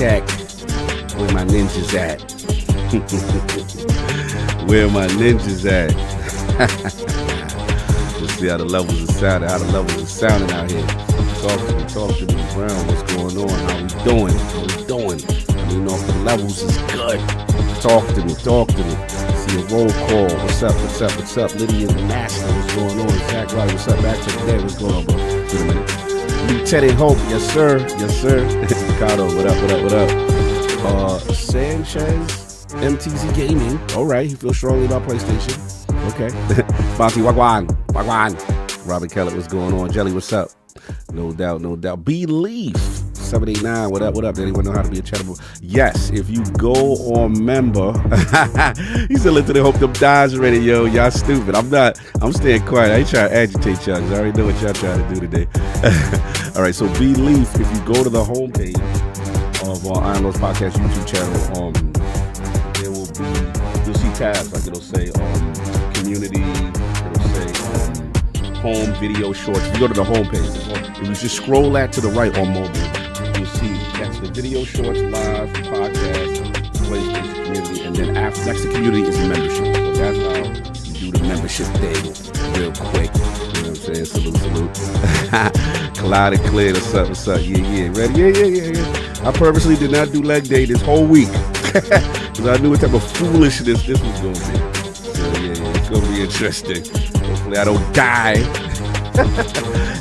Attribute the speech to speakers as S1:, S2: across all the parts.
S1: check. Where my ninjas at? Where my ninjas at? Let's see how the levels are sounding. How the levels are sounding out here. Talk to me, Brown. What's going on? How we doing? I mean, off the levels is good. Talk to me. See a roll call. What's up? Lydia the Master. What's going on? Zach Wright. What's up? Back to the day. What's going on, bro? Wait a minute. Lieutenant Hope. Yes, sir. Ricardo. What up? Sanchez. MTZ Gaming. All right. He feels strongly about PlayStation. Okay. Bonte Wagwan. Robin Keller. What's going on? Jelly. What's up? No doubt. Belief 789. What up? Does anyone know how to be a chattable? Yes, if you go on member. He said, "Let hope them dies already, yo. Y'all stupid. I'm not. I'm staying quiet. I ain't trying to agitate y'all because I already know what y'all trying to do today." All right, so Belief, if you go to the homepage of our Iron Lords Podcast YouTube channel, there will be, you'll see tabs, like it'll say community, it'll say home video shorts. If you go to the homepage, if you just scroll that to the right on mobile, you'll see that's the video shorts, live, podcast, PlayStation community, and then after next to community is membership. So that's how you do the membership thing real quick. You know what I'm saying? Salute. Cloud and clear. What's up? Yeah. Ready? Yeah. I purposely did not do leg day this whole week because I knew what type of foolishness this was going to be. So yeah, it's going to be interesting. Hopefully I don't die.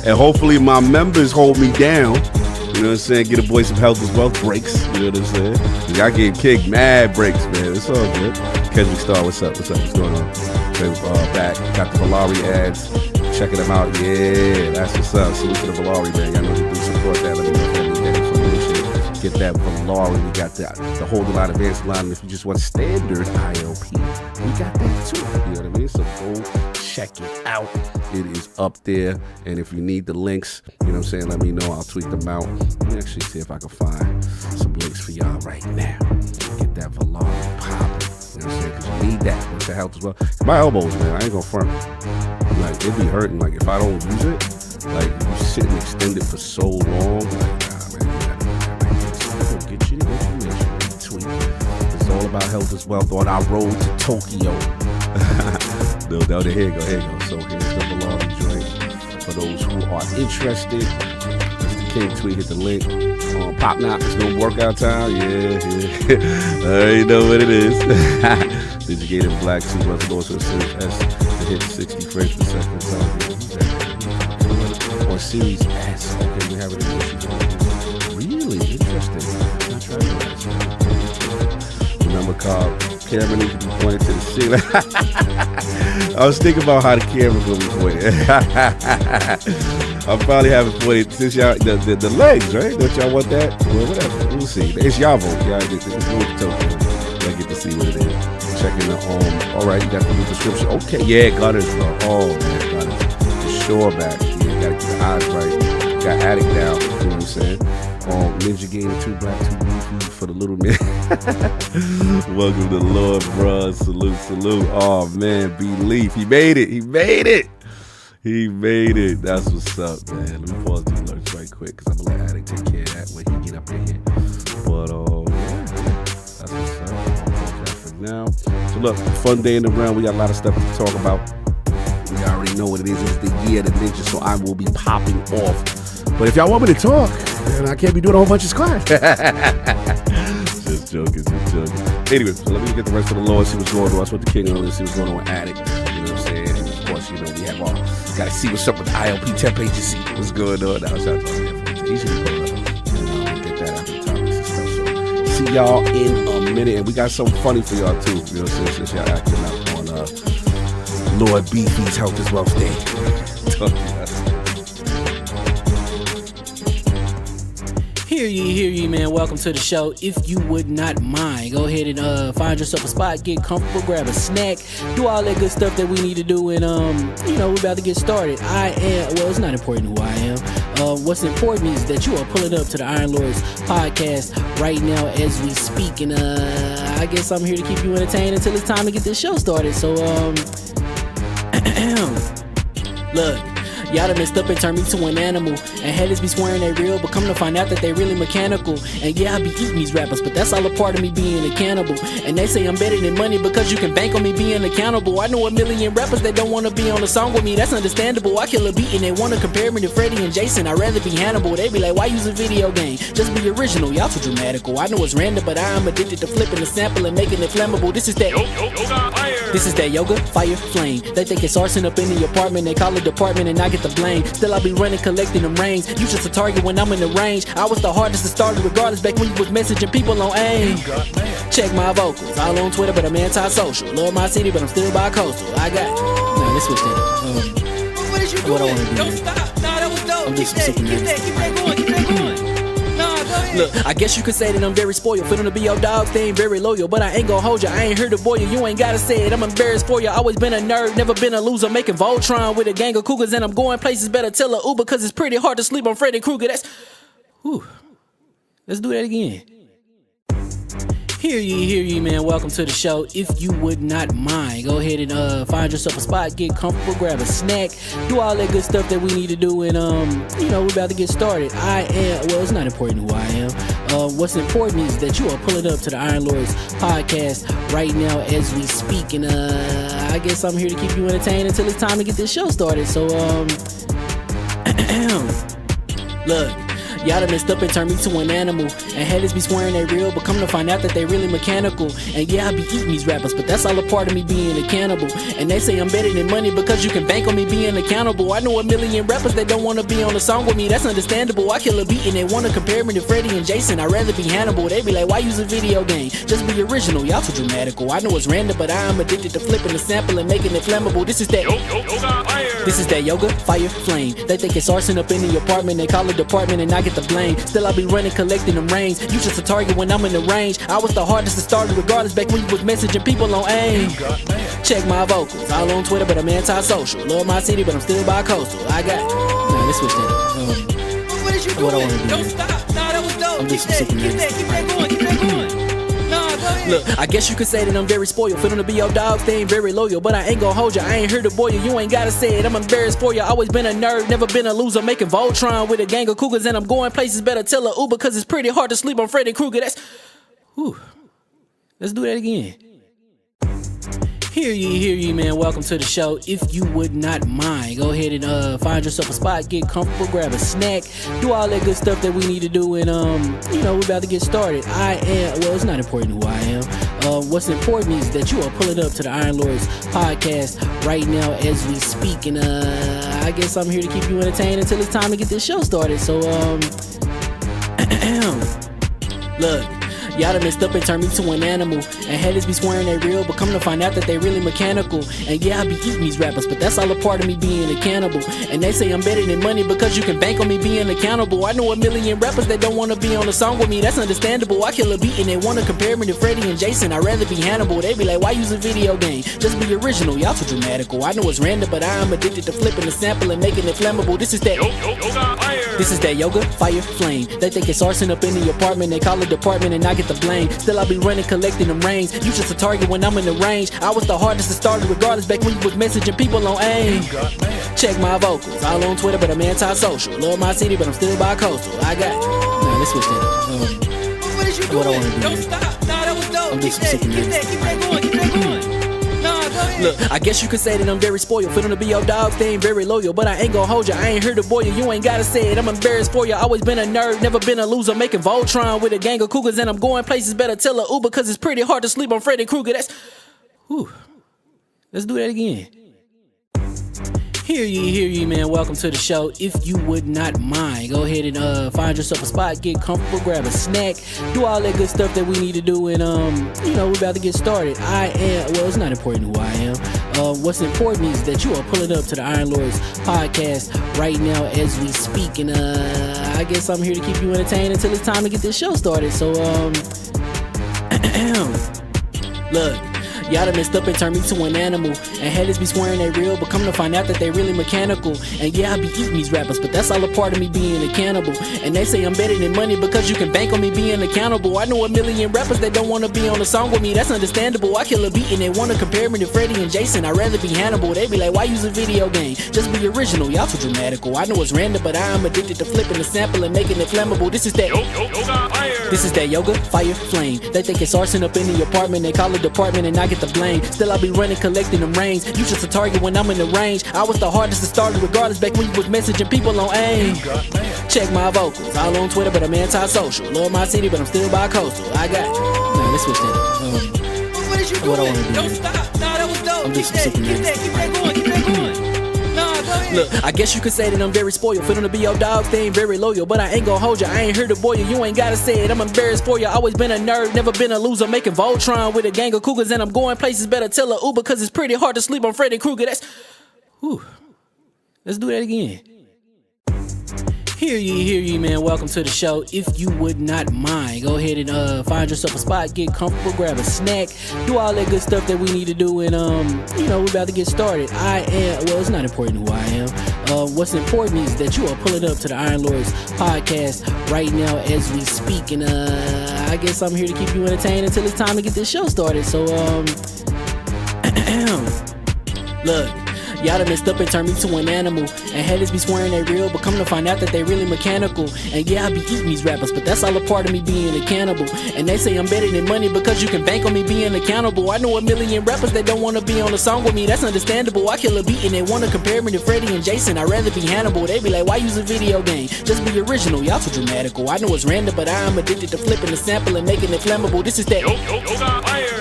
S1: And hopefully my members hold me down. You know what I'm saying? Get a boy some health as well. Breaks. You know what I'm saying? I gave Kig mad breaks, man. It's all good. Kendrick Star, what's up? What's going on? Back. Got the Legarie ads. Checking them out. Yeah, that's what's up. Salute to the Legarie, man. Y'all know you do support that. Let me know if you get information. Get that Legarie. We got the whole lot advanced line. If you just want standard ILP, we got that too. You know what I mean? So go check it out. It is up there. And if you need the links, you know what I'm saying, let me know. I'll tweet them out. Let me actually see if I can find some links for y'all right now. Get that Legarie popping. You know what I'm saying? Because you need that with the health as well. My elbows, man, I ain't gonna front. Like, it be hurting. Like, if I don't use it, like, you sit and extend it for so long. Like, nah, man, you gotta get you the information. Tweet. It's all about health as well. On our road to Tokyo. No, here you go. So here's the Legarie joint. For those who are interested, Mr. King tweet, hit the link. Pop Knock, it's no workout time. Yeah. I already know what it is. Did you get in black 2 months ago to Series S to hit 60 frames per second? Or Series S. Okay, we have it in really interesting. I'm trying to remember, Carl, camera needs to be pointed to the ceiling. I was thinking about how the camera will be pointed. I'll probably have it pointed since y'all the legs, right? Don't y'all want that? Well, whatever. We'll see. It's y'all vote. Y'all get to see what it is. Checking the all right, you got the new description. Okay, yeah, Gunners, bro. Oh man, Gunners. The shore back. Yeah, you gotta keep the eyes right. Got Attic down. You know what I'm saying? Ninja Gaiden 2 Black 2 Beefy for the little man. Welcome to Lord, bro. Salute. Oh man, Belief. He made it. That's what's up, man. Let me pause these alerts right quick because I'm gonna let Attic take care of that when he get up in here. But yeah, that's what's up. I'll pause that for now. So look, fun day in the round. We got a lot of stuff to talk about. We already know what it is. It's the year of the ninja, so I will be popping off. But if y'all want me to talk, then I can't be doing a whole bunch of squats. Just joking. Anyway, so let me get the rest of the Lord, see what's going on. That's what the King on, see what's going on with Attic. You know what I'm saying? And of course, you know, we have all, gotta see what's up with the ILP temp agency. What's going on? Now, shout out to all the information. Get that out the topics and stuff. So, see y'all in a minute. And we got something funny for y'all, too. You know what I'm saying? Since y'all acting up on Lord Beefy's Health is Wealth Day. Talk to y'all.
S2: Hear ye, man. Welcome to the show. If you would not mind, go ahead and find yourself a spot, get comfortable, grab a snack, do all that good stuff that we need to do, and we're about to get started. It's not important who I am. What's important is that you are pulling up to the Iron Lords podcast right now as we speak, and I guess I'm here to keep you entertained until it's time to get this show started. So look, Y'all done messed up and turned me to an animal. And haters be swearing they real, but come to find out that they really mechanical. And yeah, I be eating these rappers, but that's all a part of me being a cannibal. And they say I'm better than money because you can bank on me being accountable. I know a million rappers that don't wanna be on a song with me, that's understandable. I kill a beat and they wanna compare me to Freddie and Jason. I'd rather be Hannibal. They be like, why use a video game? Just be original, y'all too dramatical. I know it's random, but I am addicted to flipping the sample and making it flammable. This is that This is that yoga, fire, flame. They think it's arson up in the apartment. They call it department and I get the blame. Still I be running, collecting them rings. You just a target when I'm in the range. I was the hardest to start regardless back when you was messaging people on AIM. Check my vocals, all on Twitter but I'm anti-social. Love my city but I'm still bi-coastal. I got nah, let's switch that up.
S3: What is you doing?
S2: What I wanna do,
S3: Don't
S2: man.
S3: stop. Nah, that was dope.
S2: I'm
S3: Keep
S2: just
S3: that
S2: super
S3: going. Keep that going. Nah, go ahead.
S2: Look, I guess you could say that I'm very spoiled. For them to be your dogs, they ain't very loyal. But I ain't gon' hold ya, I ain't here to boil you. You ain't gotta say it, I'm embarrassed for ya. Always been a nerd, never been a loser. Making Voltron with a gang of cougars. And I'm going places, better tell a Uber. Cause it's pretty hard to sleep on Freddy Krueger. That's, whew. Let's do that again. Hear ye, man. Welcome to the show. If you would not mind, go ahead and find yourself a spot, get comfortable, grab a snack, do all that good stuff that we need to do, and we're about to get started. It's not important who I am. What's important is that you are pulling up to the Iron Lords podcast right now as we speak, and I guess I'm here to keep you entertained until it's time to get this show started. So look. Y'all done messed up and turned me to an animal. And haters be swearing they real, but come to find out that they really mechanical. And yeah, I be eating these rappers, but that's all a part of me being a cannibal. And they say I'm better than money because you can bank on me being accountable. I know a million rappers that don't wanna be on a song with me, that's understandable. I kill a beat and they wanna compare me to Freddie and Jason. I'd rather be Hannibal. They be like, why use a video game? Just be original, y'all too dramatical. I know it's random, but I am addicted to flipping the sample and making it flammable. This is that This is that yoga, fire, flame. They think it's arson up in the apartment. They call it department and I get the blame. Still I be running, collecting them rings. You just a target when I'm in the range. I was the hardest to start regardless back when you was messaging people on AIM. Check my vocals, all on Twitter but I'm anti-social. Love my city but I'm still bi-coastal. I got nah, let's switch that up.
S3: What is you doing?
S2: What I wanna do,
S3: Don't
S2: man.
S3: stop. Nah, that was dope.
S2: I'm
S3: Keep
S2: just
S3: that
S2: super
S3: going. Keep that going. Nah, go ahead.
S2: Look, I guess you could say that I'm very spoiled. For them to be your dogs, they ain't very loyal. But I ain't gon' hold ya, I ain't here to boil you. You ain't gotta say it, I'm embarrassed for ya. Always been a nerd, never been a loser. Making Voltron with a gang of cougars. And I'm going places, better tell a Uber. Cause it's pretty hard to sleep on Freddy Krueger. That's, whew. Let's do that again. Hear ye, man. Welcome to the show. If you would not mind, go ahead and find yourself a spot, get comfortable, grab a snack, do all that good stuff that we need to do, and we're about to get started. It's not important who I am. What's important is that you are pulling up to the Iron Lords podcast right now as we speak, and I guess I'm here to keep you entertained until it's time to get this show started. So look. Y'all done messed up and turned me to an animal. And haters be swearing they real, but come to find out that they really mechanical. And yeah, I be eating these rappers, but that's all a part of me being a cannibal. And they say I'm better than money because you can bank on me being accountable. I know a million rappers that don't wanna be on a song with me, that's understandable. I kill a beat and they wanna compare me to Freddie and Jason. I'd rather be Hannibal. They be like, why use a video game? Just be original, y'all too dramatical. I know it's random, but I am addicted to flipping the sample and making it flammable. This is that This is that yoga, fire, flame. They think it's arson up in the apartment. They call it department and I get the blame. Still I be running, collecting them rings. You just a target when I'm in the range. I was the hardest to start regardless back when you was messaging people on AIM. Check my vocals, all on Twitter but I'm anti-social. Love my city but I'm still bi-coastal. I got nah, let's switch that up.
S3: What is you
S2: What I
S3: doing?
S2: wanna do,
S3: Don't
S2: man.
S3: stop. Nah, that was dope.
S2: I'm
S3: Keep
S2: just
S3: that
S2: super
S3: going. Keep that going. Nah, go ahead.
S2: Look, I guess you could say that I'm very spoiled. For them to be your dogs, they ain't very loyal. But I ain't gon' hold ya, I ain't here to boil you. You ain't gotta say it, I'm embarrassed for ya. Always been a nerd, never been a loser. Making Voltron with a gang of cougars. And I'm going places, better tell a Uber. Cause it's pretty hard to sleep on Freddy Krueger. That's, whew. Let's do that again. Hear ye, man. Welcome to the show. If you would not mind, go ahead and find yourself a spot, get comfortable, grab a snack, do all that good stuff that we need to do, and we're about to get started. It's not important who I am. What's important is that you are pulling up to the Iron Lords podcast right now as we speak, and I guess I'm here to keep you entertained until it's time to get this show started. So look. Y'all done messed up and turned me to an animal. And haters be swearing they real, but come to find out that they really mechanical. And yeah, I be eating these rappers, but that's all a part of me being a cannibal. And they say I'm better than money because you can bank on me being accountable. I know a million rappers that don't wanna be on a song with me, that's understandable. I kill a beat and they wanna compare me to Freddie and Jason. I'd rather be Hannibal. They be like, why use a video game? Just be original, y'all too dramatical. I know it's random, but I'm addicted to flipping the sample and making it flammable. This is that This is that yoga, fire, flame. They think it's arson up in the apartment. They call it department and I get the blame. Still I be running, collecting them rains. You just a target when I'm in the range. I was the hardest to start regardless back when you was messaging people on AIM. Check my vocals, all on Twitter, but I'm anti-social. Love my city, but I'm still bi-coastal. I got nah, let's switch that.
S3: What is you doing?
S2: What I wanna do.
S3: Don't stop. Nah, that was dope.
S2: I'm
S3: Keep
S2: just
S3: that
S2: super
S3: going. Keep that going. Nah, go ahead.
S2: Look, I guess you could say that I'm very spoiled. For them to be your dogs, they ain't very loyal. But I ain't gon' hold ya, I ain't here to boil you. You ain't gotta say it, I'm embarrassed for ya. Always been a nerd, never been a loser. Making Voltron with a gang of cougars. And I'm going places, better tell a Uber. Cause it's pretty hard to sleep on Freddy Krueger. That's whew. Let's do that again. Hear ye, man. Welcome to the show. If you would not mind, go ahead and find yourself a spot, get comfortable, grab a snack, do all that good stuff that we need to do, and we're about to get started. It's not important who I am. What's important is that you are pulling up to the Iron Lords podcast right now as we speak, and I guess I'm here to keep you entertained until it's time to get this show started. So look. Y'all done messed up and turned me to an animal. And haters be swearing they real, but come to find out that they really mechanical. And yeah, I be eating these rappers, but that's all a part of me being a cannibal. And they say I'm better than money because you can bank on me being accountable. I know a million rappers that don't wanna be on a song with me, that's understandable. I kill a beat and they wanna compare me to Freddie and Jason. I'd rather be Hannibal. They be like, why use a video game? Just be original, y'all too dramatical. I know it's random, but I'm addicted to flipping the sample and making it flammable. This is that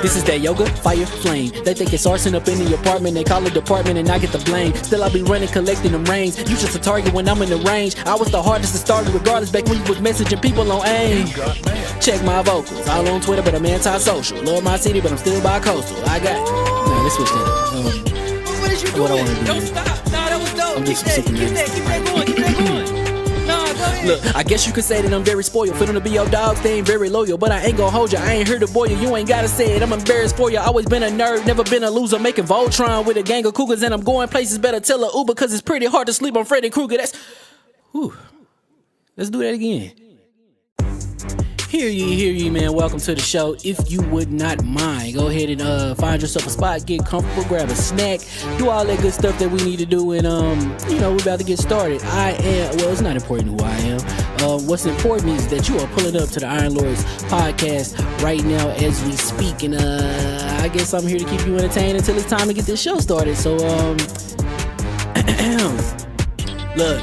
S2: This is that yoga, fire, flame. They think it's arson up in the apartment. They call it department and I get the blame. Still I be running, collecting them rains. You just a target when I'm in the range. I was the hardest to start regardless back when you was messaging people on AIM. Check my vocals, all on Twitter, but I'm anti-social. Love my city, but I'm still bi-coastal. I got nah, let's switch that.
S3: What is you doing?
S2: What I wanna do.
S3: Don't stop. Nah, that was dope.
S2: I'm
S3: Keep
S2: just
S3: that
S2: super
S3: going. Keep that going. Nah, go ahead.
S2: Look, I guess you could say that I'm very spoiled. For them to be your dogs, they ain't very loyal. But I ain't gon' hold ya, I ain't here to boil you. You ain't gotta say it, I'm embarrassed for ya. Always been a nerd, never been a loser. Making Voltron with a gang of cougars. And I'm going places, better tell a Uber. Cause it's pretty hard to sleep on Freddy Krueger. That's whew. Let's do that again. Hear ye, man. Welcome to the show. If you would not mind, go ahead and find yourself a spot, get comfortable, grab a snack, do all that good stuff that we need to do, and we're about to get started. It's not important who I am. What's important is that you are pulling up to the Iron Lords podcast right now as we speak, and I guess I'm here to keep you entertained until it's time to get this show started. So look.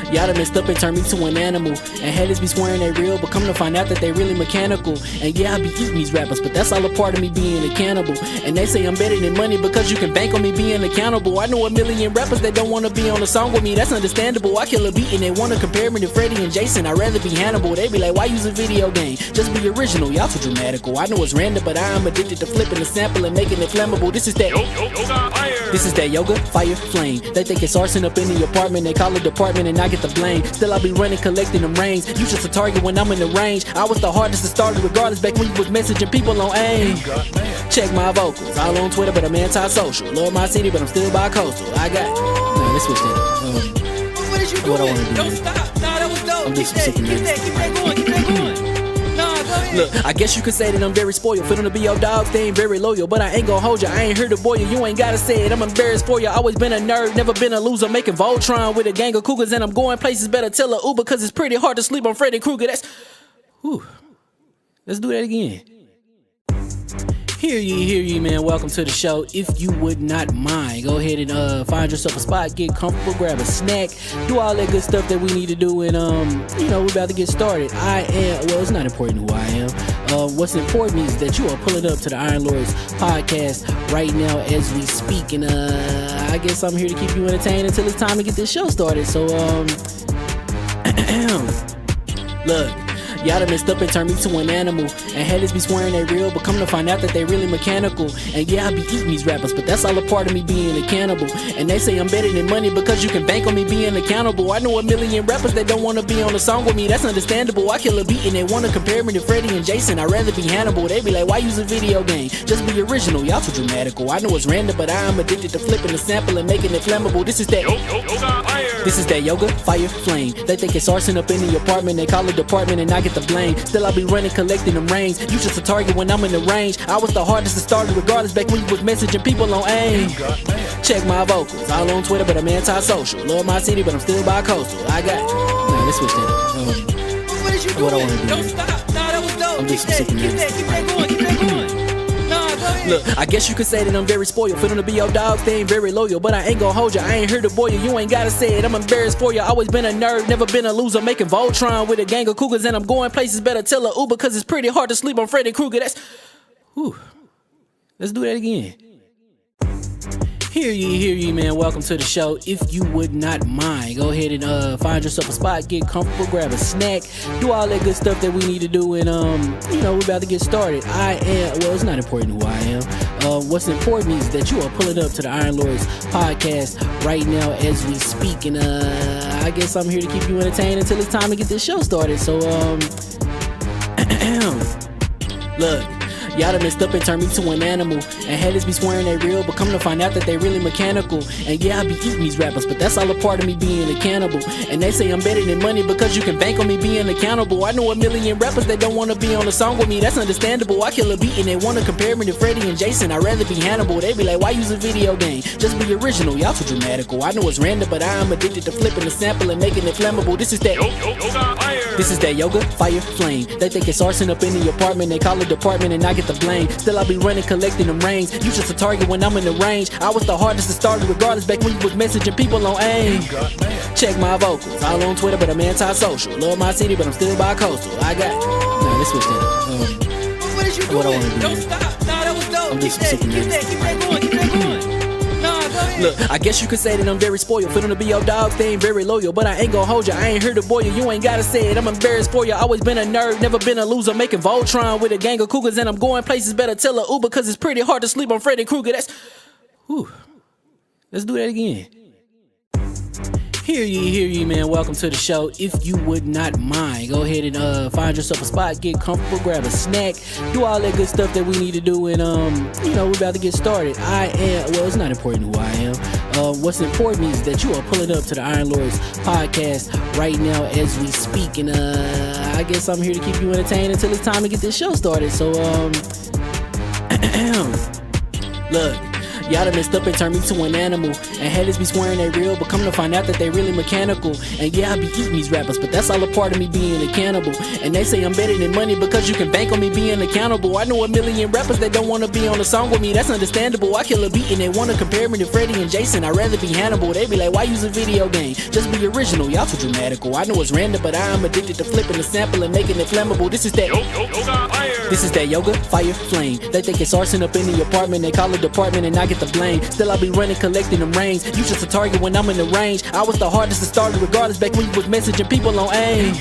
S2: Y'all done messed up and turned me to an animal. And haters be swearing they real, but come to find out that they really mechanical. And yeah, I be eating these rappers, but that's all a part of me being a cannibal. And they say I'm better than money because you can bank on me being accountable. I know a million rappers that don't wanna be on a song with me, that's understandable. I kill a beat and they wanna compare me to Freddie and Jason. I'd rather be Hannibal. They be like, why use a video game? Just be original, y'all too dramatical. I know it's random, but I'm addicted to flipping the sample and making it flammable. This is that This is that yoga, fire, flame. They think it's arson up in the apartment. They call it department and I get the blame. Still I be running, collecting them rains. You just a target when I'm in the range. I was the hardest to start regardless back when you was messaging people on AIM. Check my vocals, all on Twitter, but I'm anti-social. Love my city, but I'm still bi-coastal. I got nah, let's switch that.
S3: What is you doing?
S2: What I wanna do.
S3: Don't stop. Nah, that was dope.
S2: I'm
S3: Keep
S2: just
S3: that
S2: super
S3: going. Keep that going. Nah, go ahead.
S2: Look, I guess you could say that I'm very spoiled. For them to be your dogs, they ain't very loyal. But I ain't gon' hold ya, I ain't here to boil you. You ain't gotta say it, I'm embarrassed for ya. Always been a nerd, never been a loser. Making Voltron with a gang of cougars. And I'm going places, better tell a Uber. Cause it's pretty hard to sleep on Freddy Krueger. That's whew. Let's do that again. Hear ye, man. Welcome to the show. If you would not mind, go ahead and find yourself a spot, get comfortable, grab a snack, do all that good stuff that we need to do, and we're about to get started. It's not important who I am. What's important is that you are pulling up to the Iron Lords podcast right now as we speak, and I guess I'm here to keep you entertained until it's time to get this show started. So look. Y'all done messed up and turned me to an animal. And haters be swearing they real, but come to find out that they really mechanical. And yeah, I be eating these rappers, but that's all a part of me being a cannibal. And they say I'm better than money because you can bank on me being accountable. I know a million rappers that don't wanna be on a song with me, that's understandable. I kill a beat and they wanna compare me to Freddie and Jason. I'd rather be Hannibal. They be like, why use a video game? Just be original, y'all too dramatical. I know it's random, but I am addicted to flipping the sample and making it flammable. This is that yoga, fire, flame. They think it's arson up in the apartment, they call it department and I get the blame. Still I be running, collecting them rains. You just a target when I'm in the range. I was the hardest to start regardless back when you was messaging people on AIM. Check my vocals, all on Twitter but I'm anti-social. Love my city but I'm still bi-coastal. I got, nah, let's switch that up.
S3: What is you doing?
S2: What I wanna do?
S3: Don't stop. Nah, that was dope.
S2: I'm
S3: Keep
S2: just
S3: that
S2: super
S3: going, keep that going. Nah, go ahead.
S2: Look, I guess you could say that I'm very spoiled. For them to be your dogs, they ain't very loyal. But I ain't gon' hold ya, I ain't here to boil you. You ain't gotta say it, I'm embarrassed for ya. Always been a nerd, never been a loser. Making Voltron with a gang of cougars. And I'm going places, better tell a Uber. Cause it's pretty hard to sleep on Freddy Krueger. That's, whew. Let's do that again. Hear ye, man. Welcome to the show. If you would not mind, go ahead and find yourself a spot, get comfortable, grab a snack, do all that good stuff that we need to do, and we're about to get started. It's not important who I am. What's important is that you are pulling up to the Iron Lords podcast right now as we speak, and I guess I'm here to keep you entertained until it's time to get this show started. So look. Y'all done messed up and turned me to an animal. And haters be swearing they real, but come to find out that they really mechanical. And yeah, I be eating these rappers, but that's all a part of me being a cannibal. And they say I'm better than money because you can bank on me being accountable. I know a million rappers that don't wanna be on a song with me, that's understandable. I kill a beat and they wanna compare me to Freddie and Jason. I'd rather be Hannibal. They be like, why use a video game? Just be original, y'all too dramatical. I know it's random, but I am addicted to flipping the sample and making it flammable. This is that yoga, fire, flame. They think it's arson up in the apartment, they call it department and I get the blame. Still I be running, collecting them rains. You just a target when I'm in the range. I was the hardest to start regardless back when you was messaging people on AIM. Check my vocals, all on Twitter but I'm anti-social. Love my city but I'm still bi-coastal. I got, nah, let's switch that up.
S3: What is you doing?
S2: What I wanna do?
S3: Don't stop. Nah, that was dope.
S2: I'm just
S3: Keep that going. Nah, go ahead.
S2: Look, I guess you could say that I'm very spoiled. For them to be your dogs, they ain't very loyal. But I ain't gon' hold ya, I ain't here to boil you. You ain't gotta say it, I'm embarrassed for ya. Always been a nerd, never been a loser. Making Voltron with a gang of cougars. And I'm going places, better tell a Uber. Cause it's pretty hard to sleep on Freddy Krueger. That's, whew. Let's do that again. Hear ye, man. Welcome to the show. If you would not mind, go ahead and find yourself a spot, get comfortable, grab a snack, do all that good stuff that we need to do, and we're about to get started. It's not important who I am. What's important is that you are pulling up to the Iron Lords podcast right now as we speak, and I guess I'm here to keep you entertained until it's time to get this show started. So look. Y'all done messed up and turned me to an animal. And haters be swearing they real, but come to find out that they really mechanical. And yeah, I be eating these rappers, but that's all a part of me being a cannibal. And they say I'm better than money because you can bank on me being accountable. I know a million rappers that don't wanna be on a song with me, that's understandable. I kill a beat and they wanna compare me to Freddie and Jason. I'd rather be Hannibal. They be like, why use a video game? Just be original, y'all too dramatical. I know it's random, but I am addicted to flipping the sample and making it flammable. This is that yoga, fire, flame. They think it's arson up in the apartment, they call it department and I get the blame. Still I be running, collecting them rains. You just a target when I'm in the range. I was the hardest to start regardless back when you was messaging people on AIM.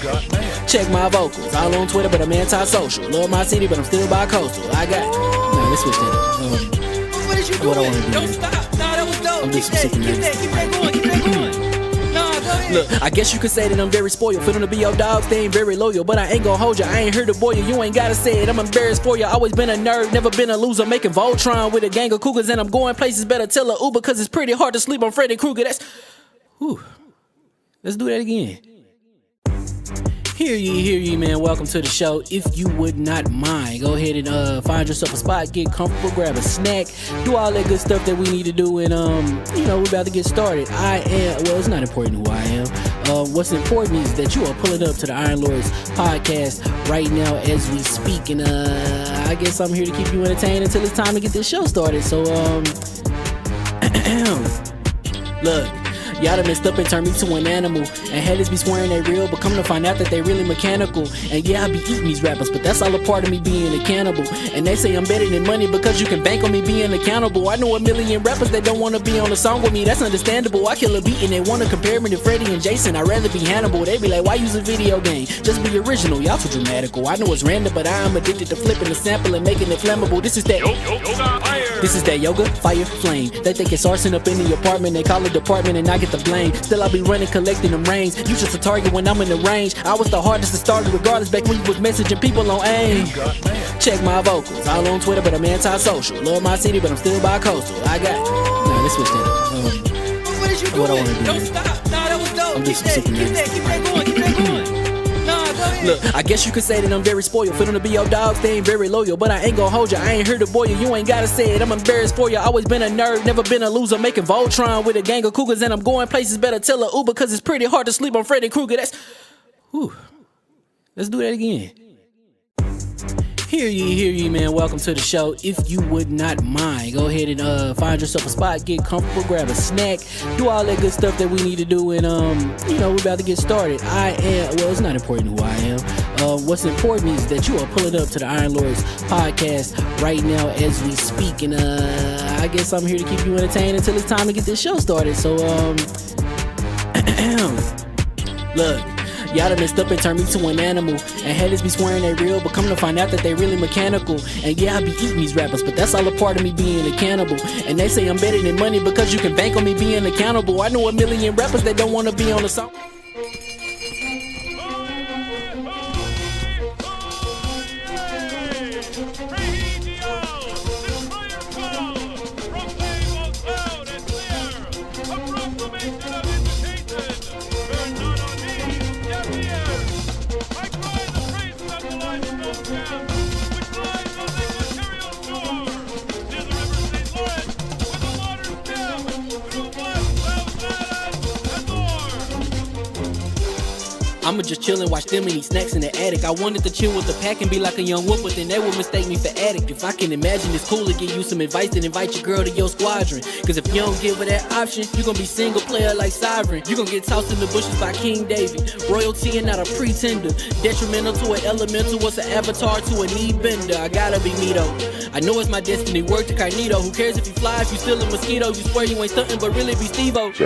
S2: Check my vocals, all on Twitter but I'm anti-social. Love my city but I'm still bi-coastal. I got, nah, let's switch that up.
S3: What is you doing?
S2: What I wanna do?
S3: Don't stop. Nah, that was dope.
S2: I'm just
S3: Keep that going. Nah, go ahead.
S2: Look, I guess you could say that I'm very spoiled. For them to be your dogs, they ain't very loyal. But I ain't gon' hold ya, I ain't here to boil you. You ain't gotta say it, I'm embarrassed for ya. Always been a nerd, never been a loser. Making Voltron with a gang of cougars. And I'm going places, better tell a Uber. Cause it's pretty hard to sleep on Freddy Krueger. That's, whew. Let's do that again. Hear ye, man. Welcome to the show. If you would not mind, go ahead and find yourself a spot, get comfortable, grab a snack, do all that good stuff that we need to do, and we're about to get started. It's not important who I am. What's important is that you are pulling up to the Iron Lords podcast right now as we speak, and I guess I'm here to keep you entertained until it's time to get this show started. So look. Y'all done messed up and turned me to an animal. And haters be swearing they real, but come to find out that they really mechanical. And yeah, I be eating these rappers, but that's all a part of me being a cannibal. And they say I'm better than money because you can bank on me being accountable. I know a million rappers that don't wanna be on a song with me, that's understandable. I kill a beat and they wanna compare me to Freddie and Jason. I'd rather be Hannibal. They be like, why use a video game? Just be original, y'all too dramatical. I know it's random, but I am addicted to flipping the sample and making it flammable. This is that This is that yoga, fire, flame. They think it's arson up in the apartment. They call it department and I get the blame. Still I be running, collecting them rains. You just a target when I'm in the range. I was the hardest to start regardless back when you was messaging people on AIM. Check my vocals, all on Twitter, but I'm anti-social. Love my city, but I'm still bi-coastal. I got nah, let's switch that up.
S3: What is you doing?
S2: What I wanna do,
S3: Don't
S2: man.
S3: stop. Nah, that was dope.
S2: I'm
S3: Keep
S2: just
S3: that
S2: super
S3: going. Keep that going. Nah, go ahead.
S2: Look, I guess you could say that I'm very spoiled. For them to be your dogs, they ain't very loyal. But I ain't gon' hold ya, I ain't here to boil you. You ain't gotta say it, I'm embarrassed for ya. Always been a nerd, never been a loser. Making Voltron with a gang of cougars. And I'm going places, better tell a Uber. Cause it's pretty hard to sleep on Freddy Krueger. That's, whew. Let's do that again. Hear ye, man. Welcome to the show. If you would not mind, go ahead and find yourself a spot, get comfortable, grab a snack, do all that good stuff that we need to do, and we're about to get started. It's not important who I am. What's important is that you are pulling up to the Iron Lords podcast right now as we speak, and I guess I'm here to keep you entertained until it's time to get this show started. So look. Y'all done messed up and turned me to an animal. And haters be swearing they real, but come to find out that they really mechanical. And yeah, I be eating these rappers, but that's all a part of me being a cannibal. And they say I'm better than money because you can bank on me being accountable. I know a million rappers that don't wanna be on the song. I'ma just chill and watch them and eat snacks in the attic. I wanted to chill with the pack and be like a young whoop, but then they would mistake me for addict. If I can imagine it's cool to give you some advice, then invite your girl to your squadron. Cause if you don't give her that option, you gon' be single player like Sovereign. You gon' get tossed in the bushes by King David. Royalty and not a pretender. Detrimental to an elemental, what's an avatar to a knee bender? I gotta be me though. I know it's my destiny, work to Cognito. Who cares if you fly, if you still a mosquito? You swear you ain't stuntin', but really be Steve-O.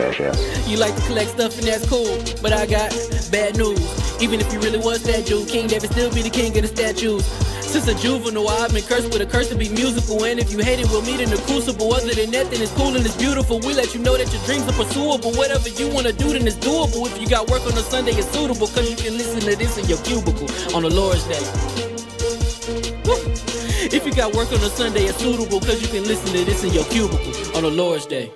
S2: You like to collect stuff and that's cool, but I got bad news. Even if you really was that dude, King David still be the king of the statues. Since a juvenile, I've been cursed with a curse to be musical. And if you hate it, we'll meet in the crucible. Other than that, then it's cool and it's beautiful. We let you know that your dreams are pursuable. Whatever you wanna do, then it's doable. If you got work on a Sunday, it's suitable. Cause you can listen to this in your cubicle on the Lord's Day. Woo. If you got work on a Sunday, it's suitable. Cause you can listen to this in your cubicle on the Lord's Day.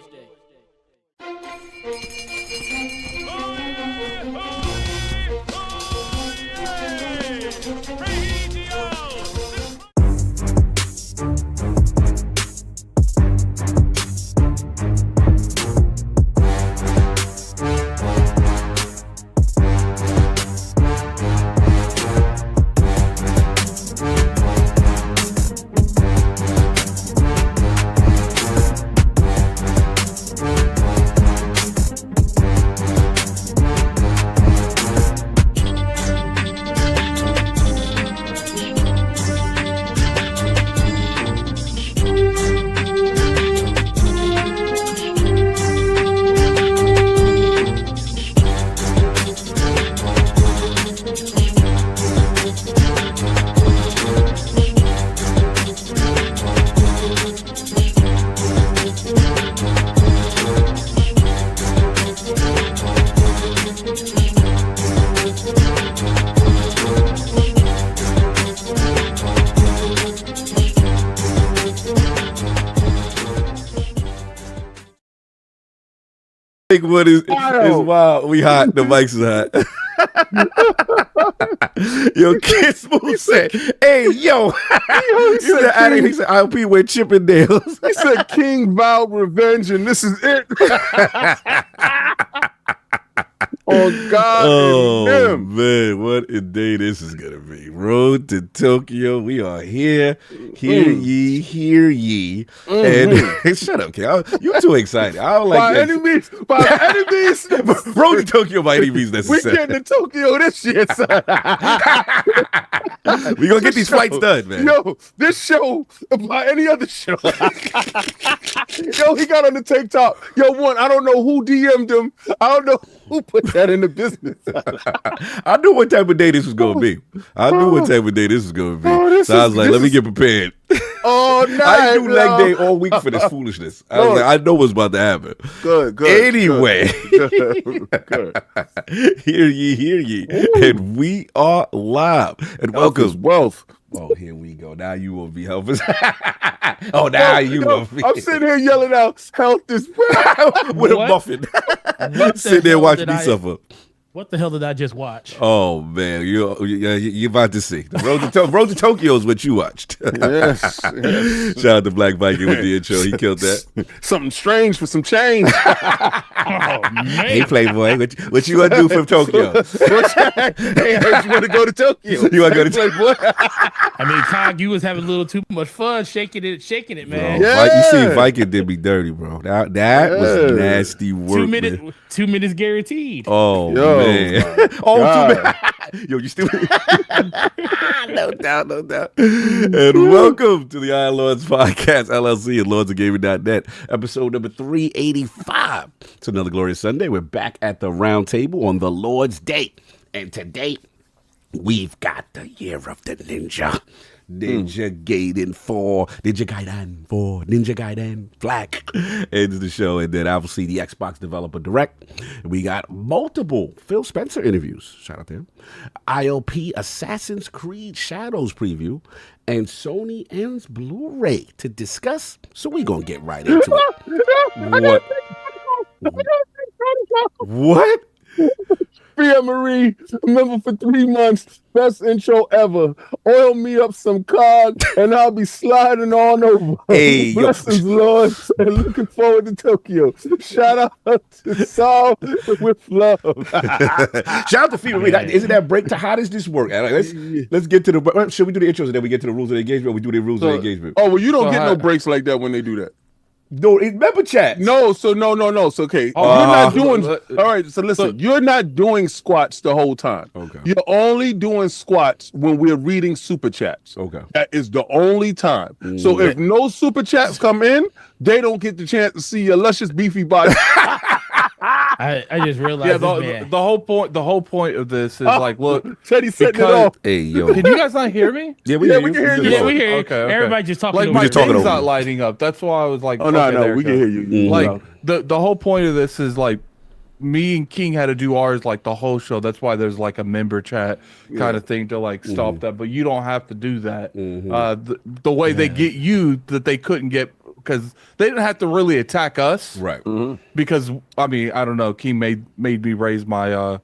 S1: What is wild? We hot. The mics is hot. Yo, Kid Smooth said, "Hey, yo." He said, "ILP with Chippendales."
S4: He said, "King vowed revenge, and this is it." On God and them.
S1: man, what a day this is gonna be. Road to Tokyo. We are here. Hear ye. And shut up, Kel. You're too excited. I don't like
S4: By
S1: that.
S4: enemies.
S1: Road to Tokyo by any means
S4: We
S1: necessary.
S4: getting to Tokyo this year, son.
S1: We gonna get these flights done, man.
S4: Yo, this show, by any other show. Yo, he got on the TikTok. Yo, I don't know who DM'd him. I don't know who put that in the business.
S1: I knew what type of day this was gonna be. I knew what type of day this was gonna be. So I was like, let me get prepared.
S4: Oh, nice.
S1: I do leg day all week for this foolishness. I was like, I know what's about to happen.
S4: Good.
S1: Anyway,
S4: Good.
S1: hear ye, and we are live. And welcome.
S4: Wealth.
S1: Oh, here we go. Now you will be helping. Oh, now you will be.
S4: I'm sitting here yelling out, health is wealth.
S1: With a muffin. Sitting there watching me suffer.
S3: What the hell did I just watch?
S1: Oh man, you're about to see. The Road to Tokyo is what you watched.
S4: Yes.
S1: Shout out to Black Viking with the intro. He killed that.
S4: Something strange for some change.
S3: Oh man,
S1: Hey Playboy, what you gonna do from Tokyo?
S4: Hey, I heard you want to go to Tokyo.
S1: You want to go to
S4: Playboy?
S3: I mean, Cog, you was having a little too much fun shaking it, man.
S1: Bro,
S4: Yeah.
S1: You see, Viking did me dirty, bro. That was nasty work.
S3: 2 minutes guaranteed.
S1: Oh
S4: Yo,
S1: man. Oh,
S4: God.
S1: 2 minutes. Yo, you stupid. No doubt. And welcome to the Iron Lords Podcast, LLC, and LordsOfGaming.net, episode number 385. It's another glorious Sunday. We're back at the round table on the Lord's Day. And today, we've got the year of the ninja. Ninja Gaiden 4, Ninja Gaiden Black ends the show, and then obviously the Xbox Developer Direct. We got multiple PhilSpencer interviews. Shout out to him. ILP Assassin's Creed Shadows preview, and Sony ends BluRay to discuss. So we're gonna get right into it. What?
S4: Pierre Marie, member for 3 months, best intro ever. Oil me up some cog, and I'll be sliding on over.
S1: Hey, yo.
S4: Blessings, Lord, and looking forward to Tokyo. Shout out to Saul with love.
S1: Shout out to Fever Reed. Isn't that break to how does this work? Let's get to the. Should we do the intros and then we get to the rules of the engagement? Or we do the rules of the engagement.
S4: Oh, well, you don't get no breaks like that when they do that.
S1: No, it's member chat.
S4: No. So okay. You're not doing. All right. So listen, you're not doing squats the whole time.
S1: Okay.
S4: You're only doing squats when we're reading super chats.
S1: Okay.
S4: That is the only time. So if no super chats come in, they don't get the chance to see your luscious beefy body.
S3: I just realized
S5: the whole point of this is like, look,
S4: Teddy setting it off.
S1: Hey, yo.
S5: can you guys not hear me?
S1: Yeah, we
S4: Yeah,
S1: hear
S4: we
S1: you.
S4: can hear you.
S3: Yeah, we hear you.
S5: Okay.
S3: Everybody just talking.
S5: Like
S3: over
S5: my
S1: just talking
S5: thing's
S1: over
S5: not
S1: you.
S5: lighting up. That's why I was like,
S4: Oh no,
S5: okay, there
S4: we
S5: it
S4: can
S5: goes.
S4: hear you.
S5: Like the whole point of this is like me and King had to do ours like the whole show. That's why there's like a member chat kind of thing to like stop that. But you don't have to do that. The way they get you that they couldn't get because they didn't have to really attack us,
S1: Right.
S5: because I mean I don't know. King made me raise my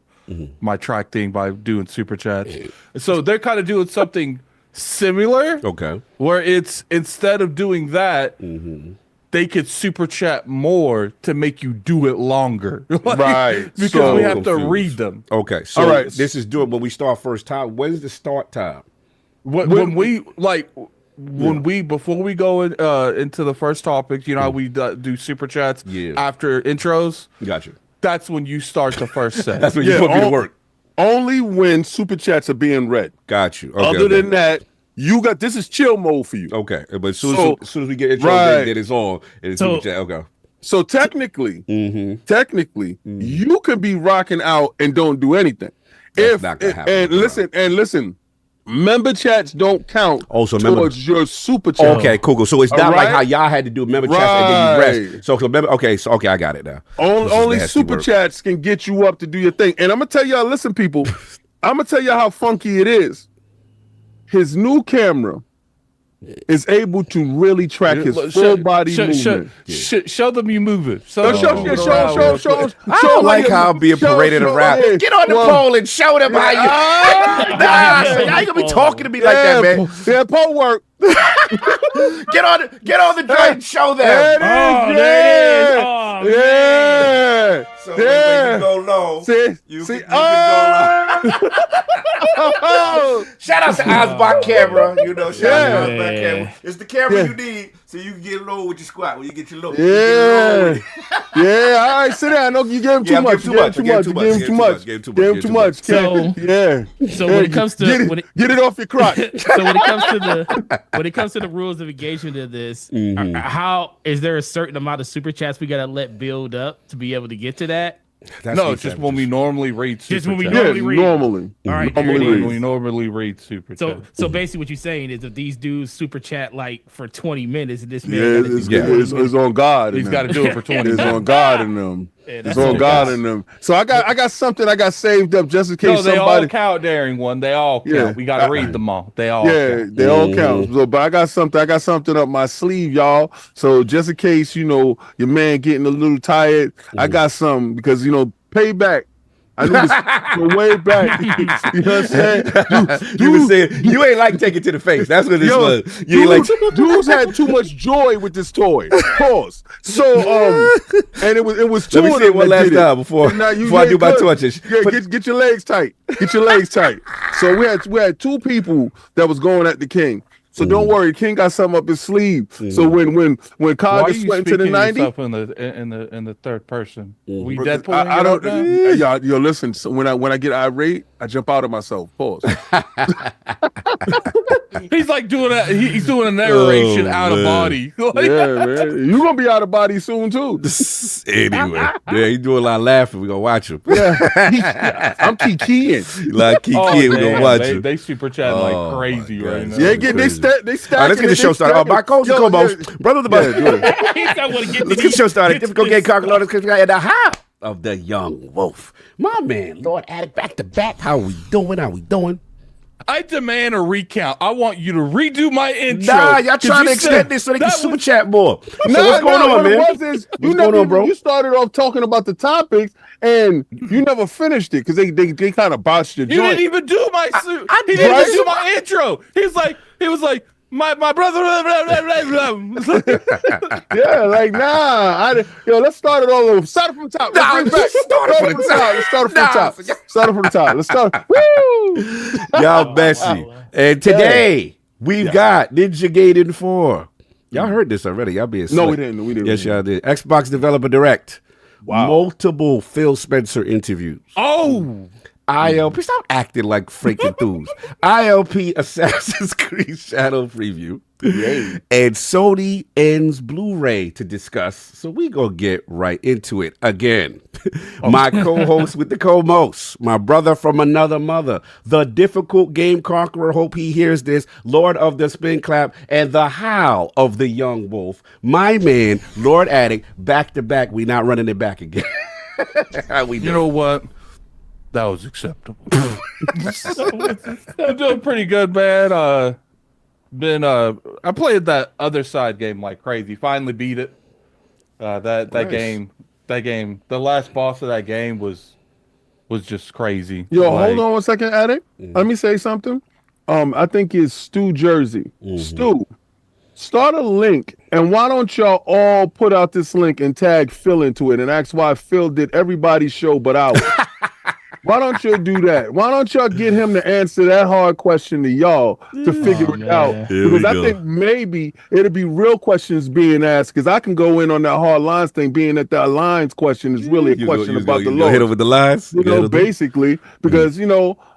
S5: my track thing by doing super chats. So they're kind of doing something similar.
S1: Okay.
S5: Where it's instead of doing that, they could super chat more to make you do it longer. Like,
S4: Right.
S5: Because
S4: So
S5: we have to
S1: confused.
S5: read them.
S1: Okay. So
S4: All right.
S1: this is doing when we start first time. When's the start time?
S5: When we like when we before we go into the first topic, you know how we do super chats after intros.
S1: Gotcha.
S5: That's when you start the first set.
S1: That's when you put me to work.
S4: Only when super chats are being read.
S1: Got you. Okay,
S4: Other than that, you got this is chill mode for you.
S1: Okay. But as soon as we get intro,
S4: Right.
S1: then it's on. And it's
S3: So-
S1: super chat. Okay.
S4: So technically, you can be rocking out and don't do anything.
S1: That's not gonna happen,
S4: And listen, member chats don't count towards your super chat.
S1: Okay, cool. So it's not
S4: All
S1: like
S4: right?
S1: how y'all had to do member chats and then you rest. So remember, okay, I got it now.
S4: Only
S1: nasty
S4: super
S1: work.
S4: chats can get you up to do your thing. And I'm gonna tell y'all, listen, people, I'm gonna tell y'all how funky it is. His new camera is able to really track his full body movement.
S5: Show them you moving.
S4: Show.
S1: I don't like how I'm being paraded around. Get on the pole and show them how you. Nah, so y'all ain't gonna be talking to me like that, man.
S4: Yeah, pole work.
S1: Get on the joint and show them.
S3: There it is. Oh,
S4: Yeah.
S1: So when you go low, you can go low. Shout out to Osbach camera. Shout out to Osbach camera. It's the camera you need so you can get low with your squat. When you get your low,
S4: yeah. All right, sit down. No, you gave him too much. Gave him too much.
S3: So when it comes to
S4: get it off your crotch.
S3: So when it comes to the rules of engagement of this, how is there a certain amount of super chats we gotta let build up to be able to get to that?
S5: No, just when we normally read super
S3: Just when we
S5: chat.
S3: normally read.
S4: Normally.
S3: All right.
S5: We normally read super chat.
S3: So basically, what you're saying is, if these dudes super chat like for 20 minutes, and this man
S4: it's on God.
S5: He's got to do it for 20
S4: It's
S5: minutes.
S4: on God in them.
S3: Yeah,
S4: It's on God in them. So I got something I got saved up just in case
S5: No, they
S4: somebody.
S5: all count during one. They all count.
S4: Yeah.
S5: We got to read them all. They all count.
S4: They all count. So, but I got something up my sleeve, y'all. So just in case your man getting a little tired, I got something because payback. I knew this from way back. You know what I'm saying?
S1: You were saying you ain't like take it to the face. That's what this was. You ain't like.
S4: Dudes had too much joy with this toy. Pause. So and it was two
S1: Let me
S4: of
S1: say
S4: them
S1: one
S4: that
S1: last
S4: did it.
S1: time before I do my torches.
S4: Yeah, get your legs tight. Get your legs tight. So we had two people that was going at the king. So don't worry, King got something up his sleeve. So when Cog is sweating to the 90,
S5: in the third person. We Deadpool.
S4: I don't. Yo, listen. So when I get irate, I jump out of myself. Pause.
S5: He's like doing that. He's doing a narration out of body.
S4: Yeah, man. You gonna be out of body soon too.
S1: Anyway, he doing a lot of laughing. We gonna watch him.
S4: Yeah, I'm kikiing.
S1: Like kiki, we gonna watch him.
S5: They super chatting like crazy right now.
S4: Yeah, they stack.
S1: All right, let's get the show started. My coach and co-host, brother of the bus. Let's get the show started. Difficult game, Conqueror, because we got the high of the young wolf. My man, Lord Addict, back to back. How we doing?
S5: I demand a recount. I want you to redo my intro.
S1: Nah, y'all trying to extend this so they can super chat more. So what's going on, man?
S4: What's going on, bro? You started off talking about the topics and you never finished it because they kind of botched your joint.
S5: You didn't even do my suit. He didn't even do my intro. He was like, my brother.
S4: Yeah, like let's start it all over. Start it from the top.
S1: Start it from the top.
S4: Let's start. Woo!
S1: Y'all messy. And today we've got Ninja Gaiden 4. Y'all heard this already. Y'all being slick.
S4: No, we didn't.
S1: Yes, y'all did. Xbox Developer Direct.
S4: Wow.
S1: Multiple PhilSpencer interviews.
S5: Oh.
S1: ILP, stop acting like freaking dudes. ILP Assassin's Creed Shadow preview. Yay. And Sony ends BluRay to discuss. So we gonna get right into it again. My co-host with the co-most, my brother from another mother, the difficult game conqueror, hope he hears this, Lord of the Spin Clap, and the howl of the young wolf, my man, Lord Addict, back to back. We not running it back again. How we doing?
S5: You know what? That was acceptable. I'm doing pretty good, man. I played that other side game like crazy. Finally beat it. That game, the last boss of that game was just crazy.
S4: Yo, hold on 1 second, Addict. Let me say something. I think it's Stu Jersey. Stu, start a link, and why don't y'all all put out this link and tag Phil into it and ask why Phil did everybody's show but ours. Why don't you do that? Why don't y'all get him to answer that hard question to y'all to figure it out? Because I think maybe it'll be real questions being asked. Because I can go in on that hard lines thing, being that the lines question is really a question about the Lord.
S1: Hit him with the lines?
S4: Basically. Because,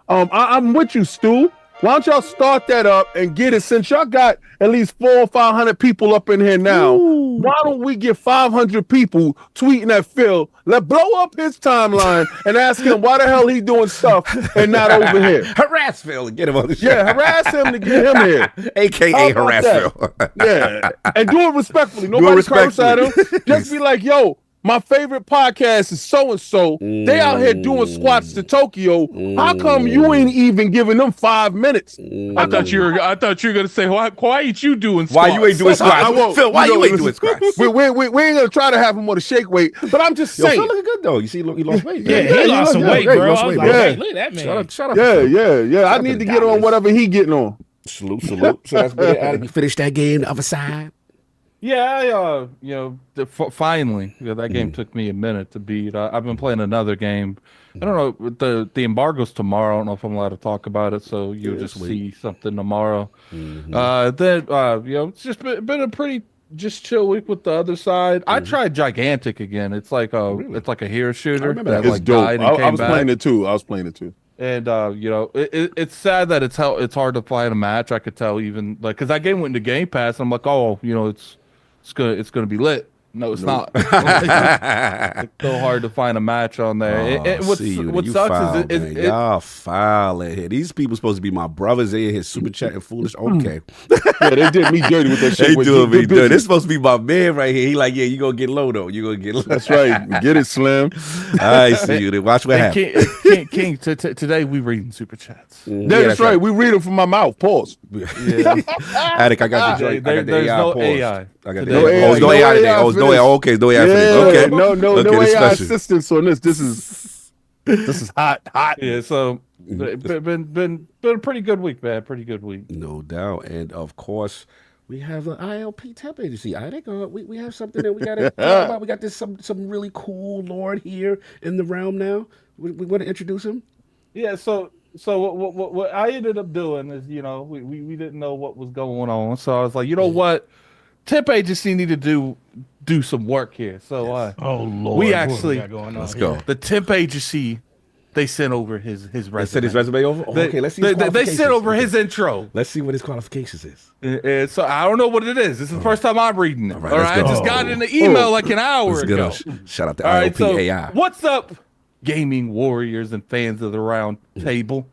S4: I'm with you, Stu. Why don't y'all start that up and get it? Since y'all got at least 400 or 500 people up in here now, why don't we get 500 people tweeting at Phil? Let's blow up his timeline and ask him why the hell he doing stuff and not over here.
S1: Harass Phil and get him on the show.
S4: Yeah, harass him to get him here.
S1: AKA harass Phil.
S4: Yeah, and do it respectfully. Nobody curse at him. Just be like, yo, my favorite podcast is so and so. They out here doing squats to Tokyo. How come you ain't even giving them 5 minutes?
S5: I thought you were gonna say why ain't you doing squats?
S1: Why you ain't doing squats?
S4: I won't.
S1: Phil, why you ain't doing
S4: listen,
S1: squats?
S4: We ain't gonna try to have him on the shake weight, but I'm just
S1: Yo,
S4: saying.
S1: Phil looking good though. You see, he lost weight.
S3: Yeah,
S1: man.
S3: he lost some
S4: yeah,
S3: weight,
S1: yeah, he
S3: bro.
S1: lost
S3: I was
S1: weight,
S3: like,
S4: bro.
S3: hey, look at that man.
S1: Shout out.
S4: Yeah. I
S1: Shout
S4: need
S1: out
S4: to
S1: to
S4: get on
S1: Dallas.
S4: whatever he getting on.
S1: Salute. So that's good. Addict. You finished that game the other side.
S5: Yeah, finally, that game took me a minute to beat. I've been playing another game. I don't know. The embargo's tomorrow. I don't know if I'm allowed to talk about it, so you'll just see something tomorrow. It's just been a pretty just chill week with the other side. I tried Gigantic again. It's like it's like a hero shooter.
S1: remember that.
S4: It's
S5: like
S4: dope.
S5: died and
S4: I
S5: came
S4: was
S5: back.
S4: playing it too.
S5: And it's sad that it's hard to find a match. I could tell even like because that game went into Game Pass. I'm like, oh, it's gonna be lit. No, it's not. It's so hard to find a match on there. What sucks is
S1: y'all foul in here. These people supposed to be my brothers. They in here super chatting foolish. Okay,
S4: Yeah, they did me dirty with that shit.
S1: they
S4: with
S1: doing me
S4: good
S1: dirty. This
S4: business.
S1: supposed to be my man right here. He like, yeah, you gonna get low though. You gonna get low.
S4: That's right. Get it, Slim.
S1: I see you. Then watch what happens.
S5: King, today we reading super chats.
S4: That's right. We read them from my mouth. Pause.
S1: Attic, I got the joint. I got the
S5: There's
S1: AI
S5: no
S1: pause.
S5: AI.
S1: I got
S5: Today.
S1: the AI. Oh, it's no AI today. Oh, it's no AI. Okay, it's no AI for this. Okay.
S4: No
S1: Okay, this
S4: AI
S1: special.
S4: assistance on this. This is hot.
S5: Yeah, so been a pretty good week, man. Pretty good week.
S1: No doubt. And of course, we have an ILP temp agency. I think we have something that we got to talk about. We got this some really cool Lord here in the realm now. We want to introduce him.
S5: Yeah, so what I ended up doing is, we didn't know what was going on. So I was like, you know what? Temp agency need to do some work here. So
S3: Oh Lord,
S5: we
S3: what
S5: actually
S3: got going on
S1: Let's
S3: here?
S1: go.
S5: the temp agency, they sent over his resume.
S1: They sent his resume over? Oh, okay, let's see his
S5: They sent
S1: qualifications.
S5: over
S1: Okay.
S5: his intro.
S1: Let's see what his qualifications is.
S5: And so I don't know what it is. This is the first time I'm reading it. All
S1: right,
S5: right,
S1: let's
S5: I
S1: go.
S5: just got it in the email like an hour
S1: Let's get
S5: ago.
S1: on. Shout out to
S5: All
S1: ILP
S5: right, so
S1: AI.
S5: what's up, gaming warriors and fans of the round table?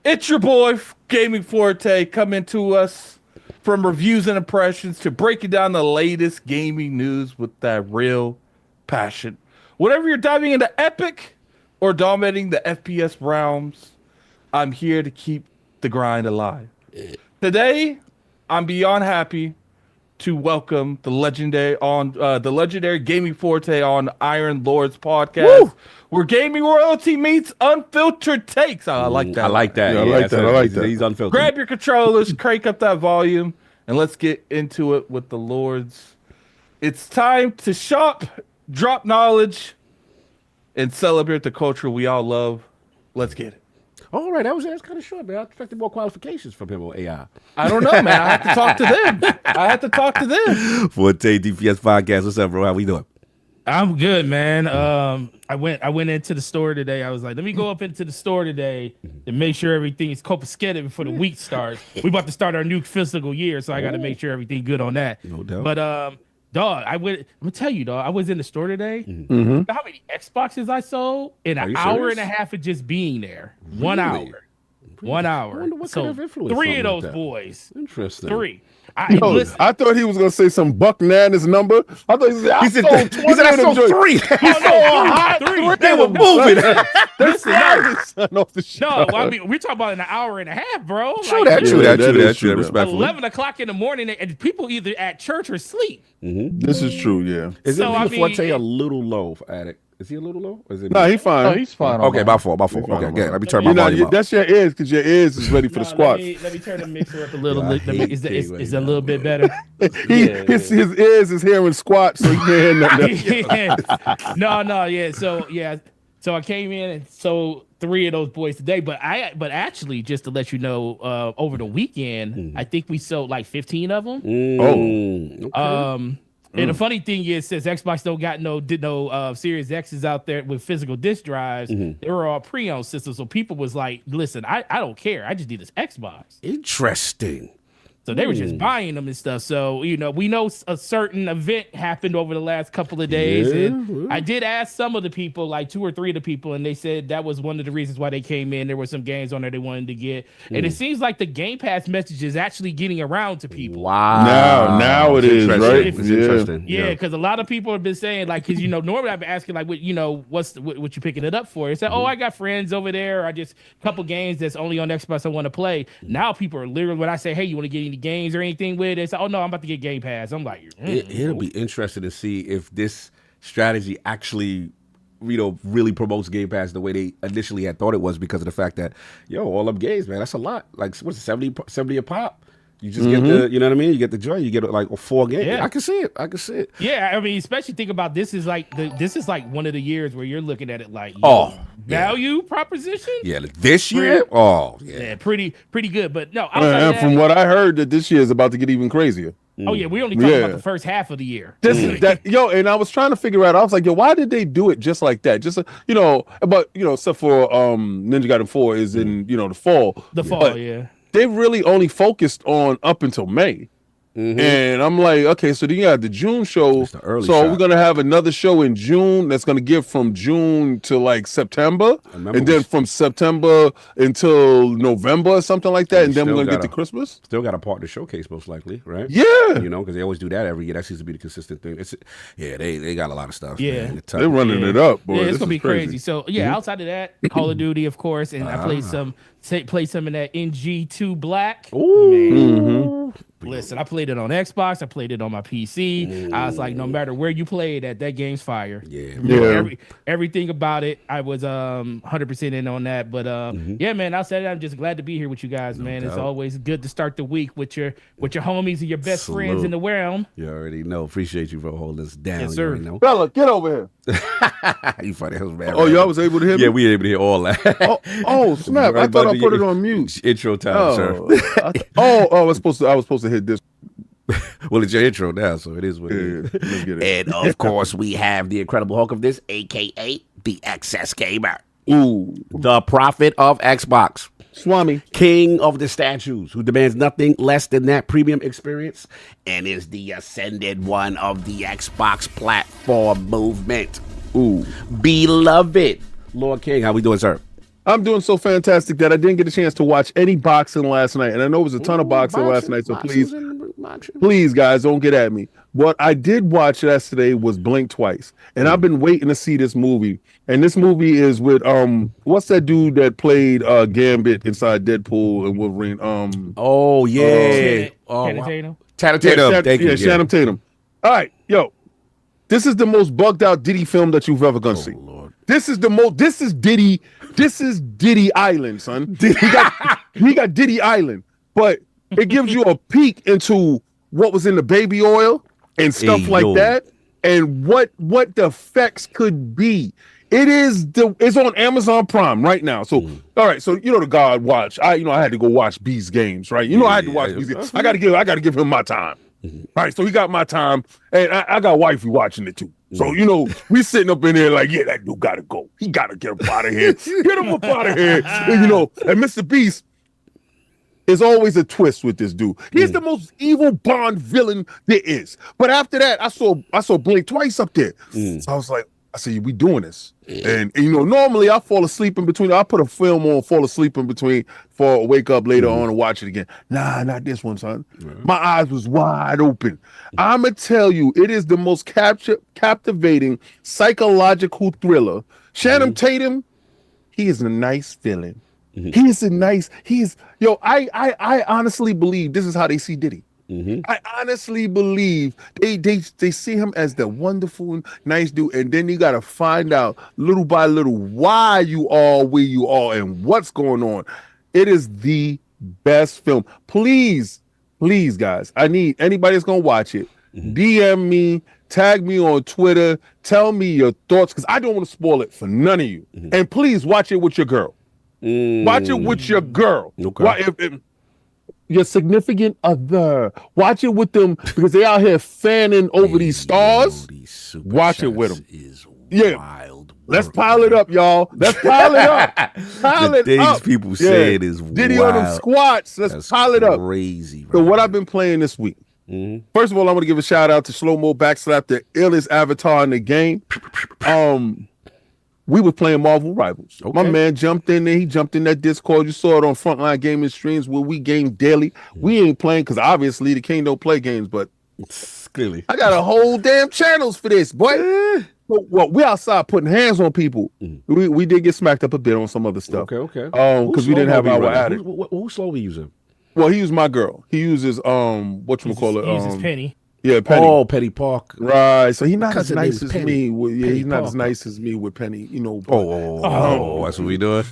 S5: It's your boy, Gaming Forte, coming to us from reviews and impressions to breaking down the latest gaming news with that real passion. Whatever you're diving into epic or dominating the FPS realms, I'm here to keep the grind alive. Today, I'm beyond happy to welcome the legendary Gaming Forte on Iron Lords podcast,
S1: Woo!
S5: where gaming royalty meets unfiltered takes. I like that.
S1: I like that.
S4: Yeah, I like that. I like that.
S1: He's unfiltered.
S5: Grab your controllers, crank up that volume, and let's get into it with the Lords. It's time to shop, drop knowledge, and celebrate the culture we all love. Let's get it.
S1: All right, that's kind of short, man. I expected more qualifications from him on AI.
S5: I don't know, man. I have to talk to them.
S1: Forte DPS podcast. What's up, bro? How we doing?
S3: I'm good, man. I went into the store today. I was like, let me go up into the store today to make sure everything is copacetic before the week starts. We about to start our new fiscal year, so I got to make sure everything good on that.
S1: No doubt.
S3: But dog, I'm gonna tell you, dog. I was in the store today. You know how many Xboxes I sold in
S1: Are
S3: an
S1: you
S3: hour
S1: serious?
S3: and a half of just being there? 1
S1: Really?
S3: hour. 1 hour.
S1: I wonder what
S3: So
S1: could have influenced
S3: 3
S1: something
S3: of
S1: like
S3: those
S1: that.
S3: boys.
S1: Interesting.
S3: 3.
S4: Yo, I thought he was gonna say some Buck Nana's number. I thought he said I sold 20
S1: he said I
S4: of them
S1: sold
S4: joints.
S1: 3.
S4: He sold hot
S3: three.
S1: They were moving.
S3: Listen, no,
S4: son off the show.
S3: no, I mean we're talking about an hour and a half, bro.
S1: True
S3: Like,
S1: that,
S3: you-
S1: true that,
S4: that
S1: true
S4: is
S1: that,
S4: true
S1: true that.
S4: that.
S1: Respectfully.
S3: 11 o'clock in the morning, and people either at church or sleep.
S4: This is true, yeah.
S1: Is
S3: So,
S1: it
S3: I
S1: Legal Forte
S3: mean-
S1: a little low for Addict? Is he a little low? Or is it
S4: Nah,
S1: me?
S4: he fine.
S5: Oh, he's fine.
S1: Okay,
S5: on
S1: my
S5: that.
S1: fault. Okay, good. Let me turn my
S4: You know,
S1: volume up.
S4: that's your ears because your ears is ready for the
S3: Nah,
S4: squats.
S3: let me turn the mixer up a little.
S1: Yeah, I
S3: Let me-
S1: hate
S3: is
S1: King
S3: is
S1: right
S3: is a
S1: now,
S3: little bit
S1: bro.
S3: better?
S4: His ears is hearing squats, so he can't hear nothing.
S3: Yeah. So I came in and sold 3 of those boys today, but actually, just to let you know, over the weekend, I think we sold like 15 of them.
S1: Okay.
S3: And the funny thing is, since Xbox did no Series X's out there with physical disc drives, they were all pre-owned systems. So people was like, "Listen, I don't care. I just need this Xbox."
S1: Interesting.
S3: So they were just buying them and stuff. So, we know a certain event happened over the last couple of days. And I did ask some of the people, like 2 or 3 of the people, and they said that was one of the reasons why they came in. There were some games on there they wanted to get. And it seems like the Game Pass message is actually getting around to people.
S1: Wow.
S4: Now it is, right?
S1: It's interesting.
S3: Yeah, because a lot of people have been saying, like, because, normally I've been asking, like, what you picking it up for? They said, I got friends over there. Or I just a couple games that's only on Xbox I want to play. Now people are literally, when I say, hey, you want to get any games or anything with it, they say, oh no, I'm about to get Game Pass. I'm like,
S1: it'll be interesting to see if this strategy actually really promotes Game Pass the way they initially had thought it was, because of the fact that all them games, man, that's a lot. Like, what's it, 70 a pop? You just get the, you know what I mean? You get the joy. You get like 4 games.
S3: Yeah.
S1: I can see it.
S3: Yeah, I mean, especially think about this is like one of the years where you're looking at it like value proposition.
S1: Yeah, this year.
S3: Pretty good. But no,
S4: and from what I heard, that this year is about to get even crazier.
S3: Oh yeah, we only talking about the first half of the year.
S4: And I was trying to figure out. I was like, why did they do it just like that? Just except for Ninja Gaiden 4 is in the fall. They really only focused on up until May. And I'm like, okay, so then you have the June show. We're gonna have another show in June that's gonna give from June to like September, and then from September until November or something like that, and then we're gonna get to Christmas.
S1: Still got a partner showcase most likely, right?
S4: Yeah,
S1: because they always do that every year. That seems to be the consistent thing. They got a lot of stuff.
S3: Yeah,
S1: man.
S4: They're running it up, boy.
S3: Yeah, it's gonna be crazy. So outside of that, Call of Duty, of course, and I played some in that NG2 Black.
S1: Ooh.
S3: Listen, I played it on Xbox. I played it on my PC. I was like, no matter where you play it, that game's fire. Everything about it, I was 100% in on that. But yeah, man, outside of that, I'm just glad to be here with you guys, man. It's always good to start the week with your homies and your best friends in the realm.
S1: You already know. Appreciate you for holding us down.
S3: Yes, sir.
S4: Fella, get over here.
S1: You funny. Man,
S4: y'all was able to hear me?
S1: Yeah, we were able to hear all that.
S4: Snap. I thought I put it on mute.
S1: Intro time, sir.
S4: I was supposed to hit this.
S1: Well, it's your intro now, so it is what it is.
S4: Let's get it.
S1: And of course, we have the Incredible Hulk of this, aka the XS Gamer.
S4: Ooh.
S1: The prophet of Xbox.
S4: Swami.
S1: King of the statues, who demands nothing less than that premium experience and is the ascended one of the Xbox platform movement.
S4: Ooh.
S1: Beloved Lord King, how we doing, sir?
S4: I'm doing so fantastic that I didn't get a chance to watch any boxing last night. And I know it was a ton of boxing last night, so please, guys, don't get at me. What I did watch yesterday was Blink Twice. And I've been waiting to see this movie. And this movie is with, what's that dude that played Gambit inside Deadpool and Wolverine?
S1: Channing Tatum. Thank you.
S4: Channing Tatum. All right, this is the most bugged out Diddy film that you've ever gonna see.
S1: Lord.
S4: This is Diddy. This is Diddy Island, son. He got Diddy Island, but it gives you a peek into what was in the baby oil and stuff that, and what the effects could be. It's on Amazon Prime right now. So all right, so the God watch. I had to go watch B's games, right? I had to watch B's games. I gotta give him my time. Right, so he got my time, and I got wifey watching it too. So we sitting up in there like, yeah, that dude gotta go. He gotta get up out of here. Get him up out of here. And, and Mr. Beast is always a twist with this dude. He's the most evil Bond villain there is. But after that, I saw Blink Twice up there. So I was like, we doing this. And normally I fall asleep in between. I put a film on, fall asleep in between, wake up later on and watch it again. Nah, not this one, son. My eyes was wide open. I'ma tell you, it is the most captivating psychological thriller. Channing Tatum, he is a nice villain. I honestly believe this is how they see Diddy. I honestly believe they see him as the wonderful, nice dude, and then you got to find out little by little why you are where you are and what's going on. It is the best film. Please, guys, I need anybody that's gonna watch it. DM me, tag me on Twitter, tell me your thoughts, because I don't want to spoil it for none of you. And please watch it with your girl. Watch it with your girl.
S1: Okay.
S4: Your significant other. Watch it with them because they out here fanning over these stars. Watch it with them.
S1: Is wild.
S4: Let's pile it up, y'all. Let's pile it up. Pile
S1: The
S4: it
S1: things
S4: up.
S1: people say it is
S4: Diddy
S1: wild.
S4: on them squats. Let's
S1: That's
S4: pile it up.
S1: crazy.
S4: So what I've been playing this week. First of all, I want to give a shout out to Slow Mo Backslap, the illest avatar in the game. We were playing Marvel Rivals.
S1: Okay.
S4: My man jumped in there. He jumped in that Discord. You saw it on Frontline Gaming streams where we game daily. We ain't playing because obviously the king don't play games, but
S1: Clearly.
S4: I got a whole damn channels for this, boy. Well, we outside putting hands on people. We did get smacked up a bit on some other stuff.
S1: Okay.
S4: Because we didn't have our addict.
S1: Who's slowly using?
S4: Well, he used my girl. He uses whatchamacallit.
S3: He uses Penny.
S4: Yeah, Penny.
S1: Oh, Petty Park.
S4: Right. So he's not as
S1: Cousin
S4: nice
S1: name's
S4: as
S1: Penny.
S4: me. He's
S1: Penny
S4: not as
S1: Parker.
S4: nice as me with Penny, you know. But,
S1: That's what we doing.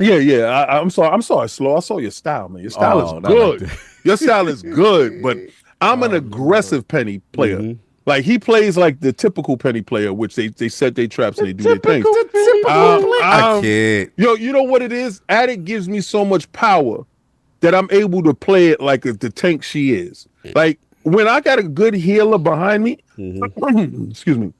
S4: Yeah. I'm sorry, Slow. I saw your style, man. Your style is
S1: not
S4: good.
S1: like that.
S4: Your style is good, but I'm an aggressive Penny player. Like he plays like the typical Penny player, which they set their traps and they do their things.
S1: I can't.
S4: Yo, you know what it is? Addict gives me so much power that I'm able to play it like the tank she is. Like when I got a good healer behind me, excuse me,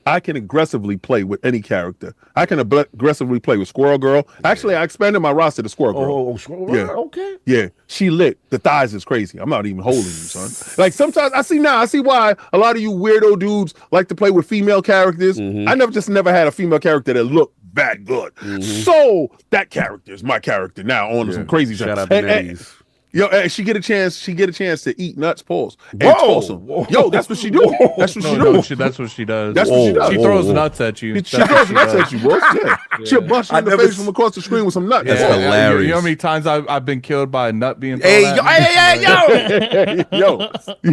S4: I can aggressively play with any character. I can aggressively play with Squirrel Girl. Actually, I expanded my roster to Squirrel Girl.
S1: Yeah. Okay.
S4: Yeah, she lit. The thighs is crazy. I'm not even holding you, son. Like sometimes I see why a lot of you weirdo dudes like to play with female characters. I never had a female character that looked that good. So that character is my character now on some crazy
S1: Shout
S4: shit.
S1: out to Netties.
S4: Yo, she get a chance to eat nuts, pause. And
S1: Whoa.
S4: toss 'em. Yo, that's what she do. That's what she do.
S5: That's what she does.
S4: That's what she does.
S5: She throws nuts at you.
S4: She throws nuts at you, boss. Yeah. She'll bust you in the face from across the screen with some nuts.
S1: That's
S5: Yeah.
S1: hilarious.
S5: You know how many times I've been killed by a nut being thrown
S1: Hey,
S5: at me?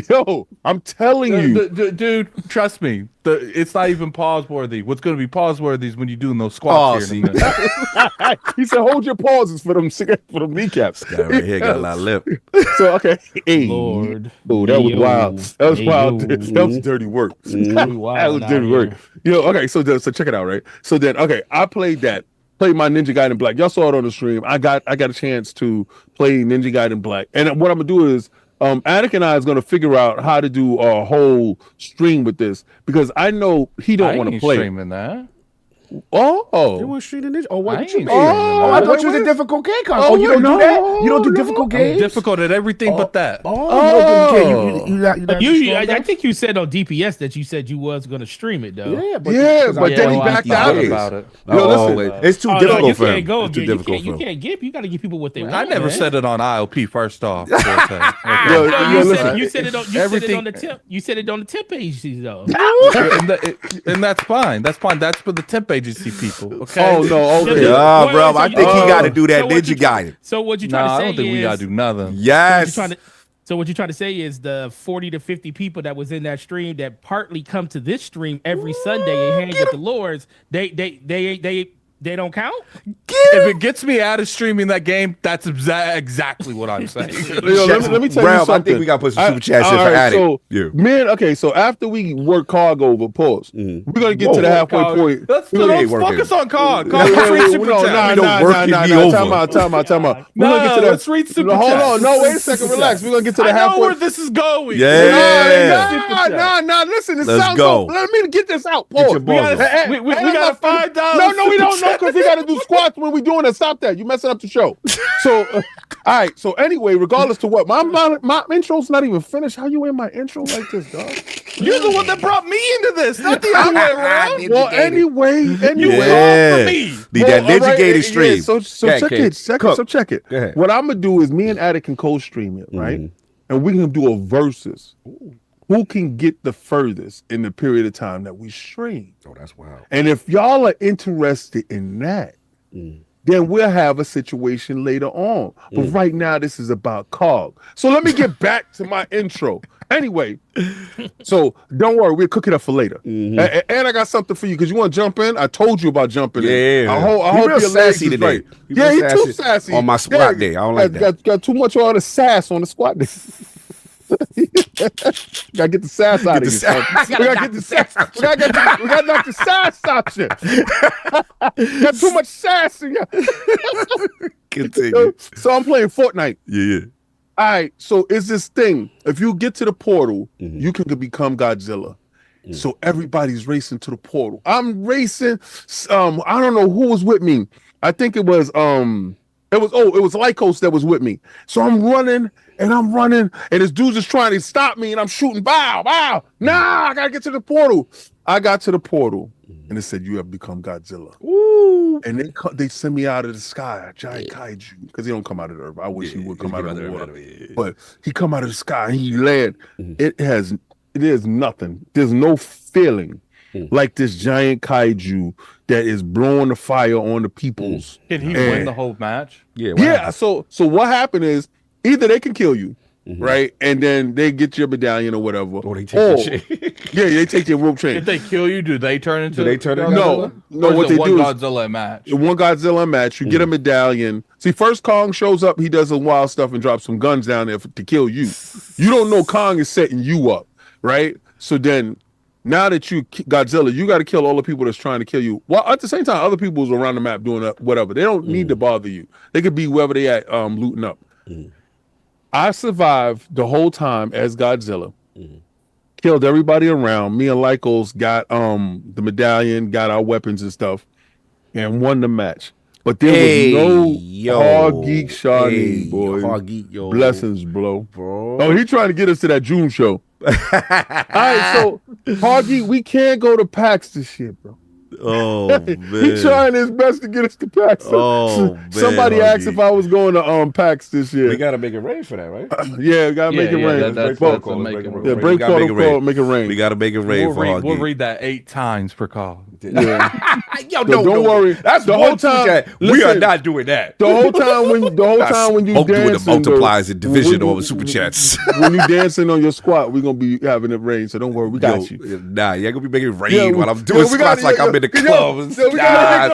S4: Yo, I'm telling you.
S5: Dude, trust me. It's not even pause worthy. What's going to be pause worthy is when you're doing those squats here.
S4: He said, hold your pauses for them kneecaps.
S1: Guy right here got a lot of lip.
S4: So, okay. Hey.
S3: Lord.
S4: Oh, that was wild. That was wild.
S3: Ayo.
S4: That was dirty work. That was
S3: out
S4: dirty work.
S3: here.
S4: Yo, okay, so check it out, right? So then, okay, I played my Ninja Gaiden Black. Y'all saw it on the stream. I got a chance to play Ninja Gaiden Black. And what I'm gonna do is Attic and I is gonna figure out how to do a whole stream with this because I know he don't want to play.
S5: Streaming that.
S1: You
S4: Oh,
S1: want Street Ninja? Oh, what
S5: I
S1: you
S5: ain't
S1: mean?
S5: streaming
S1: Oh,
S5: that.
S1: I thought you was a difficult game console. Oh, you don't do that? You don't do difficult
S5: I'm
S1: games?
S5: difficult at everything but that.
S1: Oh, no,
S3: I think you said on DPS that you said you was going to stream it though.
S1: Yeah, but
S4: then he backed out
S5: about it.
S4: Yo, listen.
S1: It's too
S3: Oh, no,
S1: difficult
S3: you
S1: for
S3: can't
S1: him.
S3: go
S1: It's too
S3: again.
S1: difficult for
S3: You
S1: him.
S3: can't give. You got to give people what they want.
S5: I never
S3: man.
S5: said it on ILP first off.
S4: Yo,
S3: You
S4: listen.
S3: said you said it on
S5: Everything-
S3: the tip. You said it on the tip agencies though.
S5: and that's fine. That's fine. That's for the temp agency people. Okay.
S4: Oh no, okay.
S1: Yeah,
S3: Wait,
S1: bro,
S3: so
S1: I
S3: you-
S1: think he got to
S3: so
S1: do that
S3: what
S1: Ninja
S3: you-
S1: Gaiden.
S3: So what you
S5: No,
S3: trying to say
S5: I don't think
S3: is
S5: we gotta do nothing.
S1: Yes.
S3: So what you're trying to say is the 40 to 50 people that was in that stream that partly come to this stream every Sunday and hang with the Lords, they don't count?
S5: If it gets me out of streaming that game, that's exactly what I'm saying.
S4: Yo, let me tell you
S1: Ralph,
S4: something.
S1: I think we got to put some super chats in
S4: all
S1: for
S4: right,
S1: Addict.
S4: so,
S1: Yeah.
S4: man, okay, so after we work COG over, pause. We're gonna get to the halfway point.
S5: Let's
S1: We ain't
S5: focus
S1: working.
S5: on COG.
S4: Yeah,
S5: COG, read
S4: no,
S5: super
S4: nah,
S5: chat.
S1: don't work it be over.
S4: Time out. We're gonna get
S5: No,
S4: to that.
S5: let's read super
S4: Hold
S5: chats.
S4: on, no, wait a second, relax. We're gonna get to the
S5: I know
S4: halfway.
S5: where this is going.
S1: Yeah.
S4: Nah, listen, it
S1: Let's
S4: sounds
S1: go.
S4: so. Let me get this out.
S1: Get
S4: Pause.
S1: your balls up.
S5: We gotta find out.
S4: No, we don't know because we gotta do squats when we doing it. Stop that. You messing up the show. So, all right. So anyway, regardless to what, my intro's not even finished. How you in my intro like this, dog?
S5: You're the one that brought me into this, not the other way around.
S4: Well, anyway.
S1: Yeah.
S5: me.
S1: Need that
S4: Well, all
S1: Ninja
S4: right,
S1: Gaiden
S4: yeah,
S1: stream.
S4: So check it.
S1: Cook.
S4: So check it.
S1: Go ahead.
S4: What I'm gonna do is me and Attic can co-stream it, right? And we can do a versus. Who can get the furthest in the period of time that we stream?
S1: Oh, that's wild.
S4: And if y'all are interested in that, then we'll have a situation later on. But right now, this is about COG. So let me get back to my intro. Anyway, so don't worry, we'll cook it up for later. And I got something for you because you want to jump in. I told you about jumping in.
S1: Yeah.
S4: I
S1: He
S4: hope
S1: real
S4: your legs
S1: sassy
S4: is
S1: today.
S4: right.
S1: He
S4: Yeah,
S1: real
S4: he too
S1: sassy
S4: sassy.
S1: on my squat day. I don't like that.
S4: Got too much of all the sass on the squat day. Gotta get the sass out of you. son. We gotta get the sass. We gotta knock the sass out you. Got too much sass in you.
S1: Continue.
S4: So I'm playing Fortnite.
S1: Yeah.
S4: All right. So it's this thing. If you get to the portal, you can become Godzilla. So everybody's racing to the portal. I'm racing. I don't know who was with me. I think it was Lycos that was with me. So I'm running, and this dude's just trying to stop me, and I'm shooting. Bow. Nah, I gotta get to the portal. I got to the portal, and it said you have become Godzilla.
S1: Ooh.
S4: And they send me out of the sky, a giant kaiju, because he don't come out of the earth. I wish he would come out of the water, but he come out of the sky and he land. It is nothing. There's no feeling like this giant kaiju that is blowing the fire on the peoples.
S5: Can he win the whole match?
S4: Yeah. So what happened is either they can kill you, right, and then they get your medallion or whatever,
S1: or they take your shit.
S4: Yeah, they take your rope chain.
S5: If they kill you, do they turn into?
S4: No. What they
S5: one
S4: do
S5: Godzilla match.
S4: One Godzilla match. You get a medallion. See, first Kong shows up. He does some wild stuff and drops some guns down there to kill you. You don't know Kong is setting you up, right? So then, now that you Godzilla, you got to kill all the people that's trying to kill you. Well, at the same time, other people's around the map doing whatever. They don't need to bother you. They could be wherever they at, looting up. I survived the whole time as Godzilla. Killed everybody around. Me and Lycos got the medallion, got our weapons and stuff, and won the match. But there was no hard geek Shaun, boy.
S1: Hard geek, yo.
S4: Blessings, bro.
S1: Bro.
S4: Oh, he trying to get us to that June show. All right, so hard geek, we can't go to PAX this year, bro.
S1: Oh man,
S4: he trying his best to get us to PAX. Somebody asked if I was going to PAX this year.
S1: We gotta make it rain for that, right?
S4: Yeah, we gotta make it rain.
S5: That's
S4: break protocol, make it rain.
S1: We gotta make it rain for hard geek.
S5: We'll read that 8 times per call.
S4: Yeah.
S1: Yo,
S4: don't worry.
S1: That's
S4: the whole time.
S1: We are not doing that.
S4: The whole time when you
S1: doing
S4: dancing,
S1: the multiplies in division over super chats.
S4: When you dancing on your squat, we're gonna be having it rain. So don't worry, we got you.
S1: Nah, you ain't gonna be making it rain while I'm doing squats like I'm in the club. So we are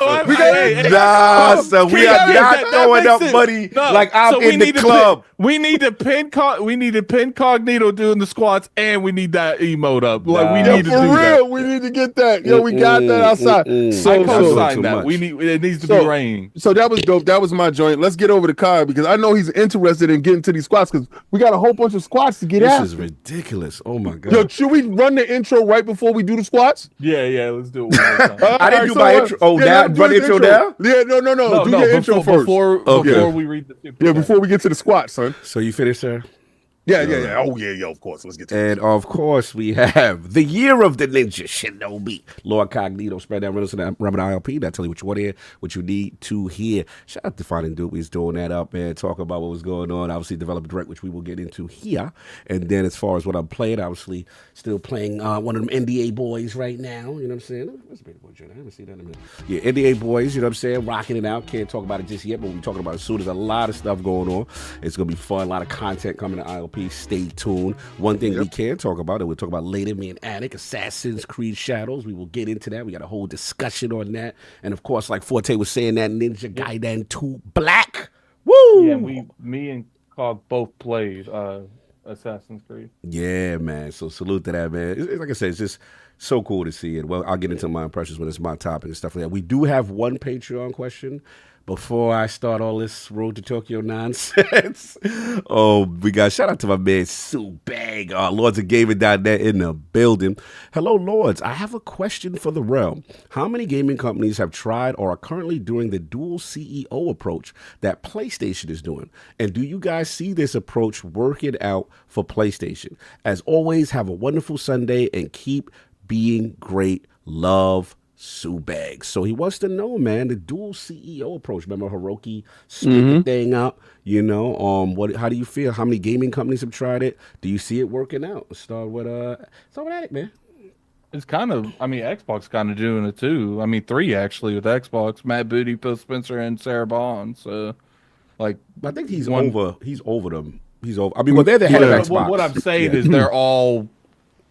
S1: not throwing up money like I'm in the club.
S5: We need the pin Cognito doing the squats, and we need that emote up. Like we need to do that.
S4: For real, we need to get that. Yo, we got that outside.
S5: I co-sign that. It needs to be rain.
S4: So that was dope. That was my joint. Let's get over to Kyle because I know he's interested in getting to these squats because we got a whole bunch of squats to get out.
S1: This is ridiculous. Oh my god.
S4: Yo, should we run the intro right before we do the squats?
S5: Yeah, let's do it one more time.
S1: I didn't do my intro. Oh, now run the intro now?
S4: Yeah, no. Do your intro first.
S5: Before we read the super chat.
S4: Before we get to the squats, son.
S1: So you finished, sir?
S4: Yeah. Oh, yeah, of course. Let's get to it.
S1: And of course, we have the year of the ninja shinobi. LordCognito, spread that Reynolds and Robert ILP. That'll tell you what you want to hear, what you need to hear. Shout out to Finding Dude. He's doing that up and talk about what was going on. Obviously, DeveloperDirect, which we will get into here. And then as far as what I'm playing, obviously, still playing one of them NDA boys right now. You know what I'm saying? That's a big boy, I haven't seen that in a minute. Yeah, NDA boys, you know what I'm saying? Rocking it out. Can't talk about it just yet, but we'll be talking about it soon. There's a lot of stuff going on. It's going to be fun. A lot of content coming to ILP. Stay tuned. One thing we can talk about, and we'll talk about later, me and Attic, AssassinsCreedShadows. We will get into that. We got a whole discussion on that. And of course, like Forte was saying, that Ninja Gaiden 2 Black. Woo!
S5: Yeah, me and Cog both played Assassin's Creed.
S1: Yeah, man. So salute to that, man. Like I said, it's just so cool to see it. Well, I'll get into my impressions when it's my topic and stuff like that. We do have one Patreon question before I start all this Road to Tokyo nonsense. We got shout out to my man Sue Bag, Lords of Gaming.net in the building. Hello, Lords. I have a question for the realm. How many gaming companies have tried or are currently doing the dual CEO approach that PlayStation is doing? And do you guys see this approach working out for PlayStation? As always, have a wonderful Sunday and keep being great. Love, Subag. So he wants to know, man, the dual CEO approach. Remember Hiroki split the thing up, you know? How do you feel? How many gaming companies have tried it? Do you see it working out? Let's start with Attic, man.
S5: It's kind of, Xbox kind of doing it too. 3 actually with Xbox. Matt Booty, PhilSpencer, and Sarah Bond. So, I
S1: think he's over. He's over them. He's over. Well, they're the head of Xbox.
S5: What I'm saying is they're all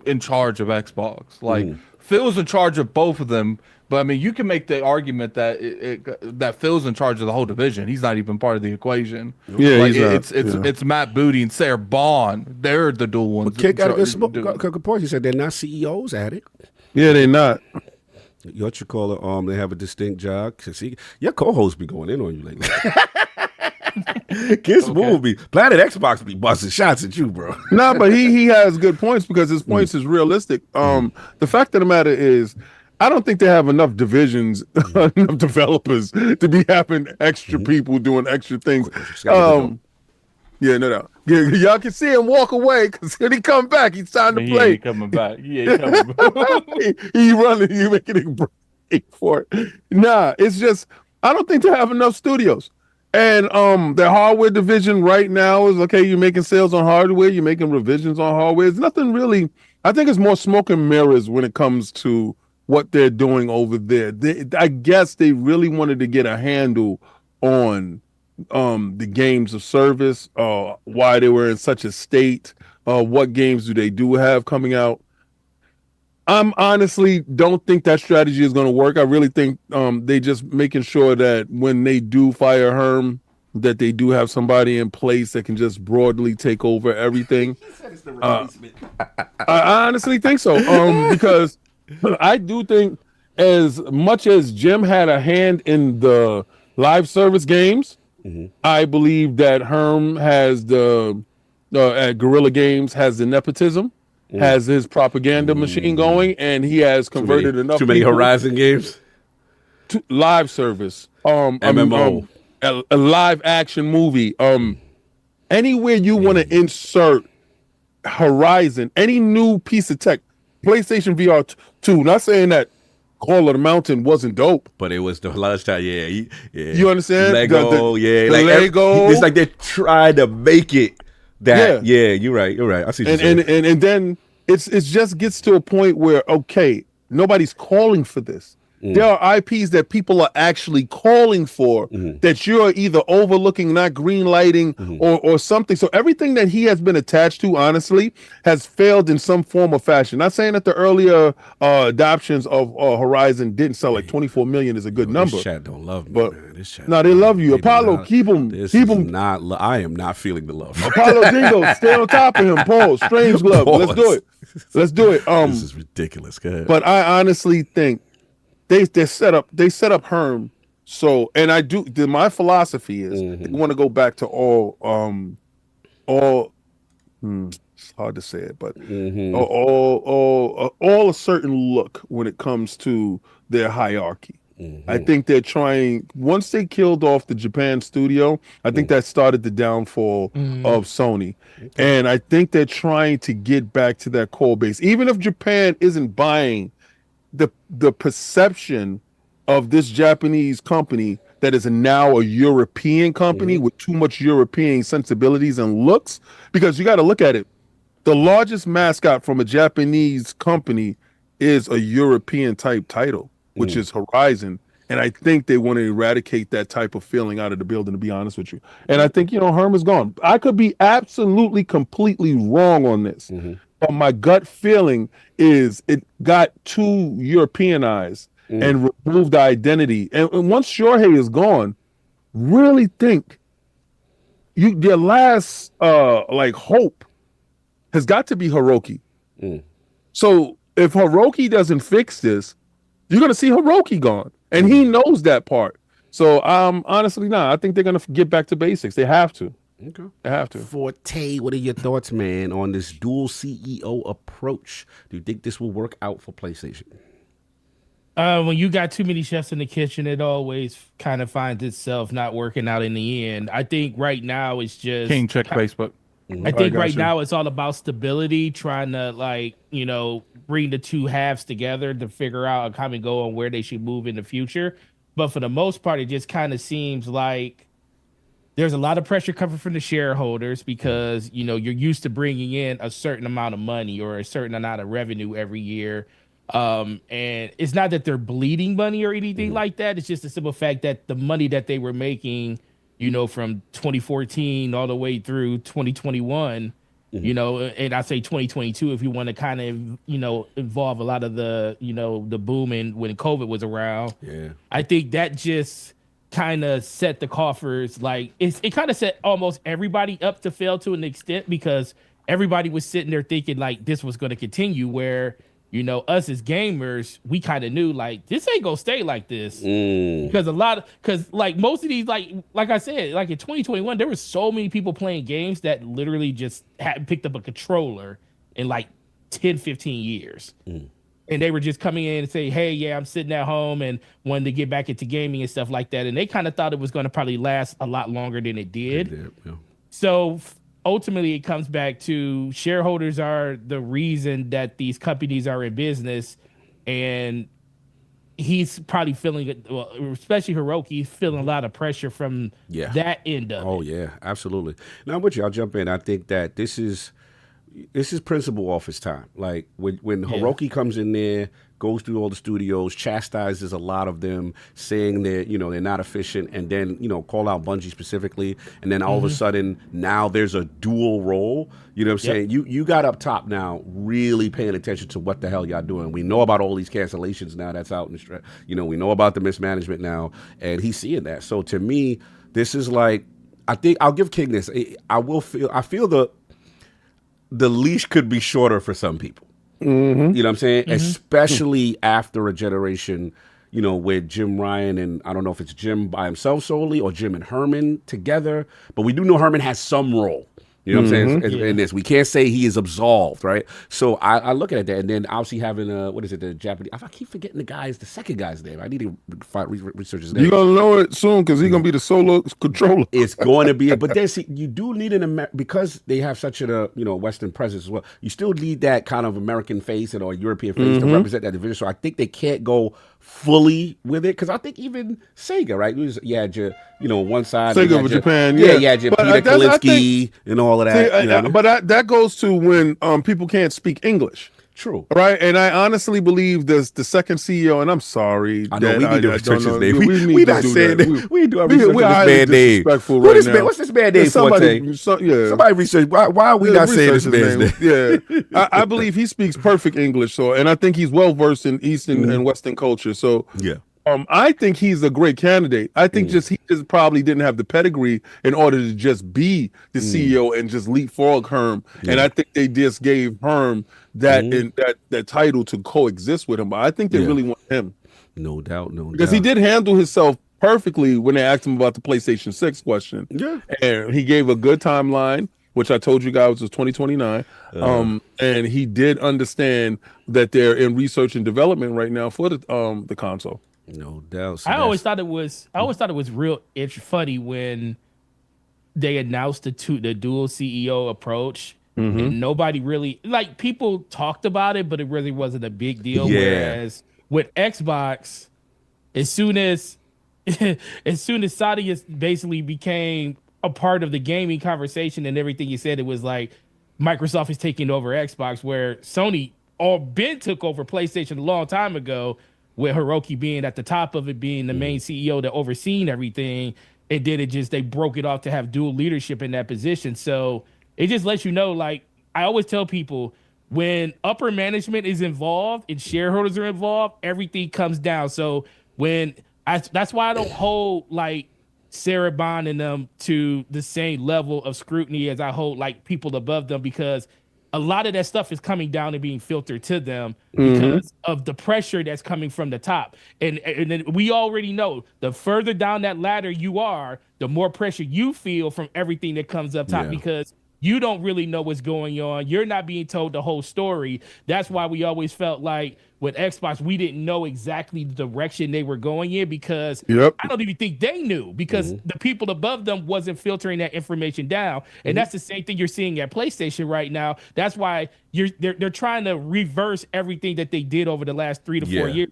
S5: in charge of Xbox. Phil's in charge of both of them, but you can make the argument that that Phil's in charge of the whole division. He's not even part of the equation.
S4: Yeah,
S5: it's Matt Booty and Sarah Bond. They're the dual ones.
S1: But Kid got a good point. He said they're not CEOs at it.
S4: Yeah, they're not.
S1: What you call it? They have a distinct job. See, your co-host be going in on you lately. Kiss movie. Planet Xbox be busting shots at you, bro.
S4: Nah, but he has good points because his points is realistic. The fact of the matter is, I don't think they have enough divisions, enough developers to be having extra people doing extra things. Yeah, no doubt. Y'all can see him walk away because when he come back, he's time to play.
S5: He ain't coming back. He ain't coming back.
S4: he running. You making a break for it. Nah, it's just I don't think they have enough studios. And their hardware division right now is okay. You're making sales on hardware. You're making revisions on hardware. It's nothing really. I think it's more smoke and mirrors when it comes to what they're doing over there. I guess they really wanted to get a handle on the games of service, why they were in such a state, what games do they have coming out. I'm honestly don't think that strategy is going to work. I really think they just making sure that when they do fire Herm, that they do have somebody in place that can just broadly take over everything. I honestly think so, because I do think as much as Jim had a hand in the live service games, I believe that Herm has the at Guerrilla Games has the nepotism, has his propaganda machine going, and he has converted enough.
S1: Too many Horizon games.
S4: To live service,
S1: MMO,
S4: a live action movie. Anywhere you want to insert Horizon, any new piece of tech, PlayStation VR 2. Not saying that Call of the Mountain wasn't dope,
S1: but it was the last time. Yeah.
S4: You understand?
S1: Lego,
S4: the
S1: like
S4: Lego.
S1: It's like they're trying to make it that. Yeah, you're right. I see.
S4: And then it's just gets to a point where okay, nobody's calling for this. There are IPs that people are actually calling for that you're either overlooking, not green lighting, or something. So everything that he has been attached to, honestly, has failed in some form or fashion. Not saying that the earlier adoptions of Horizon didn't sell. Like 24 million is a good number.
S1: This chat don't love me,
S4: but
S1: man. This chat
S4: no, they love you. Apollo, keep him.
S1: I am not feeling the love.
S4: Apollo Dingo, stay on top of him. Paul, Strange Glove. Let's do it.
S1: This is ridiculous. Go ahead.
S4: But I honestly think they set up Herm. So, and my philosophy is they want to go back to all it's hard to say it, but all a certain look when it comes to their hierarchy. I think they're trying, once they killed off the Japan studio, I think that started the downfall of Sony. And I think they're trying to get back to that core base. Even if Japan isn't buying the perception of this Japanese company that is now a European company with too much European sensibilities and looks, because you got to look at it. The largest mascot from a Japanese company is a European type title, which is Horizon. And I think they want to eradicate that type of feeling out of the building, to be honest with you. And I think, Herm is gone. I could be absolutely, completely wrong on this. But my gut feeling is it got too Europeanized and removed the identity. And once Shohei is gone, really think their last hope has got to be Hiroki. So if Hiroki doesn't fix this, you're going to see Hiroki gone. And he knows that part. So honestly, I think they're going to get back to basics. They have to.
S1: Okay.
S4: They have to.
S1: Forte, what are your thoughts, man, on this dual CEO approach? Do you think this will work out for PlayStation?
S3: When you got too many chefs in the kitchen, it always kind of finds itself not working out in the end. I think right now it's just
S5: King, check Facebook.
S3: I think right now it's all about stability, trying to bring the two halves together to figure out how to go on where they should move in the future. But for the most part, it just kind of seems like there's a lot of pressure coming from the shareholders because, you're used to bringing in a certain amount of money or a certain amount of revenue every year. And it's not that they're bleeding money or anything like that. It's just the simple fact that the money that they were making, from 2014 all the way through 2021, and I say 2022, if you want to kind of, involve a lot of the, the booming when COVID was around.
S1: Yeah.
S3: I think that just kind of set the coffers, it kind of set almost everybody up to fail to an extent because everybody was sitting there thinking like this was going to continue, where you know, us as gamers, we kind of knew like this ain't gonna stay like this because like most of these like I said, like in 2021, there was so many people playing games that literally just hadn't picked up a controller in like 10, 15 years. And they were just coming in and say, hey, yeah, I'm sitting at home and wanted to get back into gaming and stuff like that. And they kind of thought it was going to probably last a lot longer than it did.
S1: Yeah.
S3: So ultimately, it comes back to shareholders are the reason that these companies are in business. And he's probably feeling, well, especially Hiroki, he's feeling a lot of pressure from that end of it.
S1: Oh, yeah, absolutely. Now, I'm with you. I'll jump in. I think that this is principal office time. Like when Hiroki comes in there, goes through all the studios, chastises a lot of them, saying that, you know, they're not efficient, and then, you know, call out Bungie specifically, and then all of a sudden now there's a dual role. You know what I'm saying? You got up top now really paying attention to what the hell y'all doing. We know about all these cancellations now that's out in the you know, we know about the mismanagement now, and he's seeing that. So to me, this is like, I think I'll give King this. I feel the leash could be shorter for some people. You know what I'm saying? Especially after a generation, you know, with Jim Ryan and I don't know if it's Jim by himself solely or Jim and Herman together, but we do know Herman has some role. You know what I'm saying? In this, we can't say he is absolved, right? So I look at that, and then obviously having what is it, the Japanese? I keep forgetting the second guy's name. I need to research his name.
S4: You're gonna know it soon because he's gonna be the solo controller.
S1: It's going to be, but there's you do need because they have such a Western presence as well. You still need that kind of American face or European face to represent that division. So I think they can't go fully with it because I think even Sega, right? You had your one side
S4: Sega with Japan,
S1: you had your Peter Kalinske and all of that.
S4: But that goes to when people can't speak English.
S1: True.
S4: Right. And I honestly believe the second CEO, and I'm sorry.
S1: I know we need to research his name. We not saying that. We do our research on this man name. What's this man name for? Somebody research. Why are we not saying this man's name?
S4: Yeah. I believe he speaks perfect English. And I think he's well versed in Eastern and Western culture. So
S1: yeah.
S4: I think he's a great candidate. I think he just probably didn't have the pedigree in order to just be the CEO and just leapfrog Herm. Yeah. And I think they just gave Herm that title to coexist with him. But I think they really want him.
S1: No doubt,
S4: because he did handle himself perfectly when they asked him about the PlayStation 6 question.
S1: Yeah.
S4: And he gave a good timeline, which I told you guys was 2029. And he did understand that they're in research and development right now for the console.
S1: No doubt. So
S3: I always thought it was real funny when they announced the dual CEO approach. And nobody really people talked about it, but it really wasn't a big deal.
S1: Yeah.
S3: Whereas with Xbox, as soon as Satya basically became a part of the gaming conversation and everything he said, it was like Microsoft is taking over Xbox, where Sony took over PlayStation a long time ago, with Hiroki being at the top of it, being the main CEO that overseeing everything. And then they broke it off to have dual leadership in that position. So it just lets you know, I always tell people, when upper management is involved and shareholders are involved, everything comes down. So that's why I don't hold Sarah Bond and them to the same level of scrutiny as I hold people above them, because a lot of that stuff is coming down and being filtered to them because of the pressure that's coming from the top. And then we already know the further down that ladder you are, the more pressure you feel from everything that comes up top, because you don't really know what's going on. You're not being told the whole story. That's why we always felt like with Xbox, we didn't know exactly the direction they were going in, because I don't even think they knew, because the people above them wasn't filtering that information down. And that's the same thing you're seeing at PlayStation right now. That's why they're trying to reverse everything that they did over the last 3 to 4 years.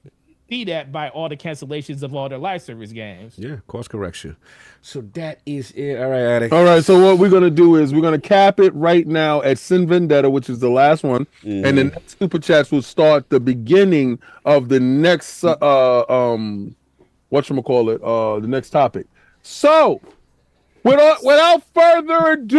S3: See that by all the cancellations of all their live service games.
S1: Yeah, course correction. So that is it. All right, Attic.
S4: All right, so what we're going to do is we're going to cap it right now at Sin Vendetta, which is the last one. And the next Super Chats will start the beginning of the next, the next topic. So, without further ado,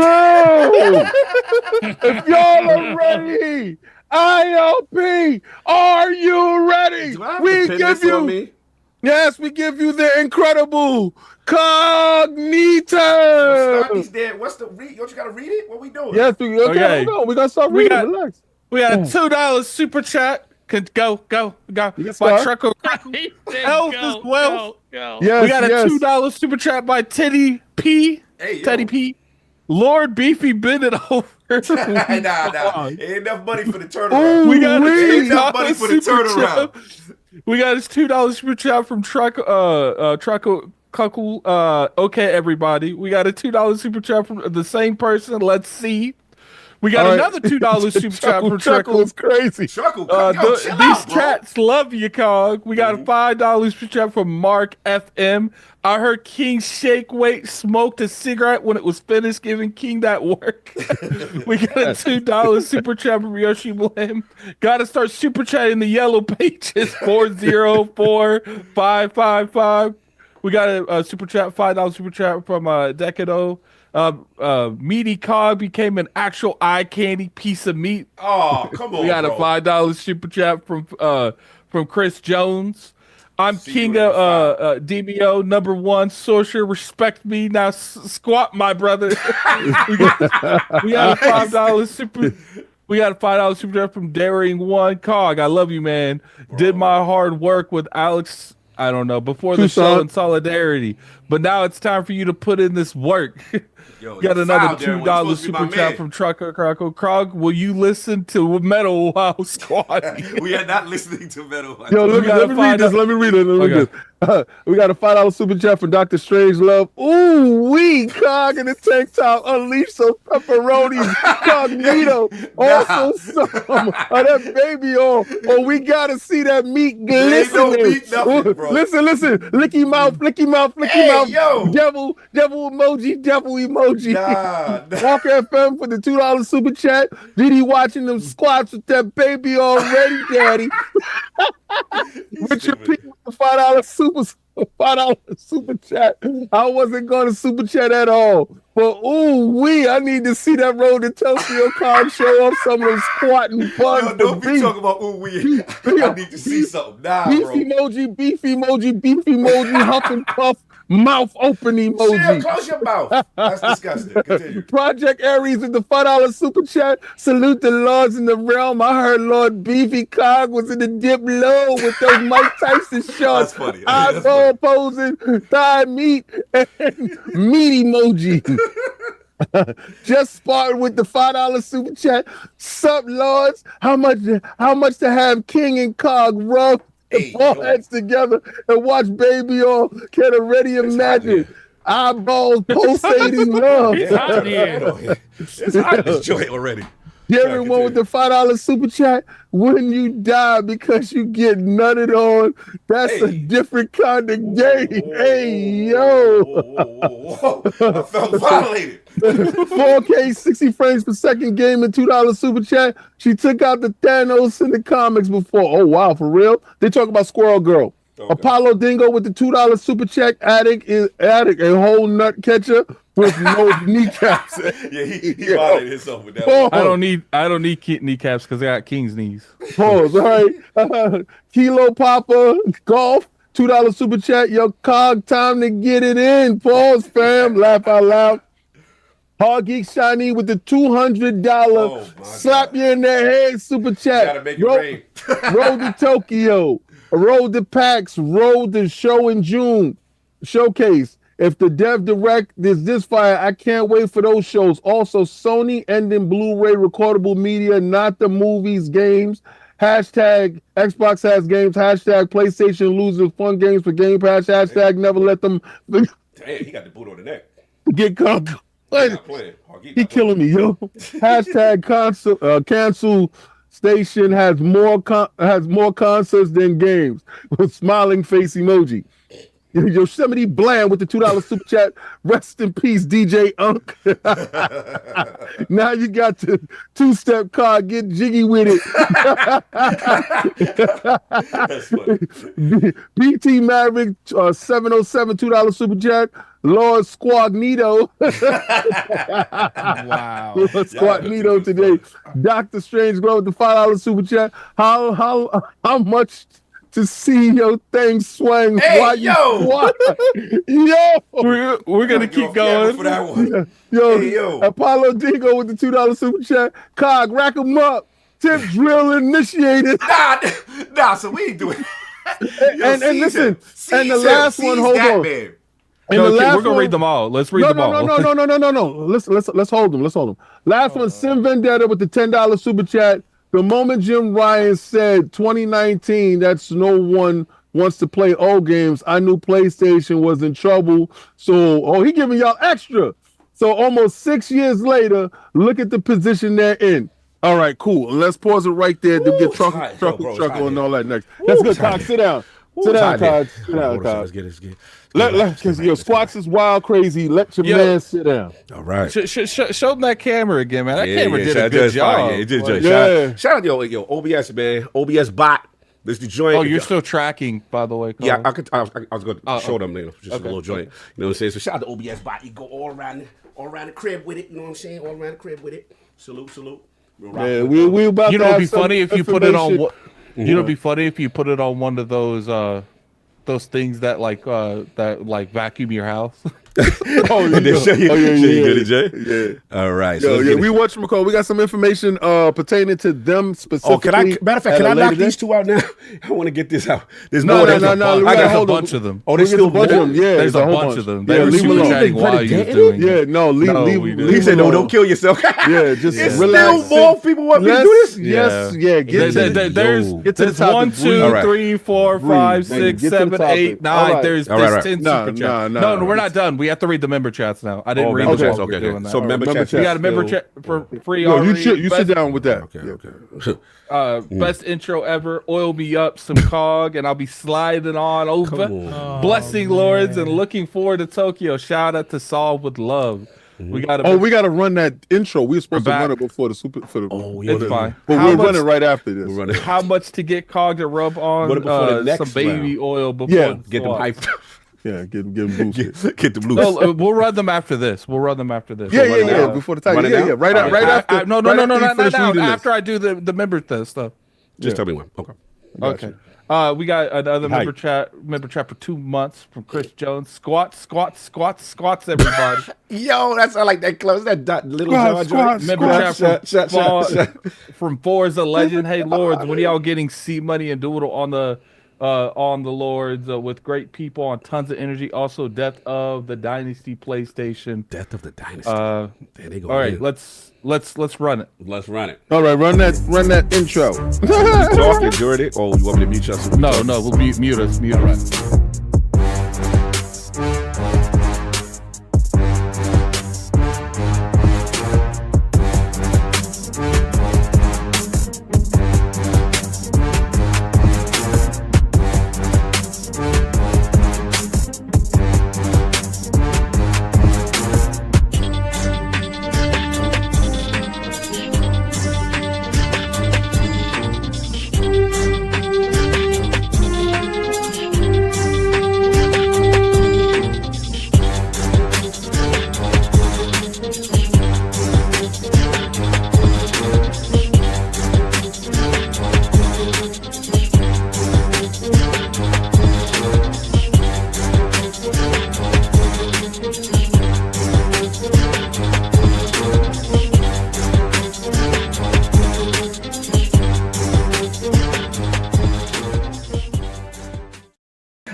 S4: if y'all are ready, ILP, are you ready? We give you, yes, we give you the incredible Cognito.
S1: What's the read? Don't you gotta read it? What we doing?
S4: Yes, we gotta start reading. Relax.
S5: We got a $2 super chat Go.
S4: You can
S5: My
S4: start.
S5: truck. Health is wealth.
S4: Yes,
S5: We got a
S4: yes.
S5: $2 super chat by Teddy P.
S1: Hey, yo.
S5: Teddy P. Lord Beefy bend it over.
S1: Nah. Ain't enough money for the turnaround.
S5: We got
S1: Ain't
S5: a
S1: enough money for the
S5: super
S1: turnaround.
S5: chat. We got his $2 super chat from Cuckle. Okay, everybody. We got a $2 super chat from the same person. Let's see. We got
S4: All right.
S5: another $2 super chat from
S4: Chuckle
S5: Truckle.
S4: is crazy.
S1: Chuckle,
S5: These
S1: chill out, bro.
S5: chats love you, Cog. We got a $5 super chat from Mark FM. I heard King Shake Weight smoked a cigarette when it was finished, giving King that work. We got a $2 super chat from Yoshi Blam. Got to start super chatting the yellow pages. 404555. We got a super chat, $5 super chat from Decado. Meaty Cog became an actual eye candy piece of meat.
S1: Oh, come on,
S5: We got
S1: bro.
S5: a $5 super chat from Chris Jones. I'm
S1: See
S5: king
S1: you
S5: of
S1: at
S5: DBO #1 sorcerer. Respect me now. Squat, my brother. we got a $5 super. We got a $5 super chat from Daring One Cog. I love you, man. Did my hard work with Alex. I don't know, before the show in solidarity. But now it's time for you to put in this work.
S1: Yo,
S5: Got
S1: you
S5: another
S1: fouled there when you're
S5: $2
S1: supposed to be
S5: super
S1: my
S5: chat
S1: man.
S5: from Trucker Croco Krog. Will you listen to Metal while squatting?
S1: We are not listening to metal.
S4: Yo,
S5: We got
S4: let me read this. Let me read it.
S5: Okay.
S4: We got a $5 super chat from Dr. Strangelove. Ooh, we Cog in the tank top. Unleash some pepperonis. Cognito. Also some of that baby on. Or we gotta see that meat
S1: There ain't no
S4: glistening.
S1: meat nothing, bro.
S4: Listen. Licky mouth, flicky mouth, flicky
S1: Hey,
S4: mouth.
S1: yo.
S4: Devil emoji.
S1: Nah.
S4: Walker FM for the $2 super chat. Diddy watching them squats with that baby already, daddy. Richard P with the $5 super chat. I wasn't going to super chat at all. But I need to see that road to Tokyo Con show off some of them squatting buns.
S1: Yo, don't be talking about we. I need to see something. Nah,
S4: beef
S1: bro.
S4: emoji, beef emoji, huff and puff, mouth open emoji.
S1: Chill, close your mouth. That's disgusting. Continue.
S4: Project Aries with the $5 super chat. Salute the lords in the realm. I heard Lord Beefy Cog was in the dip low with those Mike Tyson shots.
S1: That's funny.
S4: Eyeball posing, thigh meat, and meat emoji. Just Spartan with the $5 super chat. Sup, lords? How much to have King and Cog rub
S1: Hey,
S4: the heads together and watch Baby on? Can already imagine. Eyeballs pulsating love.
S3: It's hot in here.
S1: It's hot in this joint already.
S4: Everyone with the $5 super chat. When you die because you get nutted on, that's a different kind of game. Hey, yo.
S1: I felt violated.
S4: 4K 60 frames per second game and $2 super chat. She took out the Thanos in the comics before. Oh, wow, for real? They talk about Squirrel Girl. Okay. Apollo Dingo with the $2 super check. Addict, a whole nut catcher with no kneecaps.
S1: Yeah, he violated himself with that one.
S5: I don't need kneecaps because I got King's knees.
S4: Pause. All right. Kilo Papa Golf. $2 super chat. Yo, Cog, time to get it in. Pause, fam. Laugh out loud. Hard Geek Shiny with the $200 slap you in the head super chat.
S1: Gotta make it rain.
S4: Road to Tokyo. Road to PAX. Road to show in June. Showcase. If the Dev Direct is this fire, I can't wait for those shows. Also, Sony ending BluRay recordable media, not the movies, games. Hashtag Xbox has games. Hashtag PlayStation loses fun games for Game Pass. Hashtag never let them
S1: Damn, he got the boot on the neck.
S4: get caught. He killing me, yo. Hashtag cancel station has more concerts than games. With smiling face emoji. Yosemite Bland with the $2 super chat. Rest in peace, DJ Unk. Now you got the two-step card. Get jiggy with it.
S1: That's funny.
S4: BT Maverick 707 $2 super chat. LordCognito.
S3: Wow.
S4: LordCognito today. Dr. Strange Glow with the $5 super chat. How much to see your thing swing?
S1: Hey, yo!
S5: We're gonna keep going
S1: for that one.
S4: Yo,
S1: Hey, yo.
S4: Apollo Dingo with the $2 super chat. Cog, rack 'em up. tip drill initiated.
S1: Nah, so we ain't doing.
S4: And listen, and the last one, hold on.
S1: Man.
S4: And
S5: No,
S4: the last
S5: we're gonna
S4: one,
S5: read them all. Let's read them all.
S4: No. Let's hold them. Last one, Sim Vendetta with the $10 super chat. The moment Jim Ryan said 2019, that's no one wants to play old games, I knew PlayStation was in trouble. So, he giving y'all extra. So almost 6 years later, look at the position they're in. All right, cool. And let's pause it right there to get truckle and all that next. That's good, Todd. Sit down. Sit down, Todd.
S1: Let's get it.
S4: Because your squats is wild crazy. Let your man sit down.
S1: All right.
S5: Show them that camera again, man. That camera did a good job.
S1: Yeah, it did. Shout out yo OBS, man. OBS bot. This is the joint.
S5: Oh, you're still tracking, by the way.
S1: Yeah, I was going to show them later. Just a little joint. You know what I'm saying? So shout out to OBS bot. You go all around the crib with it. You know what I'm saying? All around the crib with it. Salute.
S4: Yeah, we about.
S5: You
S4: to
S5: know,
S4: have
S5: it'd be funny if you put it on. You know, it'd be funny if you put it on one of those things that vacuum your house.
S1: Oh, yeah. Good at Jay? Yeah. All right. So
S4: we watch McCall. We got some information pertaining to them specifically.
S1: Matter of fact, can I knock these two out now? I want to get this out. There's
S5: no.
S1: I
S5: got a bunch of them.
S1: Oh, there's still a bunch of them.
S4: Yeah,
S5: there's a bunch of them.
S4: Yeah,
S5: leave them chatting while you was doing it.
S4: Yeah, leave.
S1: He said, no, don't kill yourself.
S4: Yeah, just
S1: relax. Still more people want me to do this?
S4: Yes, yeah. Get to the topic.
S5: 1, 2, 3, 4, 5, 6, 7, 8, 9. There's 10 super chats. No, we're not done. We have to read the member chats now. I didn't read the chats.
S1: Okay. So member chats.
S5: We got a member chat for free.
S4: You sit down with that.
S1: Okay.
S5: Best intro ever. Oil me up some cog, and I'll be sliding on over. Blessing lords and looking forward to Tokyo. Shout out to Solve with Love. We got
S4: to run that intro. We were supposed to run it before the super.
S5: It's fine.
S4: But we're running right after this.
S5: How much to get cog to rub on some baby oil before?
S1: Yeah, get them hyped.
S4: Yeah, get them boosted.
S1: Get them loose.
S5: No, we'll run them after this.
S4: Yeah. Before the time. Yeah. Right after.
S5: No, not now. After I do the member stuff.
S1: Just tell me when.
S5: Okay. We got another member chat for 2 months from Chris Jones. Squats, everybody.
S1: Yo, that's I like that close. That little
S4: squats.
S5: Member chat from Forza Legend. Hey Lords, when y'all getting C Money and Doodle on the Lords with great people on tons of energy. Also, Death of the Dynasty PlayStation.
S1: Death of the Dynasty. There they go.
S5: All right, let's run it.
S1: Let's run it.
S4: All right, run that intro.
S1: You talking during it, or you want me to mute you?
S5: No, we'll mute us. All right.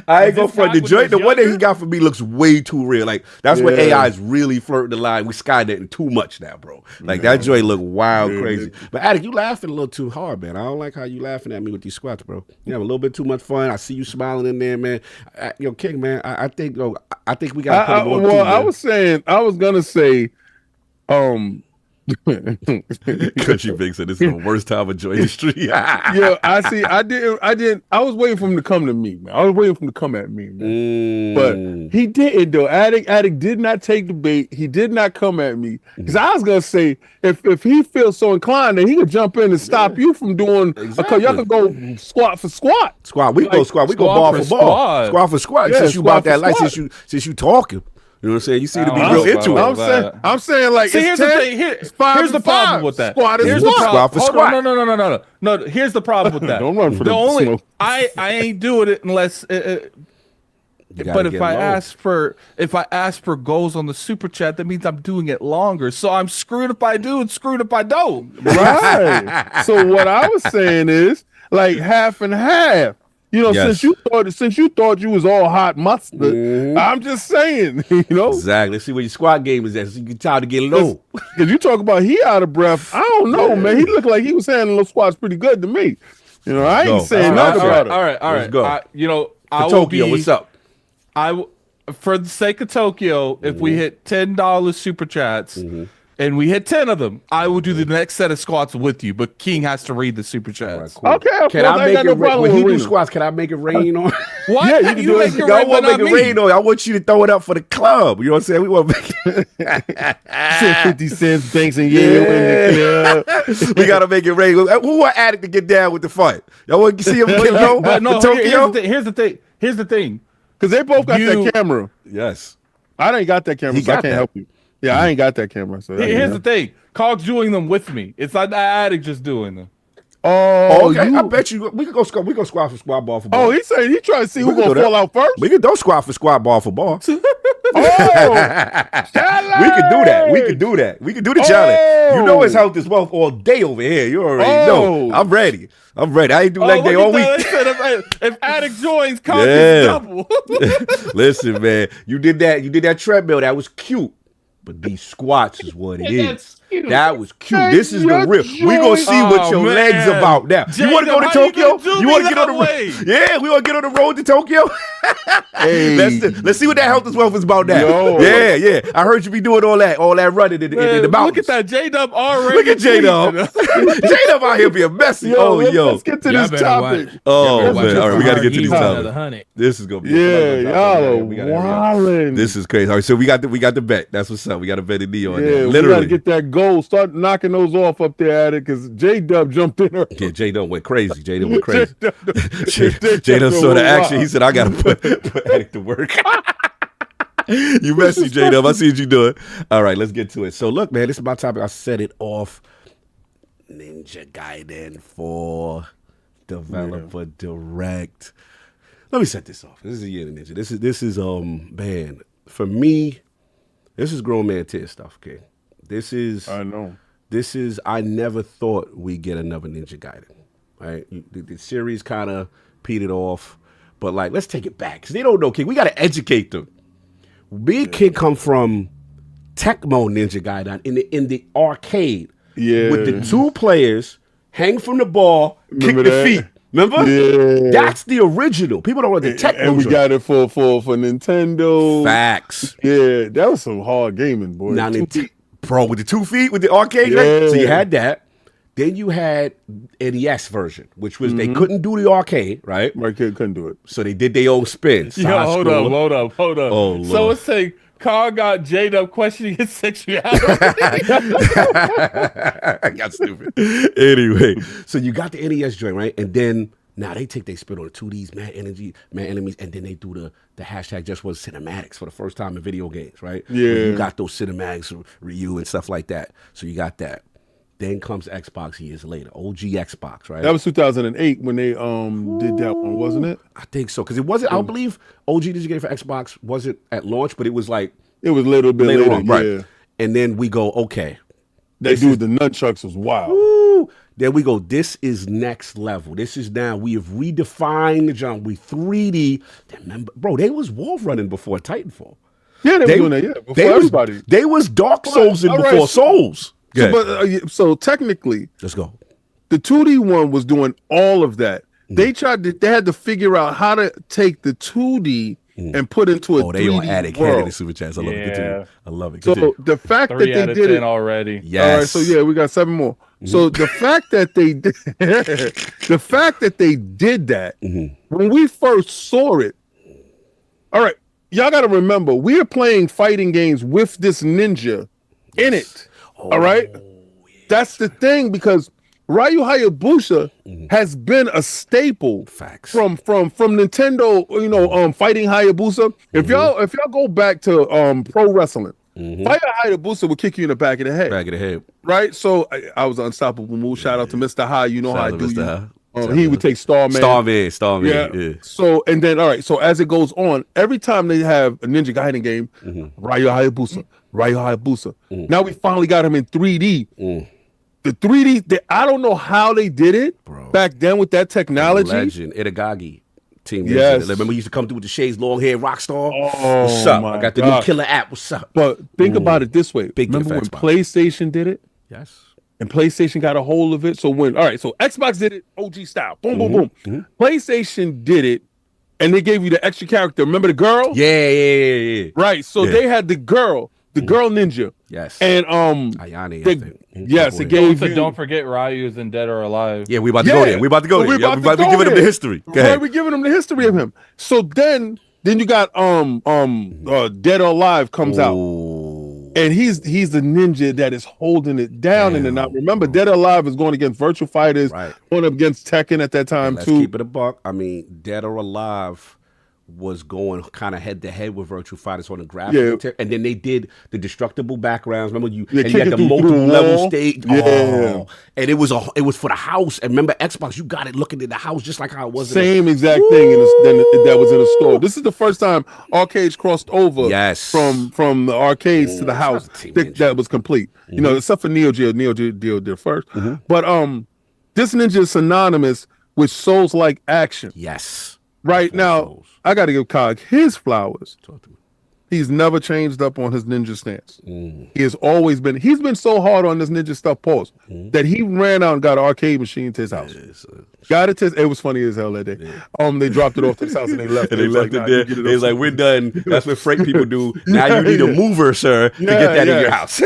S1: I ain't gonna front the joint. The one that he got for me looks way too real. Like that's where AI is really flirting the line. We skydiving too much now, bro. Like that joint look wild, crazy. But Attic, you laughing a little too hard, man. I don't like how you laughing at me with these squats, bro. You have a little bit too much fun. I see you smiling in there, man. Yo, King, man. I think we got to put more.
S4: I was gonna say,
S1: Country Big said this is the worst time of joy history.
S4: Yeah, I didn't. I was waiting for him to come to me, man. I was waiting for him to come at me, man. But he didn't, though. Addict did not take the bait. He did not come at me. Because I was gonna say, if he feels so inclined, then he could jump in and stop you from doing. Exactly. Y'all could go squat for squat.
S1: We go squat. We go ball for ball. Squat for squat.
S4: Yeah,
S1: since you about that life, since you talking. You know what I'm saying? You seem to be real into it.
S4: I'm saying like,
S5: see, here's the thing. Here's the problem with that.
S4: Here's the
S1: squat for squat.
S5: No. Here's the problem with that.
S4: Don't run for the smoke.
S5: I ain't doing it unless. But if I ask for goals on the super chat, that means I'm doing it longer. So I'm screwed if I do and screwed if I don't.
S4: Right. So what I was saying is like half and half. You know, since you thought you was all hot mustard, I'm just saying, you know.
S1: Exactly. See where your squad game is at, so you can try to get low.
S4: Because you talk about he out of breath. I don't know, man. He looked like he was handling those squads pretty good to me. You know, I ain't saying nothing about it.
S5: All right.
S1: Let's go.
S5: Tokyo,
S1: what's up?
S5: For the sake of Tokyo, if we hit $10 super chats and we hit 10 of them, I will do the next set of squats with you. But King has to read the super chats.
S1: Right, cool.
S4: Okay,
S1: can I make it rain? When he do squats, can I make it rain on?
S5: What?
S4: Yeah, you can do it.
S1: I want to make it rain on. I want you to throw it up for the club. You know what I'm saying? We want to make
S4: it. 50 cents, Banks and Yale.
S1: We got to make it rain. Who want Addict to get down with the fight? Y'all want to see him get low?
S5: But no,
S1: Tokyo?
S5: here's the thing.
S4: Because they both got that camera.
S1: Yes.
S4: I didn't got that camera, so I can't help you. Yeah, I ain't got that camera. So
S5: here's the thing. Cog's doing them with me. It's not the Addict just doing them.
S4: Oh,
S1: okay. I bet you we can go squat. We go squat for squat ball for ball.
S4: Oh, he said he trying to see who gonna fall out first.
S1: We can do squat for squat ball for ball.
S4: Oh,
S1: we can do that. We can do that. We can do the challenge. You know his health is wealth all day over here. You already know. I'm ready. I ain't do leg day all week.
S5: If Addict joins, Cog is double.
S1: Listen, man, you did that treadmill. That was cute. But these squats is what it is. That was cute. This is the real. We gonna see what your legs about now. You want to go to Tokyo? You want to get on the road? Yeah, we want to get on the road to Tokyo.
S4: Hey.
S1: Let's see what that health is wealth is about now.
S4: Yo.
S1: Yeah. I heard you be doing all that running in the mountains.
S5: Look at that J-Dub already.
S1: Look at J-Dub. J-Dub out here being messy.
S4: Let's get to this topic.
S1: Oh man, all right, we got to get to this topic. This is gonna be
S4: y'all are wildin'.
S1: This is crazy. All right, so we got the bet. That's what's up. We got a bet in Neon.
S4: Yeah,
S1: literally.
S4: We got to get that goal. Start knocking those off up there at it because J-Dub jumped in her.
S1: Yeah, J-Dub went crazy. J-Dub went crazy. J-Dub saw the action. He said, I got to put Addict to work. You messy, J-Dub. I see what you doing. All right, let's get to it. So look, man, this is my topic. I set it off. Ninja Gaiden 4 Developer Direct. Let me set this off. This is a year of Ninja. This is man, for me, this is grown man tier stuff, okay? I never thought we'd get another Ninja Gaiden, right? The series kind of petered off, but like, let's take it back, because they don't know, King. We got to educate them. Me and King come from Tecmo Ninja Gaiden in the arcade with the 2 players, hang from the ball, kick the feet. Remember?
S4: Yeah.
S1: That's the original. People don't know the Tecmo.
S4: And we got it for Nintendo.
S1: Facts.
S4: Yeah, that was some hard gaming, boy.
S1: Now, bro, with the 2 feet, with the arcade, right? So you had that. Then you had NES version, which was they couldn't do the arcade, right?
S4: My kid couldn't do it.
S1: So they did their own spin.
S5: Hold up. Oh, Lord. So it's saying Carl got J-Dub questioning his sexuality.
S1: I got stupid. Anyway, so you got the NES joint, right? And then now they take their spin on the 2Ds, mad enemies, and then they do the hashtag just was cinematics for the first time in video games, right?
S4: Yeah.
S1: Where you got those cinematics, Ryu and stuff like that. So you got that. Then comes Xbox years later, OG Xbox, right?
S4: That was 2008 when they did that one, wasn't it?
S1: I think so, because it wasn't. I don't believe OG Ninja Gaiden for Xbox wasn't at launch, but it was like
S4: it was a little bit later on,
S1: right?
S4: Yeah.
S1: And then we go, okay,
S4: that dude, the nunchucks was wild.
S1: Woo. Then we go, this is next level. This is now we have redefined the genre. We 3D. Remember, bro, they was wall running before Titanfall.
S4: Yeah, they were doing that. Yeah, before everybody.
S1: They was Dark Souls before Souls.
S4: So technically,
S1: let's go.
S4: The 2D one was doing all of that. They had to figure out how to take the 2D and put into a 3D
S1: they on Addict
S4: world.
S1: In the super chats. I love it. I love it.
S4: So the fact that they did it
S5: already.
S1: Yes.
S4: All right. So yeah, we got 7 more. So the fact that they did, that when we first saw it. All right, y'all got to remember we are playing fighting games with this ninja in it. All right, that's the thing, because Ryu Hayabusa has been a staple from Nintendo. You know, fighting Hayabusa. If y'all go back to pro wrestling, fighting Hayabusa would kick you in the back of the head.
S1: Back of the head.
S4: Right. So I was an unstoppable move. Shout out to Mr. High. You know how I do you. He would take Starman.
S1: Starman. Yeah.
S4: So and then all right. So as it goes on, every time they have a Ninja Gaiden game, Ryu Hayabusa. Now we finally got him in 3D. The 3D. I don't know how they did it back then with that technology.
S1: Legend Itagaki. Team
S4: Yes.
S1: Remember he used to come through with the shades, long hair, rock star.
S4: Oh,
S1: What's up?
S4: my
S1: I got the
S4: God.
S1: new killer app. What's up?
S4: But think about it this way.
S1: Big
S4: Remember when
S1: defense box.
S4: PlayStation did it?
S1: Yes.
S4: And PlayStation got a hold of it. So so Xbox did it OG style. Boom, boom, boom. PlayStation did it, and they gave you the extra character. Remember the girl?
S1: Yeah.
S4: Right. So they had the girl ninja.
S1: Yes.
S4: And
S1: Ayane, I think.
S4: yes, it gave you.
S5: Don't forget Ryu's in Dead or Alive.
S1: Yeah, we about to go there. We about to go there. We about to be giving him the history. Go ahead.
S4: We're giving him the history of him. So then you got Dead or Alive comes out. And he's the ninja that is holding it down in the night. Remember, Dead or Alive is going against Virtual Fighters, going up against Tekken at that time,
S1: Let's
S4: too.
S1: keep it a buck. I mean, Dead or Alive was going kind of head to head with Virtual Fighters on the graphic, and then they did the destructible backgrounds. Remember you had the multiple level stage, and it was for the house. And remember Xbox, you got it looking at the house just like how it was.
S4: Same exact thing that was in the store. This is the first time arcades crossed over.
S1: Yes.
S4: from the arcades to the house that was complete. You know, except for Neo Geo. Neo Geo did first, but this ninja is synonymous with Souls-like action.
S1: Yes.
S4: Right now, I got to give Cog his flowers. He's never changed up on his ninja stance. He has always been. He's been so hard on this ninja stuff, that he ran out and got an arcade machine to his house. Got it to. It was funny as hell that day. They dropped it off to his house and they left.
S1: And they left it there. They was like, "We're done." That's what freight people do. Now you need a mover, sir, to get that in your house.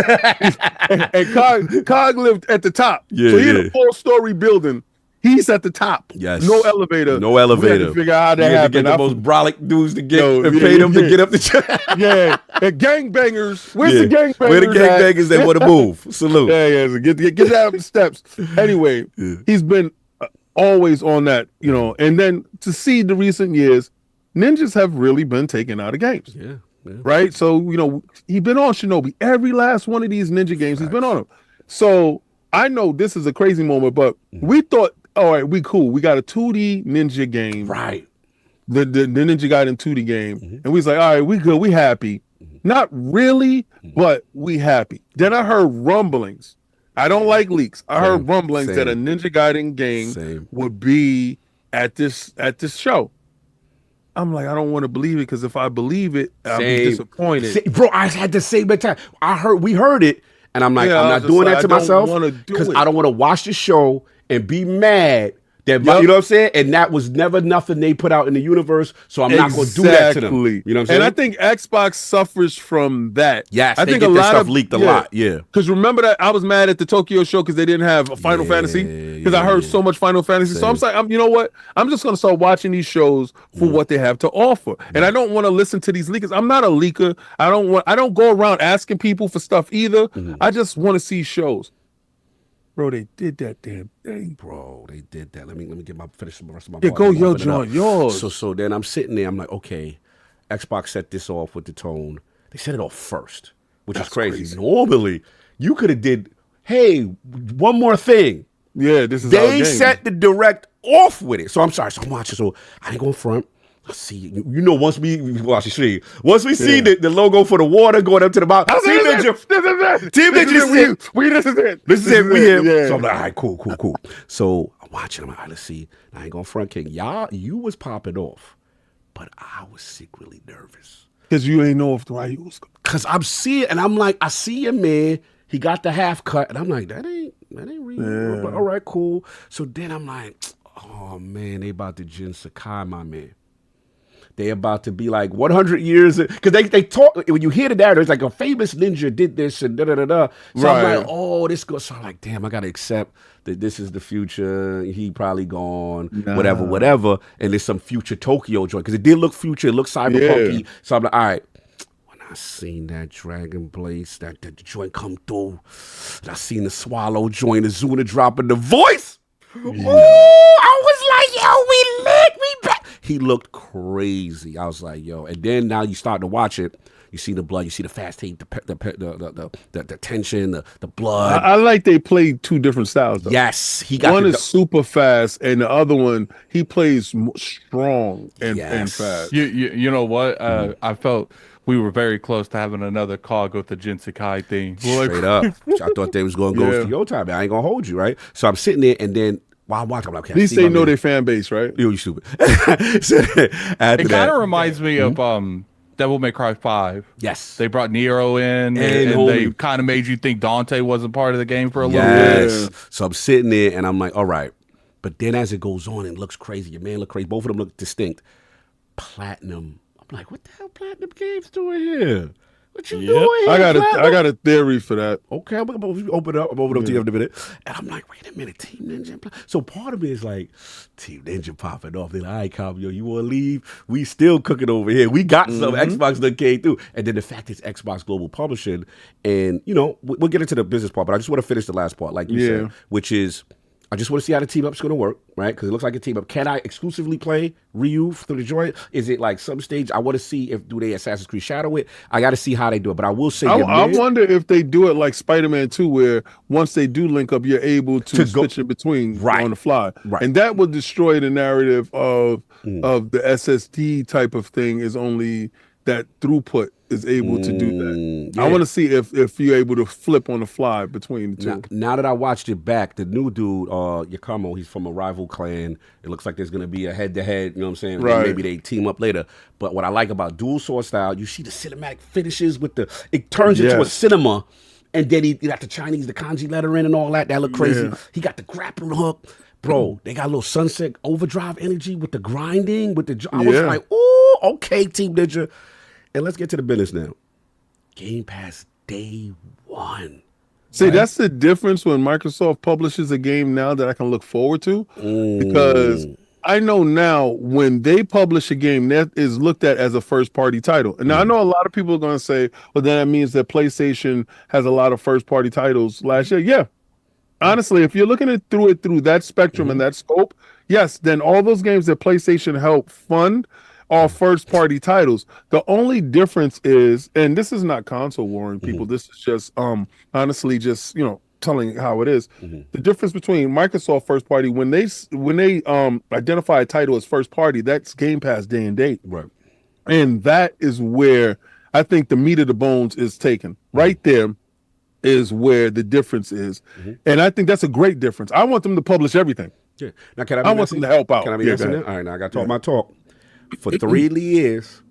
S4: and Cog lived at the top. So he had a 4-story building. He's at the top.
S1: Yes.
S4: No elevator.
S1: No elevator.
S4: We had to figure out how that happened.
S1: To get the most brolic dudes to get and pay them to get up the
S4: and gangbangers. Where's the gangbangers?
S1: Where the gangbangers that want to move? Salute.
S4: So get out of the steps. Anyway, he's been always on that, and then to see the recent years, ninjas have really been taken out of games.
S1: Yeah.
S4: Right? So, he's been on Shinobi. Every last one of these ninja games, he's been on them. So I know this is a crazy moment, but we thought, all right, we cool. We got a 2D ninja game.
S1: Right.
S4: The Ninja Gaiden 2D game. And we was like, all right, we good. We happy. Not really, but we happy. Then I heard rumblings. I don't like leaks. I heard rumblings that a Ninja Gaiden game would be at this show. I'm like, I don't want to believe it because if I believe it, I'll be disappointed.
S1: Bro, I had the same time. We heard it, and I'm like, I'm not doing that to myself because I don't want to watch the show and be mad that, you know what I'm saying? And that was never nothing they put out in the universe, so I'm not going to do that to them. You know what I'm saying?
S4: And I think Xbox suffers from that.
S1: Yes,
S4: I
S1: they
S4: think
S1: get
S4: a
S1: that
S4: lot
S1: stuff
S4: of
S1: leaked a lot. Yeah.
S4: Because remember that I was mad at the Tokyo show because they didn't have a Final Fantasy because I heard so much Final Fantasy. So I'm like, you know what? I'm just going to start watching these shows for what they have to offer. And I don't want to listen to these leakers. I'm not a leaker. I don't go around asking people for stuff either. I just want to see shows. Bro, they did that damn thing.
S1: Bro, they did that. Let me finish the rest of my
S4: part. Go your joint, yours.
S1: So then I'm sitting there. I'm like, okay, Xbox set this off with the tone. They set it off first, which is crazy. Normally, you could have did, hey, one more thing.
S4: Yeah, this is
S1: they set the direct off with it. So I'm sorry. So I'm watching. So I ain't going front. I see, once we see the logo for the water going up to the bottom. Team Ninja. This is it. We here. Yeah. So I'm like, all right, cool. So I'm watching. I'm like, all right, let's see. I ain't going front, King. You was popping off, but I was secretly nervous.
S4: Because you ain't know if the right was.
S1: Because I'm seeing, and I'm like, I see a man. He got the half cut, and I'm like, that ain't real. But all right, cool. So then I'm like, oh man, they about to Jin Sakai, my man. They about to be like 100 years because they talk when you hear the narrative, it's like a famous ninja did this and da. So I'm like, oh, this goes. So I'm like, damn, I gotta accept that this is the future. He probably gone, whatever. And there's some future Tokyo joint because it did look future, it looked cyberpunky. So I'm like, all right. When I seen that Dragon Blaze, that joint come through, and I seen the Swallow joint, Azuna dropping the voice. Ooh, I was like, yo, we lit, we back. He looked crazy. I was like, yo. And then now you start to watch it. You see the blood. You see the fast heat, the tension, the blood.
S4: I like they played two different styles, though.
S1: Yes, he got
S4: one is super fast, and the other one he plays strong and fast.
S5: You know what? I felt we were very close to having another cog with the Jinsekai thing.
S1: Straight up. I thought they was going to go for your time. I ain't going to hold you, right? So I'm sitting there, and then while I'm watching, I'm like, okay,
S4: at least they know their fan base, right?
S1: You stupid. So
S5: it kind of reminds me of Devil May Cry 5.
S1: Yes.
S5: They brought Nero in, and they kind of made you think Dante wasn't part of the game for a little bit.
S1: So I'm sitting there, and I'm like, all right. But then as it goes on, it looks crazy. Your man look crazy. Both of them look distinct. Platinum. I'm like, what the hell Platinum Games doing here? What you doing here,
S4: I got a theory for that.
S1: Okay, I'm gonna open it up. I'm open up to you in a minute. And I'm like, wait a minute, Team Ninja. So part of me is like, Team Ninja popping off. They're like, all right, Cobb, yo, you want to leave? We still cooking over here. We got some Xbox that came through. And then the fact it's Xbox Global Publishing. And, you know, we'll get into the business part, but I just want to finish the last part, like you said, which is, I just want to see how the team up's going to work, right? Because it looks like a team up. Can I exclusively play Ryu through the joint? Is it like some stage? I want to see if do they Assassin's Creed Shadow it. I got to see how they do it. But I will say,
S4: I wonder if they do it like Spider-Man 2, where once they do link up, you're able to switch in between on the fly, and that will destroy the narrative of the SSD type of thing. Is only that throughput is able to do that. I want to see if you're able to flip on the fly between the two.
S1: Now that I watched it back, the new dude, Yakamo, he's from a rival clan. It looks like there's going to be a head-to-head, you know what I'm saying?
S4: Right.
S1: Maybe they team up later. But what I like about dual sword style, you see the cinematic finishes with it turns into a cinema. And then he got the kanji lettering and all that. That look crazy. Yeah. He got the grappling hook. Bro, they got a little Sunset Overdrive energy with the grinding, I was like, oh, okay, Team Ninja. And let's get to the business now. Game Pass day one.
S4: See, that's the difference when Microsoft publishes a game now that I can look forward to. Because I know now when they publish a game, that is looked at as a first-party title. And now I know a lot of people are going to say, well, then that means that PlayStation has a lot of first-party titles last year. Yeah. Honestly, if you're looking at through that spectrum and that scope, yes, then all those games that PlayStation helped fund are first-party titles. The only difference is, and this is not console warring people, this is just honestly just, you know, telling how it is. The difference between Microsoft first-party, when they identify a title as first-party, that's Game Pass day and date.
S1: Right.
S4: And that is where I think the meat of the bones is taken. Right there is where the difference is. And I think that's a great difference. I want them to publish everything.
S1: Yeah. Now, can I
S4: want them to help out.
S1: Can I be messing there? All right, now I got to talk my talk. For 3 years,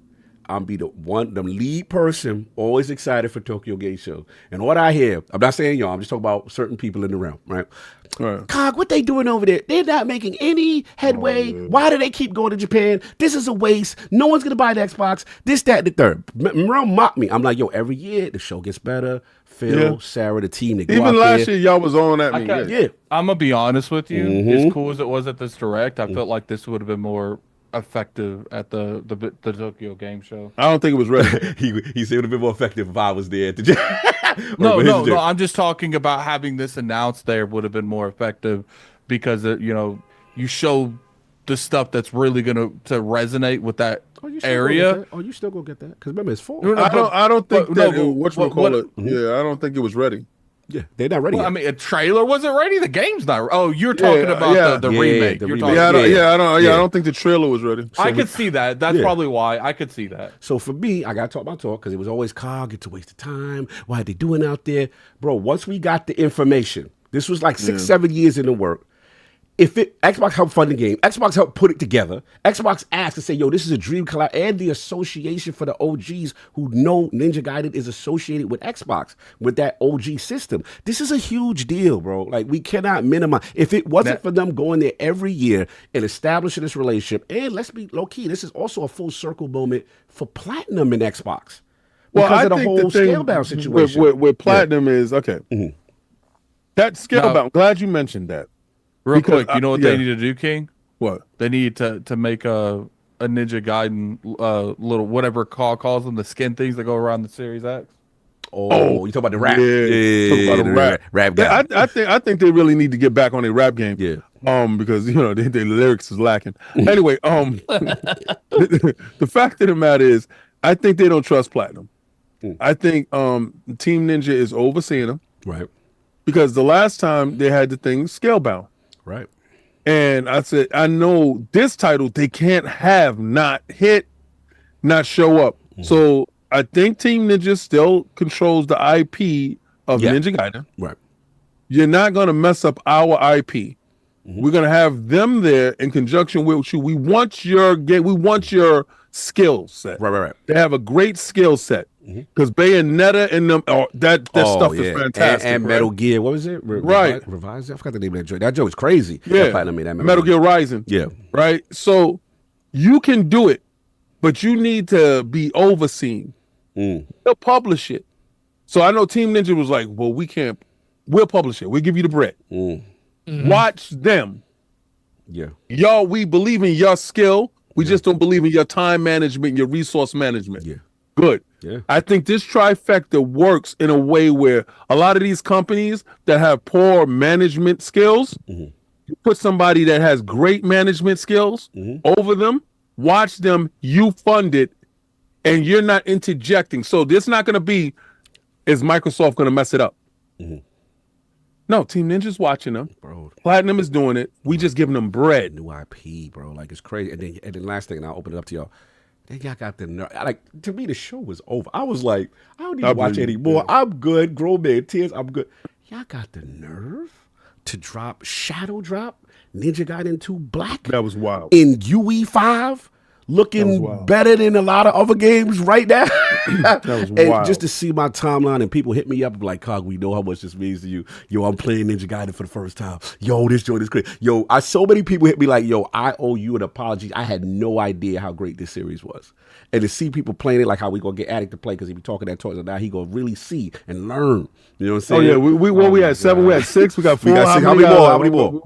S1: I'm be the lead person, always excited for Tokyo Game Show. And what I hear, I'm not saying y'all, I'm just talking about certain people in the realm, right? Cog, what they doing over there? They're not making any headway. Why do they keep going to Japan? This is a waste. No one's going to buy the Xbox. This, that, the third. Merle mocked me. I'm like, yo, every year the show gets better. Phil, Sarah, the team, they go
S4: even
S1: out
S4: last
S1: there.
S4: year, y'all was on at me.
S5: I'm going to be honest with you. As cool as it was at this Direct, I felt like this would have been more effective at the Tokyo Game Show.
S4: I don't think it was ready.
S1: he said it would have been more effective if I was there.
S5: No. I'm just talking about having this announced there would have been more effective because you show the stuff that's really going to resonate with that area.
S1: You still gonna get that? Because remember, it's full.
S4: I don't think I don't think it was ready.
S1: Yeah, they're not ready.
S5: Well, I mean, a trailer wasn't ready. The game's not. Oh, you're talking about the remake.
S4: I don't think the trailer was ready.
S5: So I could see that. That's probably why I could see that.
S1: So for me, I got to talk my talk because it was always Cog. It's a waste of time. Why are they doing out there, bro? Once we got the information, this was like 6-7 years in the work. Xbox helped fund the game, Xbox helped put it together. Xbox asked to say, yo, this is a dream collab, and the association for the OGs who know Ninja Gaiden is associated with Xbox, with that OG system. This is a huge deal, bro. Like, we cannot minimize. If it wasn't for them going there every year and establishing this relationship, and let's be low-key, this is also a full circle moment for Platinum in Xbox. Because of the whole scale-bound situation.
S4: With Platinum is, okay. That scale-bound, I'm glad you mentioned that.
S5: Real quick, you know what they need to do, King?
S4: What?
S5: They need to make a Ninja Gaiden little whatever calls them, the skin things that go around the Series X.
S1: Oh, you talk about the rap?
S4: Yeah, talk about the rap guy. I think they really need to get back on a rap game.
S1: Yeah.
S4: Because their lyrics is lacking. Anyway, the fact of the matter is, I think they don't trust Platinum. I think Team Ninja is overseeing them.
S1: Right.
S4: Because the last time they had the thing Scalebound.
S1: Right.
S4: And I said, I know this title they can't have not hit, not show up. So I think Team Ninja still controls the IP of Ninja Gaiden.
S1: Right.
S4: You're not going to mess up our IP. We're going to have them there in conjunction with you. We want your game. We want your skill set.
S1: Right.
S4: They have a great skill set because Bayonetta and them, that stuff is fantastic.
S1: And Metal Gear, what was it?
S4: Right.
S1: Revised? I forgot the name of that joint. That joint was crazy.
S4: Yeah.
S1: Platinum made that
S4: Metal Gear Rising.
S1: Yeah.
S4: Right. So you can do it, but you need to be overseen. They'll publish it. So I know Team Ninja was like, well, we can't. We'll publish it. We'll give you the bread. Watch them.
S1: Yeah.
S4: Y'all, we believe in your skill. We just don't believe in your time management, your resource management.
S1: Yeah.
S4: Good.
S1: Yeah.
S4: I think this trifecta works in a way where a lot of these companies that have poor management skills, you put somebody that has great management skills over them, watch them, you fund it, and you're not interjecting. So this not going to be, is Microsoft going to mess it up? No, Team Ninja's watching them.
S1: Bro.
S4: Platinum is doing it. We just giving them bread.
S1: New IP, bro. Like, it's crazy. And then last thing, and I'll open it up to y'all. Then y'all got the nerve. Like, to me, the show was over. I was like, I don't need to watch anymore. I'm good. Grown man tears. I'm good. Y'all got the nerve to drop Shadow Drop Ninja Gaiden 2 Black.
S4: That was wild.
S1: In UE5. Looking better than a lot of other games right now.
S4: That was
S1: and
S4: wild.
S1: just to see my timeline and people hit me up like, Cog, we know how much this means to you. Yo, I'm playing Ninja Gaiden for the first time. Yo, this joint is great. Yo, so many people hit me like, yo, I owe you an apology. I had no idea how great this series was. And to see people playing it like how we gonna get Addict to play because he be talking that talk, so now he gonna really see and learn. You know what I'm saying?
S4: Oh yeah, we had 7, we had 6, we got 4.
S1: We got 6. How many more?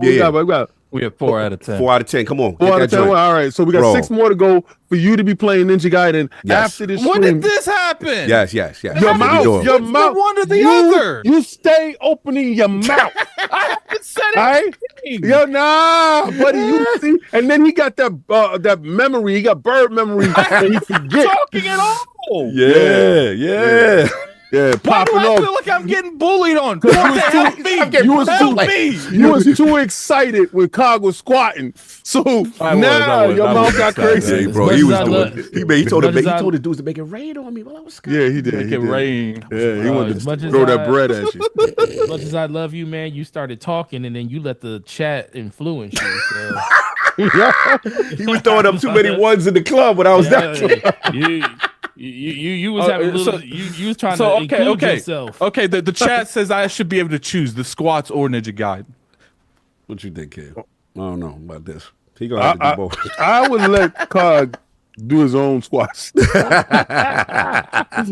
S5: We have 4 out of 10.
S1: 4 out of 10. Come on.
S4: 4 out of 10. All right. So we got 6 more to go for you to be playing Ninja Gaiden after this
S5: When
S4: stream.
S5: did this happen?
S1: Yes.
S4: Your mouth.
S5: One or the other.
S4: You stay opening your mouth.
S5: I haven't said it.
S4: All right? Yo, nah, buddy. You see? And then he got that memory. He got bird memory. And he forget.
S5: Talking at all.
S1: Yeah.
S4: Yeah,
S5: Why do
S4: popping
S5: I
S4: off.
S5: feel like I'm getting bullied on? Help me.
S4: You was too excited when Cog was squatting. So now your mouth got crazy.
S1: Yeah, bro, he was doing. He told the dudes to make it rain on me while I was squatting.
S4: Yeah, he did.
S5: Make it rain.
S4: Yeah, he wanted
S3: as much
S4: to
S3: as
S4: throw that bread at you.
S3: As much as I love you, man, you started talking and then you let the chat influence you. So.
S1: He was throwing up too many ones in the club when I was down.
S3: You was having a little. You was trying to include yourself.
S5: Okay, the chat says I should be able to choose the squats or Ninja Gaiden.
S1: What you think, kid? I don't know about this. He gonna have to do both.
S4: I would let Cog do his own squats.
S3: The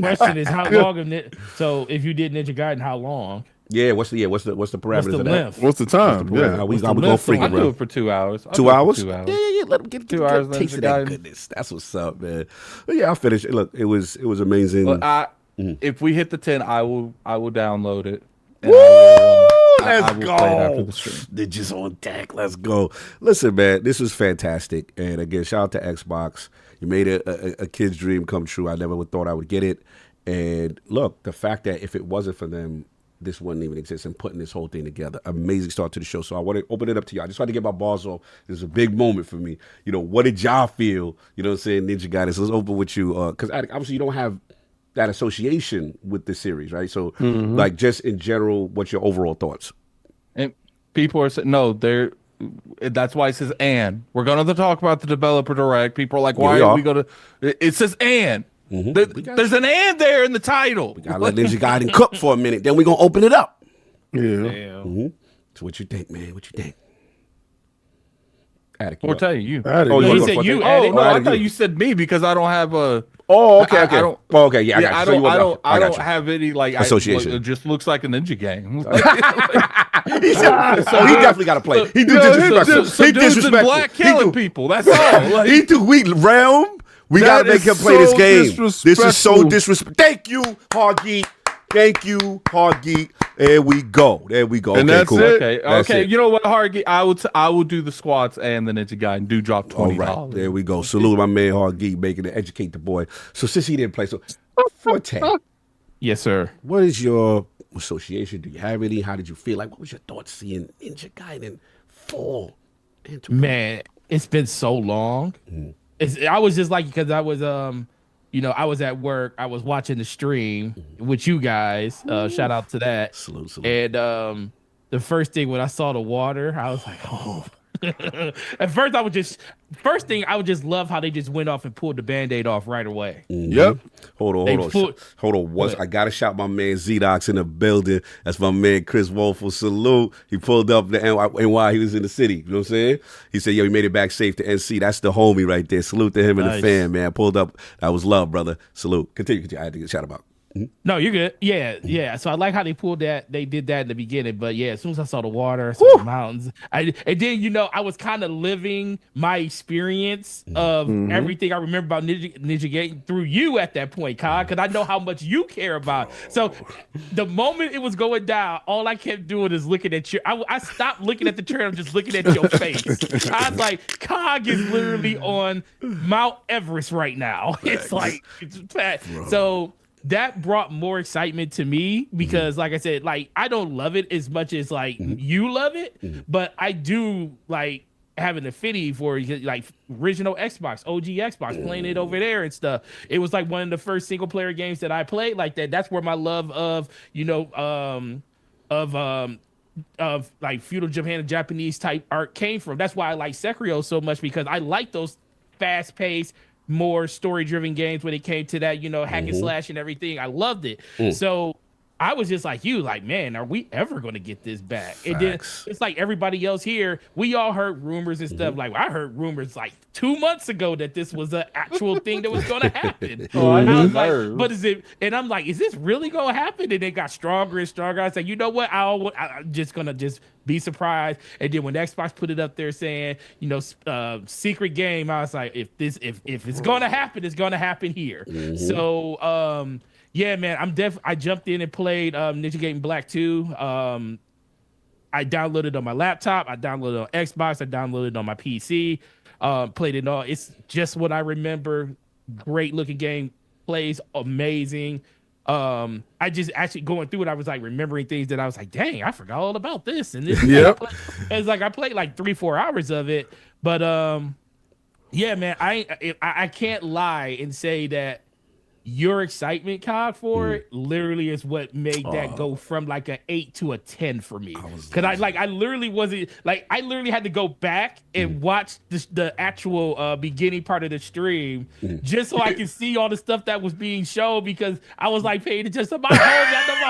S3: question is how long? So if you did Ninja Gaiden, how long?
S1: Yeah, what's the parameters
S3: What's the
S1: of that?
S3: length?
S4: What's the time?
S1: How we go freaking,
S5: I'll do
S1: bro?
S5: it for 2 hours.
S1: 2 hours?
S5: 2 hours.
S1: Yeah. Let him get
S5: 2 hours.
S1: taste of that goodness. That's what's up, man. But yeah, I'll finish. Look, it was amazing.
S5: Well, if we hit the 10, I will download it. And
S1: Let's
S5: I will
S1: go.
S5: play it after the stream.
S1: They're just on deck. Let's go. Listen, man, this was fantastic. And again, shout out to Xbox. You made a kid's dream come true. I never thought I would get it. And look, the fact that if it wasn't for them, this wouldn't even exist, and putting this whole thing together. Amazing start to the show. So I want to open it up to y'all. I just want to get my balls off. This is a big moment for me. You know, what did y'all feel? You know what I'm saying? Ninja Gaiden. So let's open with you. Because obviously you don't have that association with this series, right? So like just in general, what's your overall thoughts?
S5: And people are saying, no, that's why it says and. We're going to talk about the developer direct. People are like, why are we going to? It says and. There's an and there in the title.
S1: We gotta let Ninja Gaiden cook for a minute, then we're gonna open it up.
S4: Yeah.
S1: So what you think, man? What you think? Attic,
S5: Or tell you.
S3: He said you.
S5: No, I thought you said me because I don't have a.
S1: Oh, okay.
S5: I don't.
S1: Oh, okay. Yeah, I got you.
S5: I don't have any like
S1: association.
S5: It just looks like a ninja game.
S1: He definitely got to play. He disrespectful. He disrespectful.
S5: Black killing people. That's all.
S1: He too weak. Realm. We got to make him play this game. This is so disrespectful. Thank you, Hard Geek. Thank you, Hard Geek. There we go.
S4: And
S1: okay,
S4: that's
S1: cool.
S4: it.
S5: Okay. You know what, Hard Geek? I will do the squats and the Ninja Gaiden. Do drop $20.
S1: All right. There we go. Salute my man Hard Geek making it educate the boy. So since he didn't play, so Forte,
S3: Yes, sir.
S1: What is your association? Do you have any? How did you feel? Like, what was your thoughts seeing Ninja Gaiden fall into?
S3: Man, it's been so long. I was just like, because I was I was at work. I was watching the stream with you guys. Shout out to that.
S1: Salute.
S3: And the first thing when I saw the water, I was like, oh. At first, I would just love how they just went off and pulled the Band-Aid off right away.
S4: Yep.
S1: Hold on. Once I gotta shout my man Z-Docs in the building. That's my man Chris Wolfel. Salute. He pulled up the NY. He was in the city. You know what I'm saying? He said, "Yo, he made it back safe to NC." That's the homie right there. Salute to him and the fam, man. Pulled up. That was love, brother. Salute. Continue. I had to get a shout about.
S3: No, you're good. Yeah. So I like how they pulled that. They did that in the beginning, but yeah, as soon as I saw the water, I saw the mountains, and then I was kind of living my experience of everything I remember about Ninja Gaiden through you at that point, Kai, because I know how much you care about. So the moment it was going down, all I kept doing is looking at you. I stopped looking at the trailer, just looking at your face. I was like, Cog is literally on Mount Everest right now. It's like it's fat. So that brought more excitement to me because, like I said, like I don't love it as much as like you love it, but I do like have an affinity for like original Xbox, OG Xbox, playing it over there and stuff. It was like one of the first single player games that I played like that. That's where my love of like feudal Japan and Japanese type art came from. That's why I like Sekiro so much, because I like those fast paced, more story-driven games when it came to that, hack and slash and everything. I loved it. So I was just like you, like, man, are we ever going to get this back? And then it's like everybody else here, we all heard rumors and stuff. Like, I heard rumors like 2 months ago that this was an actual thing that was going to happen. And I was like, but is it? And I'm like, is this really going to happen? And it got stronger and stronger. I said, you know what? I'm just going to be surprised. And then when Xbox put it up there saying, secret game, I was like, if it's going to happen, it's going to happen here. So, yeah, man, I jumped in and played Ninja Gaiden Black 2. I downloaded it on my laptop. I downloaded it on Xbox. I downloaded it on my PC. Played it all. It's just what I remember. Great looking game. Plays amazing. I just actually going through it, I was like remembering things that I was like, dang, I forgot all about this. And this. It's like I played like 3-4 hours of it. But yeah, man, I can't lie and say that your excitement, Cog, for it literally is what made that go from like an 8 to a 10 for me. Because I literally wasn't like, I literally had to go back and watch the actual beginning part of the stream just so I could see all the stuff that was being shown, because I was like paying attention to my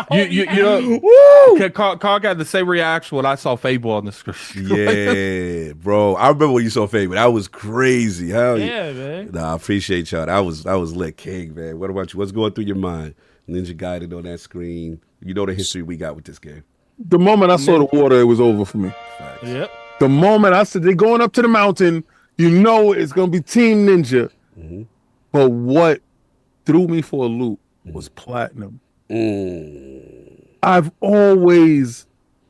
S3: home.
S5: Cog had the same reaction when I saw Fable on the screen.
S1: Yeah, bro. I remember when you saw Fable. That was crazy. Hell
S3: yeah, man.
S1: Nah, I appreciate y'all. That was lit king, man. What about you? What's going through your mind? Ninja Gaiden on that screen. You know the history we got with this game.
S4: The moment I saw the water, it was over for me.
S1: Facts.
S3: Yep.
S4: The moment I said they're going up to the mountain, it's going to be Team Ninja. But what threw me for a loop was Platinum. I've always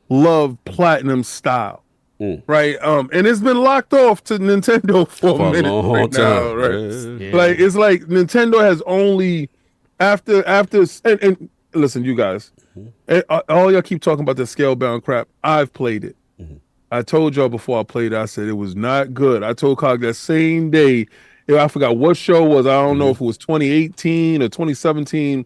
S4: loved Platinum style. Right, and it's been locked off to Nintendo for a minute right now, right? Yeah. Like it's like Nintendo has only after and listen, you guys, all y'all keep talking about the scale-bound crap. I've played it. I told y'all before I played it, I said it was not good. I told Cog that same day. I forgot what show it was. I don't know if it was 2018 or 2017.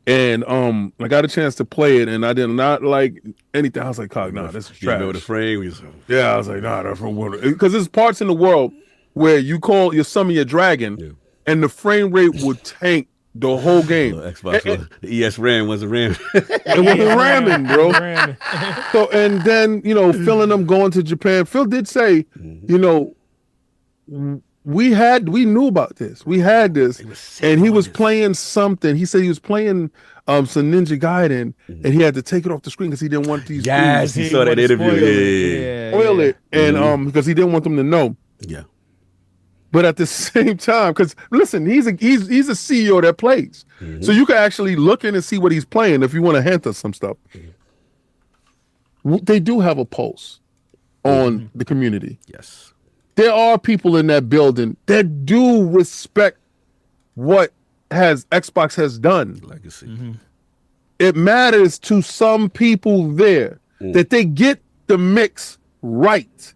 S4: And I got a chance to play it, and I did not like anything. I was like, Cog, nah, this is trash.
S1: You know the frame?
S4: Yeah, I was like, nah, that's from world. Because there's parts in the world where you call your summon your dragon, and the frame rate would tank the whole game.
S1: Xbox, the ES RAM wasn't RAM.
S4: It wasn't ramming, bro. So, and then, Phil and them going to Japan. Phil did say, we knew about this. We had this, and he was playing something. He said he was playing some Ninja Gaiden, and he had to take it off the screen because he didn't want these.
S1: Yes, he saw that interview.
S4: Spoil it, and because he didn't want them to know.
S1: Yeah.
S4: But at the same time, because listen, he's a CEO that plays, so you can actually look in and see what he's playing if you want to hint us some stuff. They do have a pulse on the community.
S1: Yes.
S4: There are people in that building that do respect what Xbox has done.
S1: Legacy.
S4: it matters to some people there that they get the mix right.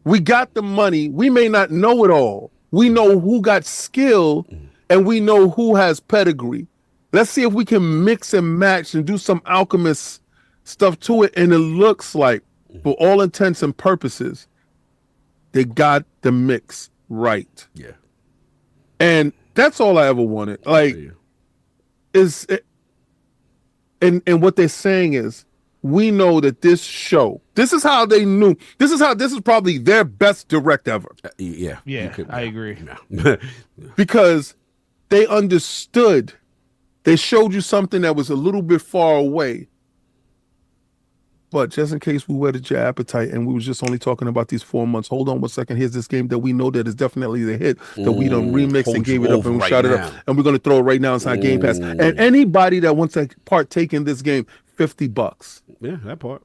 S4: We got the money. We may not know it all. We know who got skill and we know who has pedigree. Let's see if we can mix and match and do some alchemist stuff to it. And it looks like, for all intents and purposes, they got the mix right.
S1: Yeah.
S4: And that's all I ever wanted. Like, and what they're saying is, we know that this show, this is how they knew. This is probably their best direct ever.
S1: Yeah.
S3: I agree.
S4: Because they understood. They showed you something that was a little bit far away. But just in case we whetted your appetite and we was just only talking about these 4 months, hold on 1 second. Here's this game that we know that is definitely the hit that we done remixed and gave it up and we shot it up. And we're going to throw it right now inside Game Pass. And anybody that wants to partake in this game, $50.
S1: Yeah, that part.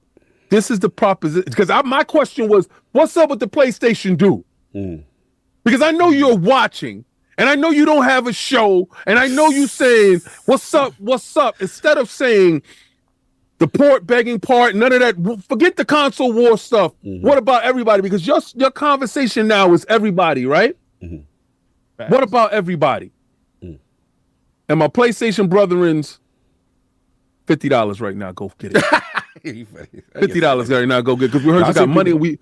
S4: This is the proposition. Because my question was, what's up with the PlayStation do? Because I know you're watching. And I know you don't have a show. And I know you saying, what's up, what's up? Instead of saying the port begging part, none of that. Forget the console war stuff. What about everybody? Because your conversation now is everybody, right? What about everybody? And my PlayStation brethrens, $50 right now. Go get it. $50 right now. Go get it. Because we heard you got money. We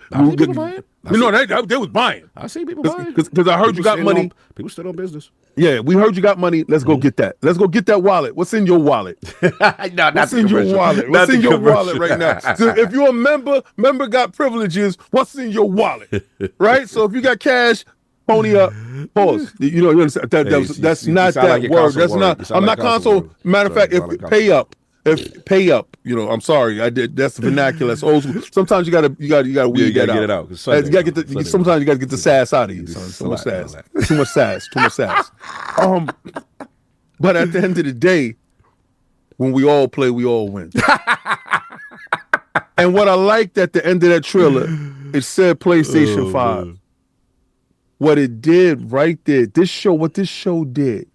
S4: they was buying.
S1: I see people buying.
S4: Because I heard you got money.
S1: People still on business.
S4: Yeah, we heard you got money. Let's go get that. Let's go get that wallet. What's in your wallet? What's in your wallet? What's in your wallet right now? So if you're a member got privileges, what's in your wallet? Right? So if you got cash, pony up. Pause. You understand? That's not that word. That's not. I'm not console. Matter of fact, if pay up. Pay up, I'm sorry. I did. That's vernacular. That's old school. Sometimes you gotta weed that out. Get it out. Sometimes you gotta get the sass out of you. Too much sass. Too much sass. Too much sass. But at the end of the day, when we all play, we all win. And what I liked at the end of that trailer, it said PlayStation 5. What it did right there, what this show did,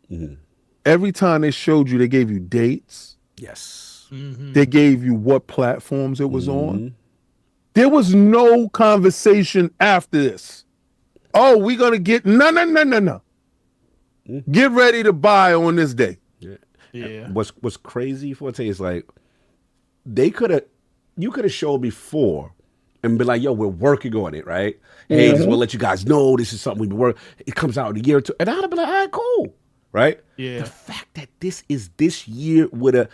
S4: every time they showed you, they gave you dates.
S1: Yes.
S4: They gave you what platforms it was on. There was no conversation after this. Oh, we're going to get... No. Get ready to buy on this day.
S1: Yeah. What's crazy for it is like, you could have showed before and be like, yo, we're working on it, right? Hey, just want to let you guys know this is something we've been working. It comes out in a year or two. And I'd have been like, all right, cool. Right?
S3: Yeah.
S1: The fact that this is this year with a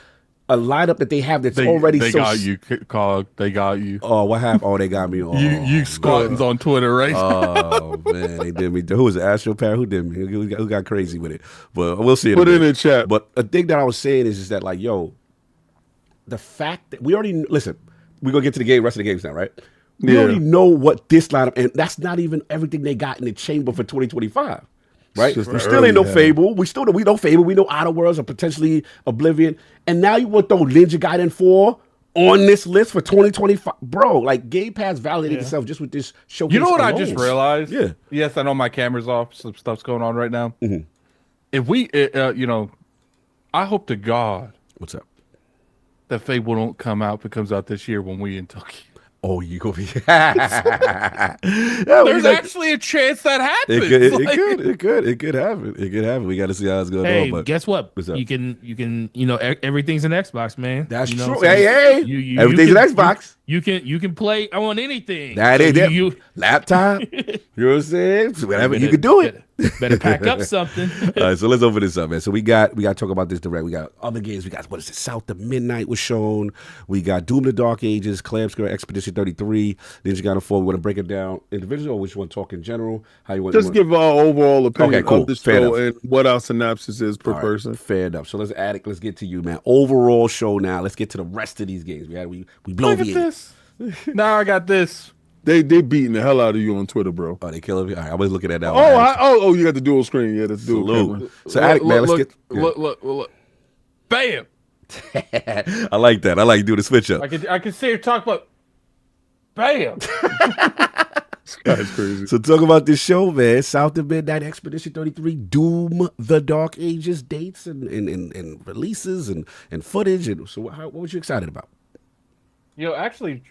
S1: lineup that they have that's already
S5: they got you, Cog. They got you.
S1: Oh, what happened? Oh, they got me. Oh,
S5: you squattings on Twitter, right?
S1: Oh man, they did me. Who was it? Astro Parrot? Who did me? Who got crazy with it? But we'll see.
S4: Put it in the chat.
S1: But a thing that I was saying is that like, yo, the fact that we already listen. We're gonna get to the rest of the games now, right? We already know what this lineup, and that's not even everything they got in the chamber for 2025. Right? We still ain't no Fable. We know Fable. We know Outer Worlds or potentially Oblivion. And now you want to throw Ninja Gaiden 4 on this list for 2025. Bro, like Game Pass validated itself just with this showcase.
S5: You know what
S1: alone.
S5: I just realized?
S1: Yeah.
S5: Yes, I know my camera's off. Some stuff's going on right now. If we, I hope to God.
S1: What's up?
S5: That Fable don't come out if it comes out this year when we in Tokyo.
S1: Oh, you go be.
S5: There's actually a chance that happens.
S1: It could happen. It could happen. We got to see how it's going on.
S3: Hey,
S1: But
S3: guess what? You can, everything's an Xbox, man.
S1: That's
S3: true.
S1: Hey, everything's an Xbox.
S3: You can play on anything.
S1: That is it. Laptop. You know what I'm saying? Whatever you can do it.
S3: Better pack up something.
S1: All right, so let's open this up, man. So we got to talk about this direct. We got other games. We got South of Midnight was shown. We got Doom the Dark Ages, Clamscare Expedition 33, Ninja Gaiden 4. We want to break it down individually, or we just want to talk in general? How you want?
S4: Just give our overall opinion
S1: cool.
S4: of the show and what our synopsis is per person.
S1: Fair enough. So let's get to you, man. Overall show now. Let's get to the rest of these games. We blow
S5: Look at this. Now I got this.
S4: They beating the hell out of you on Twitter, bro.
S1: Oh, they killing me. All right, I was looking at that.
S4: You got the dual screen. Yeah, that's dual camera.
S1: So, Attic, man, let's get.
S5: Look. Bam.
S1: I like that. I like doing the switch up.
S5: I can see her talk about. Bam.
S4: That's crazy.
S1: So talk about this show, man. South of Midnight Expedition 33, Doom, The Dark Ages, dates and releases and footage. And so what was you excited about?
S5: You know, actually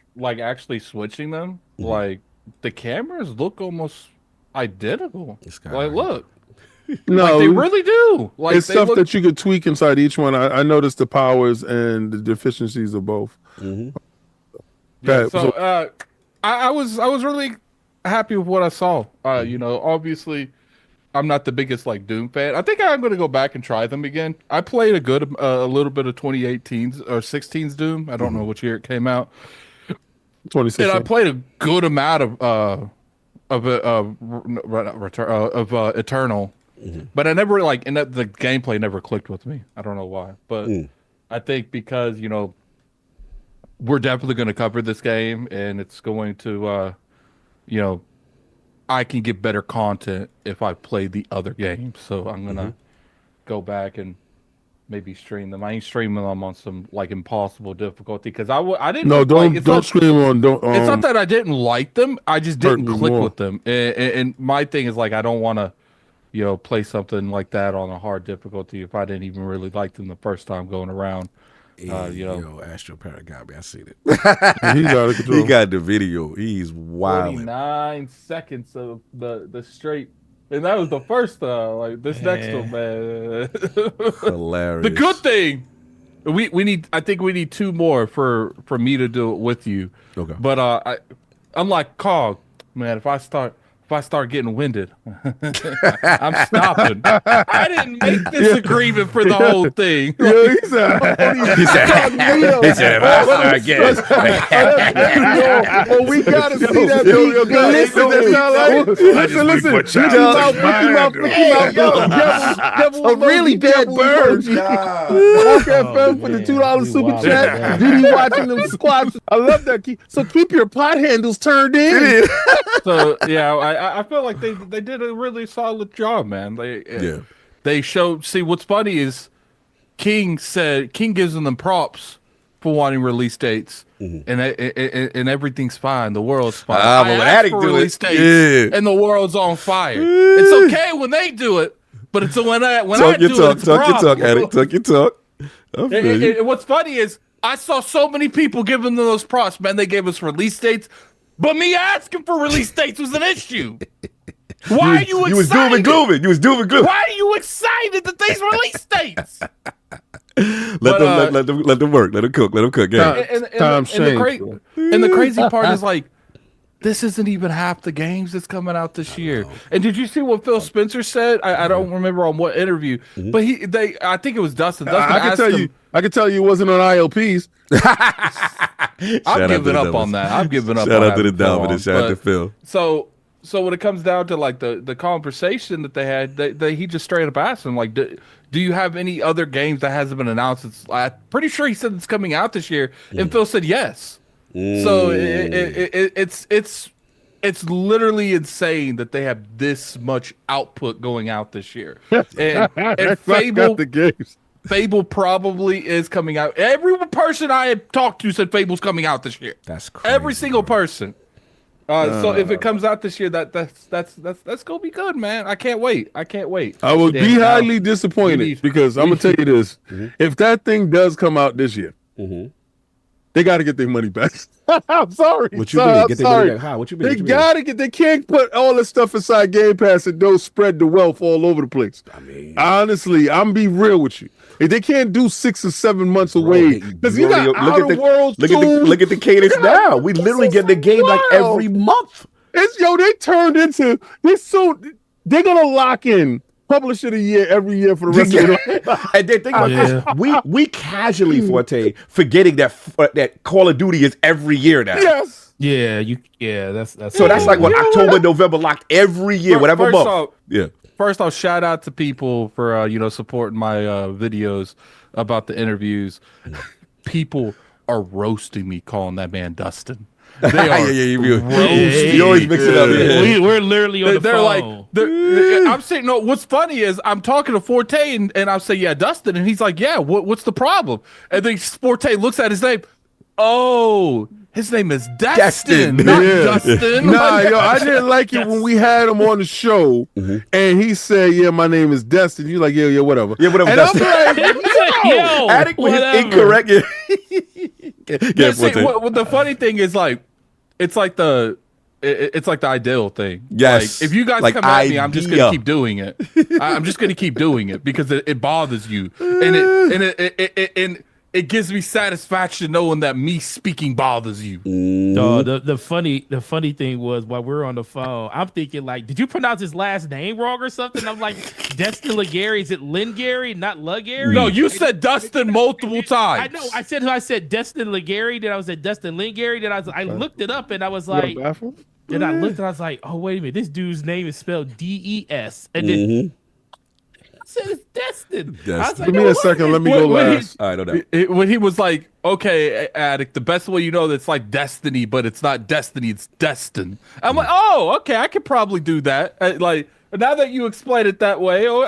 S5: switching them, like the cameras look almost identical. Like, look.
S4: No,
S5: like, they really do. Like,
S4: it's stuff that you could tweak inside each one. I noticed the powers and the deficiencies of both.
S5: Yeah, so I was really happy with what I saw. You know, obviously, I'm not the biggest like Doom fan. I think I'm going to go back and try them again. I played a little bit of 2018's or 16's Doom. I don't know which year it came out.
S4: 2016.
S5: And I played a good amount of Eternal. But I never and the gameplay never clicked with me. I don't know why, but I think because we're definitely going to cover this game, and it's going to, I can get better content if I play the other games. So I'm gonna go back and maybe stream them. I ain't streaming them on some like impossible difficulty because I didn't.
S4: No, don't stream on. Don't.
S5: It's not that I didn't like them. I just didn't click
S4: more.
S5: with them. And my thing is like I don't want to. Play something like that on a hard difficulty if I didn't even really like them the first time going around.
S1: Astro Parrot got me. I seen it.
S4: He's out of control.
S1: He got the video. He's wild.
S5: 49 seconds of the straight, and that was the first. Like this next one, man.
S1: Hilarious.
S5: The good thing, we need. I think we need 2 more for me to do it with you.
S1: Okay.
S5: But I'm like Cog, man. If I start getting winded, I'm stopping. I didn't make this agreement for the whole thing.
S4: Yo, he said, if I start getting. Well, we gotta see that video. Listen. A really bad bird. FM for the $2 super chat. Diddy watching them squats. I love that. So keep your pot handles turned in.
S5: So yeah, I feel like they did a really solid job, man. They showed. See, what's funny is King gives them props for wanting release dates, and everything's fine. The world's fine.
S1: But when Addict do
S5: release
S1: it,
S5: dates, and the world's on fire. It's okay when they do it, but it's when I do it, it's a problem.
S1: Talk, Addict. Talk your talk.
S5: And what's funny is I saw so many people giving them those props. Man, they gave us release dates. But me asking for release dates was an issue. Why are you excited?
S1: You was doom and glooming.
S5: Why are you excited that these release dates?
S1: Let them work. Let them cook. Yeah.
S5: And the crazy part is like, this isn't even half the games that's coming out this year. And did you see what PhilSpencer said? I don't remember on what interview, but I think it was Destin.
S4: I can tell you it wasn't on ILPs.
S5: I'm giving up on that. I'm giving up.
S1: Shout out to the Dominant. Shout out to Phil.
S5: So when it comes down to like the conversation that they had, he just straight up asked him like, do you have any other games that hasn't been announced? I'm pretty sure he said it's coming out this year, and Phil said yes. So it's literally insane that they have this much output going out this year. And Fable,
S4: the games.
S5: Fable probably is coming out. Every person I had talked to said Fable's coming out this year.
S1: That's crazy.
S5: Every single person. So if it comes out this year, that's gonna be good, man. I can't wait.
S4: I will be highly disappointed because I'm gonna tell you this: if that thing does come out this year, they got to get their money back. I'm sorry.
S1: What you mean? Get their money back? How? What you mean?
S4: They gotta get. They can't put all this stuff inside Game Pass and don't spread the wealth all over the place. I mean, honestly, I'm be real with you. If they can't do 6 or 7 months away, because you got Outer Worlds.
S1: Look at the cadence now. We literally get the game like every month.
S4: They turned into they're gonna lock in Publisher of the Year every year for the rest of the
S1: And then think about this. We casually, Forte, forgetting that Call of Duty is every year now.
S4: Yes.
S3: That's
S1: so that's like what October, November locked every year, whatever month.
S5: First off, shout out to people for supporting my videos about the interviews. People are roasting me calling that man Destin. They are
S1: you always mix it up.
S3: We're literally on the phone.
S5: I'm saying, no, what's funny is I'm talking to Forte and I'm saying, yeah, Destin. And he's like, yeah, what's the problem? And then Forte looks at his name. Oh, His name is Destin,
S1: Destin.
S5: not
S4: Yeah.
S5: Justin.
S4: Nah, yo, I didn't like it when we had him on the show, and he said, "Yeah, my name is Destin." You're like, "Yeah, whatever."
S1: Yeah, whatever.
S4: And
S1: Destin.
S4: I'm like,
S3: Yo,
S1: Addict with his
S3: whatever.
S1: incorrect.
S5: Yeah, see, what the funny thing is, like, it's like the ideal thing.
S1: Yes.
S5: Like, if you guys
S1: Like
S5: come at me, I'm just gonna
S1: idea.
S5: keep doing it. I'm just gonna keep doing it because it bothers you, and it gives me satisfaction knowing that me speaking bothers you.
S3: No, the funny thing was while we were on the phone, I'm thinking like, did you pronounce his last name wrong or something? I'm like, DestinLegarie, is it Legarie, not Legarie?
S5: No, you said Dustin multiple
S3: I
S5: times.
S3: know. I said DestinLegarie. Then I was at DestinLegarie. Then I looked it up and I was like, then I looked and I was like, oh wait a minute, this dude's name is spelled DES, and then I said it's Destin. I was like,
S4: Give me a second. Let me go last.
S1: All right, no doubt.
S5: When he was like, okay, Addict, the best way you know that's like Destiny, but it's not Destiny, it's Destin. I'm like, oh, okay, I could probably do that. Like, now that you explain it that way, all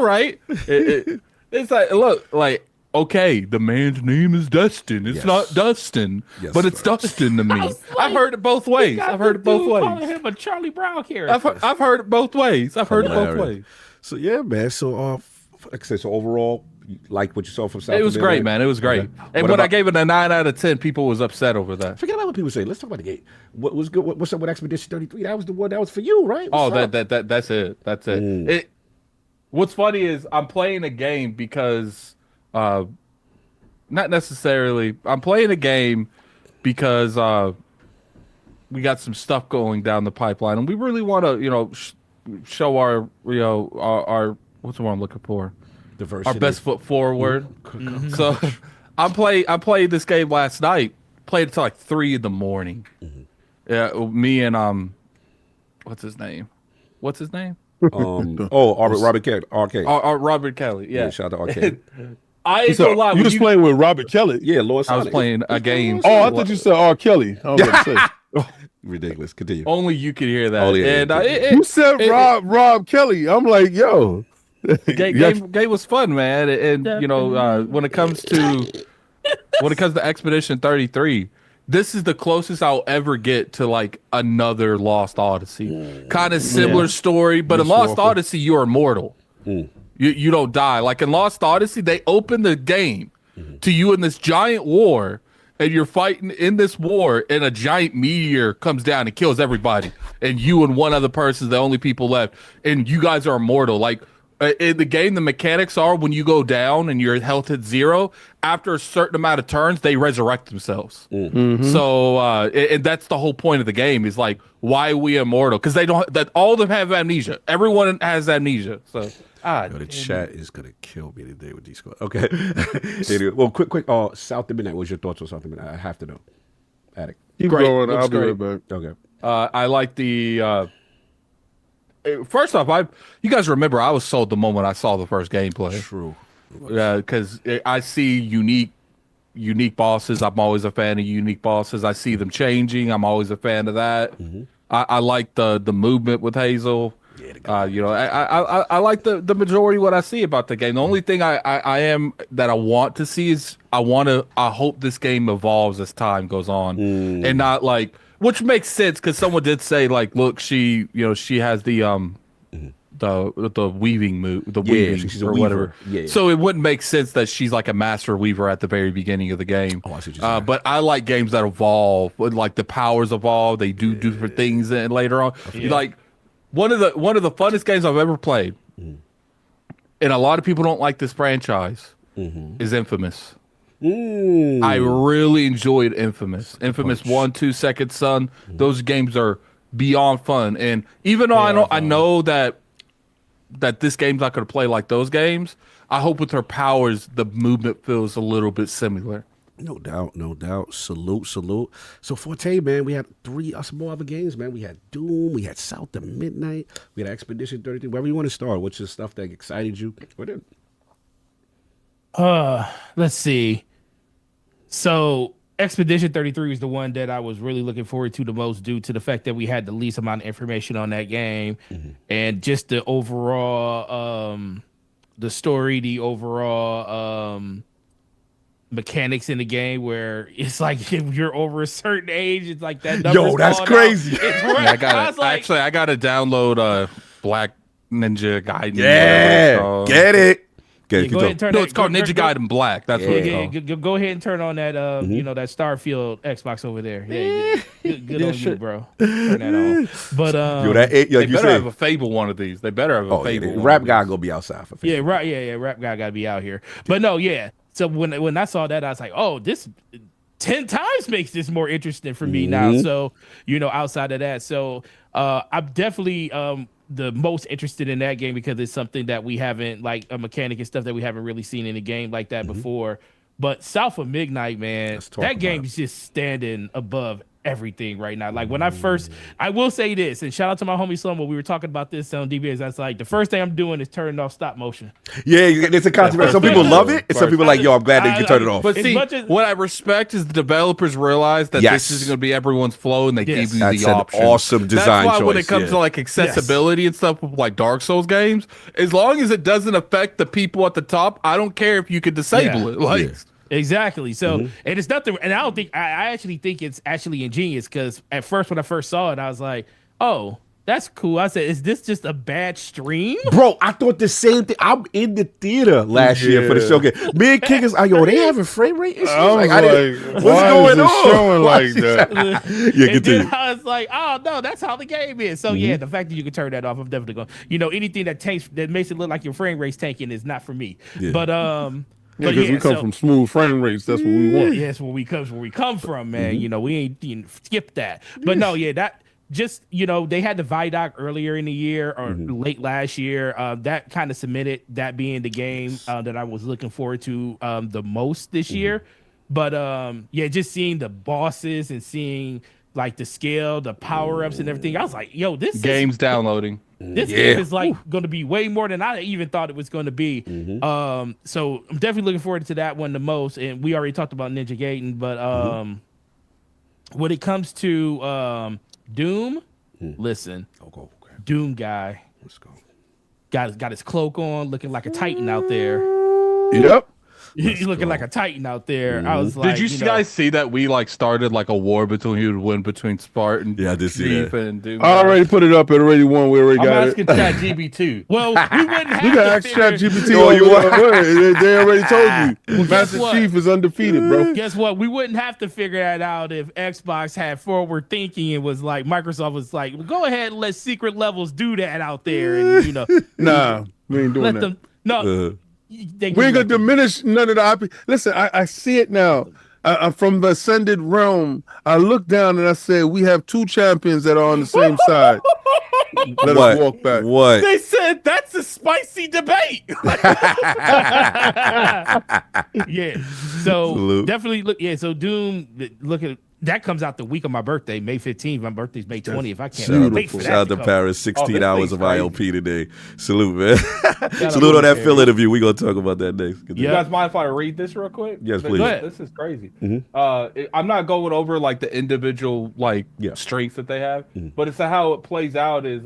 S5: right. It's like, look, like, okay, the man's name is Destin. It's
S1: Yes.
S5: not Dustin,
S1: Yes,
S5: but it's
S1: sir.
S5: Dustin to me.
S3: was like,
S5: I've heard it both ways. I've heard it both
S3: Calling
S5: ways.
S3: him a Charlie Brown character.
S5: I've heard it both ways. I've heard it both
S1: Hilarious.
S5: ways.
S1: So yeah, man. So like I said, so overall, you like what you saw from South.
S5: It was
S1: Midnight?
S5: great, man. It was great.
S1: Okay.
S5: And
S1: What
S5: when I
S1: about-
S5: gave it a 9 out of 10, people was upset over that.
S1: Forget about what people say. Let's talk about the game. What was good? What's up with Expedition 33? That was the one that was for you, right?
S5: Oh,
S1: What's up?
S5: that's it. That's it. What's funny is I'm playing a game because, not necessarily. I'm playing a game because we got some stuff going down the pipeline, and we really want to, show our, our what's the word I'm looking for?
S1: Diversity.
S5: Our best foot forward. So, I played this game last night. Played it till like 3 a.m. Yeah, me and what's his name?
S1: Robert Kelly. Arcade.
S5: Robert Kelly. Yeah.
S1: Shout out to Arcade.
S5: I ain't gonna lie.
S4: You
S5: when
S4: was playing with Robert Kelly.
S1: Yeah, Lord
S5: I was
S1: Sonic.
S5: playing a game.
S4: Oh, I thought you said R. Kelly. I was about to say.
S1: Ridiculous. Continue.
S5: Only you could hear that.
S1: Oh, yeah,
S5: And
S1: yeah.
S4: You said Rob Kelly. I'm like, yo.
S5: game was fun, man. And when it comes to Expedition 33, this is the closest I'll ever get to like another Lost Odyssey. Kind of similar story, but in Lost Odyssey, you're immortal. You don't die. Like in Lost Odyssey, they open the game to you in this giant war, and you're fighting in this war, and a giant meteor comes down and kills everybody, and you and one other person is the only people left, and you guys are immortal. Like in the game, the mechanics are when you go down and your health hits 0, after a certain amount of turns, they resurrect themselves. So, and that's the whole point of the game is like, why are we immortal? Because all of them have amnesia. Everyone has amnesia. So,
S1: The chat is gonna kill me today with Discord. Okay. Anyway, well, quick. South of Midnight. What's your thoughts on South of Midnight? I have to know. Addict.
S4: Keep
S5: Great.
S4: going.
S5: Looks
S4: I'll be right
S5: great.
S4: back.
S1: Okay.
S5: I like the. First off, you guys remember I was sold the moment I saw the first gameplay.
S1: True.
S5: Because I see unique bosses. I'm always a fan of unique bosses. I see them changing. I'm always a fan of that. I like the movement with Hazel. I like the majority of what I see about the game. The only thing I want to see is I hope this game evolves as time goes on, and not like, which makes sense because someone did say like, look, she has the weaving move, weaving
S1: she's a
S5: or
S1: weaver.
S5: whatever.
S1: Yeah.
S5: So it wouldn't make sense that she's like a master weaver at the very beginning of the game.
S1: Oh, I see what you're saying.
S5: But I like games that evolve, like the powers evolve. They do different things, and later on, like one of the funnest games I've ever played, and a lot of people don't like this franchise, is Infamous. I really enjoyed Infamous. Infamous 1, 2, Second Son. Those games are beyond fun, and even though I know that this game's not going to play like those games, I hope with her powers the movement feels a little bit similar.
S1: No doubt. Salute. So Forte, man, we had 3 some more other games, man. We had Doom, we had South of Midnight, we had Expedition 33. Wherever you want to start, what's the stuff that excited you?
S3: Let's see. So Expedition 33 was the one that I was really looking forward to the most due to the fact that we had the least amount of information on that game and just the overall the story, the overall mechanics in the game where it's like if you're over a certain age, it's like that.
S1: Yo, that's crazy.
S5: I gotta download Black Ninja Gaiden.
S1: Yeah, get it.
S3: Yeah, go ahead and turn
S5: it's called Ninja Gaiden Black. That's what it's called.
S3: Go ahead and turn on that that Starfield Xbox over there. Yeah, good on you, bro. Turn that on. But
S5: they better have a Fable one of these. They better have a Fable.
S1: Rap guy gonna be outside for Fable.
S3: Rap guy gotta be out here. But no, yeah. So when I saw that, I was like, oh, this 10 times makes this more interesting for me now. So outside of that, so I'm definitely the most interested in that game because it's something that we haven't, like a mechanic and stuff that we haven't really seen in a game like that before. But South of Midnight, man, that game is just standing above everything right now. Like when I will say this, and shout out to my homie Slum when we were talking about this on DBS. That's like the first thing I'm doing is turning off stop motion.
S1: Yeah, it's a controversy. Some people love it, and some people are like, yo, I'm glad that you turn it off.
S5: But see, what I respect is the developers realize that this is going to be everyone's flow, and they give you the option.
S1: Awesome design.
S5: That's why when it comes to like accessibility and stuff with like Dark Souls games, as long as it doesn't affect the people at the top, I don't care if you could disable it. Like.
S3: Exactly. So, and it's nothing. And I actually think it's actually ingenious because at first, when I first saw it, I was like, oh, that's cool. I said, is this just a bad stream?
S1: Bro, I thought the same thing. I'm in the theater last year for the show game. Me and King is like, yo, they having frame rate issues? What's going on?
S4: Showing like that?
S3: Continue. I was like, oh, no, that's how the game is. So, yeah, the fact that you can turn that off, I'm definitely going. Anything that makes it look like your frame rate's tanking is not for me. Yeah. But,
S4: because we come from smooth frame rates. That's what we want.
S3: Yeah, that's where we come from, man. We ain't skip that. But no, that just they had the Vidoc earlier in the year or late last year. That kind of cemented that being the game that I was looking forward to the most this year. But just seeing the bosses and seeing like the scale, the power ups and everything, I was like, yo, this
S5: game's downloading.
S3: This game is like going to be way more than I even thought it was going to be. So I'm definitely looking forward to that one the most. And we already talked about Ninja Gaiden, but when it comes to Doom, listen, Doom guy, let's go. Got his cloak on, looking like a Titan out there.
S4: Yep.
S3: He's looking like a Titan out there. I was like,
S5: did you guys see that we like started like a war between Spartan?
S1: Yeah, I did see that.
S5: And Doom.
S4: I already put it up. It already won. We already got it.
S5: I'm asking ChatGPT.
S3: Well, we wouldn't have.
S4: You can ask ChatGPT. They already told you. Master Chief is undefeated, bro.
S3: Guess what? We wouldn't have to figure that out if Xbox had forward thinking and was like Microsoft was like, well, go ahead and let secret levels do that out there, and
S4: nah, we ain't doing that.
S3: No.
S4: We ain't gonna diminish none of the IP. Listen, I see it now. From the ascended realm, I look down and I say we have two champions that are on the same side. Let us walk back.
S1: What?
S5: They said that's a spicy debate.
S3: So definitely look. Yeah, so Doom. Look at. That comes out the week of my birthday, May 15th. My birthday's May 20th. I can't wait for that.
S1: Shout out to Paris, 16 hours of ILP today. Salute, man. Salute on that Phil interview. We're going to talk about that next.
S5: You guys mind if I read this real quick?
S1: Yes, please.
S5: This is crazy. I'm not going over like the individual strengths that they have, but it's how it plays out is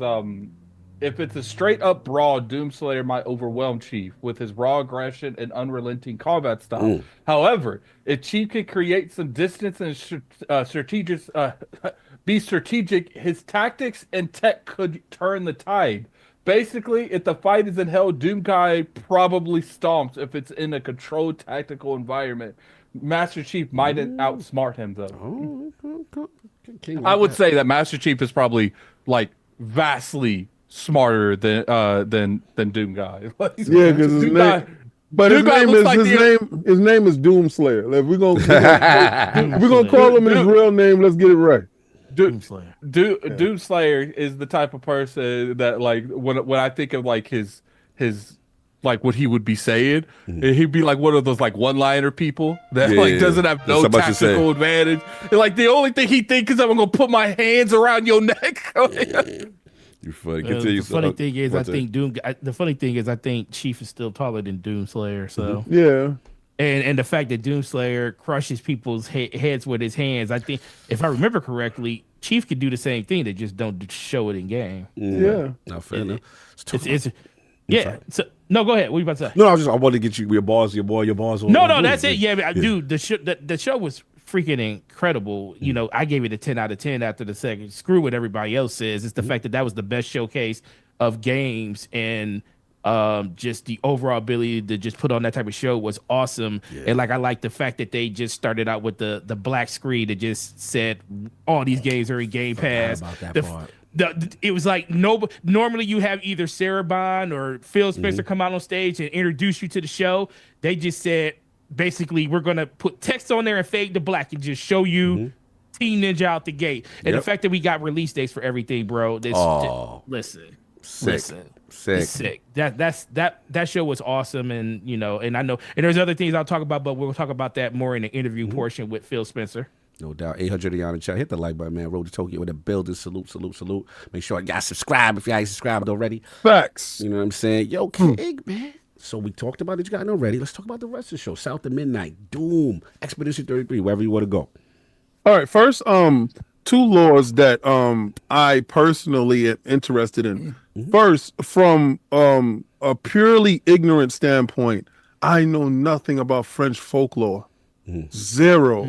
S5: if it's a straight up brawl, Doomslayer might overwhelm Chief with his raw aggression and unrelenting combat style. However, if Chief can create some distance and be strategic, his tactics and tech could turn the tide. Basically, if the fight is in hell, Doom Guy probably stomps if it's in a controlled tactical environment. Master Chief might outsmart him though. I would say that Master Chief is probably like vastly smarter than Doom Guy.
S4: Yeah, because his name is Doomslayer. Like, we're gonna call him his real name. Let's get it right.
S3: Doomslayer.
S5: Doomslayer is the type of person that like when I think of like his like what he would be saying, he'd be like one of those like one-liner people that doesn't have no tactical advantage. And, like the only thing he thinks is I'm gonna put my hands around your neck.
S1: You're funny.
S3: The funny thing is, I think Chief is still taller than Doomslayer. So and the fact that Doomslayer crushes people's heads with his hands, I think if I remember correctly, Chief could do the same thing. They just don't show it in game.
S1: Not fair enough.
S3: Yeah. So, no, go ahead. What you about to say?
S1: No, I wanted to get you your balls. On.
S3: No, that's it. Yeah, dude, the show was freaking incredible. You know, I gave it a 10 out of 10 after the second. Screw what everybody else says. It's the fact that was the best showcase of games, and just the overall ability to just put on that type of show was awesome. Yeah. And like I like the fact that they just started out with the black screen that just said all these games are in Game Pass.
S1: About that part.
S3: It was like normally you have either Sarah Bond or PhilSpencer come out on stage and introduce you to the show. They just said basically we're gonna put text on there and fade to black and just show you Teen Ninja out the gate. And the fact that we got release dates for everything, bro. Listen. Sick. That show was awesome, and you know, and I know, and there's other things I'll talk about, but we'll talk about that more in the interview portion with PhilSpencer.
S1: No doubt. 800 in the chat. Hit the like button, man. Road to Tokyo with a building. Salute. Make sure y'all subscribe if y'all ain't subscribed already.
S4: Facts.
S1: You know what I'm saying? Yo, King, man. So we talked about it. You got it already. Let's talk about the rest of the show. South of Midnight, Doom, Expedition 33, wherever you want to go.
S4: All right. First, two laws that I personally am interested in. First, from a purely ignorant standpoint, I know nothing about French folklore. Zero.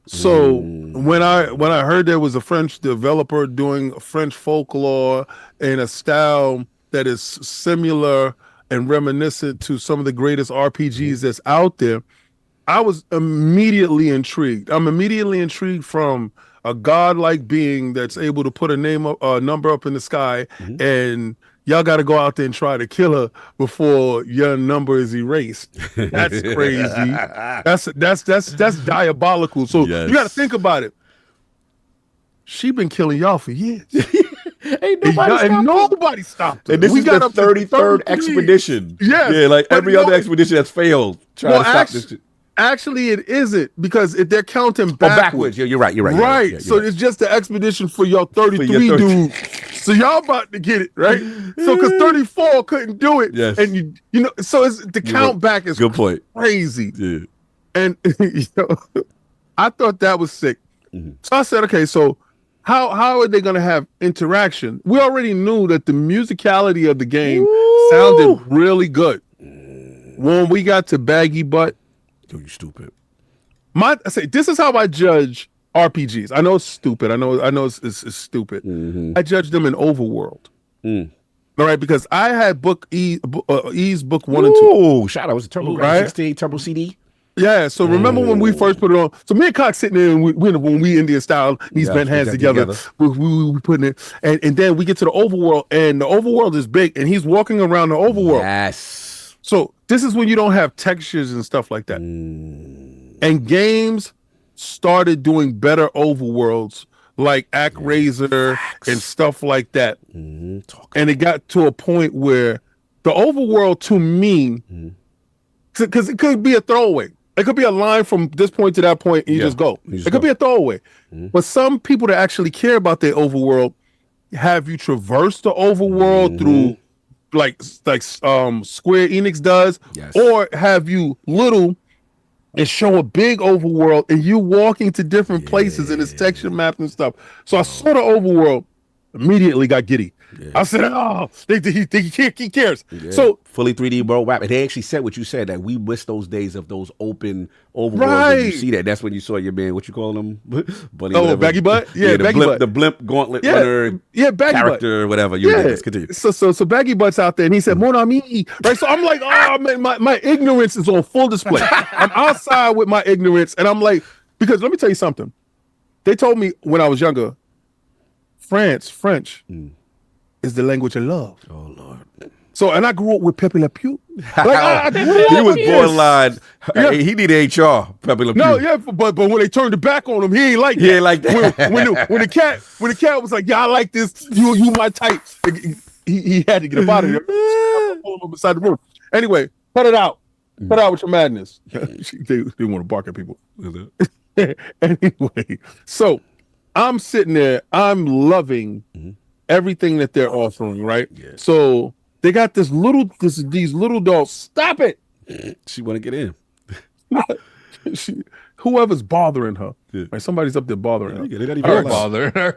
S4: So when I heard there was a French developer doing French folklore in a style that is similar and reminiscent to some of the greatest RPGs that's out there, I was immediately intrigued. I'm immediately intrigued from a godlike being that's able to put a number up in the sky, and y'all got to go out there and try to kill her before your number is erased. That's crazy. That's diabolical. So you got to think about it. She been killing y'all for years.
S1: Ain't nobody stopped her. And this is the 33rd expedition.
S4: Yeah,
S1: like every other expedition that's failed. Trying to stop this shit.
S4: Actually, it isn't, because they're counting backwards.
S1: You're right.
S4: Right. So it's just the expedition for your 33 dude. So y'all about to get it, right? So because 34 couldn't do it.
S1: Yes.
S4: And you know, so it's the count back is
S1: good point.
S4: Crazy.
S1: Yeah.
S4: And you know, I thought that was sick. So I said, okay, so how are they gonna have interaction? We already knew that the musicality of the game sounded really good. When we got to Baggy Butt,
S1: you stupid.
S4: I say this is how I judge RPGs. I know it's stupid. I know it's stupid. I judge them in Overworld. All right, because I had Ease book 1 and 2.
S1: Oh, shout out! Was a Turbo
S4: right?
S1: 68 Turbo CD.
S4: Yeah. So remember when we first put it on? So me and Cox sitting there, and when we Indian style, these bent hands together. We putting it, and then we get to the Overworld, and the Overworld is big, and he's walking around the Overworld.
S1: Yes.
S4: So this is when you don't have textures and stuff like that. And games started doing better overworlds like ActRaiser and stuff like that. And it got to a point where the overworld, to me, because it could be a throwaway. It could be a line from this point to that point, and you just go. It could be a throwaway. But some people that actually care about their overworld have you traverse the overworld through like Square Enix does, or have you little and show a big overworld and you walking to different places and it's texture maps and stuff. So I saw the overworld, immediately got giddy. I said, "Oh, he cares." So
S1: fully 3D world wrap. And they actually said what you said, that we miss those days of those open overworlds. You see that? That's when you saw your man. What you call him? Bunny,
S4: Baggy Butt. Yeah,
S1: the
S4: Baggy
S1: blimp,
S4: Butt.
S1: the blimp gauntlet runner.
S4: Yeah, Baggy
S1: character,
S4: Butt.
S1: Or whatever. Continue.
S4: So Baggy Butt's out there, and he said, "Mon ami," right? So I'm like, "Oh man, my ignorance is on full display." I'm outside with my ignorance, and I'm like, because let me tell you something. They told me when I was younger, French is the language of love.
S1: Oh Lord.
S4: So, and I grew up with Pepe Le Pew.
S1: Like, he was borderline. He needed HR. Pepe Le Pew.
S4: No, but when they turned it back on him, he ain't like that.
S1: He ain't like that.
S4: When the cat was like, "Yeah, I like this. You my type." He had to get up out of there. Pull him beside the room. Anyway, cut it out. Cut out with your madness. They want to bark at people. Anyway, so I'm sitting there. I'm loving everything that they're offering, right? Yeah. So they got these little dolls. Stop it!
S1: She want to get in.
S4: whoever's bothering her.
S1: Yeah.
S4: Right, somebody's up there bothering her.
S1: They got even
S4: All right.
S1: low.
S5: Bother.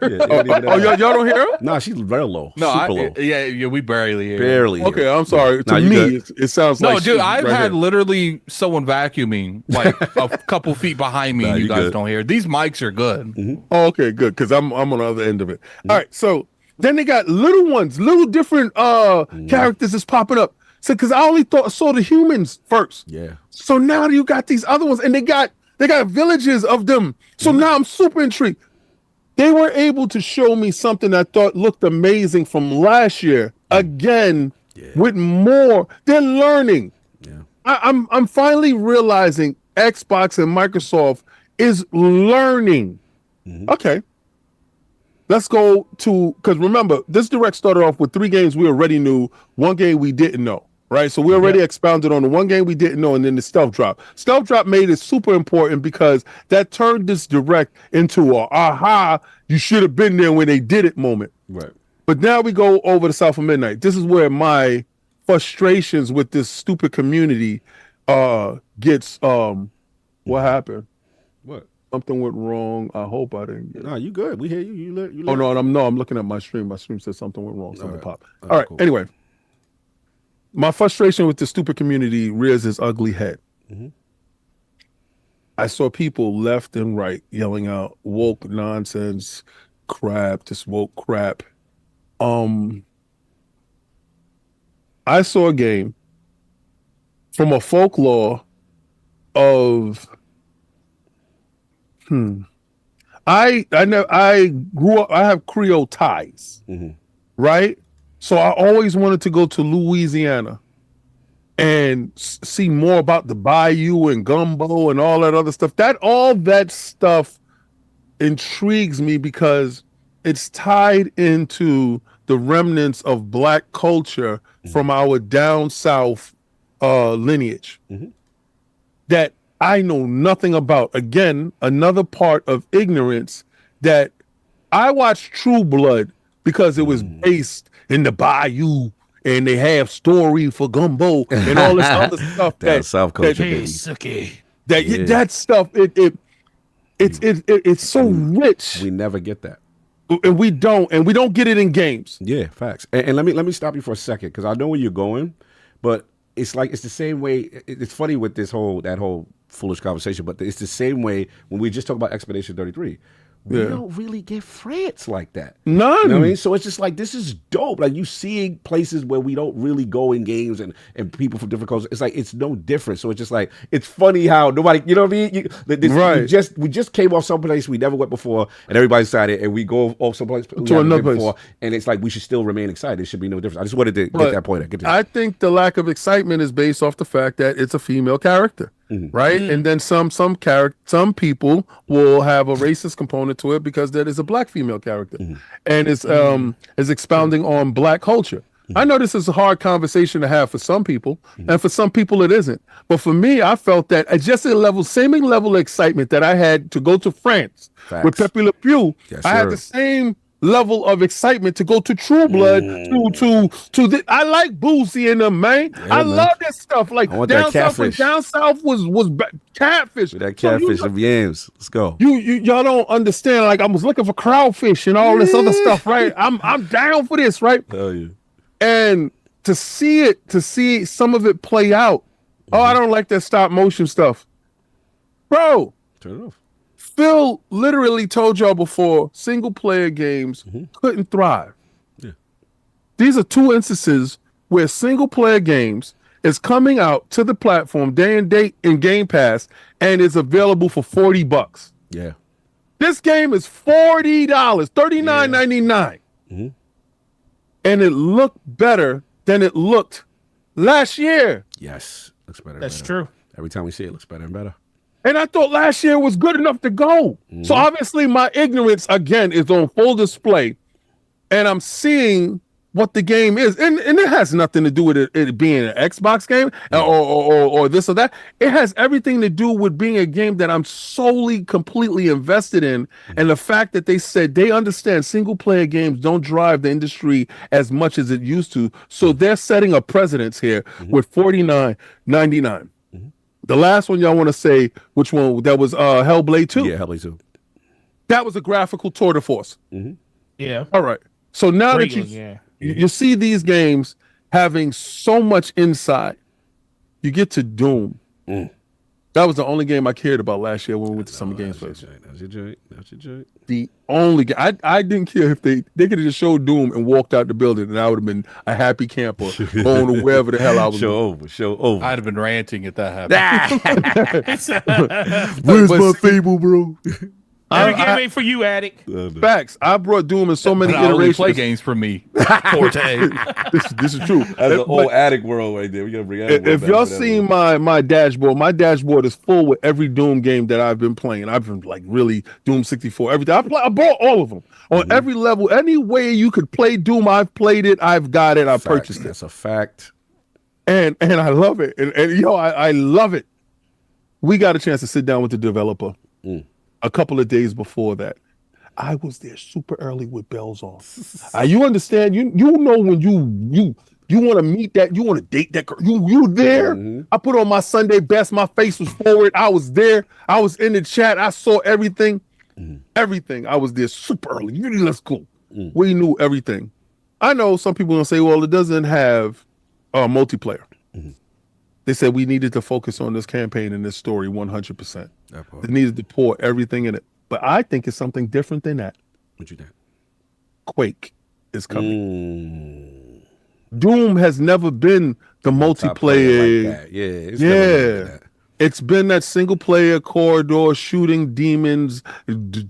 S4: Y'all don't hear her?
S1: Nah, she's very low.
S5: No,
S1: super low.
S5: yeah, we barely hear.
S1: Barely. hear.
S4: Okay, I'm sorry.
S1: Nah,
S4: To
S1: you
S4: me,
S1: good.
S4: it sounds
S5: No,
S4: like
S5: dude,
S4: she's
S5: I've
S4: right
S5: had
S4: here.
S5: literally someone vacuuming like a couple feet behind me,
S1: Nah,
S5: and you
S1: you
S5: guys
S1: good.
S5: don't hear. These mics are good.
S4: Oh, okay, good, because I'm on the other end of it. All right, so then they got little ones, little different characters that's popping up. So because I only saw the humans first.
S1: Yeah.
S4: So now you got these other ones, and they got villages of them. So now I'm super intrigued. They were able to show me something I thought looked amazing from last year. Again, with more. They're learning.
S1: Yeah.
S4: I'm finally realizing Xbox and Microsoft is learning. Okay. Let's go to, because remember, this direct started off with 3 games we already knew, 1 game we didn't know, right? So we already expounded on the 1 game we didn't know, and then the stealth drop. Stealth drop made it super important because that turned this direct into a aha, you should have been there when they did it moment.
S1: Right.
S4: But now we go over to South of Midnight. This is where my frustrations with this stupid community gets what happened?
S1: What?
S4: Something went wrong. I hope I didn't get it.
S1: Nah, you good. We hear you. You lit.
S4: Oh no, I'm looking at my stream. My stream says something went wrong. Something popped.
S1: All
S4: All right.
S1: cool.
S4: Anyway, my frustration with the stupid community rears its ugly head. I saw people left and right yelling out woke nonsense, crap, this woke crap. I saw a game from a folklore of I grew up, I have Creole ties, right? So I always wanted to go to Louisiana and see more about the bayou and gumbo and all that other stuff. All that stuff intrigues me because it's tied into the remnants of Black culture from our down south lineage that I know nothing about. Again, another part of ignorance that I watched True Blood because it was based in the bayou and they have story for gumbo and all this other stuff
S1: That South culture, baby.
S4: that stuff it's so rich.
S1: We never get that.
S4: And we don't get it in games.
S1: Yeah, facts. And let me stop you for a second because I know where you're going, but it's like it's the same way. It's funny with that whole foolish conversation, but it's the same way when we just talk about Expedition 33. We don't really get threats like that.
S4: None.
S1: You know what I mean? So it's just like, this is dope. Like, you seeing places where we don't really go in games and people from different cultures. It's like, it's no different. So it's just like, it's funny how nobody, you know what I mean?
S4: Right.
S1: We just came off someplace we never went before, and everybody excited, and we go off someplace
S4: to another place
S1: before, and it's like, we should still remain excited. It should be no difference. I just wanted to get that point.
S4: I think the lack of excitement is based off the fact that it's a female character. Right, and then some people will have a racist component to it because that is a Black female character, and it's expounding on Black culture. I know this is a hard conversation to have for some people, and for some people it isn't. But for me, I felt that at just a same level of excitement that I had to go to France with Pepe Le Pew,
S1: Yes,
S4: I had
S1: sir.
S4: the same level of excitement to go to True Blood I like Boosie and them, man. I love that stuff. Like
S1: I want
S4: down
S1: that
S4: south, when
S1: catfish.
S4: down south was catfish.
S1: With that catfish of yams. Let's go.
S4: Y'all don't understand. Like I was looking for crowfish and all this other stuff, right? I'm down for this, right?
S1: Hell yeah.
S4: And to see some of it play out. Oh, I don't like that stop motion stuff, bro.
S1: Turn it off.
S4: Phil literally told y'all before, single player games couldn't thrive.
S1: Yeah.
S4: These are 2 instances where single player games is coming out to the platform day and date in Game Pass and is available for $40.
S1: Yeah.
S4: This game is $40, $39.99. And it looked better than it looked last year.
S1: Yes. Looks better.
S3: That's
S1: and better.
S3: true.
S1: Every time we see it, looks better and better.
S4: And I thought last year was good enough to go. So obviously my ignorance, again, is on full display. And I'm seeing what the game is. And it has nothing to do with it being an Xbox game or this or that. It has everything to do with being a game that I'm solely, completely invested in. And the fact that they said they understand single-player games don't drive the industry as much as it used to. So they're setting a precedence here with $49.99. The last one y'all want to say which one? That was Hellblade 2.
S1: Yeah, Hellblade 2.
S4: That was a graphical tour de force.
S3: Yeah.
S4: All right. So now
S3: Great
S4: that
S3: one,
S4: you see these games having so much inside, you get to Doom. That was the only game I cared about last year when we went to Summer Games Fest.
S1: That's your joint.
S4: The only game I didn't care if they could have just showed Doom and walked out the building, and I would have been a happy camper going to wherever the hell I was.
S1: Show over.
S5: I'd have been ranting if that happened.
S4: Where's my Fable, bro?
S3: Every game ain't for you, Addict.
S4: Facts. I brought Doom in so many
S5: But I only
S4: iterations.
S5: play games for me. Forte.
S4: This is true.
S1: That's the old addict world right there. We gotta bring
S4: If y'all seen my dashboard is full with every Doom game that I've been playing. I've been like really Doom 64, everything. I bought all of them on every level. Any way you could play Doom, I've played it. I've got it. I purchased it.
S1: That's a fact.
S4: And I love it. And I love it. We got a chance to sit down with the developer a couple of days before that. I was there super early with bells on. You understand? You know when you want to meet that, you want to date that girl. You there? I put on my Sunday best. My face was forward. I was there. I was in the chat. I saw everything. Everything. I was there super early. Really, let's go. We knew everything. I know some people gonna say, well, it doesn't have multiplayer. They said we needed to focus on this campaign and this story 100%. They needed to pour everything in it. But I think it's something different than that.
S1: What you think?
S4: Quake is coming. Doom has never been the multiplayer.
S1: Like that. Yeah. It's never been like that.
S4: It's been that single player corridor shooting demons,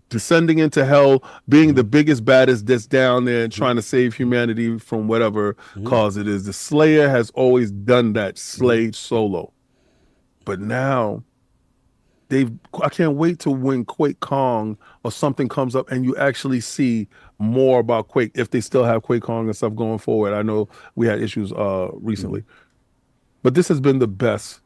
S4: descending into hell, being the biggest baddest that's down there and trying to save humanity from whatever cause it is. The Slayer has always done that, slayed solo. But now I can't wait to when Quake Kong or something comes up and you actually see more about Quake, if they still have Quake Kong and stuff going forward. I know we had issues recently. But this has been the best.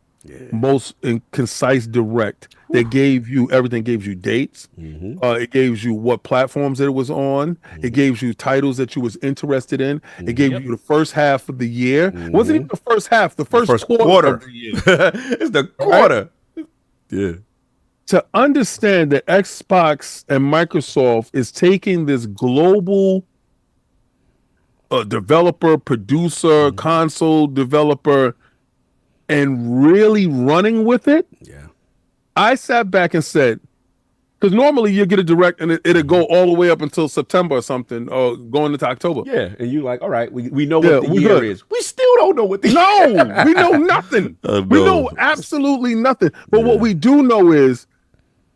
S4: Most concise direct. They gave you everything. Gave you dates. It gave you what platforms it was on. It gave you titles that you was interested in. It gave you the first half of the year. Wasn't even the first half. The first quarter of the year.
S1: It's the quarter. Right? Yeah.
S4: To understand that Xbox and Microsoft is taking this global developer, producer, console developer, and really running with it. Yeah. I sat back and said, because normally you get a direct and it'll go all the way up until September or something, or going into October.
S1: Yeah, and you like, all right, we know what the year is. We still don't know what the
S4: No, we know nothing. We know absolutely nothing. But what we do know is,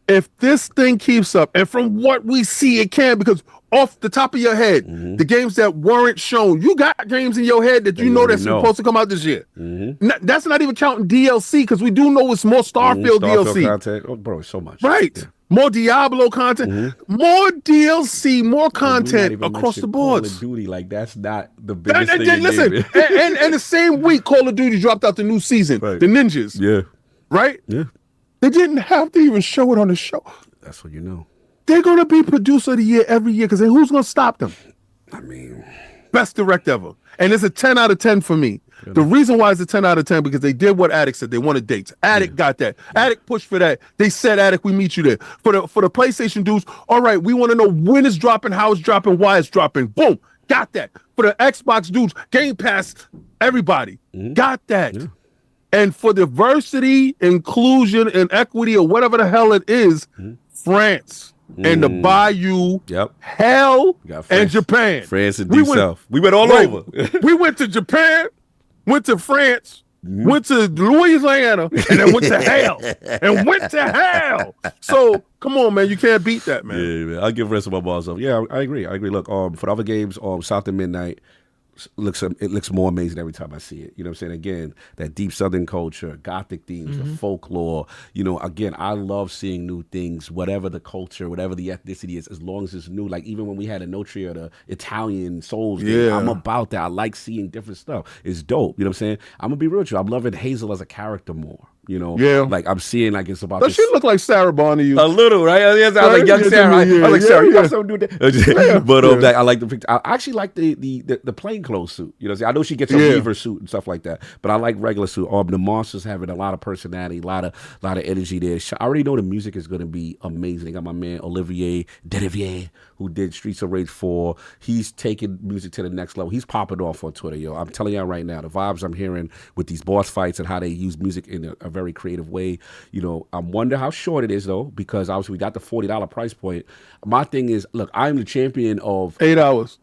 S4: if this thing keeps up, and from what we see, it can, because off the top of your head, the games that weren't shown, you got games in your head that you know that's supposed to come out this year. That's not even counting DLC, because we do know it's more Starfield DLC.
S1: Content. Oh, bro, so much.
S4: Right. Yeah. More Diablo content, more DLC, more content across the board.
S1: Call of Duty, like that's not the biggest thing.
S4: Listen, and the same week, Call of Duty dropped out the new season, the Ninjas.
S1: Yeah.
S4: Right?
S1: Yeah.
S4: They didn't have to even show it on the show.
S1: That's what you know.
S4: They're going to be producer of the year every year, because who's going to stop them?
S1: I mean,
S4: best direct ever. And it's a 10 out of 10 for me. The reason why it's a 10 out of 10, because they did what Addict said. They wanted dates. Addict got that. Addict pushed for that. They said, Addict, we meet you there. For the PlayStation dudes, all right, we want to know when it's dropping, how it's dropping, why it's dropping. Boom, got that. For the Xbox dudes, Game Pass, everybody, got that. Yeah. And for diversity, inclusion, and equity, or whatever the hell it is, France and the Bayou, hell, and Japan.
S1: France and Deep South. We went all over.
S4: We went to Japan, went to France, went to Louisiana, and then went to hell. And went to hell. So, come on, man. You can't beat that, man.
S1: Yeah, man. I'll give the rest of my balls up. Yeah, I agree. Look, for the other games, South of Midnight, it looks more amazing every time I see it. You know what I'm saying? Again, that deep Southern culture, Gothic themes, the folklore. You know, again, I love seeing new things, whatever the culture, whatever the ethnicity is, as long as it's new. Like even when we had a Notria, the Italian Souls game, I'm about that. I like seeing different stuff. It's dope. You know what I'm saying? I'm gonna be real with you. I'm loving Hazel as a character more. You know,
S4: Yeah.
S1: like I'm seeing like it's about.
S4: Does she look like Sarah Bond to you?
S1: A little, right? I was like young
S4: Yeah,
S1: Sarah. I was like, Sarah, you got
S4: yeah.
S1: something to do with that? But I like the picture. I actually like the plainclothes suit. You know, I know she gets a Weaver suit and stuff like that, but I like regular suit. The monsters having a lot of personality, a lot of energy there. I already know the music is going to be amazing. They got my man Olivier Derivier, who did Streets of Rage 4. He's taking music to the next level. He's popping off on Twitter, yo. I'm telling y'all right now, the vibes I'm hearing with these boss fights and how they use music in a very creative way. You know, I wonder how short it is though, because obviously we got the $40 price point. My thing is, look, I'm the champion of
S4: 8 hours.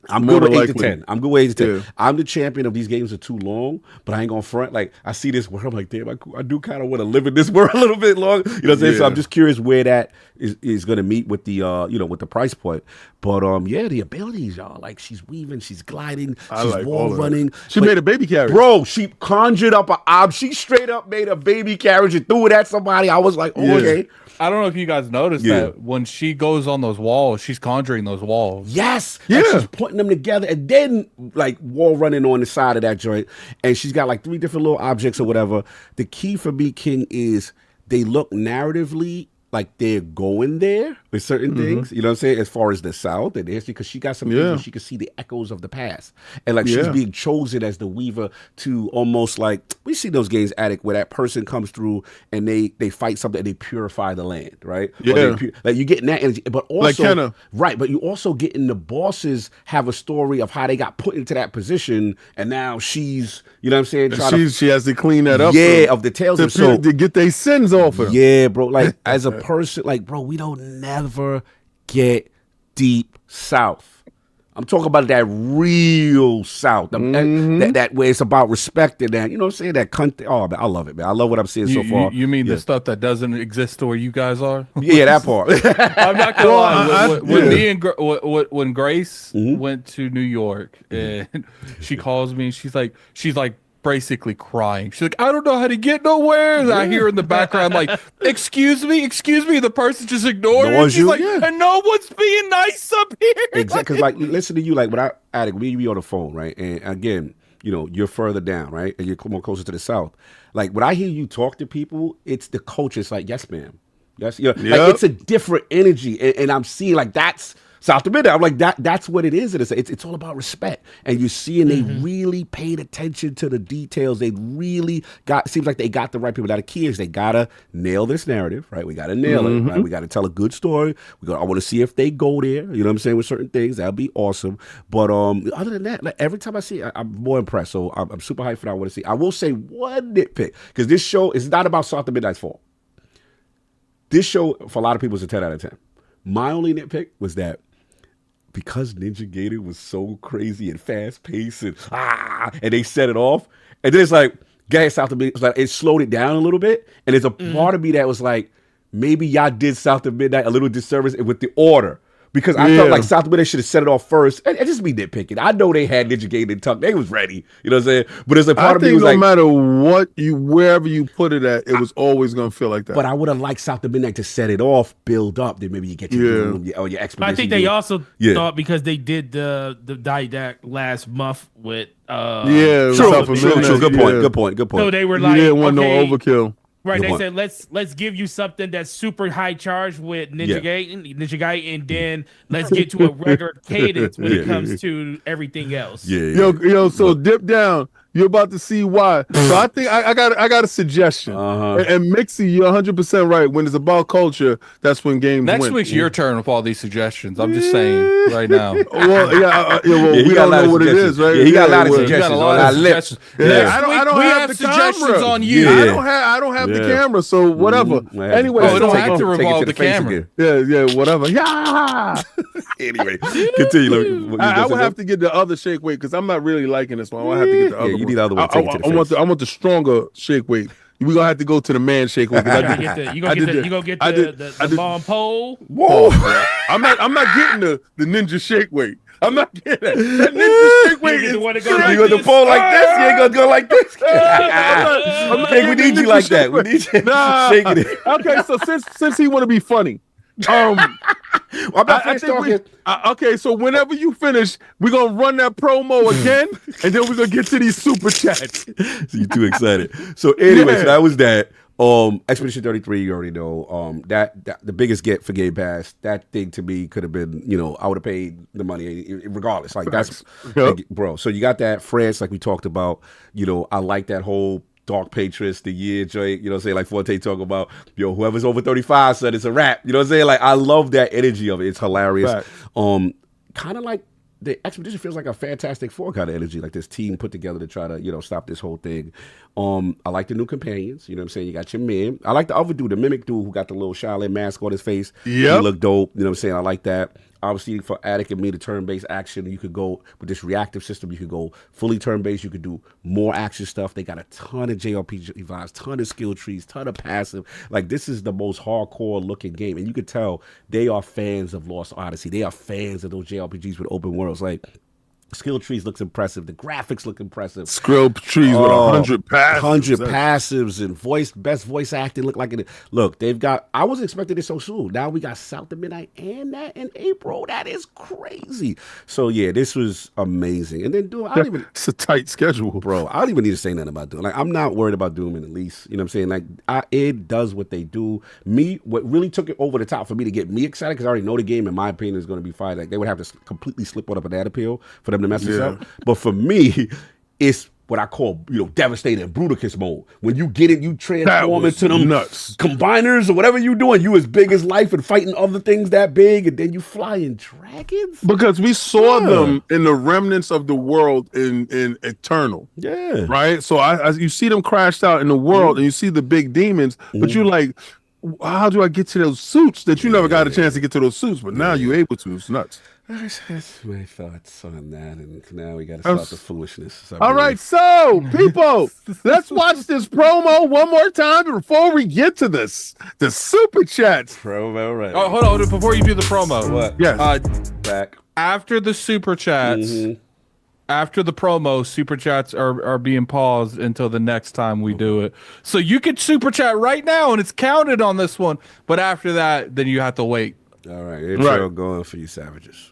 S1: I'm
S4: More
S1: good with
S4: than
S1: 8 to
S4: likely.
S1: 10. I'm good with 8 to 10.
S4: Yeah.
S1: I'm the champion of these games are too long, but I ain't gonna front. Like I see this world, I'm like, damn, I do kind of want to live in this world a little bit longer. You know what I'm saying? So I'm just curious where that is gonna meet with the with the price point. But yeah, the abilities, y'all. Like she's weaving, she's gliding, she's
S4: like
S1: wall
S4: all of that.
S1: running.
S4: She
S1: But-
S4: made a baby carriage.
S1: Bro, she conjured up she straight up made a baby carriage and threw it at somebody. I was like,
S4: Yeah.
S1: okay.
S5: I don't know if you guys noticed that when she goes on those walls, she's conjuring those walls.
S1: Yes.
S4: Yeah.
S1: Like she's putting them together and then like wall running on the side of that joint. And she's got like 3 different little objects or whatever. The key for me, King, is they look narratively like they're going there with certain things, you know what I'm saying, as far as the South and the history, because she got some things where she can see the echoes of the past. And like she's being chosen as the weaver to almost like, we see those games, Attic, where that person comes through and they fight something and they purify the land, right?
S4: Yeah.
S1: Like you're getting that energy, but also,
S4: Like Kenna.
S1: right, but you also getting the bosses have a story of how they got put into that position and now she's, you know what I'm saying, trying
S4: She has to clean that up.
S1: of the tales
S4: to,
S1: of so
S4: to get their sins off of them.
S1: yeah, bro. Like as a person, like bro, we don't never get deep South. I'm talking about that real South, that where it's about respect and that, you know what I'm saying, that country. Oh man, I love it, man. I love what I'm seeing so far.
S5: You mean the stuff that doesn't exist where you guys are?
S1: Yeah, that part.
S5: I'm not gonna lie. When
S4: yeah.
S5: me and when Grace went to New York and she calls me, and she's like basically crying. She's like, I don't know how to get nowhere. And I hear in the background like, excuse me. The person just ignored her.
S1: Ignores
S5: She's
S1: you,
S5: like,
S1: yeah.
S5: and no one's being nice up here.
S1: Exactly. Because like, listen to you, like when I Attic, me and you be on the phone, right? And again, you know, you're further down, right? And you're more closer to the South. Like when I hear you talk to people, it's the culture. It's like, yes, ma'am. Yes, you know, like it's a different energy, and I'm seeing like that's South of Midnight. I'm like that's what it is. It's all about respect, and you're seeing they really paid attention to the details. They really seems like they got the right people. Now the key is they gotta nail this narrative, right? We gotta nail it, right? We gotta tell a good story. I want to see if they go there. You know what I'm saying, with certain things. That'd be awesome. But other than that, like every time I see it, I'm more impressed. So I'm super hyped for that. I want to see. I will say one nitpick because this show is not about South of Midnight's fault. This show, for a lot of people, is a 10 out of 10. My only nitpick was that because Ninja Gaiden was so crazy and fast-paced and they set it off, and then it's like, guys, South of Midnight, like, it slowed it down a little bit, and there's a part of me that was like, maybe y'all did South of Midnight a little disservice with the order. Because I felt like South of Midnight should have set it off first. And just be nitpicking. I know they had Ninja Gaiden tucked. They was ready. You know what I'm saying? But there's a part of me was
S4: no
S1: like,
S4: matter wherever you put it at, it was always gonna feel like that.
S1: but I would have liked South of Midnight to set it off, build up, then maybe you get your room, or your expedition.
S3: I think they also
S1: Yeah.
S3: thought because they did the Didact last month with
S4: yeah,
S1: True.
S4: South of Midnight,
S1: Good point.
S3: so they were
S4: You
S3: like,
S4: didn't want
S3: okay,
S4: no overkill.
S3: right?
S1: Good
S3: They
S1: point.
S3: said let's give you something that's super high charged with Ninja Gaiden, and then let's get to a regular cadence when it comes to everything else.
S4: Yo, so dip down. You're about to see why. So I think I got a suggestion. And Mixie, you're 100% right. When it's about culture, that's when games
S5: Next
S4: win.
S5: week's your turn with all these suggestions. I'm just saying right now.
S4: Well,
S1: he
S4: we
S1: got a
S4: don't
S1: lot
S4: know
S1: of
S4: what it is,
S1: suggestions.
S4: right?
S1: Yeah, he got a lot of
S4: well,
S5: You
S1: suggestions.
S5: got a lot of suggestions.
S4: Yeah,
S5: Next
S4: I
S5: week,
S4: don't
S5: we
S4: have
S5: have
S4: the
S5: suggestions
S4: camera.
S5: on you.
S1: Yeah.
S4: I don't have the camera, so whatever. Anyway,
S5: Oh, it don't
S4: so,
S5: have to
S1: Take it
S5: revolve
S1: to
S5: the
S1: face
S5: camera.
S1: again.
S4: yeah, whatever. Yeah.
S1: Anyway, continue.
S4: I would have to get the other shake weight because I'm not really liking this one. I have to get the other
S1: you
S4: one.
S1: need the other one. Take it to the face.
S4: I want the stronger shake weight. We're gonna have to go to the man shake weight.
S3: You gonna get the long pole.
S1: Whoa.
S4: I'm not getting the ninja shake weight. I'm not getting that. That ninja shake weight is
S3: You want to go
S1: You
S3: like
S1: got the
S3: this?
S1: pole like this? You ain't gonna go like this?
S4: I'm not
S1: Okay, we
S4: getting
S1: need you
S4: ninja
S1: like
S4: shake
S1: that. We
S4: weight.
S1: need you
S4: Nah.
S1: shaking it.
S4: Okay, so since he want to be funny,
S1: I'm not
S4: I
S1: finished
S4: think
S1: talking.
S4: okay, so whenever you finish, we're gonna run that promo again, and then we're gonna get to these super chats.
S1: So you're too excited. So anyway,
S4: Yeah.
S1: so that was that. Expedition 33, you already know. That the biggest get for Game Pass. That thing to me could have been, I would have paid the money regardless. Like that's,
S4: Yep.
S1: bro. So you got that France, like we talked about. I like that whole Dark Patriots, the year joint. Like Forte talking about, whoever's over 35 said it's a wrap. You know what I'm saying? Like I love that energy of it. It's hilarious.
S4: Facts.
S1: Kind of like. The Expedition feels like a Fantastic Four kind of energy, like this team put together to try to, stop this whole thing. I like the new companions. You know what I'm saying? You got your man. I like the other dude, the mimic dude who got the little Shaolin mask on his face.
S4: Yep.
S1: He looked dope. You know what I'm saying? I like that. Obviously, for Attic and me, the turn-based action, you could go with this reactive system. You could go fully turn-based. You could do more action stuff. They got a ton of JRPG vibes, ton of skill trees, ton of passive. Like, this is the most hardcore-looking game. And you could tell they are fans of Lost Odyssey. They are fans of those JRPGs with open worlds. Like, skill trees looks impressive. The graphics look impressive.
S4: Skill trees with 100 passives.
S1: 100 passives and best voice acting look like it. Look, they've got. I wasn't expecting it so soon. Now we got South of Midnight and that in April. That is crazy. So yeah, this was amazing. And then Doom, I don't even.
S4: It's a tight schedule,
S1: Bro, I don't even need to say nothing about Doom. Like, I'm not worried about Doom in the least. You know what I'm saying? Like, it does what they do. What really took it over the top for me to get me excited, because I already know the game, in my opinion, is going to be fine. Like, they would have to completely slip one up an ad appeal for them to mess this up. But for me, it's what I call, devastating Bruticus mode. When you get it, you transform into them
S4: nuts
S1: combiners or whatever you doing. You as big as life and fighting other things that big, and then you flying dragons.
S4: Because we saw them in the remnants of the world in Eternal.
S1: Yeah.
S4: Right? So you see them crashed out in the world, and you see the big demons, but you're like, how do I get to those suits that you never got a chance to get to those suits, but now you're able to? It's nuts.
S1: That's my thoughts on that, and now we got to start the foolishness.
S4: All right, so people, let's watch this promo one more time before we get to this. The super chats.
S1: Promo, right?
S5: Oh, hold on, before you do the promo.
S1: What?
S4: Yes.
S1: Back
S5: After the super chats, after the promo, super chats are being paused until the next time we do it. So you could super chat right now, and it's counted on this one. But after that, then you have to wait.
S1: All right, intro going for you savages.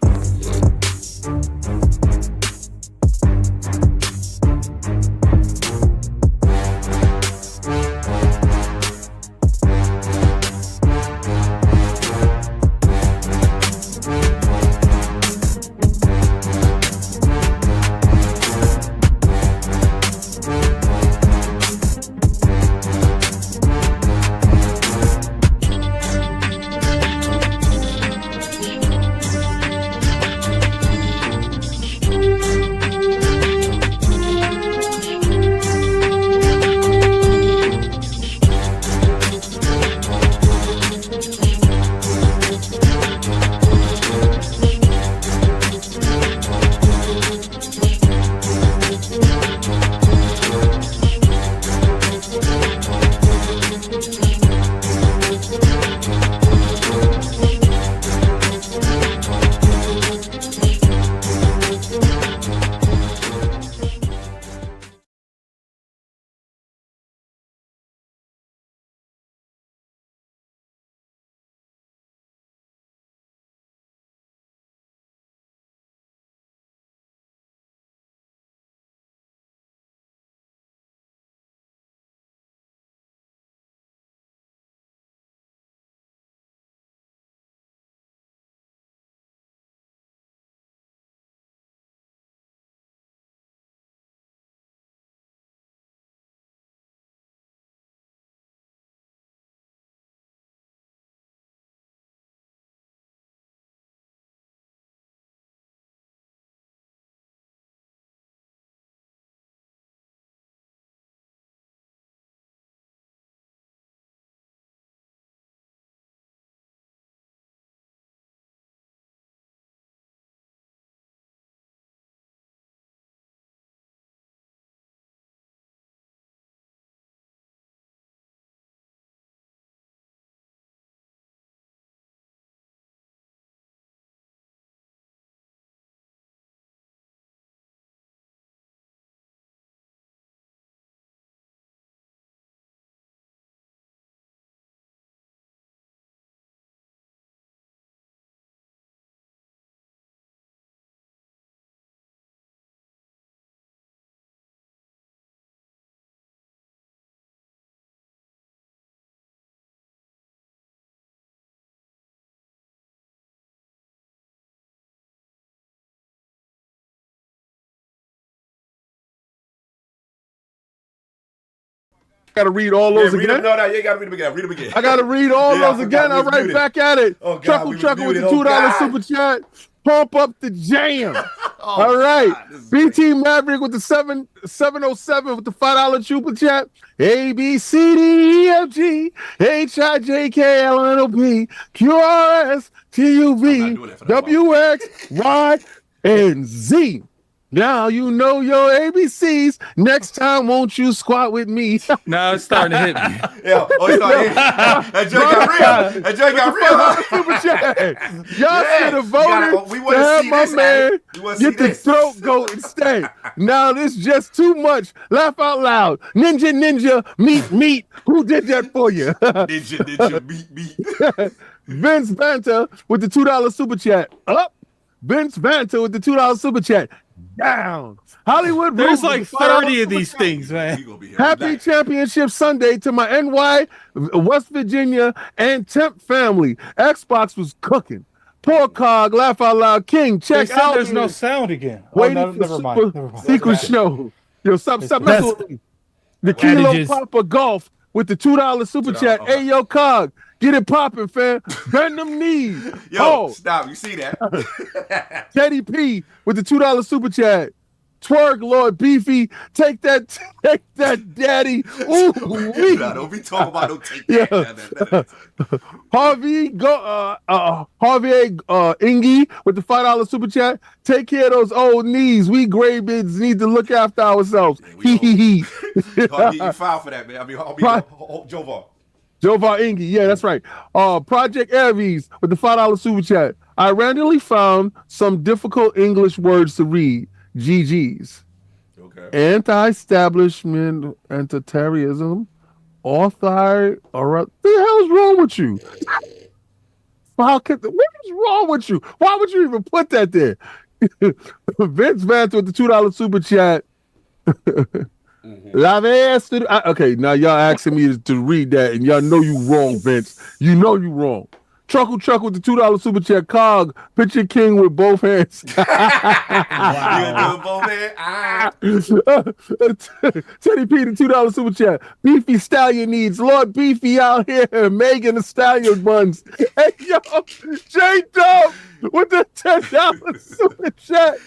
S4: Got to read all those again.
S1: No, you ain't got to read them again. Read them again.
S4: I got to read all those again. All right, back at it.
S1: Oh, God,
S4: Chuckle with the $2 super chat. Pump up the jam. All right.
S1: God,
S4: BT Maverick with the 707 with the $5 super chat. A B C D E F G H I J K L N O P Q R S T U V W X Y and Z. Now you know your ABCs. Next time, won't you squat with me?
S5: Now it's starting to hit me.
S1: Yeah. Oh, it's starting to hit. That joint got real. That joint got real.
S4: Super chat. Y'all should have voted
S1: we
S4: to
S1: want to
S4: have
S1: see
S4: my
S1: this,
S4: man
S1: we want to
S4: get
S1: see
S4: the
S1: this.
S4: throat go instead. Now this just too much. Laugh out loud. Ninja, meat. Who did that for you?
S1: Ninja, beat.
S4: Vince Banter with the $2 super chat. Up. Vince Banter with the $2 super chat. Down. Hollywood.
S5: There's
S4: Roof
S5: like
S4: with the $5
S5: 30 of
S4: super
S5: these
S4: chat.
S5: things, man.
S4: Happy Championship Sunday to my NY, West Virginia, and Temp family. Xbox was cooking. Poor Cog, laugh out loud. King,
S5: They
S4: check
S5: said
S4: out.
S5: there's no sound again.
S4: Waiting
S5: Oh, no,
S4: for
S5: never mind. Never mind.
S4: Secret show. Yo, stop messing with me. The Kilo
S3: Adages.
S4: Papa Golf with the $2 super chat.
S1: okay.
S4: Hey, yo, Cog, get it popping, fam. Bend them knees.
S1: Yo, stop. You see that?
S4: Teddy P with the $2 super chat. Twerk, Lord Beefy. Take that, daddy. Ooh, wee.
S1: Don't be talking about no take that.
S4: Harvey Ingy with the $5 super chat. Take care of those old knees. We gray bids need to look after ourselves. He.
S1: I'll get you filed for that, man. I'll be Jovar.
S4: Jovar Ingy, yeah, that's right. Project Aries with the $5 super chat. I randomly found some difficult English words to read. GG's.
S1: Okay.
S4: Anti-establishment, anti-terrorism, what the hell's wrong with you? What is wrong with you? Why would you even put that there? Vince Vance with the $2 super chat. Okay, now y'all asking me to read that, and y'all know you wrong, Vince. You know you wrong. Truckle with the $2 super chat. Cog, picture King with both hands.
S1: Wow.
S4: Teddy P, the $2 super chat. Beefy Stallion needs Lord Beefy out here. Megan the Stallion buns. Hey, yo, J Dub with the $10 super chat.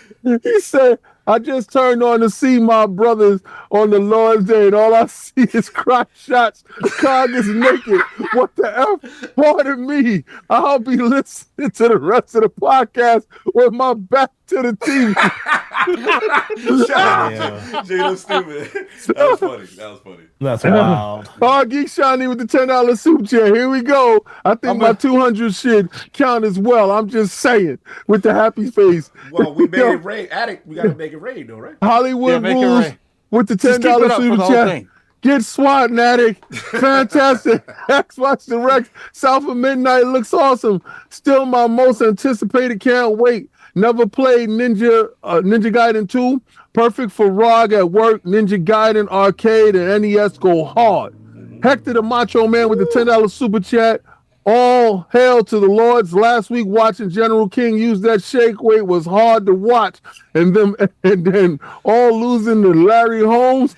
S4: He said, I just turned on to see my brothers on the Lord's Day, and all I see is crotch shots. Cog is naked. What the F? Pardon me. I'll be listening to the rest of the podcast with my back to the TV.
S1: Jay, stupid. That was funny.
S3: That's wild.
S4: Geek Shiny with the $10 super chat. Here we go. I think my 200 should count as well. I'm just saying with the happy face.
S1: Well, we made it rain. Addict, we got to make it rain, though, right?
S4: Hollywood Rules with the $10 super chat. Get swatting, Addict. Fantastic. XboxDeveloperDirect. South of Midnight looks awesome. Still my most anticipated. Can't wait. Never played Ninja Gaiden 2. Perfect for ROG at work. Ninja Gaiden Arcade and NES go hard. Hector the Macho Man with the $10 super chat. All hail to the Lords. Last week watching General King use that shake weight was hard to watch. And then all losing to Larry Holmes.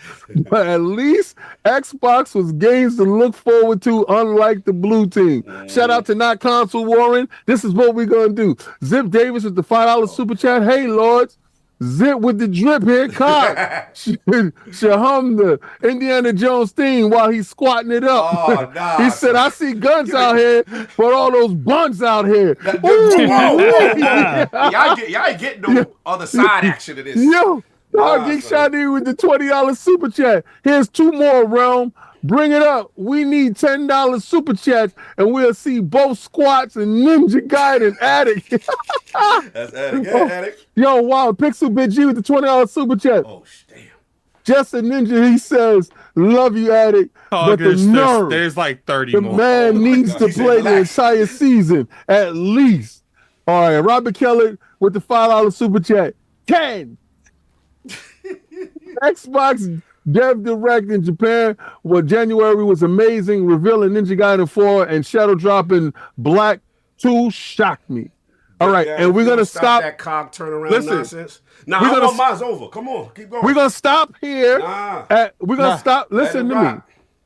S4: But at least Xbox was games to look forward to, unlike the blue team. Shout out to Not Console Warren. This is what we're going to do. Zip Davis with the $5 super chat. Hey, Lords. Zip with the drip here, Cock. Should hum the Indiana Jones theme while he's squatting it up.
S1: Oh, nah.
S4: He said, I see guns out here, but all those buns out here.
S1: Y'all ain't getting no other side action to this.
S4: Yo, Geek Shiny with the $20 super chat. Here's two more, Realm. Bring it up. We need $10 super chats, and we'll see both squats and Ninja Gaiden Addict.
S1: That's Addict. Yeah, Addict.
S4: Yo, wow. Pixel Big G with the $20 super chat.
S1: Oh, damn.
S4: Just a Ninja, he says, love you, Addict. But the nerve,
S5: there's like 30
S4: the
S5: more.
S4: man needs to play the entire season, at least. All right, Robert Keller with the $5 super chat. 10. Xbox Dev Direct in Japan. Well, January was amazing. Revealing Ninja Gaiden 4 and Shadow dropping Black 2 shocked me. All right, and we're going to stop
S1: that cog turnaround nonsense. Nah, mine's over. Come on, keep going.
S4: We're going to stop here.
S1: Nah.
S4: We're going to stop. Listen to me.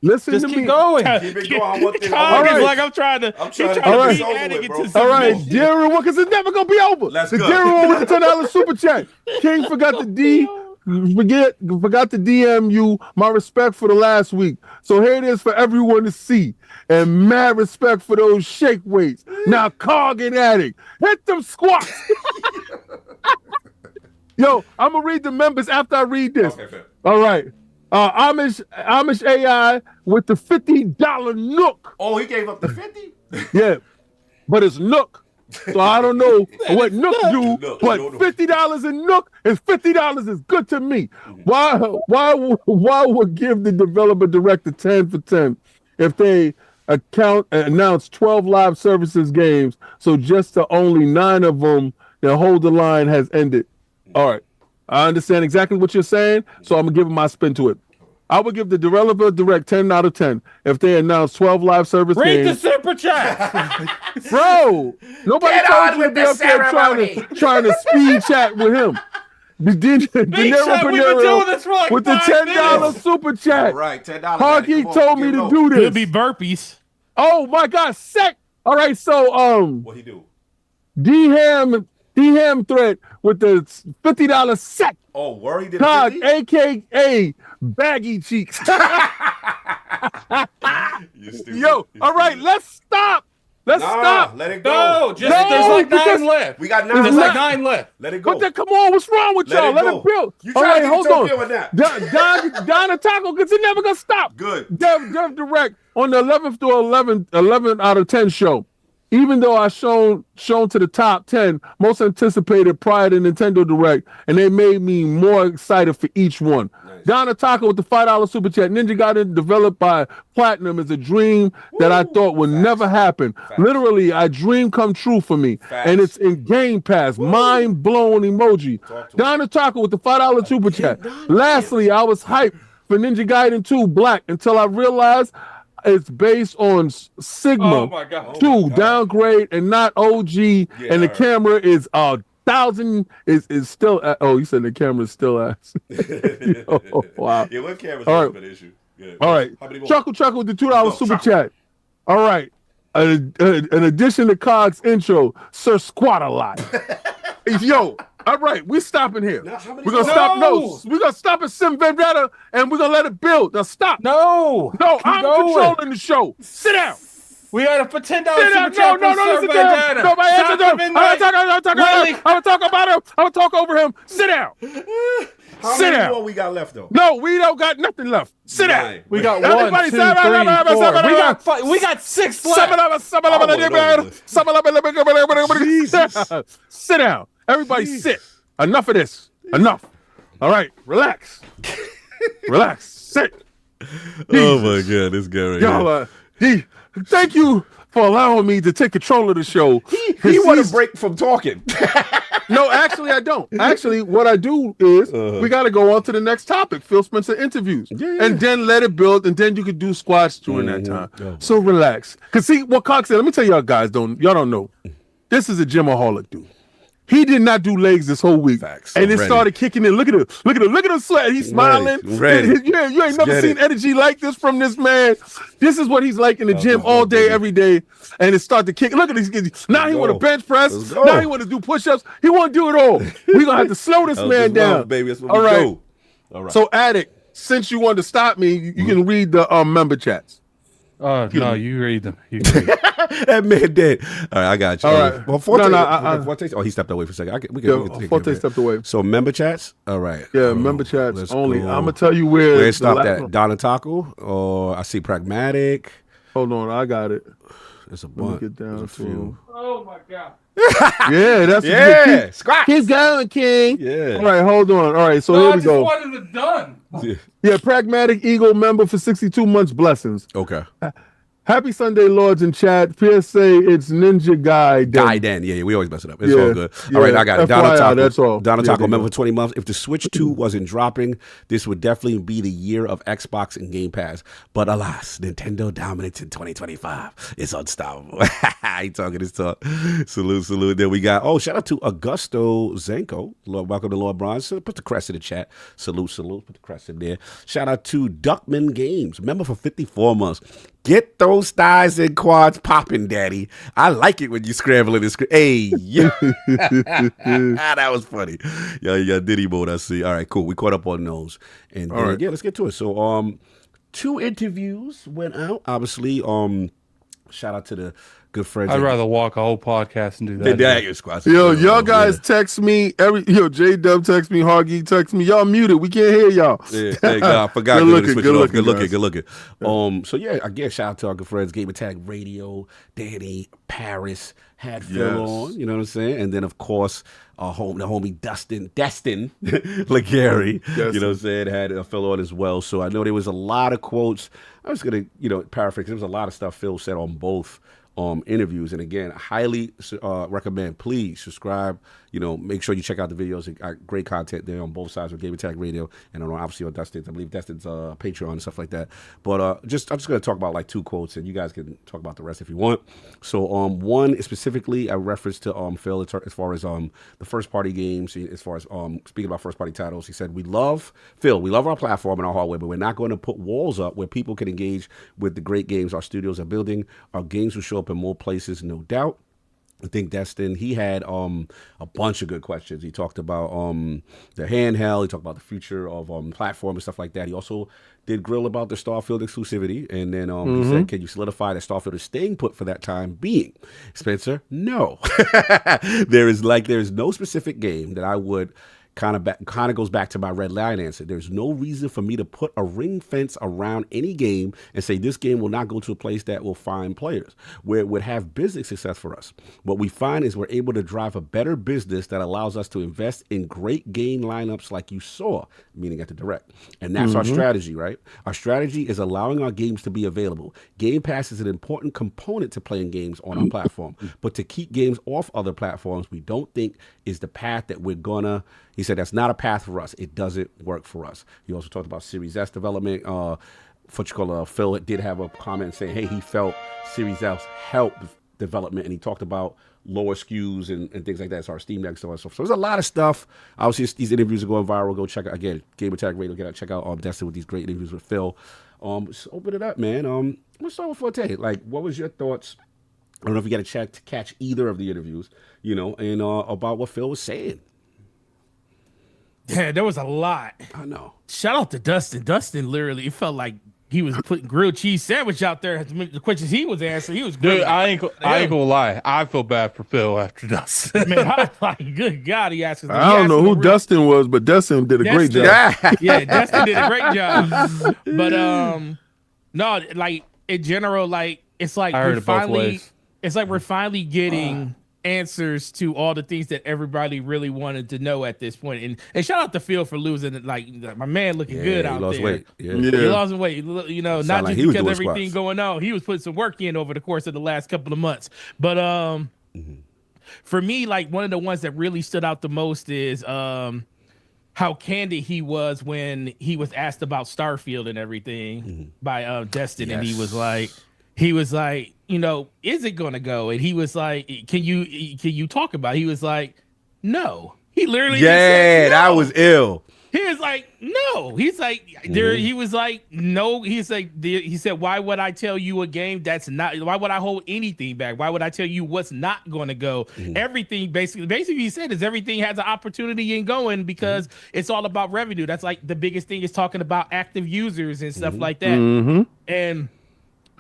S4: Listen
S3: Just
S4: to
S3: keep
S4: me.
S3: going.
S1: Keep it going. One thing.
S3: Cog
S4: All
S3: is
S4: right.
S3: like I'm trying to.
S1: I'm
S3: He's
S1: trying to
S3: trying
S1: get
S3: to
S1: this
S3: be
S1: over
S3: adding
S1: with,
S3: it
S1: bro.
S3: to some
S4: All right,
S3: bullshit.
S4: Darren, because it's never gonna be over.
S1: Let's
S4: the
S1: go.
S4: Darren with the $10 super chat. King forgot to DM you my respect for the last week. So here it is for everyone to see. And mad respect for those shake weights. Now Cog and Addict, hit them squats. Yo, I'm gonna read the members after I read this.
S1: Okay, fair.
S4: All right. Amish AI with the $50 Nook.
S1: Oh, he gave up the 50?
S4: Yeah, but it's Nook. So I don't know what Nook do,
S1: Nook,
S4: but
S1: no.
S4: $50 in Nook is $50 is good to me. Why would give the developer director 10 for 10 if they announce 12 live services games, so just to only 9 of them that hold the line has ended? All right, I understand exactly what you're saying, so I'm gonna give my spin to it. I would give the developer direct 10 out of 10 if they announce 12 live service
S3: Read the
S4: games.
S3: super chat.
S4: Bro, nobody
S1: Get
S4: told
S1: on
S4: you to
S1: with
S4: be
S1: the
S4: up there trying to speed chat with him.
S3: Big chat, we've been doing this for like
S4: with the
S3: 5
S4: $10
S3: minutes.
S4: super chat.
S1: All right, $10.
S4: Harky told me to do
S3: Could
S4: this.
S3: be burpees.
S4: Oh my God, sec. All right, so
S1: What he do?
S4: D-Ham threat with the $50 sec.
S1: Oh, worry did
S4: Cog,
S1: 50?
S4: aka baggy cheeks.
S1: You stupid.
S4: Yo,
S1: You
S4: all right,
S1: stupid.
S4: let's stop. Let's
S1: Nah,
S4: stop.
S1: let it go.
S3: No, just
S4: No,
S3: there's like
S4: because
S3: 9 left.
S1: We got 9
S3: There's
S1: left.
S3: like 9 left.
S1: Let it go.
S4: But then, come on, what's wrong with
S1: Let
S4: y'all?
S1: it
S4: Let
S1: go.
S4: it build.
S1: You
S4: All
S1: trying
S4: right,
S1: to
S4: hold
S1: get
S4: on.
S1: Tokyo with that.
S4: Don Taco, because it never gonna stop.
S1: Good.
S4: Dev Direct on the 11th to 11 out of 10 show. Even though I shown to the top 10 most anticipated prior to Nintendo Direct, and they made me more excited for each one.
S1: Nice.
S4: Donna Taco with the $5 super chat. Ninja Gaiden developed by Platinum is a dream that I thought would never happen. Literally, a dream come true for me.
S1: Facts.
S4: And it's in Game Pass. Mind blown emoji.
S1: Talk to
S4: Donna Taco with the $5 super chat. Lastly, I was hyped for Ninja Gaiden 2 Black until I realized it's based on Sigma
S3: Oh my God.
S4: 2 downgrade and not OG, and the camera is 1,000 is still. You said the camera is still ass. Oh, wow.
S1: Yeah, what camera's
S4: All
S1: a
S4: right.
S1: bit issue. Yeah.
S4: All right,
S1: How many more?
S4: Chuckle with the $2 super
S1: Chuckle.
S4: chat. All right, an addition to Cog's intro, Sir Squat a lot. Yo. All right, we're stopping here.
S1: Now, how many
S4: We're gonna
S1: more?
S4: stop. No, we're gonna stop at Sim Vendetta, and we're gonna let it build. Now stop.
S3: No.
S4: No, I'm
S3: going.
S4: controlling the show. Sit down.
S3: We got to put $10
S4: Sit down.
S3: super chat
S4: No,
S3: from
S4: listen
S3: Sir
S4: to him.
S3: Vendetta.
S4: No, my answer
S3: Stop
S4: to him.
S3: the midnight.
S4: I'm gonna talk about him. I'm gonna talk over him. Sit down.
S1: How
S4: Sit
S1: many
S4: down.
S1: more we got left, though?
S4: No, we don't got nothing left. Sit down.
S1: Nine.
S3: We got
S4: Everybody
S3: 1, 2, 3,
S4: say-
S3: 4. We got 6 left.
S4: Sit down. Everybody sit. Enough of this. Enough. All right, relax. Relax. Sit.
S1: Oh my God, this guy right
S4: Y'all, thank you for allowing me to take control of the show.
S1: He want a break from talking.
S4: No, actually, I don't. Actually, what I do is we got to go on to the next topic, PhilSpencer interviews, and then let it build, and then you could do squats during that time. So relax. Cause see what Cox said. Let me tell y'all guys, y'all don't know. This is a gymaholic dude. He did not do legs this whole week,
S1: Facts.
S4: and it
S1: Ready.
S4: started kicking in. Look at him sweat. He's smiling.
S1: Ready.
S4: You ain't never
S1: Get
S4: seen
S1: it.
S4: energy like this from this man. This is what he's like in the gym all day, every day, and it started to kick. Look at this. Now he want to
S1: go.
S4: bench press.
S1: Let's go.
S4: Now he want to do push-ups. He want to do it all. We gonna have to slow this man down,
S1: baby. That's what
S4: all
S1: we
S4: right.
S1: do. All right.
S4: So, Addict, since you wanted to stop me, you can read the member chats.
S5: No, you read them. You read them.
S1: That man dead. All right, I got you.
S4: All right.
S1: Well, Forte,
S4: No,
S1: Forte, he stepped away for a second. We
S4: Yeah,
S1: can take care of
S4: Forte
S1: it.
S4: stepped away.
S1: So member chats. All right.
S4: Yeah, member chats
S1: let's
S4: only.
S1: go.
S4: I'm gonna tell you where
S1: Where it
S4: the
S1: stopped
S4: last
S1: at?
S4: one-
S1: Donna Taco, or I see Pragmatic.
S4: Hold on, I got it.
S1: There's a
S4: Let
S1: bunch.
S4: me get down
S1: There's a
S4: to
S1: few.
S4: him.
S3: Oh my God.
S4: Yeah, that's
S1: Yeah, squats.
S4: Keep going, King.
S1: Yeah.
S4: All right, hold on. All right, so
S3: No,
S4: here
S3: I
S4: we
S3: just
S4: go.
S3: wanted it done.
S4: Yeah, Pragmatic Eagle member for 62 months. Blessings.
S1: Okay.
S4: Happy Sunday, Lords in chat. PSA, it's Ninja Gaiden.
S1: Gaiden. Yeah, we always mess it up. It's
S4: Yeah,
S1: all good.
S4: yeah.
S1: All right, I got it.
S4: FYI,
S1: Donald Taco.
S4: that's all.
S1: Donald
S4: Yeah,
S1: Taco,
S4: there you
S1: member
S4: go.
S1: for 20 months. If the Switch 2 wasn't dropping, this would definitely be the year of Xbox and Game Pass. But alas, Nintendo dominates in 2025. It's unstoppable. He talking his talk. Salute. Then we got, shout out to Augusto Zenko. Welcome to Lord Bronze. So put the crest in the chat. Salute. Put the crest in there. Shout out to Duckman Games. Member for 54 months. Get those thighs and quads popping, daddy. I like it when you scrambling and Hey, yeah. That was funny. Yeah, Diddy mode, I see. All right, cool. We caught up on those. And
S4: right.
S1: yeah, let's get to it. So 2 interviews went out. Obviously, shout out to the good friends.
S5: I'd rather walk a whole podcast and do that.
S1: Dagger Squad.
S4: Yo, y'all guys text me J-Dub text me, Hargy text me. Y'all muted. We can't hear y'all.
S1: Yeah, thank God. I forgot.
S4: Good looking.
S1: So yeah, again, shout out to our good friends, GamertagRadio, Danny, Paris, had Phil on, you know what I'm saying? And then of course, the homie Destin Legarie, you know what I'm saying, had Phil on as well. So I know there was a lot of quotes. I was gonna, paraphrase. There was a lot of stuff Phil said on both interviews. And again, highly recommend, please subscribe. Make sure you check out the videos. Great content there on both sides of Gamertag Radio and obviously on Destin. I believe Destin's Patreon and stuff like that. But I'm just going to talk about like 2 quotes, and you guys can talk about the rest if you want. So one is specifically a reference to Phil as far as the first party games. As far as speaking about first party titles, he said, we love our platform and our hardware, but we're not going to put walls up where people can engage with the great games our studios are building. Our games will show up in more places, no doubt. I think Destin, he had a bunch of good questions. He talked about the handheld. He talked about the future of platform and stuff like that. He also did grill about the Starfield exclusivity. And then he said, can you solidify that Starfield is staying put for that time being? Spencer, no. There is no specific game that I would kind of goes back to my red line answer. There's no reason for me to put a ring fence around any game and say this game will not go to a place that will find players, where it would have business success for us. What we find is we're able to drive a better business that allows us to invest in great game lineups like you saw, meaning at the Direct. And that's our strategy, right? Our strategy is allowing our games to be available. Game Pass is an important component to playing games on our platform. But to keep games off other platforms, we don't think is the path that we're gonna. He said that's not a path for us. It doesn't work for us. He also talked about Series S development. Phil did have a comment saying, hey, he felt Series S helped development, and he talked about lower SKUs and things like that. So our Steam Deck stuff. So there's a lot of stuff. Obviously, these interviews are going viral. Go check out, again, Gamertag Radio. Check out Destin with these great interviews with Phil. Just open it up, man. Let's start with Forte. Like, what was your thoughts? I don't know if you got a chance to catch either of the interviews, and about what Phil was saying.
S3: Yeah, there was a lot.
S1: I know.
S3: Shout out to Dustin. Dustin literally, it felt like he was putting grilled cheese sandwich out there. The questions he was answering, he was good.
S5: Dude, I ain't gonna lie. I feel bad for Phil after Dustin.
S3: Man, I was like, good God, he asked us.
S4: I don't know who Dustin was, but Dustin did a great job.
S3: Yeah, Destin did a great job. But no, like in general, like it's like we're finally getting answers to all the things that everybody really wanted to know at this point. And shout out to Phil for losing. Like my man looking good out there.
S1: Weight. Yeah.
S3: He lost weight. Not
S1: like
S3: just because everything going on. He was putting some work in over the course of the last couple of months. But for me, like one of the ones that really stood out the most is how candid he was when he was asked about Starfield and everything by Destin. Yes. And he was like, is it gonna go? And he was like, can you talk about it? He was like, no. He literally said, no.
S1: That was ill.
S3: He was like, no. He's like, he was like, no. He's like, he said, why would I tell you a game that's not? Why would I hold anything back? Why would I tell you what's not going to go? Everything basically he said is everything has an opportunity in going because it's all about revenue. That's like the biggest thing is talking about active users and stuff like that. And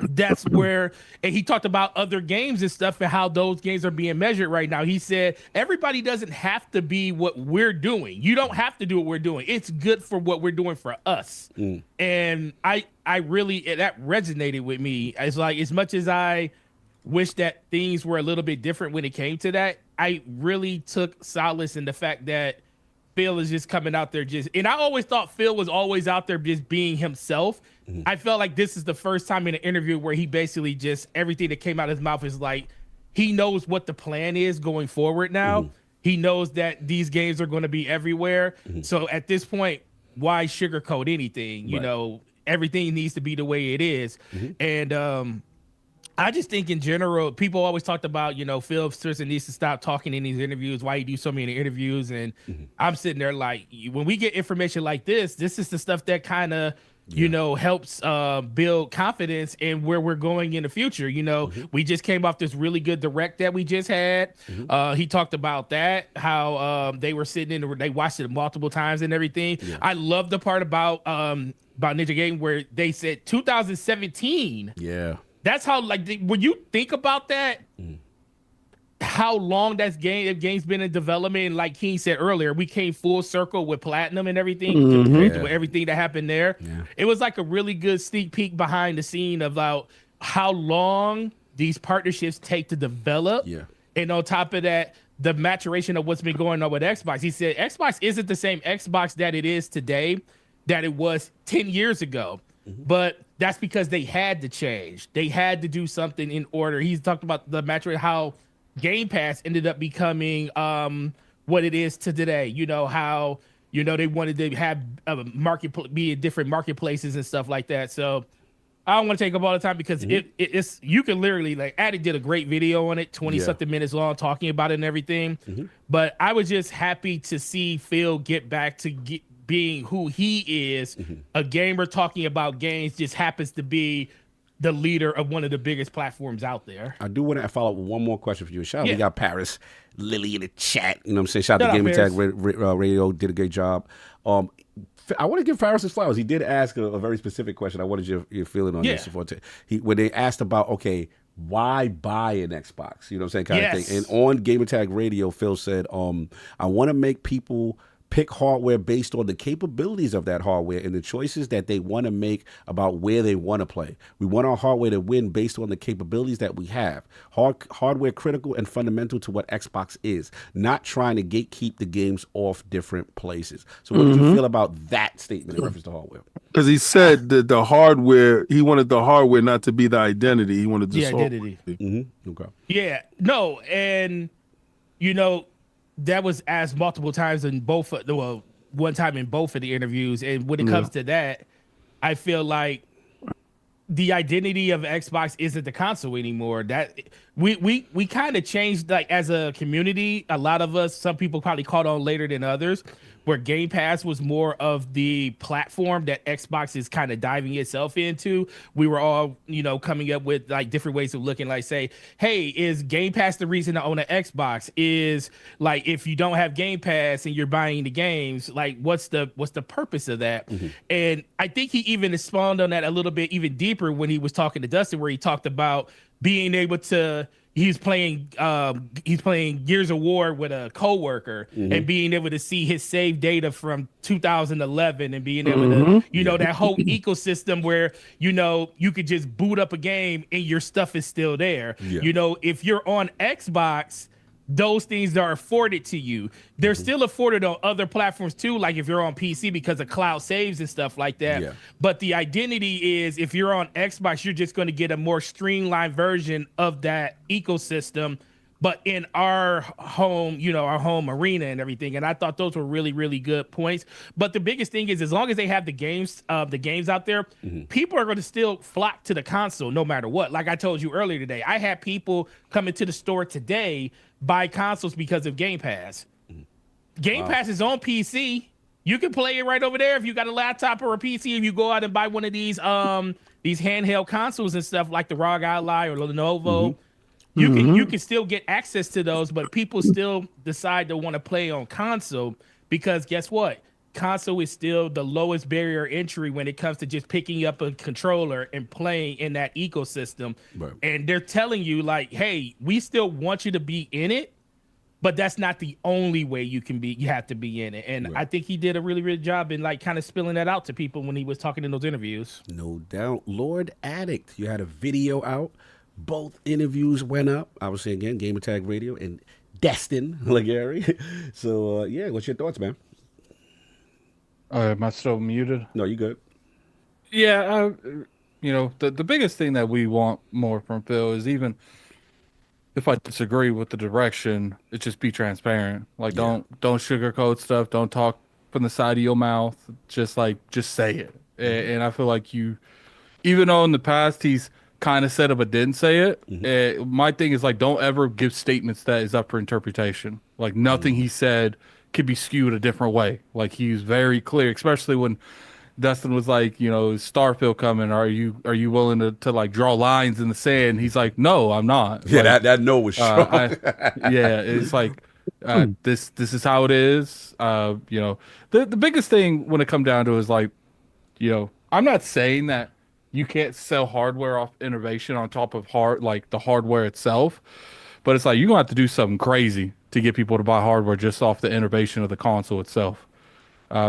S3: that's where, and he talked about other games and stuff and how those games are being measured right now. He said, everybody doesn't have to be what we're doing. You don't have to do what we're doing. It's good for what we're doing for us. And I really, that resonated with me. It's like, as much as I wish that things were a little bit different when it came to that, I really took solace in the fact that Phil is just coming out there and I always thought Phil was always out there just being himself. I felt like this is the first time in an interview where he basically just, everything that came out of his mouth is like, he knows what the plan is going forward now. He knows that these games are going to be everywhere. So at this point, why sugarcoat anything? You know, everything needs to be the way it is. And I just think in general, people always talked about, you know, PhilSpencer needs to stop talking in these interviews. Why you do so many interviews? And I'm sitting there like, when we get information like this is the stuff that kind of, you know, helps build confidence in where we're going in the future. You know, we just came off this really good direct that we just had. He talked about that, how they were sitting in, they watched it multiple times and everything. I love the part about Ninja Gaiden where they said 2017.
S1: Yeah.
S3: That's how, like, when you think about that, how long that game's been in development, and like King said earlier, we came full circle with Platinum and everything, with everything that happened there. It was like a really good sneak peek behind the scene about how long these partnerships take to develop. And on top of that, the maturation of what's been going on with Xbox. He said Xbox isn't the same Xbox that it is today that it was 10 years ago. But that's because they had to change. They had to do something in order. He's talked about the maturation, how Game Pass ended up becoming what it is to today. You know, how, you know, they wanted to have a be in different marketplaces and stuff like that. So I don't want to take up all the time because it's, you can literally, like, Addict did a great video on it, 20 something minutes long, talking about it and everything. But I was just happy to see Phil get back to being who he is. A gamer talking about games just happens to be the leader of one of the biggest platforms out there.
S1: I do want to follow up with one more question for you. Shout out, we got Paris Lily in the chat. You know what I'm saying? Shout out to GamertagRadio Radio, did a great job. I want to give Paris his flowers. He did ask a very specific question. I wanted your feeling on this. When they asked about, okay, why buy an Xbox? You know what I'm saying? Kind of thing. And on GamerTag Radio, Phil said, I want to make people pick hardware based on the capabilities of that hardware and the choices that they want to make about where they want to play. We want our hardware to win based on the capabilities that we have. Hardware critical and fundamental to what Xbox is, not trying to gatekeep the games off different places. So what did you feel about that statement in reference to hardware?
S4: Because he said that the hardware, he wanted the hardware not to be the identity. He wanted the
S3: identity.
S1: Okay.
S3: Yeah, no, and, you know, that was asked multiple times in both, well, one time in both of the interviews. And when it comes to that, I feel like the identity of Xbox isn't the console anymore. That we kind of changed, like, as a community. A lot of us, some people probably caught on later than others, where Game Pass was more of the platform that Xbox is kind of diving itself into. We were all, you know, coming up with, like, different ways of looking, like, say, hey, is Game Pass the reason to own an Xbox? Is, like, if you don't have Game Pass and you're buying the games, like, what's the purpose of that? And I think he even spawned on that a little bit even deeper when he was talking to Destin, where he talked about being able to, he's playing Gears of War with a coworker and being able to see his save data from 2011 and being able to, you know, that whole ecosystem where, you know, you could just boot up a game and your stuff is still there. You know, if you're on Xbox, those things are afforded to you. They're still afforded on other platforms too, like if you're on PC because of cloud saves and stuff like that. But the identity is, if you're on Xbox, you're just going to get a more streamlined version of that ecosystem, but in our home, you know, our home arena and everything. And I thought those were really, really good points. But the biggest thing is, as long as they have the games out there, people are going to still flock to the console no matter what. Like I told you earlier today, I had people come into the store today buy consoles because of Game Pass. Game Pass is on PC. You can play it right over there if you got a laptop or a PC. If you go out and buy one of these handheld consoles and stuff like the ROG Ally or Lenovo, you can still get access to those. But people still decide to want to play on console because guess what? Console is still the lowest barrier entry when it comes to just picking up a controller and playing in that ecosystem. And they're telling you, like, hey, we still want you to be in it, but that's not the only way you can be. You have to be in it. And I think he did a really, really good job in, like, kind of spilling that out to people when he was talking in those interviews.
S1: No doubt. Lord Addict, you had a video out. Both interviews went up. Obviously, again, GamertagRadio and DestinLegarie. So, yeah, what's your thoughts, man?
S5: Am I still muted?
S1: No, you good.
S5: Yeah, the biggest thing that we want more from Phil is, even if I disagree with the direction, it just be transparent. Like, don't sugarcoat stuff. Don't talk from the side of your mouth. Just say it. And I feel like even though in the past he's kind of said it but didn't say it, my thing is, like, don't ever give statements that is up for interpretation. Like, nothing he said could be skewed a different way. Like, he's very clear, especially when Destin was like, Starfield coming. Are you willing to like draw lines in the sand? He's like, no, I'm not.
S1: Yeah,
S5: like,
S1: that no was strong.
S5: It's like, this is how it is. The biggest thing when it comes down to is, like, I'm not saying that you can't sell hardware off innovation on top of the hardware itself, but it's like, you're gonna have to do something crazy to get people to buy hardware just off the innovation of the console itself.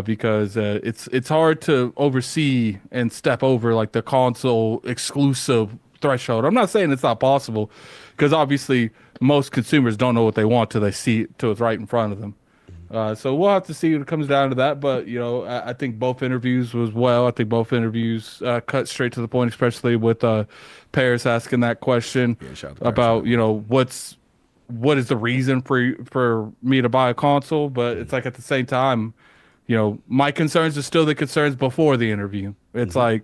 S5: Because it's hard to oversee and step over like the console exclusive threshold. I'm not saying it's not possible, because obviously most consumers don't know what they want till they see it, till it's right in front of them. So we'll have to see when it comes down to that. But I think both interviews was well. I think both interviews cut straight to the point, especially with Paris asking that question about what is the reason for me to buy a console. But it's like, at the same time, my concerns are still the concerns before the interview. It's like,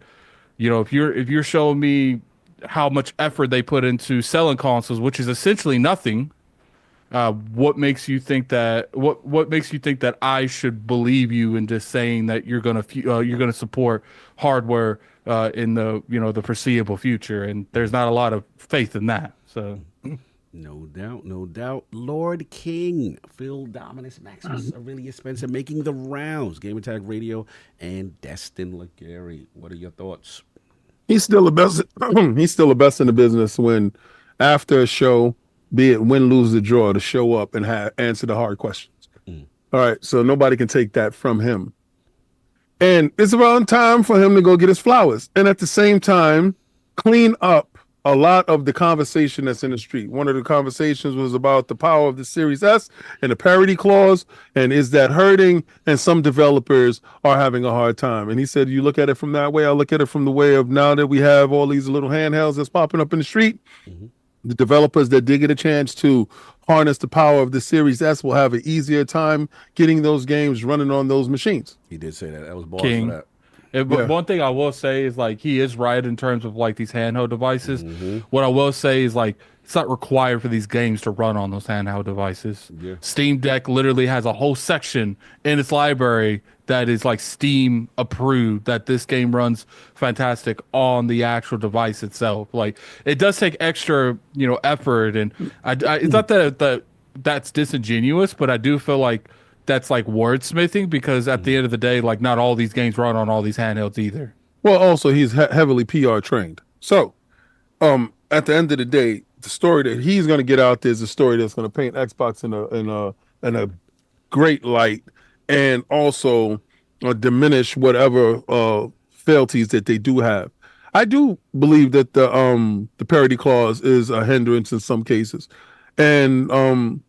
S5: if you're showing me how much effort they put into selling consoles, which is essentially nothing, what makes you think that I should believe you in just saying that you're gonna support hardware in the foreseeable future? And there's not a lot of faith in that. So.
S1: No doubt. Lord King, Phil Dominus, Maximus Aurelius Spencer making the rounds. GamertagRadio and DestinLegarie. What are your thoughts?
S4: He's still the best. He's still the best in the business when, after a show, be it win, lose, or draw, to show up and answer the hard questions. All right, so nobody can take that from him. And it's around time for him to go get his flowers, and at the same time, clean up a lot of the conversation that's in the street. One of the conversations was about the power of the Series S and the parity clause, and is that hurting? And some developers are having a hard time. And he said, you look at it from that way. I look at it from the way of, now that we have all these little handhelds that's popping up in the street, the developers that did get a chance to harness the power of the Series S will have an easier time getting those games running on those machines.
S1: He did say that. That was balls
S5: King.
S1: for that.
S5: But one thing I will say is, like, he is right in terms of like these handheld devices. What I will say is, like, it's not required for these games to run on those handheld devices. Steam Deck literally has a whole section in its library that is like Steam approved, that this game runs fantastic on the actual device itself. Like, it does take extra effort, and it's not that that's disingenuous, but I do feel like that's like wordsmithing, because at the end of the day, like, not all these games run on all these handhelds either.
S4: Well, also, he's heavily PR trained. So, at the end of the day, the story that he's going to get out there is a story that's going to paint Xbox in a great light, and also diminish whatever frailties that they do have. I do believe that the parity clause is a hindrance in some cases, and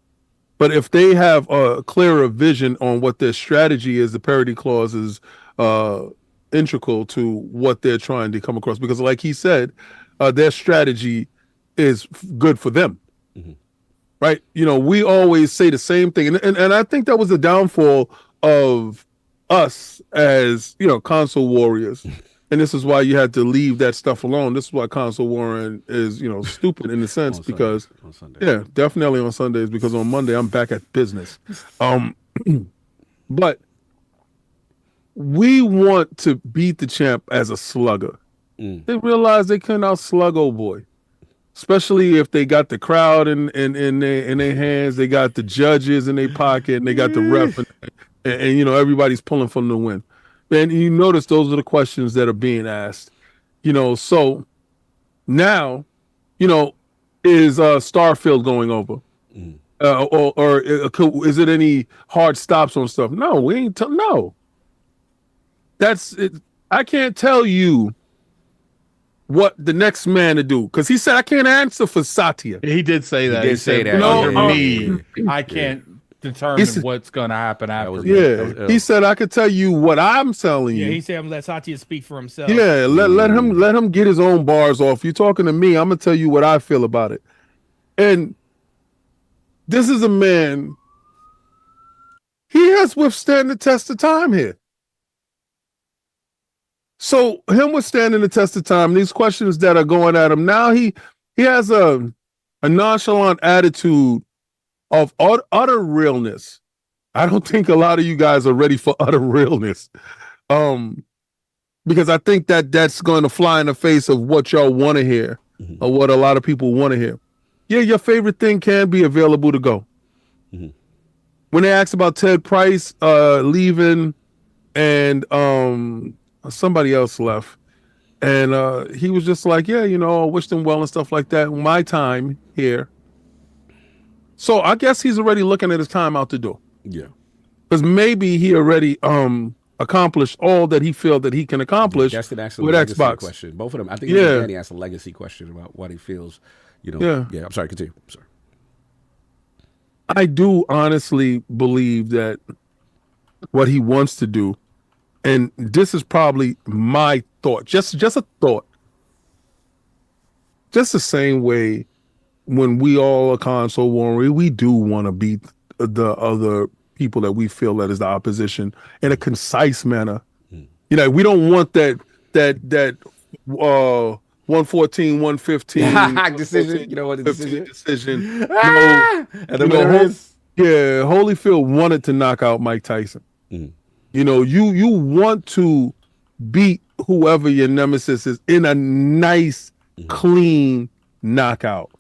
S4: but if they have a clearer vision on what their strategy is, the parity clause is integral to what they're trying to come across. Because, like he said, their strategy is good for them, right? We always say the same thing, and I think that was the downfall of us as console warriors. And this is why you had to leave that stuff alone. This is why console warring is, stupid in a sense, because yeah, definitely on Sundays, because on Monday I'm back at business. But we want to beat the champ as a slugger. They realized they couldn't out-slug old boy, especially if they got the crowd in their hands, they got the judges in their pocket, and they got the ref, and everybody's pulling for them to win. And you notice those are the questions that are being asked, so now, is Starfield going over? Or is it any hard stops on stuff? No, we ain't. No, that's it. I can't tell you what the next man to do, because he said I can't answer for Satya.
S5: He did say that.
S1: He did say that.
S5: No, me, I can't determine
S4: said-
S5: what's going to happen after.
S1: was-
S4: Yeah,
S1: that was ill.
S4: he said I could tell you what I'm telling
S3: Yeah,
S4: you.
S3: he said I'm gonna let Satya speak for himself.
S4: Yeah, let him get his own bars off. You're talking to me. I'm gonna tell you what I feel about it. And this is a man. He has withstood the test of time here. So him withstanding the test of time, these questions that are going at him now, he has a nonchalant attitude of utter realness. I don't think a lot of you guys are ready for utter realness. Because I think that's going to fly in the face of what y'all want to hear, or what a lot of people want to hear. Yeah, your favorite thing can be available to go. When they asked about Ted Price leaving, and somebody else left, and he was just like, yeah, I wish them well and stuff like that. My time here. So I guess he's already looking at his time out the door.
S1: Yeah.
S4: Because maybe he already accomplished all that he feel that he can accomplish
S1: Destin asked a
S4: with
S1: legacy
S4: Xbox.
S1: question. Both of them. I think Danny asked a legacy question about what he feels. Yeah. I'm sorry. Continue. I'm sorry.
S4: I do honestly believe that what he wants to do, and this is probably my thought, just a thought, just the same way when we all are console warrior, we do want to beat the other people that we feel that is the opposition in a concise manner. We don't want that 114, 115
S1: decision. You know what the decision?
S4: No,
S1: And the winner is?
S4: Yeah, Holyfield wanted to knock out Mike Tyson. You want to beat whoever your nemesis is in a nice, clean knockout.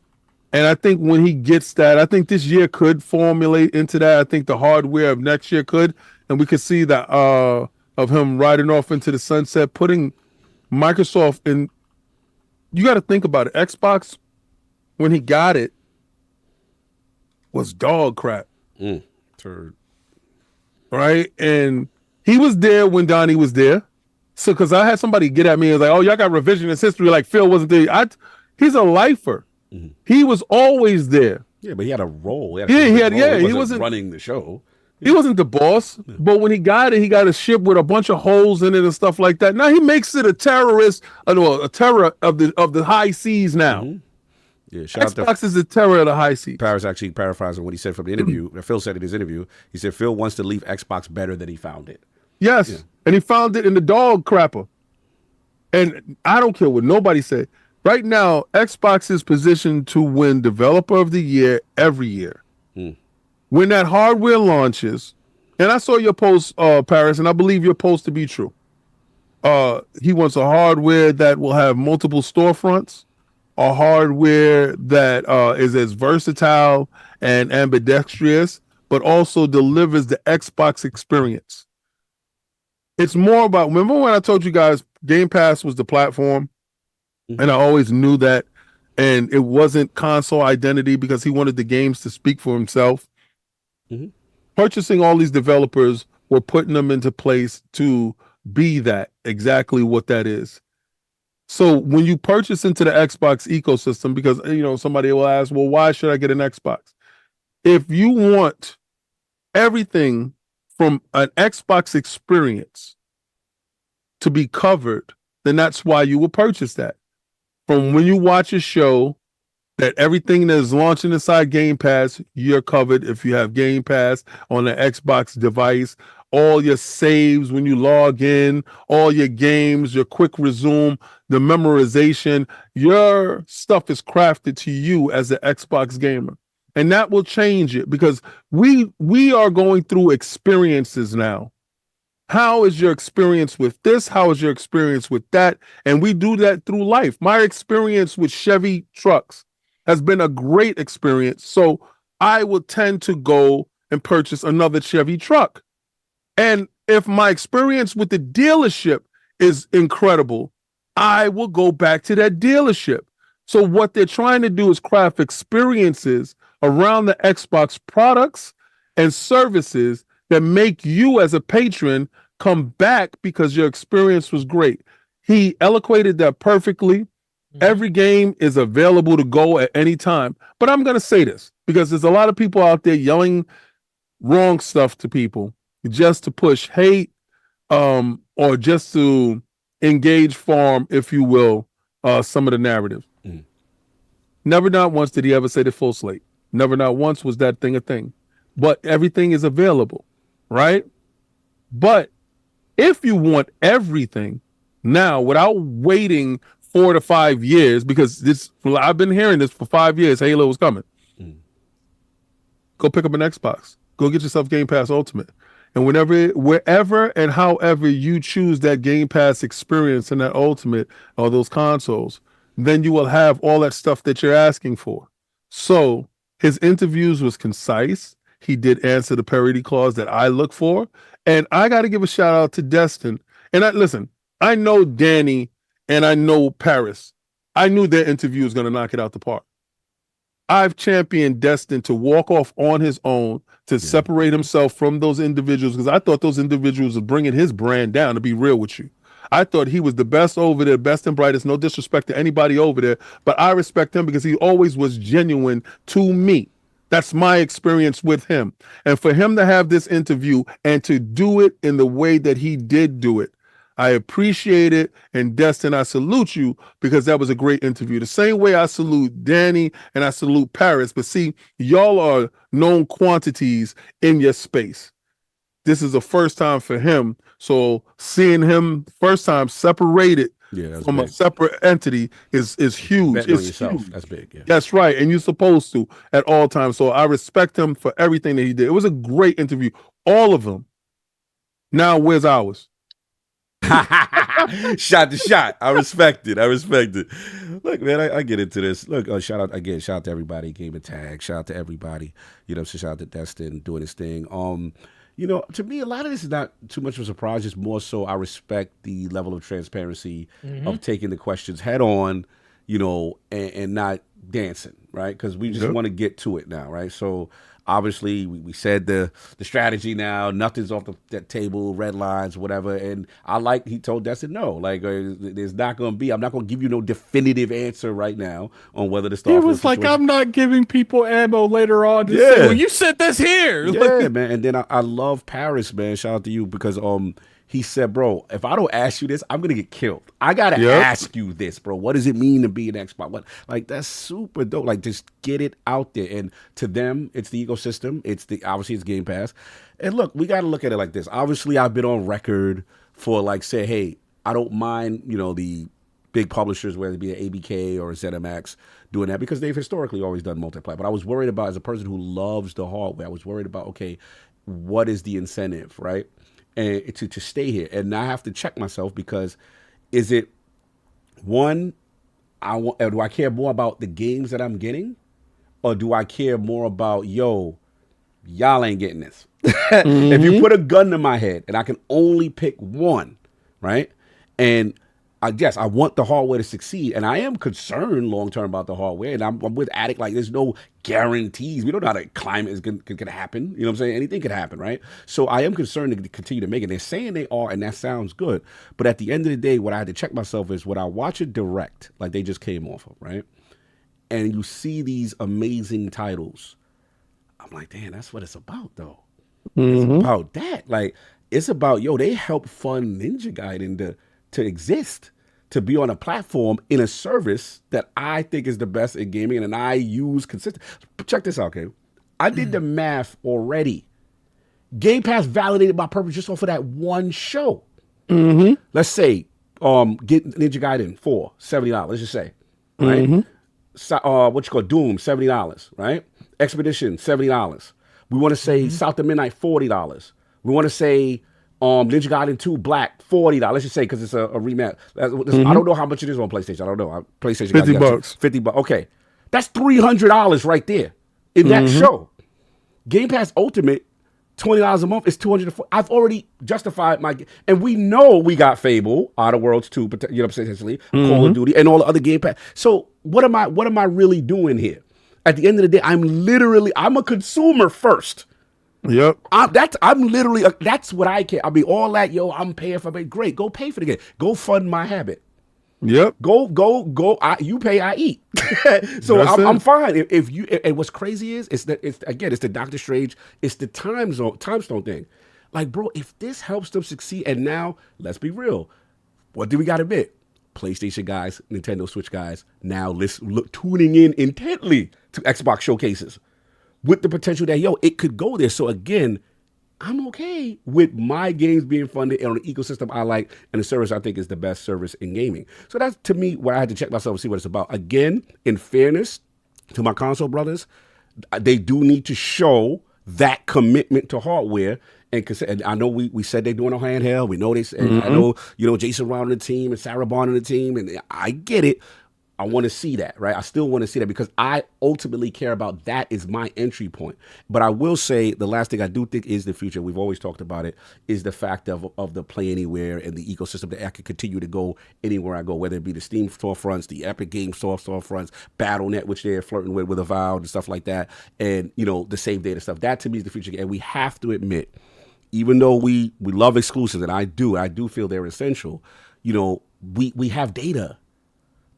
S4: And I think when he gets that, I think this year could formulate into that. I think the hardware of next year could, and we could see that of him riding off into the sunset, putting Microsoft in. You got to think about it. Xbox, when he got it, was dog crap. Right? And he was there when Donnie was there. So, because I had somebody get at me and was like, oh, y'all got revisionist history like Phil wasn't there. He's a lifer. He was always there.
S1: Yeah, but he had a role.
S4: He wasn't
S1: running the show.
S4: He wasn't the boss, but when he got a ship with a bunch of holes in it and stuff like that. Now he makes it a terrorist, a terror of the high seas now.
S1: Yeah, shout
S4: Xbox
S1: out to
S4: is the terror of the high seas.
S1: Paris actually paraphrasing what he said from the interview. Phil said in his interview, he said Phil wants to leave Xbox better than he found it.
S4: Yes, and he found it in the dog crapper. And I don't care what nobody said. Right now, Xbox is positioned to win Developer of the Year every year. When that hardware launches, and I saw your post, Paris, and I believe your post to be true. He wants a hardware that will have multiple storefronts, a hardware that is as versatile and ambidextrous, but also delivers the Xbox experience. It's more about, remember when I told you guys Game Pass was the platform? And I always knew that, and it wasn't console identity because he wanted the games to speak for himself. Purchasing all these developers, we're putting them into place to be that, exactly what that is. So when you purchase into the Xbox ecosystem, because somebody will ask, well, why should I get an Xbox? If you want everything from an Xbox experience to be covered, then that's why you will purchase that. From when you watch a show, that everything that is launching inside Game Pass, you're covered if you have Game Pass on the Xbox device. All your saves when you log in, all your games, your quick resume, the memorization, your stuff is crafted to you as an Xbox gamer. And that will change it because we are going through experiences now. How is your experience with this? How is your experience with that? And we do that through life. My experience with Chevy trucks has been a great experience. So I will tend to go and purchase another Chevy truck. And if my experience with the dealership is incredible, I will go back to that dealership. So what they're trying to do is craft experiences around the Xbox products and services that make you as a patron come back because your experience was great. He eloquated that perfectly. Every game is available to go at any time. But I'm going to say this because there's a lot of people out there yelling wrong stuff to people just to push hate, or just to engage farm, if you will, some of the narrative. Never not once did he ever say the full slate. Never not once was that thing a thing. But everything is available, right? But if you want everything now without waiting 4 to 5 years, because I've been hearing this for 5 years, Halo was coming. Go pick up an Xbox. Go get yourself Game Pass Ultimate. And wherever and however you choose that Game Pass experience and that Ultimate or those consoles, then you will have all that stuff that you're asking for. So his interviews was concise. He did answer the parody clause that I look for. And I got to give a shout out to Destin. And listen, I know Danny and I know Paris. I knew their interview was going to knock it out the park. I've championed Destin to walk off on his own, to separate himself from those individuals, because I thought those individuals were bringing his brand down, to be real with you. I thought he was the best over there, best and brightest, no disrespect to anybody over there, but I respect him because he always was genuine to me. That's my experience with him. And for him to have this interview and to do it in the way that he did do it, I appreciate it. And Destin, I salute you, because that was a great interview. The same way I salute Danny and I salute Paris. But see, y'all are known quantities in your space. This is the first time for him. So seeing him first time separated from big. A separate entity is huge. It's huge. That's big. Yeah. That's right. And you're supposed to at all times. So I respect him for everything that he did. It was a great interview. All of them. Now, where's ours?
S1: Shot to shot. I respect it. Look, man, I get into this. Look, shout out to everybody, Gamertag. Shout out to everybody. Shout out to Destin doing his thing. To me, a lot of this is not too much of a surprise. Just more so, I respect the level of transparency of taking the questions head on, and not dancing, right? Because we just want to get to it now, right? So obviously, we said the strategy now. Nothing's off the table, red lines, whatever. And he told Destin, no, there's not going to be. I'm not going to give you no definitive answer right now on whether to start.
S5: It was like, I'm not giving people ammo later on to say, well, you said this here.
S1: Yeah, man. And then I love Paris, man. Shout out to you, because he said, bro, if I don't ask you this, I'm going to get killed. I got to ask you this, bro. What does it mean to be an Xbox? That's super dope. Just get it out there. And to them, it's the ecosystem. Obviously, it's Game Pass. And look, we got to look at it like this. Obviously, I've been on record for say, hey, I don't mind, the big publishers, whether it be an ABK or a ZMX, doing that, because they've historically always done multiplayer. But I was worried about, as a person who loves the hardware, I was worried about, okay, what is the incentive, right? And to stay here, and I have to check myself, because is it one, do I care more about the games that I'm getting, or do I care more about y'all ain't getting this? If you put a gun to my head and I can only pick one, right? And I guess I want the hardware to succeed, and I am concerned long term about the hardware. And I'm with Addict, there's no guarantees. We don't know how the climate is going to happen. You know what I'm saying? Anything could happen, right? So I am concerned to continue to make it. They're saying they are, and that sounds good. But at the end of the day, what I had to check myself is, when I watch a direct, like they just came off of, right? And you see these amazing titles, I'm like, damn, that's what it's about, though. It's about that. It's about, they help fund Ninja Gaiden to exist, to be on a platform in a service that I think is the best in gaming, and I use consistent. Check this out, okay? I did the math already. Game Pass validated my purpose just off of that one show. Let's say, get Ninja Gaiden 4, $70. Let's just say, right? Doom, $70, right? Expedition, $70. We want to say South of Midnight, $40. We want to say Ninja Gaiden 2 Black, $40. Let's just say, because it's a remap. I don't know how much it is on PlayStation. I don't know. PlayStation
S4: $50.
S1: $50. Okay, that's $300 right there in that show. Game Pass Ultimate, $20 a month is $240. I've already justified and we know we got Fable, Outer Worlds 2, you know what I'm saying, essentially, Call of Duty, and all the other Game Pass. So what am I really doing here? At the end of the day, I'm a consumer first.
S4: Yep.
S1: That's what I care. I mean, all that, I'm paying for it. Great, go pay for the game. Go fund my habit.
S4: Yep.
S1: Go. You pay, I eat. So I'm fine. If you, and what's crazy is, it's the Doctor Strange, it's the time stone thing. Like, bro, if this helps them succeed, and now let's be real, what do we got to admit? PlayStation guys, Nintendo Switch guys, now tuning in intently to Xbox showcases with the potential that, it could go there. So again, I'm okay with my games being funded on an ecosystem I like and a service I think is the best service in gaming. So that's, to me, what I had to check myself and see what it's about. Again, in fairness to my console brothers, they do need to show that commitment to hardware. And I know we said they're doing a handheld. We know they said, I know, Jason Round on the team and Sarah Bond on the team, and I get it. I want to see that, right? I still want to see that because I ultimately care about that is my entry point. But I will say the last thing I do think is the future, we've always talked about it, is the fact of the Play Anywhere and the ecosystem that I can continue to go anywhere I go, whether it be the Steam storefronts, the Epic Games storefronts, Battle.net, which they're flirting with Avowed and stuff like that, and, the Save Data stuff. That to me is the future. And we have to admit, even though we love exclusives, and I do feel they're essential, we have data.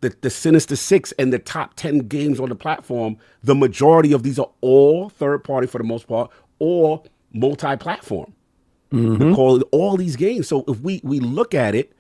S1: The Sinister Six and the top 10 games on the platform, the majority of these are all third party for the most part, or multi-platform. All these games. So if we look at it,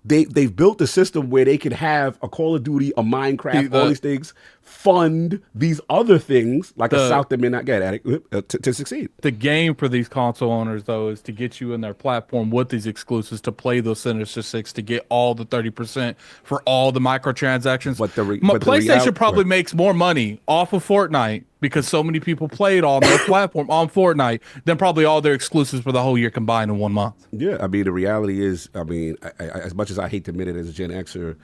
S1: they've built a system where they could have a Call of Duty, a Minecraft, all these things, fund these other things like a South that may not get at it to succeed.
S5: The game for these console owners, though, is to get you in their platform with these exclusives to play those Sinister Six to get all the 30% for all the microtransactions. But PlayStation probably makes more money off of Fortnite because so many people played on their platform on Fortnite than probably all their exclusives for the whole year combined in 1 month.
S1: Yeah, I mean, the reality is, I as much as I hate to admit it as a Gen Xer,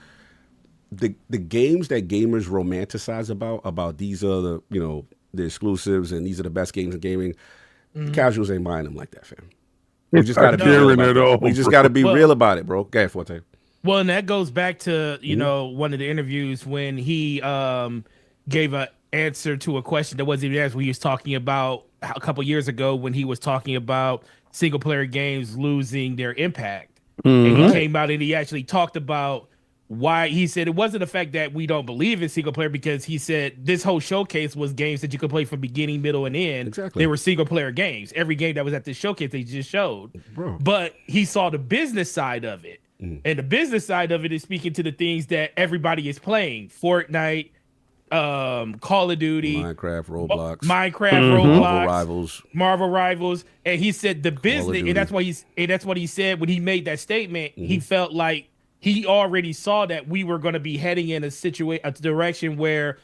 S1: the games that gamers romanticize about these are the exclusives and these are the best games in gaming, casuals ain't buying them like that, fam. We just got to be real about it. We just got to be real about it, bro. Go ahead, Forte.
S3: Well, and that goes back to one of the interviews when he gave an answer to a question that wasn't even asked. When he was talking about a couple years ago when he was talking about single player games losing their impact, and he came out and he actually talked about why. He said it wasn't the fact that we don't believe in single player, because he said this whole showcase was games that you could play from beginning, middle, and end.
S1: Exactly.
S3: They were single player games. Every game that was at this showcase they just showed.
S1: Bro.
S3: But he saw the business side of it. And the business side of it is speaking to the things that everybody is playing. Fortnite, Call of Duty,
S1: Minecraft, Roblox,
S3: Marvel Rivals. And he said the business, and that's what he said when he made that statement. He felt like he already saw that we were going to be heading in a direction where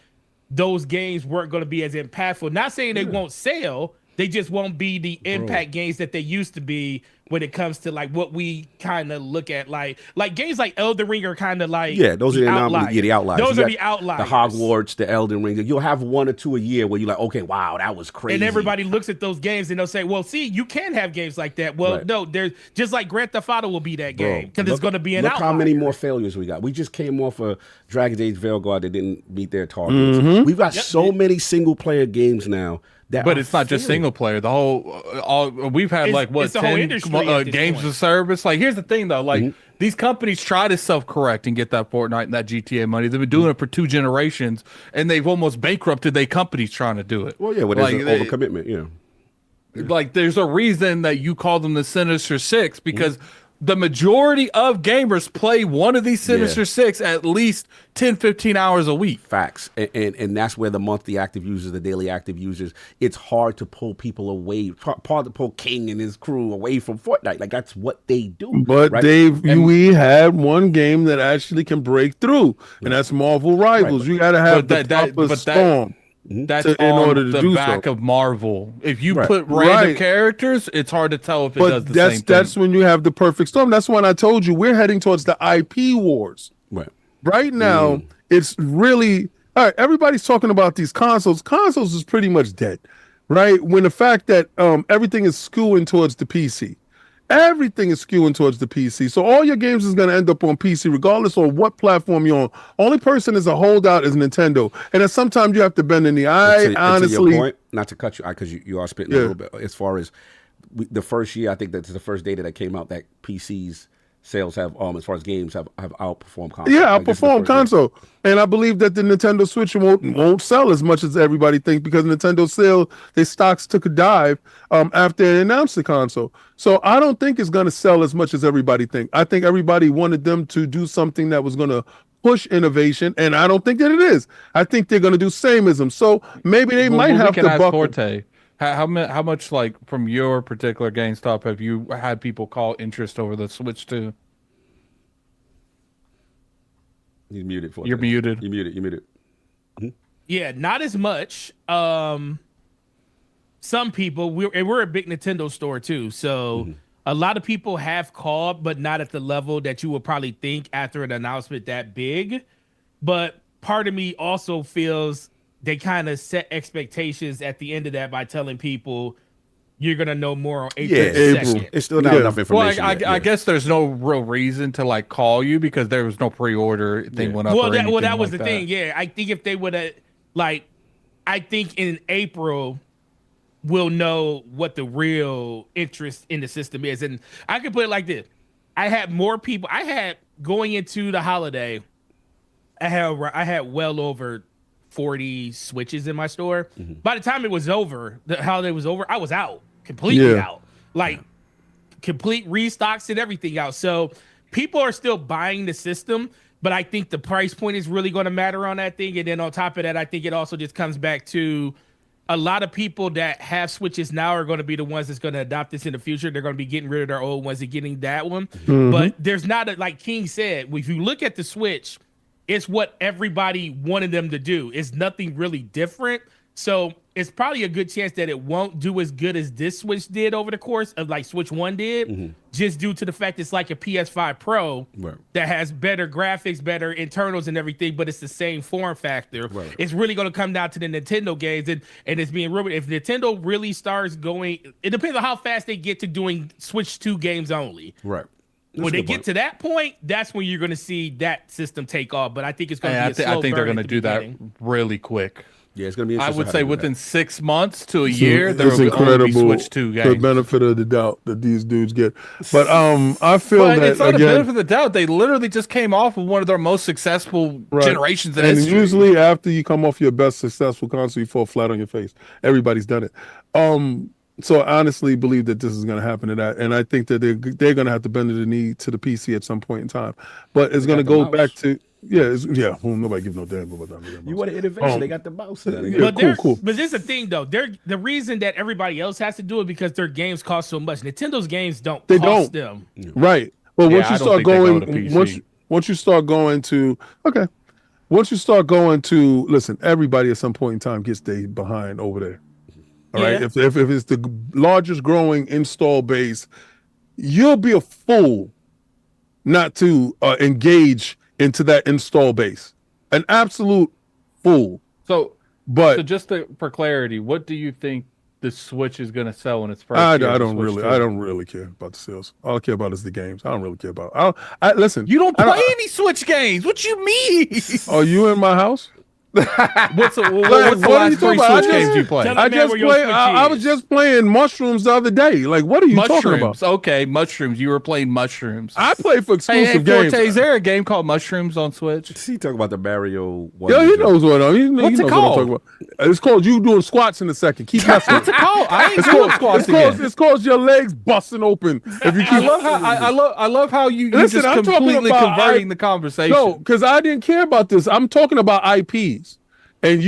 S3: those games weren't going to be as impactful. Not saying they won't sell, they just won't be the impact games that they used to be when it comes to like what we kind of look at, like games like Elden Ring are kind of like
S1: those are the outliers. The outliers.
S3: Those are the outliers.
S1: The Hogwarts, the Elden Ring. You'll have 1 or 2 a year where you're like, okay, wow, that was crazy.
S3: And everybody looks at those games and they'll say, well, see, you can have games like that. Well, no, there's just like Grand Theft Auto will be that game because it's going to be an outlier.
S1: Look how many more failures we got. We just came off of Dragon's Age Veilguard that didn't meet their targets. We've got so many single player games now.
S5: But it's not just single player. The whole we've had
S3: it's
S5: 10 games of service. Like, here's the thing though, like these companies try to self-correct and get that Fortnite and that GTA money. They've been doing it for 2 generations, and they've almost bankrupted their companies trying to do it.
S1: Well, yeah, there's an overcommitment.
S5: Like, there's a reason that you call them the Sinister Six because the majority of gamers play one of these Sinister Six at least 10, 15 hours a week.
S1: Facts. And that's where the monthly active users, the daily active users, it's hard to pull people away, hard to pull King and his crew away from Fortnite. Like, that's what they do.
S4: But right? Dave, we had one game that actually can break through, and that's Marvel Rivals. Right. You got to have the storm.
S5: That's in order to do back of Marvel. If you put random characters, it's hard to tell if it does the same thing.
S4: That's when you have the perfect storm. That's when I told you we're heading towards the IP wars. Right now, it's really all right. Everybody's talking about these consoles. Consoles is pretty much dead, right? When the fact that everything is skewing towards the PC. Everything is skewing towards the PC. So all your games is going to end up on PC, regardless of what platform you're on. Only person is a holdout is Nintendo. And then sometimes you have to bend in the eye. Honestly,
S1: to your point, not to cut you, because you are spitting a little bit. As far as the first year, I think that's the first data that came out that PCs sales have as far as games have outperformed console.
S4: Yeah, outperformed console. And I believe that the Nintendo Switch won't sell as much as everybody thinks, because Nintendo their stocks took a dive after they announced the console. So I don't think it's going to sell as much as everybody thinks. I think everybody wanted them to do something that was going to push innovation, and I don't think that it is. I think they're going to do sameism. So maybe they might have to buckle.
S5: Forte. How much, like, from your particular GameStop have you had people call interest over the Switch 2?
S1: He's muted.
S5: You're muted.
S1: You're muted. Mm-hmm.
S3: Yeah, not as much. Some people, we're a big Nintendo store too, so a lot of people have called, but not at the level that you would probably think after an announcement that big. But part of me also feels they kind of set expectations at the end of that by telling people you're going to know more on April 2nd.
S1: It's still not enough information.
S5: Well, I guess there's no real reason to like call you because there was no pre-order thing went up.
S3: Well, that was the thing. Yeah, I think if they would have, like, I think in April we'll know what the real interest in the system is. And I can put it like this. I had more people. I had, going into the holiday, I had well over 40 Switches in my store. By the time it was over, the holiday was over, I was out, completely out. Like, complete restocks and everything out. So people are still buying the system, but I think the price point is really going to matter on that thing. And then on top of that, I think it also just comes back to a lot of people that have Switches now are going to be the ones that's going to adopt this in the future. They're going to be getting rid of their old ones and getting that one. But there's not like King said, if you look at the Switch, it's what everybody wanted them to do. It's nothing really different. So it's probably a good chance that it won't do as good as this Switch did over the course of like Switch 1 did, just due to the fact it's like a PS5 Pro that has better graphics, better internals and everything, but it's the same form factor. It's really going to come down to the Nintendo games, and it's being rumored. If Nintendo really starts going, it depends on how fast they get to doing Switch 2 games only. When they get to that point, that's when you're going to see that system take off. But I think it's going to be a slow
S5: I think they're
S3: burn
S5: going to do that really quick.
S1: Yeah, it's going to be.
S5: I would say within 6 months to a year, there will be Switch 2 games.
S4: The benefit of the doubt that these dudes get, but I feel that
S5: it's not a benefit of the doubt. They literally just came off of one of their most successful generations in history.
S4: And usually, after you come off your best successful console, you fall flat on your face. Everybody's done it. So I honestly believe that this is going to happen to that, and I think that they're going to have to bend the knee to the PC at some point in time. But it's going to go back to. Nobody gives no damn about that.
S1: You want an innovation? They got the mouse.
S4: Cool.
S3: But this is the thing, though. The reason that everybody else has to do it because their games cost so much. Nintendo's games don't cost them.
S4: Right. But once you start going to listen, everybody at some point in time gets their behind over there. All right. If it's the largest growing install base, you'll be a fool not to engage into that install base. An absolute fool.
S5: So just for clarity, what do you think the Switch is going to sell in its first year?
S4: I don't really care about the sales. All I care about is the games. I don't really care about. Listen.
S5: You don't play any Switch games. What you mean?
S4: Are you in my house?
S5: What's the last 3 Switch games you played?
S4: I was just playing Mushrooms the other day. Like, what are you talking about?
S5: Okay, Mushrooms. You were playing Mushrooms.
S4: I play for exclusive games.
S5: Forte, is there a game called Mushrooms on Switch?
S1: He talking about the Mario
S4: one. Yeah, he knows what I'm. What's it called? It's called you doing squats in a second. Keep messing.
S5: What's it called? I ain't doing squats again.
S4: It's called your legs busting open. If you keep.
S5: I love how you just completely converting the conversation.
S4: No, because I didn't care about this. I'm talking about IPs. And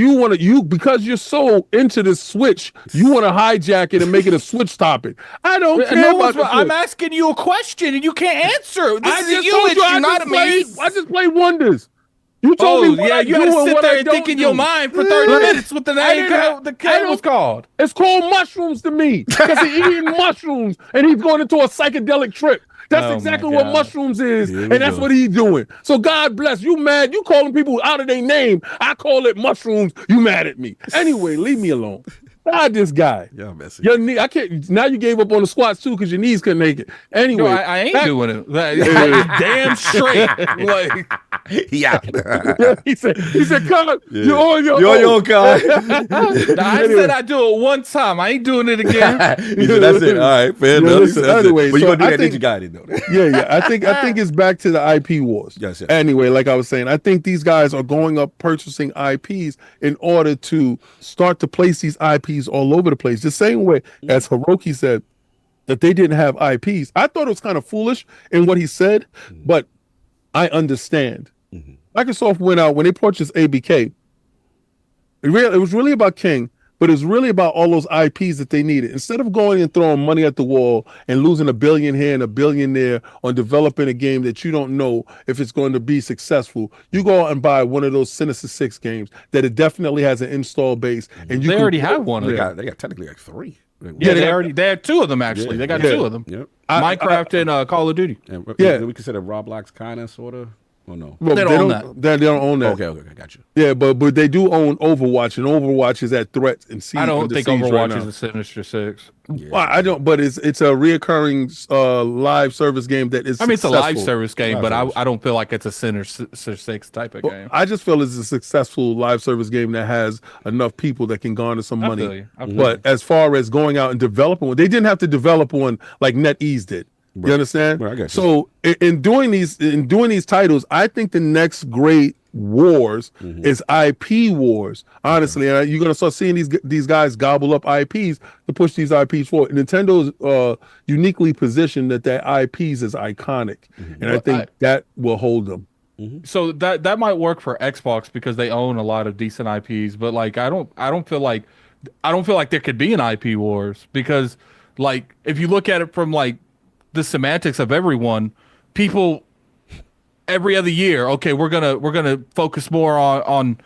S4: because you're so into this Switch, you want to hijack it and make it a Switch topic. I don't care about the Switch.
S5: I'm asking you a question and you can't answer. This is not me.
S4: I just played Wonders. You told me what I
S5: you had to sit there and think in your mind for 30 minutes what the name was called.
S4: It's called Mushrooms to me because he's eating mushrooms and he's going into a psychedelic trip. That's exactly what Mushrooms is, and that's what he's doing. So God bless you. Mad? You calling people out of their name? I call it Mushrooms. You mad at me? Anyway, leave me alone. This guy.
S1: Y'all messy.
S4: Your knee, I can't. Now you gave up on the squats too because your knees couldn't make it. Anyway,
S5: No, I ain't doing it. Like, damn straight. Like,
S1: Yeah.
S4: he said, "Cog, you're on your
S1: You're
S4: own."
S1: your guy.
S5: I said I do it one time. I ain't doing it again.
S1: He said, that's it. All right, fair enough.
S4: listen,
S1: That's it.
S4: anyway,
S1: but you
S4: so
S1: gonna do
S4: I
S1: that
S4: think-
S1: Ninja Gaiden though.
S4: Yeah. I think it's back to the IP wars.
S1: Yes, yes.
S4: Anyway, like I was saying, I think these guys are going up purchasing IPs in order to start to place these IPs all over the place. The same way as Hiroki said that they didn't have IPs. I thought it was kind of foolish in what he said, but I understand. Microsoft went out when they purchased ABK. It was really about King, but it's really about all those IPs that they needed. Instead of going and throwing money at the wall and losing $1 billion here and $1 billion there on developing a game that you don't know if it's going to be successful, you go out and buy one of those Sinister 6 games that it definitely has an install base. And you
S5: They
S4: can
S5: already have one of
S1: They
S5: them.
S1: got technically like 3.
S5: Yeah, they had 2 of them actually. They got 2 of them.
S1: Yep.
S5: Minecraft and Call of Duty.
S1: And
S4: Yeah.
S1: do we consider Roblox kind of, sort of, or no?
S4: Well,
S5: They don't own that.
S4: They don't own that.
S1: Okay, got you.
S4: Yeah, but they do own Overwatch, and Overwatch is at threat and siege.
S5: I don't
S4: under
S5: think
S4: siege right
S5: Overwatch
S4: now.
S5: is a Sinister 6.
S4: Well, I don't, but it's a reoccurring live service game that is.
S5: I mean, it's a live
S4: successful.
S5: service game,
S1: Live
S5: but
S1: service.
S5: I don't feel like it's a Sinister 6 type of game.
S4: I just feel it's a successful live service game that has enough people that can garner some
S5: I
S4: money.
S5: feel you. I feel
S4: But as far as going out and developing one, they didn't have to develop one like NetEase did. You understand?
S1: Right, I got you.
S4: So in doing these titles, I think the next great wars is IP wars. Honestly, and you're gonna start seeing these guys gobble up IPs to push these IPs forward. Nintendo's uniquely positioned that their IPs is iconic, and I think that will hold them.
S5: So that might work for Xbox because they own a lot of decent IPs, but like I don't feel like there could be an IP wars because like if you look at it from like the semantics of everyone, people every other year, okay, we're gonna focus more on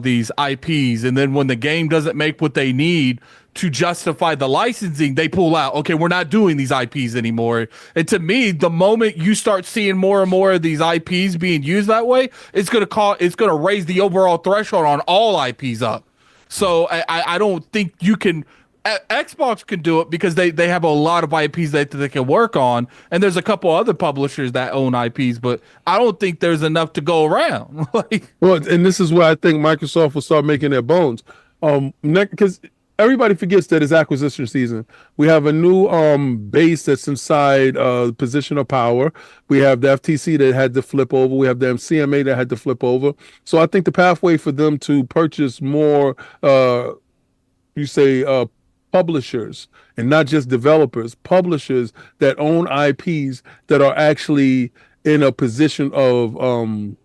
S5: these IPs, and then when the game doesn't make what they need to justify the licensing, they pull out. Okay, we're not doing these IPs anymore. And to me, the moment you start seeing more and more of these IPs being used that way, it's gonna raise the overall threshold on all IPs up. So I don't think you can. Xbox can do it because they have a lot of IPs that they can work on, and there's a couple other publishers that own IPs, but I don't think there's enough to go around.
S4: Well, and this is where I think Microsoft will start making their bones. Because everybody forgets that it's acquisition season. We have a new base that's inside position of power. We have the FTC that had to flip over. We have the CMA that had to flip over. So I think the pathway for them to purchase more, publishers and not just developers, publishers that own IPs that are actually in a position of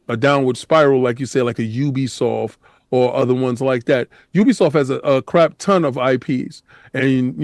S4: a downward spiral, like you say, like a Ubisoft or other ones like that. Ubisoft has a crap ton of IPs, and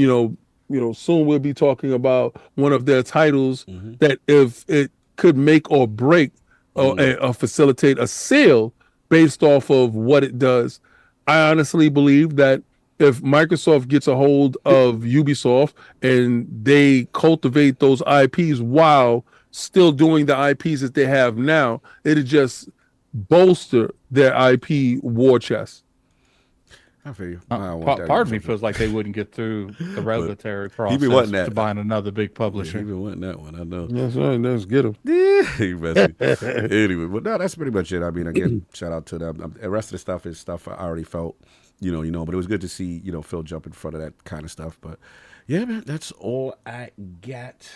S4: soon we'll be talking about one of their titles that if it could make or break or facilitate a sale based off of what it does. I honestly believe that if Microsoft gets a hold of Ubisoft and they cultivate those IPs while still doing the IPs that they have now, it'll just bolster their IP war chest.
S1: I feel you.
S5: Part of me feels like they wouldn't get through the regulatory process to buying another big publisher.
S1: He been wanting that one, I know.
S4: That's right. Let's get them.
S1: He messy. Anyway, but no, that's pretty much it. I mean, again, shout out to them. The rest of the stuff is stuff I already felt. But it was good to see, Phil jump in front of that kind of stuff. But yeah, man, that's all I got.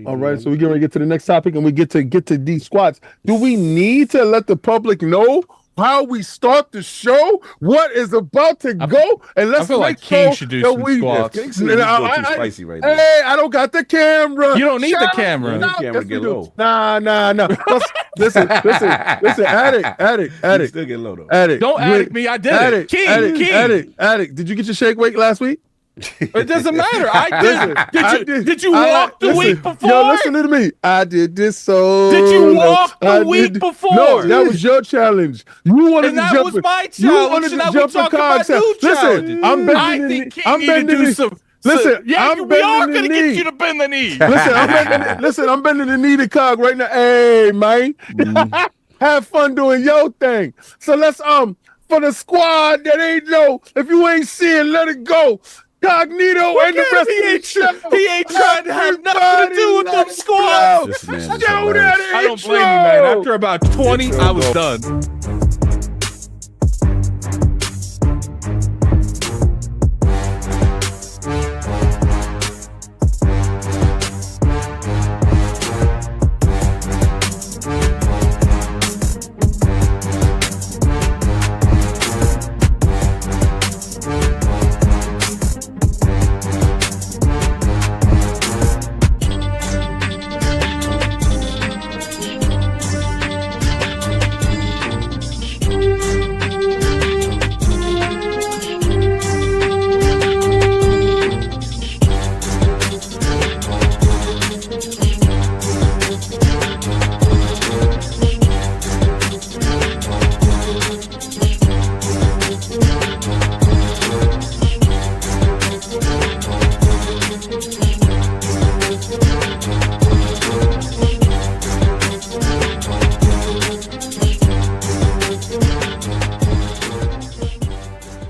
S4: All right, so we're going to get to the next topic, and we get to these squats. Do we need to let the public know how we start the show? What is about to go? And let's
S5: I feel like King should do some squats.
S1: King's too spicy right now.
S4: Hey, I don't got the camera.
S5: You don't need the camera.
S1: The camera get low.
S4: Nah. Listen, addict.
S1: Still get low though.
S4: Addict.
S5: Don't addict me. I did it. King.
S4: Addict. Did you get your shake weight last week?
S5: It doesn't matter. I did. Did you walk the week before?
S4: Yo, listen to me. I did this so.
S5: Did you walk the week before?
S4: No, that was your challenge. You wanted
S5: and
S4: to
S5: that
S4: jump.
S5: was my challenge.
S4: You wanted to
S5: now
S4: jump
S5: we talking about new challenges.
S4: Listen, I'm bending the knee. I'm bending the knee. Listen,
S5: we are going to get you to bend the knee.
S4: Listen, I'm bending the knee to Cog right now. Hey, man. Have fun doing your thing. So let's for the squad that ain't know. If you ain't seeing, let it go. Cognito and the rest of the show.
S5: He ain't trying to have nothing to do with them squads.
S1: This man is
S4: Show
S1: hilarious.
S4: that
S5: I don't blame you, man. After about 20, I was done.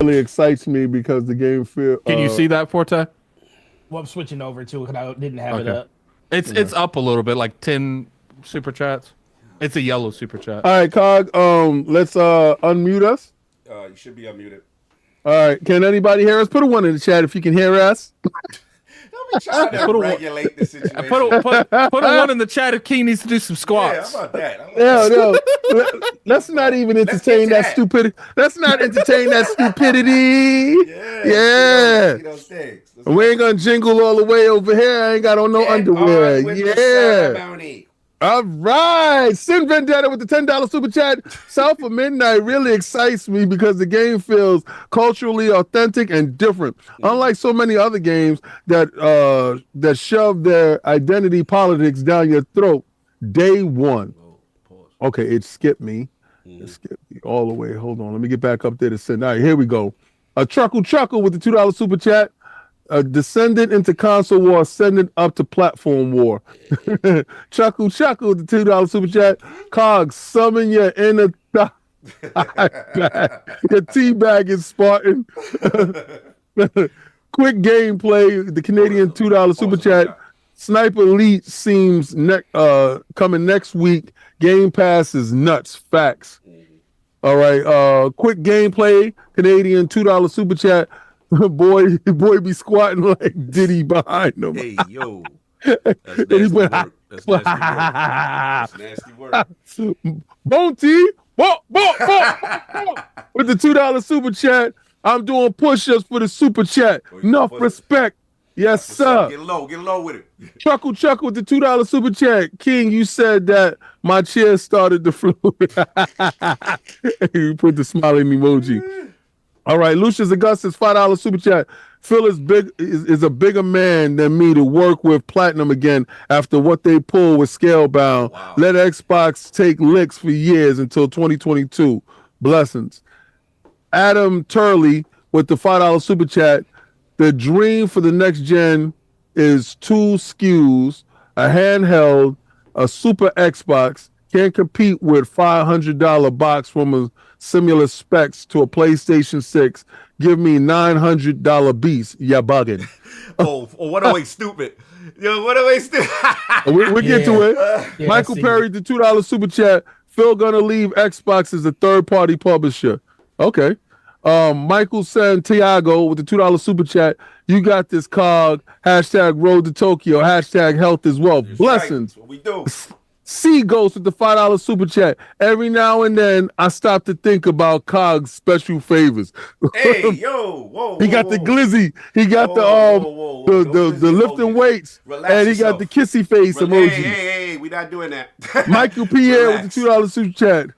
S4: Really excites me because the game feel.
S5: Can you see that, Forte?
S3: Well, I'm switching over to it because I didn't have it
S5: Okay.
S3: up.
S5: It's up a little bit, like 10 super chats. It's a yellow super chat.
S4: All right, Cog. Let's unmute us.
S1: You should be unmuted.
S4: All right. Can anybody hear us? Put a one in the chat if you can hear us.
S1: Don't be trying to regulate the situation.
S5: Put a one in the chat if King needs to do some
S1: Yeah,
S5: squats.
S1: how about that?
S4: Let's not even entertain
S1: get to
S4: that
S1: that.
S4: stupidity. Let's not entertain that stupidity.
S1: Yeah. See those things.
S4: We ain't gonna jingle all the way over here. I ain't got on no underwear. Yeah. All right. Sin Vendetta with the $10 super chat. South of Midnight really excites me because the game feels culturally authentic and different. Unlike so many other games that shove their identity politics down your throat. Day one. Okay, it skipped me. It skipped me all the way. Hold on. Let me get back up there to send. All right, here we go. A Chuckle with the $2 super chat. A descendant into console war, ascendant up to platform war. Chuckle with the $2 super chat. Cog, summon your inner your teabag is Spartan. Quick gameplay, the Canadian $2 super chat. Sniper Elite seems coming next week. Game Pass is nuts. Facts. All right. Quick gameplay, Canadian $2 super chat. Boy be squatting like Diddy behind him.
S1: Hey, yo. That's nasty work. That's nasty work.
S4: Bonty, with the $2 super chat. I'm doing push-ups for the super chat. Enough respect. Yes, sir.
S1: Get low with it.
S4: Chuckle with the $2 super chat. King, you said that my chair started the flu. You put the smiling emoji. All right, Lucius Augustus, $5 super chat. Phil is a bigger man than me to work with Platinum again after what they pulled with Scalebound. Wow. Let Xbox take licks for years until 2022. Blessings. Adam Turley with the $5 super chat. The dream for the next gen is 2 SKUs, a handheld, a super Xbox. Can't compete with $500 box from a similar specs to a PlayStation 6. Give me $900 beast. Yeah, bugging.
S1: What are we stupid? Yo, what are we stupid?
S4: we get to it. Michael Perry, the $2 super chat. Phil gonna leave Xbox as a third-party publisher. Okay. Michael Santiago with the $2 super chat. You got this, Cog. Hashtag road to Tokyo. Hashtag health as well.
S1: That's
S4: Blessings.
S1: right. That's what we do.
S4: C Ghost with the $5 super chat. Every now and then, I stop to think about Cog's special favors.
S1: Hey, yo, whoa.
S4: He got the glizzy. He got the lifting weights.
S1: Relax
S4: and he
S1: yourself.
S4: got the kissy face emoji.
S1: Hey, we not doing that.
S4: Michael Pierre with the $2 super chat.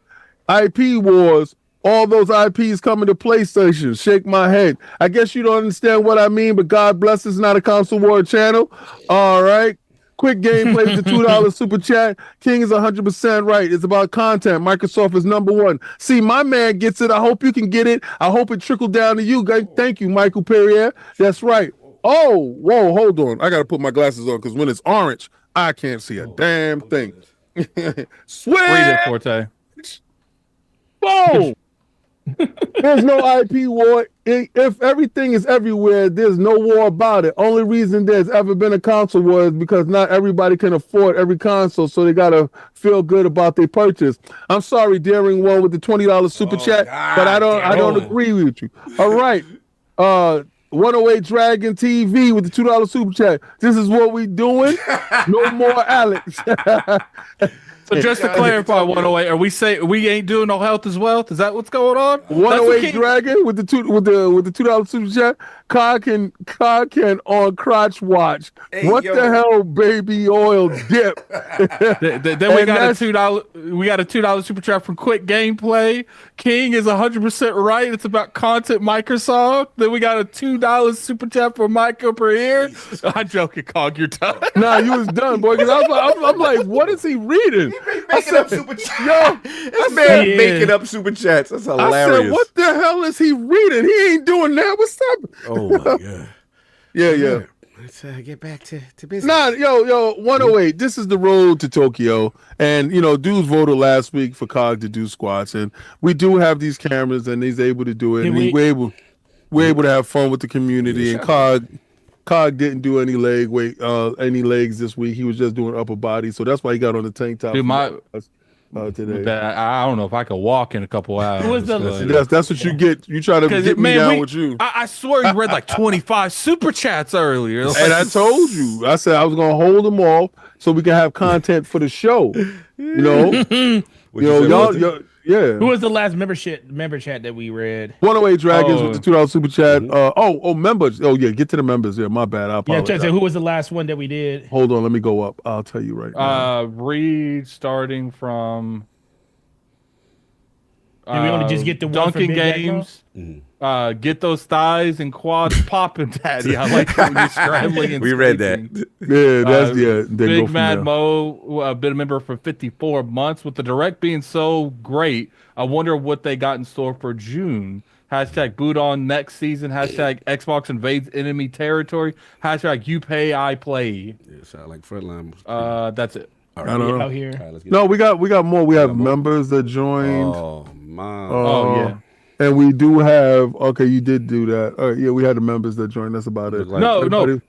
S4: IP Wars. All those IPs coming to PlayStation. Shake my head. I guess you don't understand what I mean, but God bless it's not a console war channel. All right. Quick gameplay with the $2 super chat. King is 100% right. It's about content. Microsoft is number one. See, my man gets it. I hope you can get it. I hope it trickled down to you. Thank you, Michael Perrier. That's right. Oh, whoa, hold on. I got to put my glasses on because when it's orange, I can't see a damn thing. Swear.
S5: Read it, Forte.
S4: Boom. There's no IP war. If everything is everywhere, there's no war about it. Only reason there's ever been a console war is because not everybody can afford every console, so they gotta feel good about their purchase. I'm sorry, Daring One with the $20 super chat, but I don't agree with you. All right, 108 Dragon TV with the $2 super chat. This is what we doing. No more Alex.
S5: So just to clarify, 108, are we saying we ain't doing no health as well? Is that what's going on?
S4: 108 Dragon with the $2 super chat. Car can on crotch watch.
S1: Hey,
S4: what the hell, baby oil dip?
S5: Then we got a $2. We got a $2 super chat from Quick Gameplay. King is 100% right. It's about content Microsoft. Then we got a $2 super chat from Michael per year. I'm joking, Cog. You're done.
S4: Nah, you was done, boy. Because I'm like, what is he reading?
S1: Making up super chats. This man making up super chats. That's hilarious.
S4: I said, what the hell is he reading? He ain't doing that. What's up?
S1: Oh my god.
S4: Yeah.
S1: Let's get back to business.
S4: Nah, yo, 108. This is the road to Tokyo, and dudes voted last week for COG to do squats, and we do have these cameras, and he's able to do it. And we're able to have fun with the community, and COG didn't do any legs this week. He was just doing upper body, so that's why he got on the tank top.
S5: Dude,
S4: today.
S5: I don't know if I could walk in a couple hours.
S4: That's what you get. You try to get me down with you.
S5: I swear you read like 25 super chats earlier.
S4: And I told you. I said I was gonna hold them off so we can have content for the show. Y'all. Yeah.
S3: Who was the last member chat that we read?
S4: 108 Dragons with the $2 super chat. Members. Oh yeah, get to the members. Yeah, my bad. I apologize.
S3: Who was the last one that we did?
S4: Hold on, let me go up. I'll tell you right now.
S5: Read starting from.
S3: Did we only just get the one
S5: Duncan
S3: from
S5: Games? Get those thighs and quads popping, Daddy. I like when you're scrambling. And
S1: we read that.
S4: Yeah,
S5: Big Mad Mo, been a member for 54 months. With the direct being so great, I wonder what they got in store for June. Hashtag boot on next season. Hashtag Xbox invades enemy territory. Hashtag you pay, I play.
S1: Yeah, sound like Frontline.
S5: That's it.
S1: All
S4: right. I don't know.
S3: Out here.
S1: Right,
S4: no, we got more. We have members that joined.
S1: Oh my.
S5: Yeah.
S4: And we do have. Okay, you did do that. Yeah, we had the members that joined. That's about it.
S5: No.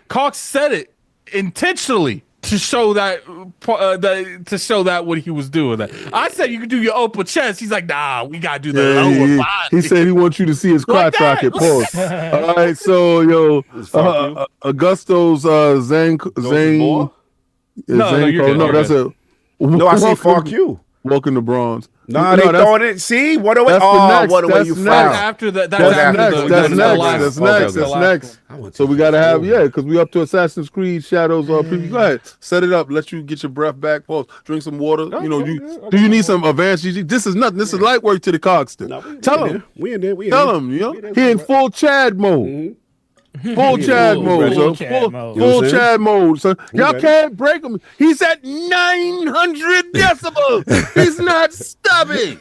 S5: Cox said it intentionally to show that what he was doing. That I said you could do your open chest. He's like, nah, we gotta do the lower body.
S4: He said he wants you to see his crotch rocket. Pause. All right, so Augusto's Zane.
S5: No,
S4: that's a.
S1: No, I see Far Q.
S4: Welcome to Bronze.
S1: Nah, they throwing it. See, what away? What away you found?
S5: After that.
S4: That's next. So we gotta have because we up to Assassin's Creed Shadows preview. Go ahead, set it up. Let you get your breath back. Pause. Drink some water. Do you need some advanced GG? This is nothing. This is light work to the Cogston. Tell him.
S1: We in there.
S4: Tell him. He in full Chad mode. Full Chad mode, full Chad mode, son. Y'all can't break him. He's at 900 decibels. He's not stopping.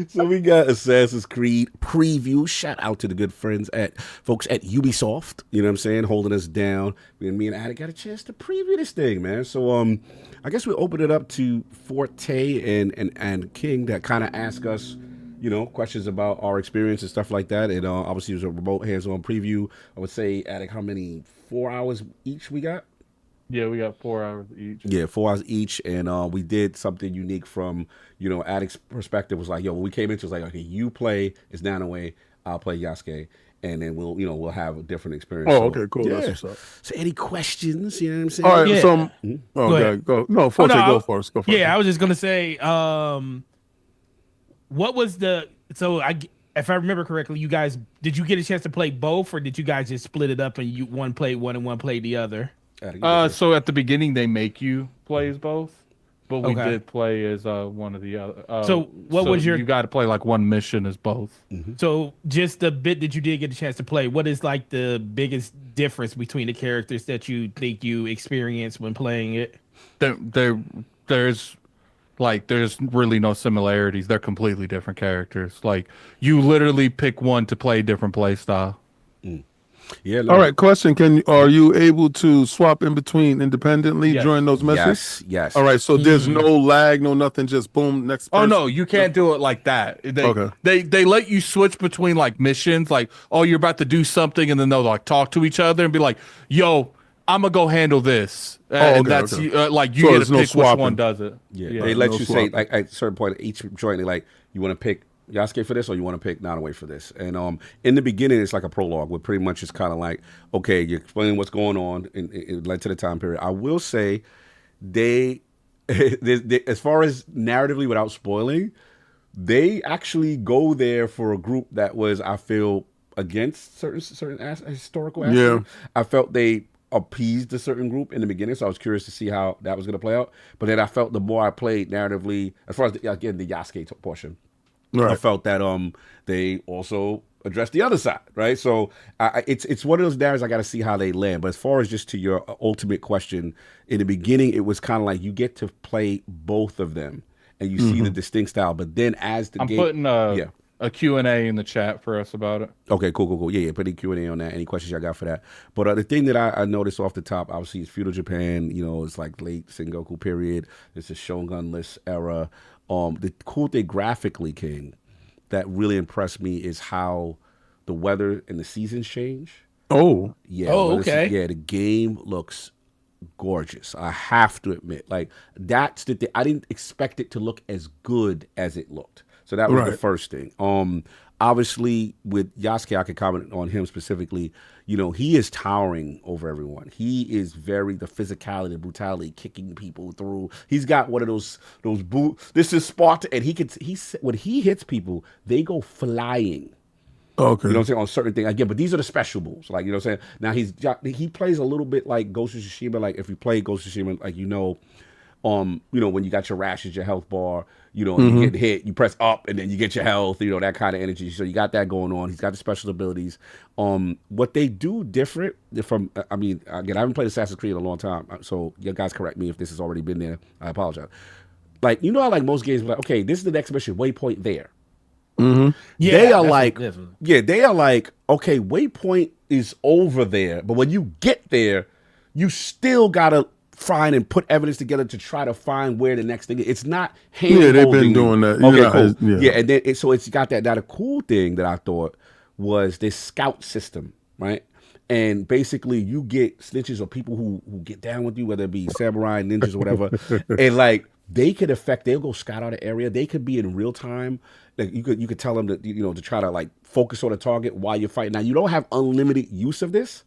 S1: So we got Assassin's Creed preview. Shout out to the good folks at Ubisoft. You know what I'm saying? Holding us down. Me and Addy got a chance to preview this thing, man. So I guess we open it up to Forte and King that kind of ask us, questions about our experience and stuff like that. And obviously it was a remote hands-on preview. I would say, Attic, how many? 4 hours each we got?
S5: Yeah, we got 4 hours each.
S1: Yeah, 4 hours each. And we did something unique from, Attic's perspective. Was like, when we came into it, was like, okay, you play is Nanaway, I'll play Yasuke. And then we'll have a different experience.
S4: Oh, okay, cool. Yeah. That's what's up.
S1: So any questions? You know what I'm saying?
S4: All right, so go. No, Forte, go first. Go first.
S3: Yeah, I was just gonna say, what was if I remember correctly, you guys, did you get a chance to play both, or did you guys just split it up and one played one and one played the other?
S5: So at the beginning they make you play as both, but we did play as one of the other. You got to play like one mission as both.
S3: Mm-hmm. So just the bit that you did get a chance to play, what is like the biggest difference between the characters that you think you experienced when playing it?
S5: There's really no similarities. They're completely different characters. Like, you literally pick one to play a different play style.
S1: Yeah.
S4: All right. Question: Are you able to swap in between independently
S5: Yes.
S4: during those messages?
S1: Yes.
S4: All right. So there's no lag, no nothing. Just boom. Next.
S5: Oh
S4: Person.
S5: no, you can't do it like that.
S4: Okay.
S5: They let you switch between like missions, like, oh, you're about to do something, and then they'll like talk to each other and be like, yo, I'm gonna go handle this. And that's like you get to pick which one does it.
S1: Yeah. They let you say like at a certain point each joint, they like, you want to pick Yasuke for this or you want to pick Nanaway for this. And in the beginning it's like a prologue where pretty much it's kind of like, okay, you're explaining what's going on and it led to the time period. I will say they as far as narratively without spoiling, they actually go there for a group that was, I feel, against certain historical aspects. Yeah. I felt they appeased a certain group in the beginning, so I was curious to see how that was going to play out. But then I felt the more I played narratively, as far as the Yasuke portion, right. I felt that they also addressed the other side, right? So it's one of those narratives I got to see how they land. But as far as just to your ultimate question, in the beginning it was kind of like you get to play both of them and you see the distinct style. But then as the game,
S5: I'm putting a Q&A in the chat for us about it.
S1: Okay, cool. Yeah, put a Q&A on that. Any questions y'all got for that? But the thing that I noticed off the top, obviously, is feudal Japan. You know, it's like late Sengoku period. It's a Shogunless era. The cool thing graphically, King, that really impressed me is how the weather and the seasons change.
S4: Oh.
S1: Yeah.
S2: Oh, okay.
S1: The game looks gorgeous. I have to admit. Like, that's the thing. I didn't expect it to look as good as it looked. So that was the first thing. Obviously, with Yasuke, I could comment on him specifically. You know, he is towering over everyone. He is the physicality, the brutality, kicking people through. He's got one of those boots. This is Sparta, and when he hits people, they go flying.
S4: Okay.
S1: You know what I'm saying? On certain things. Again, but these are the special moves. Like, you know what I'm saying? Now he plays a little bit like Ghost of Tsushima. Like, if you play Ghost of Tsushima, like, you know, when you got your rashes, your health bar, you know, you get hit, you press up and then you get your health, you know, that kind of energy. So you got that going on. He's got the special abilities. What they do different from, I mean, again, I haven't played Assassin's Creed in a long time, so you guys correct me if this has already been there. I apologize. Like, you know how like most games are like, okay, this is the next mission, waypoint there.
S2: Yeah,
S1: they are like, okay, waypoint is over there, but when you get there, you still gotta find and put evidence together to try to find where the next thing is. It's not hand
S4: they've been doing that.
S1: Okay, cool. Yeah, and then it's got that. Now the cool thing that I thought was this scout system, right? And basically you get snitches or people who get down with you, whether it be samurai, ninjas, or whatever, and like they'll go scout out an area. They could be in real time. Like you could tell them to try to like focus on a target while you're fighting. Now you don't have unlimited use of this,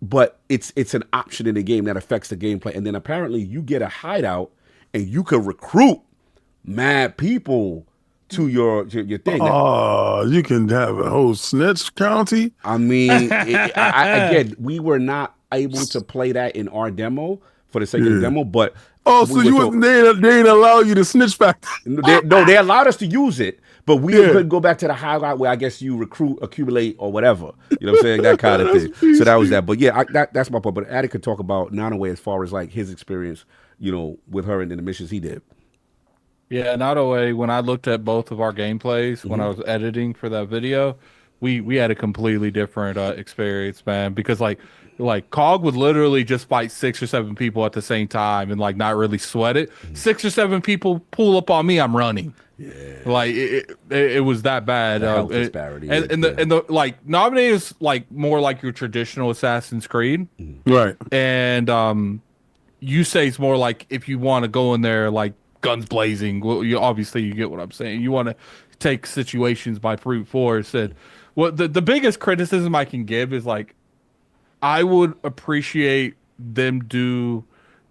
S1: but it's an option in the game that affects the gameplay. And then apparently you get a hideout and you can recruit mad people to your thing.
S4: Oh, you can have a whole snitch county.
S1: I mean, again, we were not able to play that in our demo for the sake of the demo, but
S4: they didn't allow you to snitch back.
S1: They allowed us to use it, but we couldn't go back to the hideout where I guess you recruit, accumulate, or whatever. You know what I'm saying? That kind of thing. So that was that. But yeah, that's my point. But Addy could talk about Nanaway as far as like his experience, with her and the missions he did.
S5: Yeah, Nanaway, when I looked at both of our gameplays when I was editing for that video, we had a completely different experience, man. Because like Cog would literally just fight 6 or 7 people at the same time and like not really sweat it. 6 or 7 people pull up on me, I'm running. Yeah, like it was that bad.
S1: Disparity,
S5: and the like Nominated is like more like your traditional Assassin's Creed,
S4: right?
S5: And you say it's more like if you want to go in there like guns blazing. Well, you get what I'm saying. You want to take situations by brute force. And the biggest criticism I can give is like, I would appreciate them do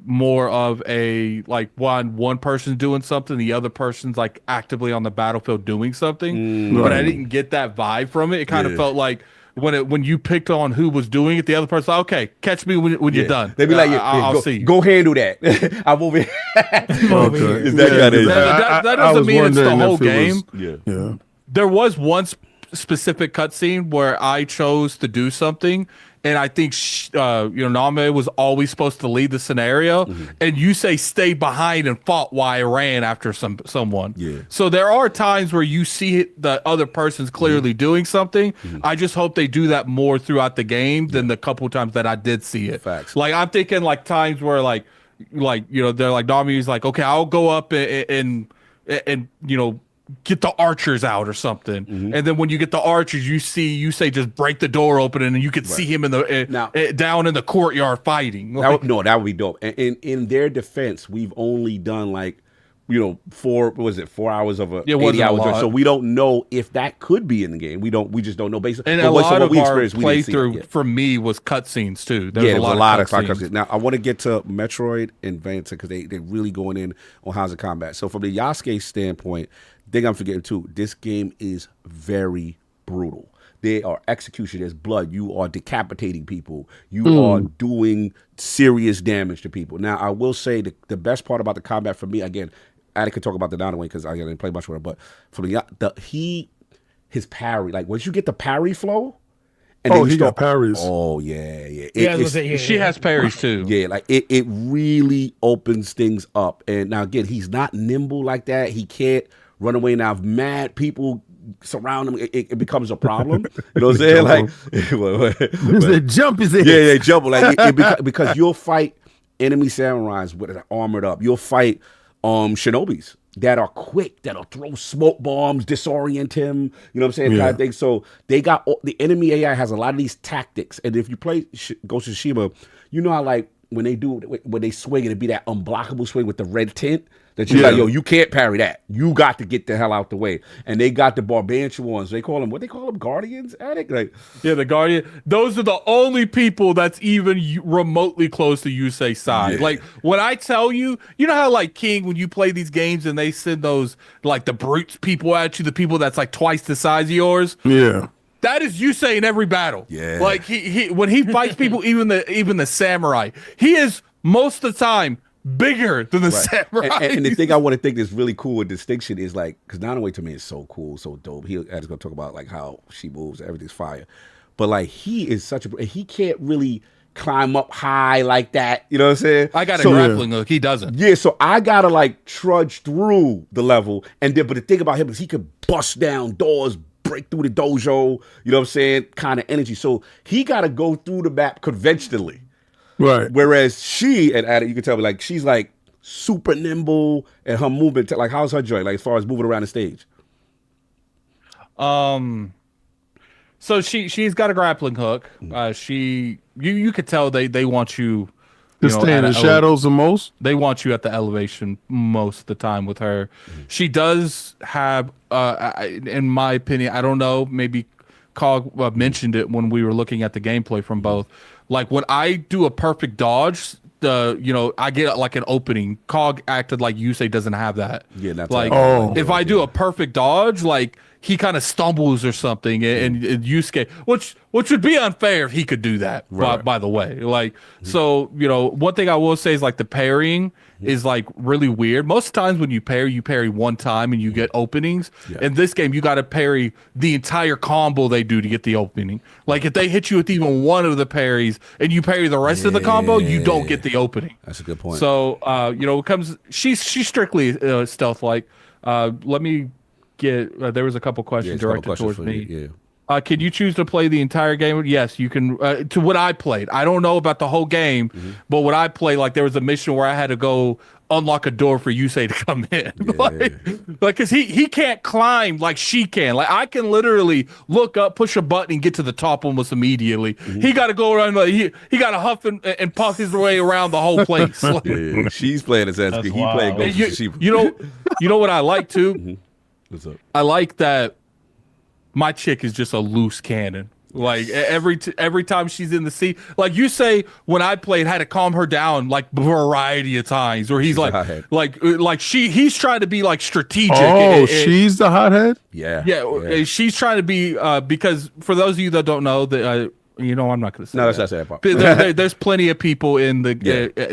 S5: more of a like one person's doing something, the other person's like actively on the battlefield doing something. But I didn't get that vibe from it. It kind of felt like when you picked on who was doing it, the other person, okay, catch me when you're done.
S1: They'd be like,
S5: I'll see you.
S1: Go handle that. I'm over here.
S4: Okay.
S1: Is that
S5: that doesn't mean it's the whole game.
S4: Yeah.
S5: There was one specific cutscene where I chose to do something, and I think Name was always supposed to lead the scenario, and Yusei stayed behind and fought while I ran after someone.
S1: Yeah.
S5: So there are times where you see the other person's clearly doing something. I just hope they do that more throughout the game than the couple times that I did see it.
S1: Facts.
S5: Like I'm thinking like times where like they're like Nami's like, okay, I'll go up and get the archers out or something, and then when you get the archers, you say just break the door open, and you can see him in the down in the courtyard fighting.
S1: That would be dope. And in their defense, we've only done like 4 hours of a 80 hours, so we don't know if that could be in the game. We just don't know basically.
S5: And a lot of our playthrough for me was cutscenes too. There was a lot of cutscenes.
S1: Now I want to get to Metroid and Vanta because they're really going in on how's the combat. So from the Yasuke standpoint, thing I'm forgetting too, this game is very brutal. There are execution, there's blood. You are decapitating people. You are doing serious damage to people. Now I will say the best part about the combat for me, again, Attic could talk about the Dynaway because I didn't play much with her, but from his parry, like once you get the parry flow, and then
S4: he got parries.
S1: Oh yeah.
S5: She has parries too.
S1: Yeah, like it really opens things up. And now again, he's not nimble like that. He can't run away. Now, if mad people surround him, it becomes a problem. You know what I'm saying? Like,
S4: they jump his head.
S1: Yeah, jump. Like because you'll fight enemy samurais with an armored up. You'll fight shinobis that are quick, that'll throw smoke bombs, disorient him. You know what I'm saying? Kind of thing. So they got the enemy AI has a lot of these tactics. And if you play Ghost of Tsushima, you know how like when they swing, it'd be that unblockable swing with the red tint. That you're like, yo, you can't parry that. You got to get the hell out the way. And they got the barbarian ones. They call them, what they call them? Guardians? Attic? Like,
S5: yeah, the Guardian. Those are the only people that's even remotely close to Yusei's side. Yeah. Like, when I tell you, you know how, like, King, when you play these games and they send those, like, the brutes people at you, the people that's, like, twice the size of yours?
S4: Yeah.
S5: That is Yusei in every battle.
S1: Yeah.
S5: Like, he when he fights people, even the samurai, he is, most of the time, bigger than the samurai.
S1: And the thing I want to think is really cool with distinction is like, because Nanaway to me is so cool, so dope. He's going to talk about like how she moves, everything's fire. But like he is he can't really climb up high like that. You know what I'm saying?
S5: I got a grappling hook. He doesn't.
S1: Yeah, so I got to like trudge through the level. And then, but the thing about him is he could bust down doors, break through the dojo, you know what I'm saying? Kind of energy. So he got to go through the map conventionally.
S4: Right.
S1: Whereas she, and you can tell me, like, she's like super nimble and her movement, like, how's her joint, like, as far as moving around the stage?
S5: So she's got a grappling hook. You could tell they want you
S4: to stay in the shadows the most.
S5: They want you at the elevation most of the time with her. She does have, in my opinion, I don't know, maybe Cog mentioned it when we were looking at the gameplay from both. Like when I do a perfect dodge, I get like an opening. Cog acted like Yusei doesn't have that.
S1: Yeah, that's
S5: like if I do a perfect dodge, like he kind of stumbles or something, and Yusuke, which would be unfair if he could do that. Right. By the way, like so, one thing I will say is like the parrying is like really weird. Most times when you parry one time and you get openings. Yeah. In this game, you got to parry the entire combo they do to get the opening. Like if they hit you with even one of the parries and you parry the rest of the combo, you don't get the opening.
S1: That's a good point.
S5: So it comes. She's strictly stealth like. Let me get. There was a couple questions directed towards me.
S1: Yeah.
S5: Can you choose to play the entire game? Yes, you can. To what I played, I don't know about the whole game, but what I played, like there was a mission where I had to go unlock a door for Yusei to come in, like because he can't climb like she can. Like I can literally look up, push a button, and get to the top almost immediately. He got to go around. Like, he got to huff and puff his way around the whole place. Like,
S1: she's playing Assassin's Creed. He playing Ghost of Tsushima.
S5: You know what I like too?
S1: What's up?
S5: I like that. My chick is just a loose cannon. Like every time she's in the sea, like you say, when I played, had to calm her down like a variety of times. Where he's he's trying to be like strategic.
S4: Oh, she's the hothead.
S5: Yeah. She's trying to be because for those of you that don't know that. I'm not going to say
S1: no,
S5: that.
S1: That's not that part.
S5: There's plenty of people in the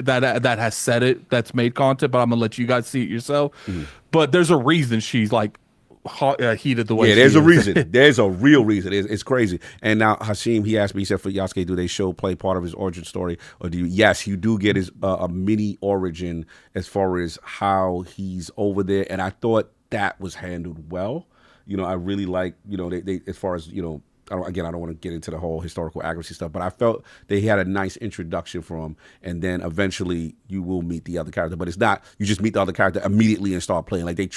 S5: that has said it, that's made content, but I'm going to let you guys see it yourself. But there's a reason she's like heated the way.
S1: Yeah, there's
S5: she
S1: a
S5: is.
S1: reason. There's a real reason. It's crazy. And now Hashim, he asked me, he said, for Yasuke, do they play part of his origin story, or do you? Yes, you do get his a mini origin as far as how he's over there, and I thought that was handled well. I really like, they as far as, I don't want to get into the whole historical accuracy stuff, but I felt they had a nice introduction for him, and then eventually you will meet the other character. But it's not you just meet the other character immediately and start playing. Like they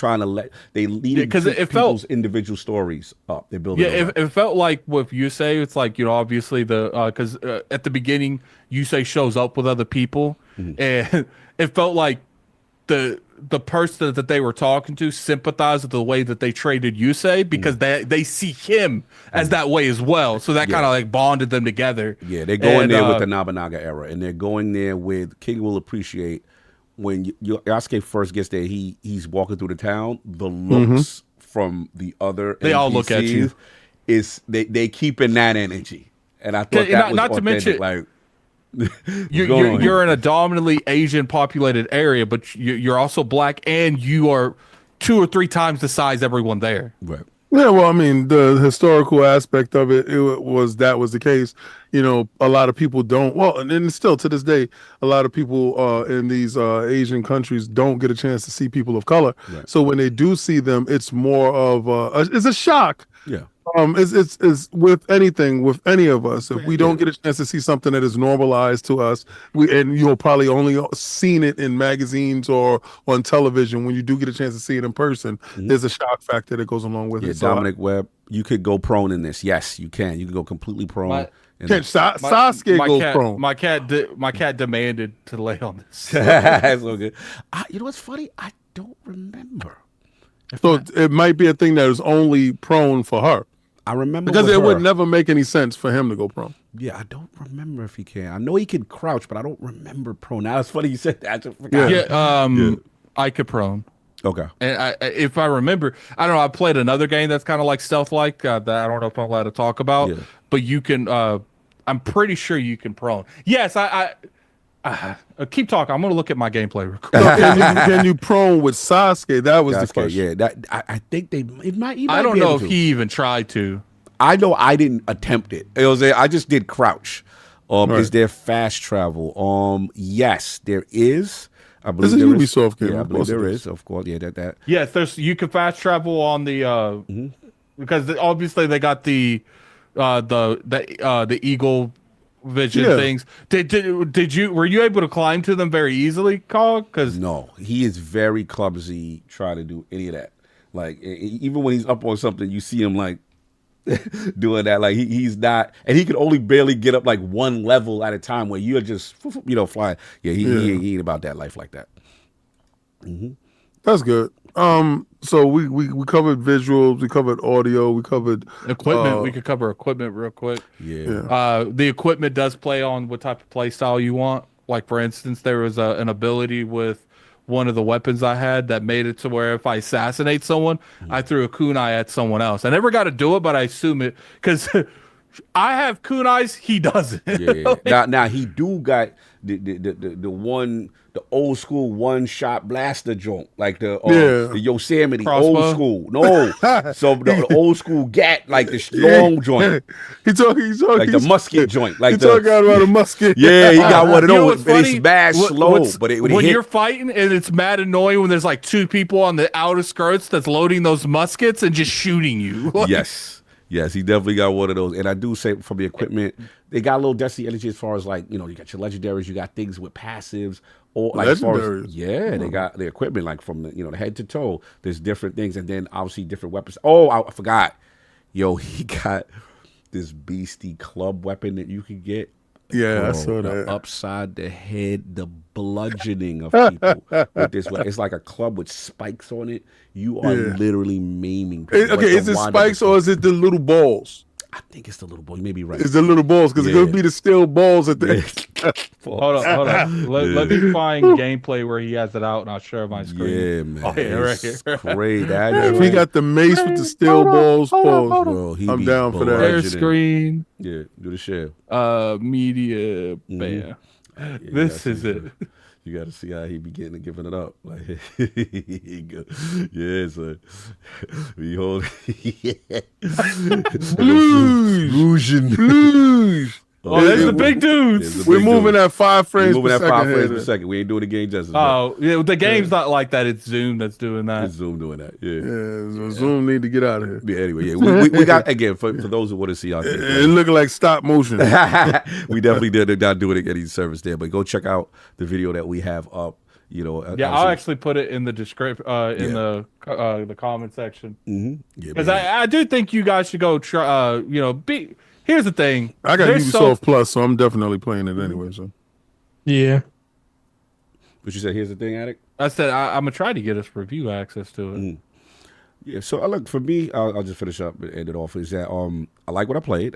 S1: lead
S5: because it
S1: people's
S5: felt
S1: individual stories up. They build
S5: it felt like with Yusei, it's like obviously because at the beginning Yusei shows up with other people, and it felt like the person that they were talking to sympathized with the way that they traded Yusei because they see him as that way as well. So that kind of like bonded them together.
S1: Yeah, they're going there with the Nobunaga era, and they're going there with King will appreciate when Yasuke first gets there. He's walking through the town. The looks from the other
S5: they all look at you.
S1: They keeping that energy, and I thought that was not authentic. To mention like.
S5: You're in a dominantly Asian populated area, but you're also black, and you are 2 or 3 times the size everyone there.
S1: Right.
S4: Yeah, well, I mean, the historical aspect of it was the case. A lot of people don't. Well, and still to this day, a lot of people in these Asian countries don't get a chance to see people of color. Right. So when they do see them, it's more of it's a shock.
S1: Yeah.
S4: It's with any of us. If we don't get a chance to see something that is normalized to us, and you'll probably only seen it in magazines or on television. When you do get a chance to see it in person, there's a shock factor that goes along with it.
S1: So Dominic Webb, you could go prone in this. Yes, you can. You can go completely prone.
S4: Sasuke goes prone.
S5: My cat demanded to lay on this.
S1: That's so good. You know what's funny? I don't remember.
S4: So it might be a thing that is only prone for her.
S1: I remember
S4: because it would never make any sense for him to go prone.
S1: Yeah, I don't remember if he can. I know he can crouch, but I don't remember prone. Now it's funny you said that. I just forgot.
S5: Yeah, I could prone.
S1: Okay.
S5: And if I remember, I don't know. I played another game that's kind of like stealth-like that I don't know if I'm allowed to talk about. Yeah. But you can. I'm pretty sure you can prone. Yes, I keep talking. I'm going to look at my gameplay real quick.
S4: Can you prone with Sasuke? That was the question.
S1: Yeah, I think it might.
S5: I don't know if he even tried to.
S1: I know I didn't attempt it. I just did crouch. Right. Is there fast travel? Yes, there is. I believe
S4: this is Ubisoft game.
S1: Yeah, I believe there is. Of course, yeah. That.
S5: Yes, you can fast travel on the because obviously they got the eagle vision things. Were you able to climb to them very easily, Carl? Because
S1: no, he is very clumsy trying to do any of that. Like even when he's up on something, you see him like doing that. Like he's not, and he can only barely get up like one level at a time where you're just flying. Yeah, he ain't about that life like that.
S4: That's good. So we covered visuals, we covered audio, we covered
S5: equipment. We could cover equipment real quick.
S1: Yeah.
S5: The equipment does play on what type of play style you want. Like for instance, there was an ability with one of the weapons I had that made it to where if I assassinate someone, I threw a kunai at someone else. I never got to do it, but I assume it because I have kunais. He doesn't.
S1: Yeah. Now he do got the old school one shot blaster joint, like the Yosemite
S5: crossbow.
S1: Old school. No, so the old school gat, like the long joint.
S4: He talking
S1: like the musket joint. Like
S4: talking about a musket.
S1: Yeah, he got one of those. But it's mad slow. But
S5: when you're fighting and it's mad annoying when there's like 2 people on the outer skirts that's loading those muskets and just shooting you.
S1: Yes, he definitely got one of those. And I do say from the equipment, they got a little Destiny energy as far as like, you got your legendaries, you got things with passives. Or like
S4: legendaries.
S1: They got the equipment like from the head to toe. There's different things, and then obviously different weapons. Oh, I forgot. He got this beastie club weapon that you can get.
S4: Yeah, I saw that.
S1: Upside the head, the bludgeoning of people with this weapon. It's like a club with spikes on it. You are literally maiming people.
S4: Okay, is it spikes or is it the little balls?
S1: I think it's the little ball. You may be right.
S4: It's the little balls because it's going to be the steel balls at the end.
S5: Hold on. Let me find gameplay where he has it out and I'll share my screen.
S1: Yeah, man.
S5: Oh, yeah, right here.
S1: Great.
S4: If he got the mace with the steel balls,
S1: bro,
S4: I'm down for that.
S5: Share screen.
S1: Yeah, do the share.
S5: Media. Bam. This is it.
S1: You got to see how he be giving it up. Like, he go, yeah, so we hold.
S4: Blues.
S5: Oh, there's the big dudes.
S4: We're moving at 5 frames
S1: We're moving
S4: per
S1: at 5
S4: second.
S1: frames per second. We ain't doing the game justice.
S5: Oh, yeah, the game's not like that. It's Zoom that's doing that.
S1: It's Zoom doing that. Yeah.
S4: Yeah, so Zoom need to get out of here.
S1: Yeah, anyway, yeah. We got, again, for those who want to see our
S4: It
S1: thing,
S4: looking like stop motion.
S1: we definitely did not do it at any service there, but go check out the video that we have up. You know,
S5: Yeah, I'll actually put it in the description, in the comment section.
S1: Yeah,
S5: Because I do think you guys should go try. Here's the thing.
S4: I got
S5: There's
S4: Ubisoft Plus, so I'm definitely playing it anyway. So
S3: Yeah.
S1: But you said, here's the thing, Addict.
S5: I said I'm gonna try to get us review access to it.
S1: Yeah, so look, for me, I'll just finish up and end it off. Is that I like what I played.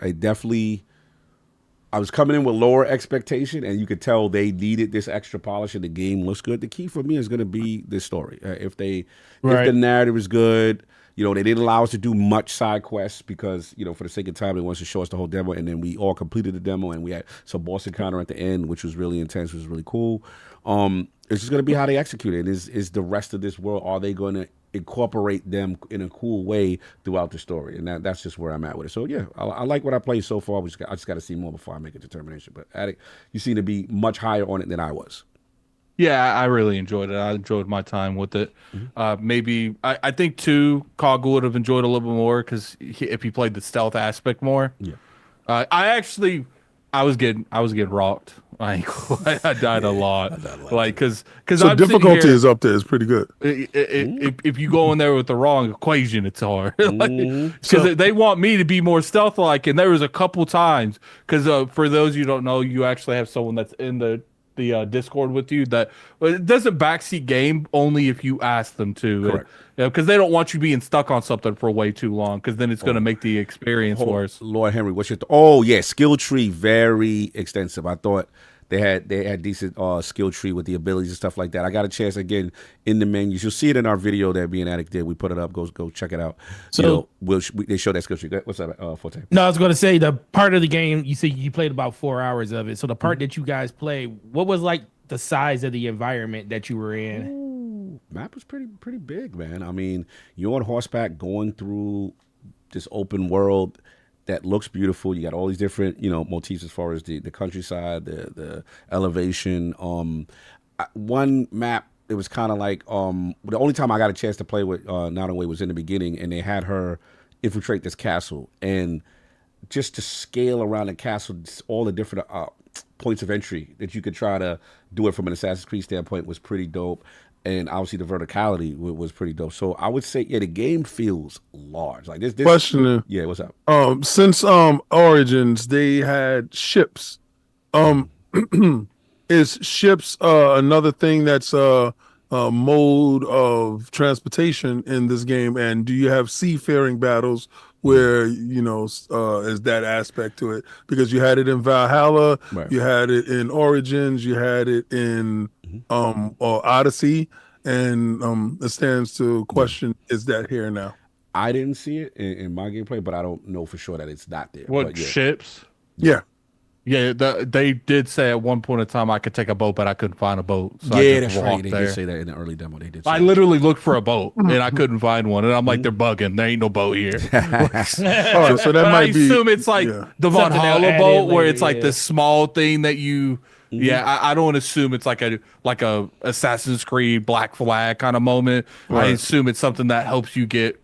S1: I was coming in with lower expectation, and you could tell they needed this extra polish, and the game looks good. The key for me is going to be this story. If the narrative is good, they didn't allow us to do much side quests because, for the sake of time, they wanted to show us the whole demo, and then we all completed the demo, and we had some boss encounter at the end, which was really intense, which was really cool. It's just going to be how they execute it. Is the rest of this world, are they going to incorporate them in a cool way throughout the story? And that's just where I'm at with it. So, yeah, I like what I played so far. I just got to see more before I make a determination. But, Addict, you seem to be much higher on it than I was.
S5: Yeah, I really enjoyed it. I enjoyed my time with it. Maybe I think too, Cog would have enjoyed a little bit more because if he played the stealth aspect more. Yeah, I was getting rocked. Like I died a lot. Like because
S4: so difficulty is up there. It's pretty good.
S5: If you go in there with the wrong equation, it's hard. Because they want me to be more stealth like, and there was a couple times because for those you don't know, you actually have someone that's in the Discord with you that it does a backseat game only if you ask them to.
S1: Correct.
S5: Because they don't want you being stuck on something for way too long because then it's going to make the experience worse.
S1: Lord Henry, what's your skill tree very extensive. I thought they had decent skill tree with the abilities and stuff like that. I got a chance again in the menus. You'll see it in our video that Being Addict did. We put it up. Go check it out. So they show that skill tree. What's up, Forte?
S3: No, I was going to say the part of the game you said you played about 4 hours of it. So the part that you guys played, what was like the size of the environment that you were in?
S1: Map was pretty big, man. I mean, you're on horseback going through this open world that looks beautiful. You got all these different, motifs as far as the countryside, the elevation. One map, it was kind of like the only time I got a chance to play with Nanaway was in the beginning, and they had her infiltrate this castle, and just to scale around the castle, all the different points of entry that you could try to do it from an Assassin's Creed standpoint was pretty dope. And obviously the verticality was pretty dope. So I would say, the game feels large. Like this.
S4: Question.
S1: Yeah, what's up?
S4: Since Origins, they had ships. Is ships another thing that's a mode of transportation in this game? And do you have seafaring battles where is that aspect to it? Because you had it in Valhalla, right. You had it in Origins, you had it in Odyssey, and it stands to question: is that here now?
S1: I didn't see it in my gameplay, but I don't know for sure that it's not there.
S5: What ships?
S4: Yeah.
S5: Yeah, they did say at one point in time I could take a boat, but I couldn't find a boat. So
S1: that's right. They did say that in the early demo. They did.
S5: I literally looked for a boat and I couldn't find one, and I'm like, they're bugging. There ain't no boat here.
S4: All right, so that might be.
S5: I assume it's like the Von Holla boat, where it's like this small thing that you. Yeah, I don't assume it's like a Assassin's Creed Black Flag kind of moment. Right. I assume it's something that helps you get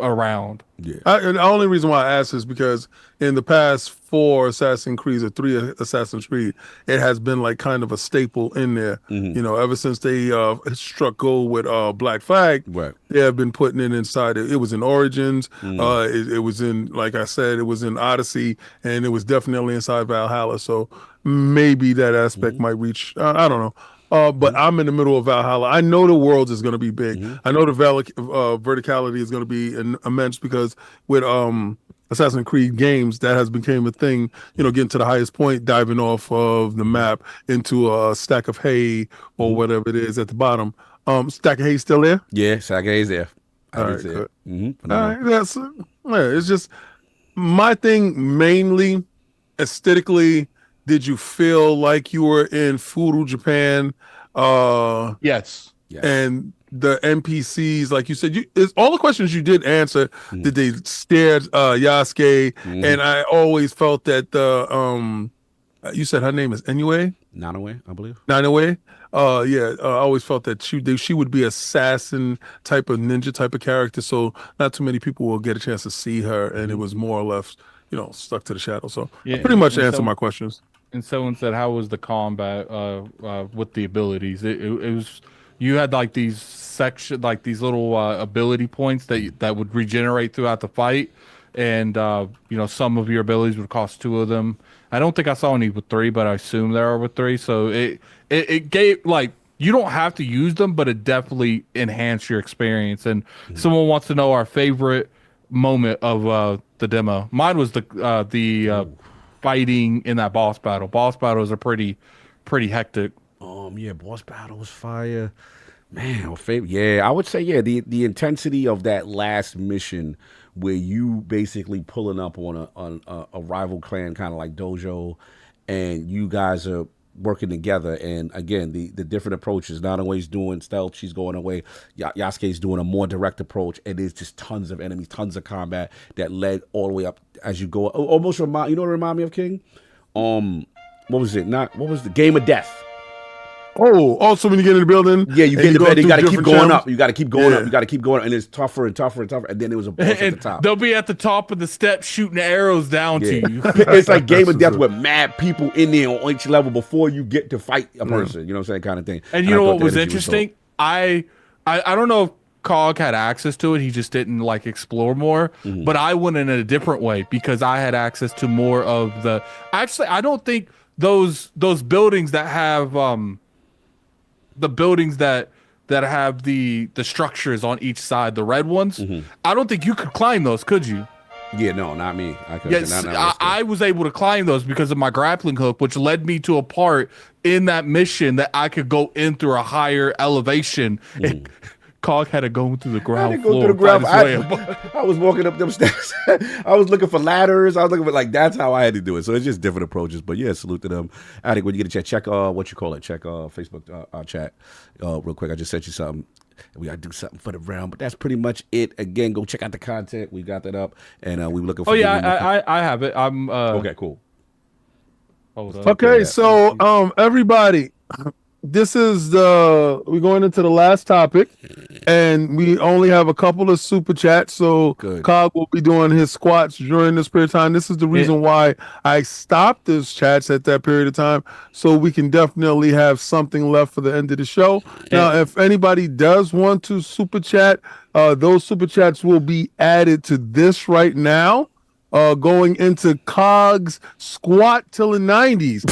S5: around.
S1: Yeah.
S4: The only reason why I ask is because in the past 4 Assassin's Creed or 3 Assassin's Creed, it has been like kind of a staple in there. Ever since they struck gold with Black Flag,
S1: right.
S4: They have been putting it inside. It was in Origins. It was in, like I said, it was in Odyssey, and it was definitely inside Valhalla. So maybe that aspect might reach. I don't know. But I'm in the middle of Valhalla. I know the world is going to be big. I know the verticality is going to be immense because with Assassin's Creed games, that has become a thing, getting to the highest point, diving off of the map into a stack of hay or whatever it is at the bottom. Stack of hay still there?
S1: Yeah, stack of hay is there.
S4: All right, good. All right, it's just my thing mainly aesthetically. Did you feel like you were in feudal Japan?
S5: Yes.
S4: And the NPCs, like you said, it's all the questions you did answer. Did they stare Yasuke? And I always felt that the you said her name is Inoue?
S1: Nanoue, I believe.
S4: Nanoue? I always felt that she would be assassin type of ninja type of character, so not too many people will get a chance to see her, and it was more or less, stuck to the shadow. So I pretty much answered my questions.
S5: And someone said, how was the combat with the abilities? It was, you had like these these little ability points that would regenerate throughout the fight, and some of your abilities would cost 2 of them. I don't think I saw any with 3, but I assume there are with 3. So it gave, like, you don't have to use them, but it definitely enhanced your experience. And someone wants to know our favorite moment of the demo. Mine was the fighting in that boss battle. Boss battles are pretty hectic.
S1: Boss battle was fire. Man, I would say the intensity of that last mission where you basically pulling up on a rival clan, kind of like dojo, and you guys are working together. And again, the different approaches. Nanoue's doing stealth, she's going away. Yasuke's doing a more direct approach, and there's just tons of enemies, tons of combat that led all the way up as you go. Almost remind me of King? What was it? What was the Game of Death?
S4: So when you get in the building,
S1: you get in the bed, you got to keep going up. You got to keep going
S4: up.
S1: You got to keep going up, and it's tougher and tougher and tougher. And then there was a boss at the top.
S5: They'll be at the top of the steps shooting arrows down to you.
S1: It's like Game of Death with mad people in there on each level before you get to fight a person. You know what I'm saying, kind of thing.
S5: And you know what was interesting? I don't know if Cog had access to it. He just didn't like explore more. But I went in a different way because I had access to more of the. Actually, I don't think those buildings that have the buildings that have the structures on each side, the red ones, I don't think you could climb those, could you?
S1: Yeah, no, not me.
S5: I was able to climb those because of my grappling hook, which led me to a part in that mission that I could go in through a higher elevation. And Cog had to go through the ground floor.
S1: I was walking up them steps. I was looking for ladders. I was looking for, that's how I had to do it. So it's just different approaches. But yeah, salute to them. Attic, when you get a check what you call it? Check Facebook chat real quick. I just sent you something. We got to do something for the round, but that's pretty much it. Again, go check out the content. We got that up, and we're looking for.
S5: Oh yeah, I have it. I'm
S1: okay. Cool.
S4: Hold on. Okay, so everybody. This is we're going into the last topic, and we only have a couple of super chats. So Cog will be doing his squats during this period of time. This is the reason why I stopped those chats at that period of time, so we can definitely have something left for the end of the show. Now, if anybody does want to super chat, those super chats will be added to this right now. Going into Cog's squat till the 90s,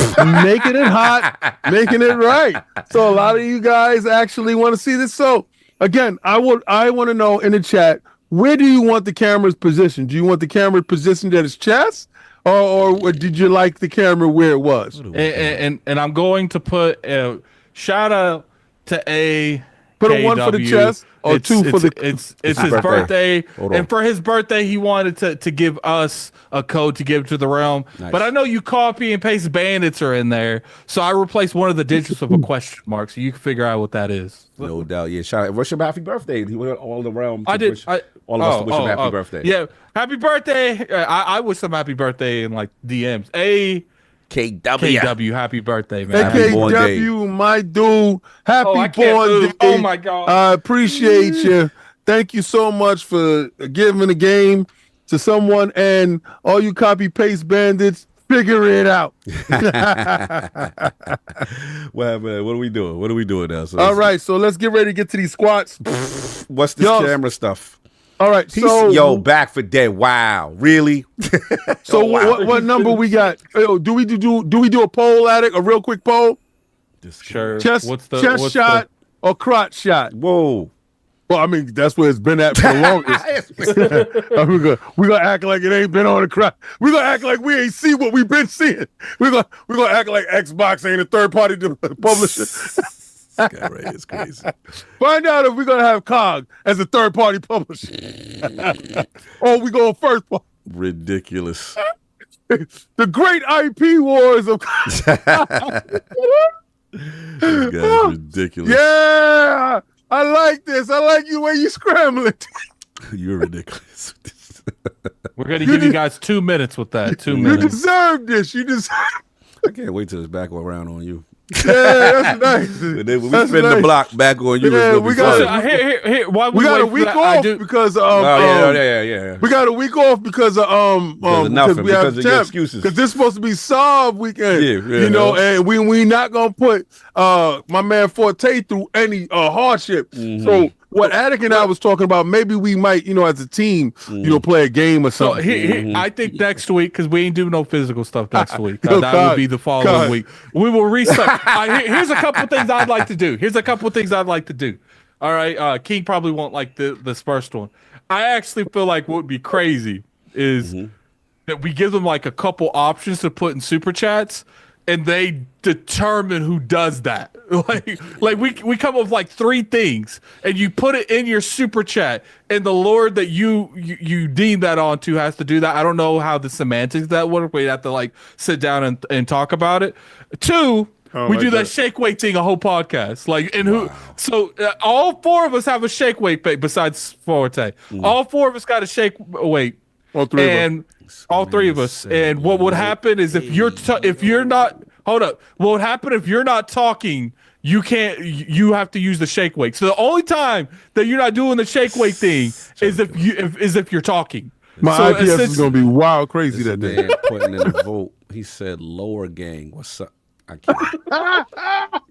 S4: making it hot, making it right. So a lot of you guys actually want to see this. So again, I want to know in the chat, where do you want the camera's position? Do you want the camera positioned at his chest, or did you like the camera where it was?
S5: And I'm going to put a shout out to a.
S4: Put a 1 for the chest or 2 for the.
S5: It's his birthday, and for his birthday, he wanted to give us a code to give to the realm. Nice. But I know you copy and paste bandits are in there, so I replaced one of the digits with a question mark, so you can figure out what that is.
S1: No doubt, yeah. Shout out, wish him happy birthday. He went all the realm.
S5: I did.
S1: All of us to wish him happy birthday.
S5: Yeah, happy birthday. I wish him happy birthday in DMs. KW, happy birthday, man.
S4: KW, my dude. Happy born day.
S5: Oh my God.
S4: I appreciate you. Thank you so much for giving the game to someone, and all you copy paste bandits, figure it out.
S1: Well, man, what are we doing? What are we doing now?
S4: All right, so let's get ready to get to these squats.
S1: What's this camera stuff?
S4: All right,
S1: so back for dead. Wow, really?
S4: So what number we got? Do we do a poll, Attic? A real quick poll?
S5: Sure.
S4: Chest shot or crotch shot?
S1: Whoa.
S4: Well, I mean, that's where it's been at for the longest. We're gonna act like it ain't been on the crotch. We're gonna act like we ain't see what we've been seeing. We're gonna act like Xbox ain't a third party publisher.
S1: It's crazy.
S4: Find out if we're gonna have COG as a third party publisher, or we go first party.
S1: Ridiculous.
S4: The great IP wars of.
S1: guy's ridiculous.
S4: Yeah, I like this. I like you when you scrambling.
S1: You're ridiculous.
S5: We're gonna give you guys 2 minutes with that. 2
S4: You
S5: minutes.
S4: deserve this. You deserve.
S1: I can't wait till it's back around on you.
S4: Yeah, that's nice.
S1: And then when we
S4: That's
S1: spin the
S4: nice.
S1: block back on you,
S4: Yeah,
S1: it's gonna
S4: we
S1: be
S4: got
S1: fun.
S5: Here. While
S4: We got a
S5: wait for
S4: week
S5: that, I
S4: off
S5: do-
S4: because
S1: Yeah.
S4: we got a week off because of
S1: nothing,
S4: we have
S1: because of your
S4: temp.
S1: excuses.
S4: Because this is supposed to be Saab weekend.
S1: Yeah,
S4: You know, and we not gonna put my man Forte through any hardship.
S1: Mm-hmm.
S4: So what Attic and I was talking about, maybe we might, as a team, play a game or
S5: So
S4: something.
S5: I think next week, because we ain't doing no physical stuff next week.
S4: Yo,
S5: That
S4: God,
S5: would be the following
S4: God.
S5: week. We will restart. Here's a couple things I'd like to do. All right, King probably won't like this first one. I actually feel like what would be crazy is that we give them like a couple options to put in super chats, and they determine who does that. Like we come up with like 3 things, and you put it in your super chat, and the Lord that you deem that onto has to do that. I don't know how the semantics of that work. We have to like sit down and talk about it. 2, we do that shake weight thing a whole podcast. Like, and who? So all 4 of us have a shake weight besides Forte. All 4 of us got a shake weight.
S4: All 3 of us.
S5: And all 3 of us. And what would happen is if you're not hold up, what would happen if you're not talking? You can't. You have to use the shake weight. So the only time that you're not doing the shake weight thing is if you're talking.
S4: My IPS is gonna be wild crazy that day.
S1: Man putting in a vote. He said, "Lower gang, what's up?" I can't.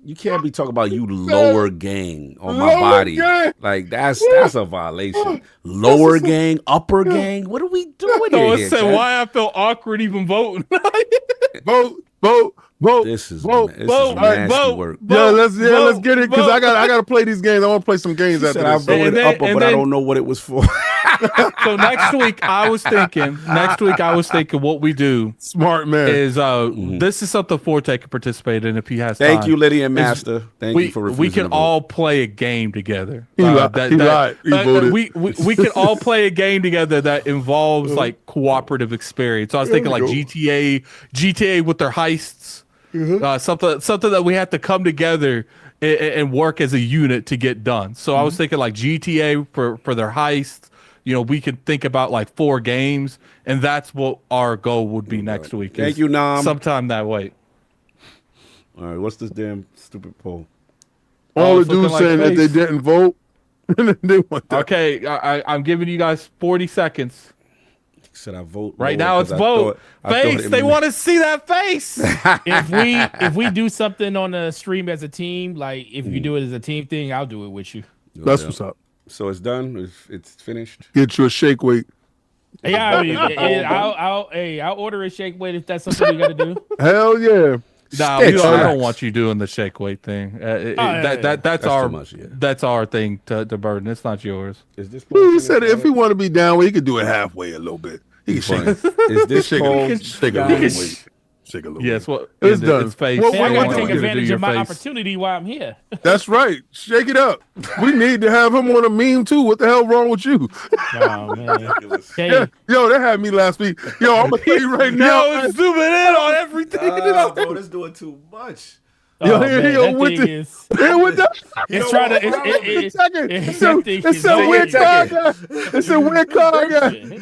S1: You can't be talking about you lower gang on my
S4: Lower
S1: body.
S4: gang.
S1: Like that's a violation. Lower gang, upper gang. What are we doing
S5: No,
S1: here?
S5: it said
S1: Chad?
S5: why I feel awkward even voting.
S4: Vote.
S1: This is
S4: vote.
S1: nasty work.
S4: Let's get it because I got to play these games. I want to play some games
S1: He
S4: after
S1: said I
S4: this.
S1: voted
S5: then-
S1: upper,
S5: and
S1: but I
S5: then-
S1: don't know what it was for.
S5: So next week I was thinking what we do
S4: Smart man.
S5: is this is something Forte can participate in if he has
S1: Thank
S5: time.
S1: you, Lydia and Master. Thank you for refusing
S5: we can
S1: to vote.
S5: all play a game together.
S4: He lied. He voted.
S5: We can all play a game together that involves like cooperative experience. So I was thinking like GTA with their heists, something that we have to come together and work as a unit to get done. So I was thinking like GTA for their heists. We could think about like 4 games, and that's what our goal would be next week.
S1: Thank you, Nam.
S5: Sometime that way.
S1: All right, what's this damn stupid poll?
S4: All the
S5: it's looking
S4: dudes
S5: like
S4: saying that they
S5: face.
S4: didn't vote. They want that.
S5: Okay, I'm giving you guys 40 seconds.
S1: He said I vote.
S5: Right
S1: lower
S5: now it's
S1: 'cause
S5: vote.
S1: I thought
S5: Face.
S1: it
S5: They
S1: was-
S5: want to see that face.
S3: If we do something on the stream as a team, like if you do it as a team thing, I'll do it with you.
S4: That's what's up.
S1: So it's done. It's finished.
S4: Get you a shake weight.
S3: Yeah, I mean, I'll order a shake weight if that's something we got to do.
S4: Hell yeah.
S5: Nah,
S1: Stitch
S5: I
S1: Max.
S5: don't want you doing the shake weight thing. That's our
S1: too much, yeah.
S5: that's our thing to burden. It's not yours.
S1: Is this?
S4: He said if he want to be down, he could do it halfway a little bit. He can shake it.
S1: Is this
S4: Shake
S1: poll?
S4: a little weight. Shake a little
S5: Yes,
S4: weight.
S5: what
S4: It's done.
S5: It's face.
S4: Well,
S3: Hey, I
S5: They
S3: got
S5: want
S3: to take
S5: you do
S3: advantage
S5: your
S3: of my
S5: face.
S3: opportunity while I'm here.
S4: That's right. Shake it up. We need to have him on a meme too. What the hell wrong with you?
S3: Oh man. Hey,
S4: Yeah. Yo, that had me last week. Yo, I'm gonna tell you right now.
S5: Yo, it's zooming in on everything.
S1: bro, this doing too much.
S4: Yo,
S3: oh,
S4: here
S3: man,
S4: he go
S3: that
S4: with
S3: thing
S4: the-
S3: is.
S4: Here with the.
S3: It's trying to.
S4: It's a weird card. It's a weird card.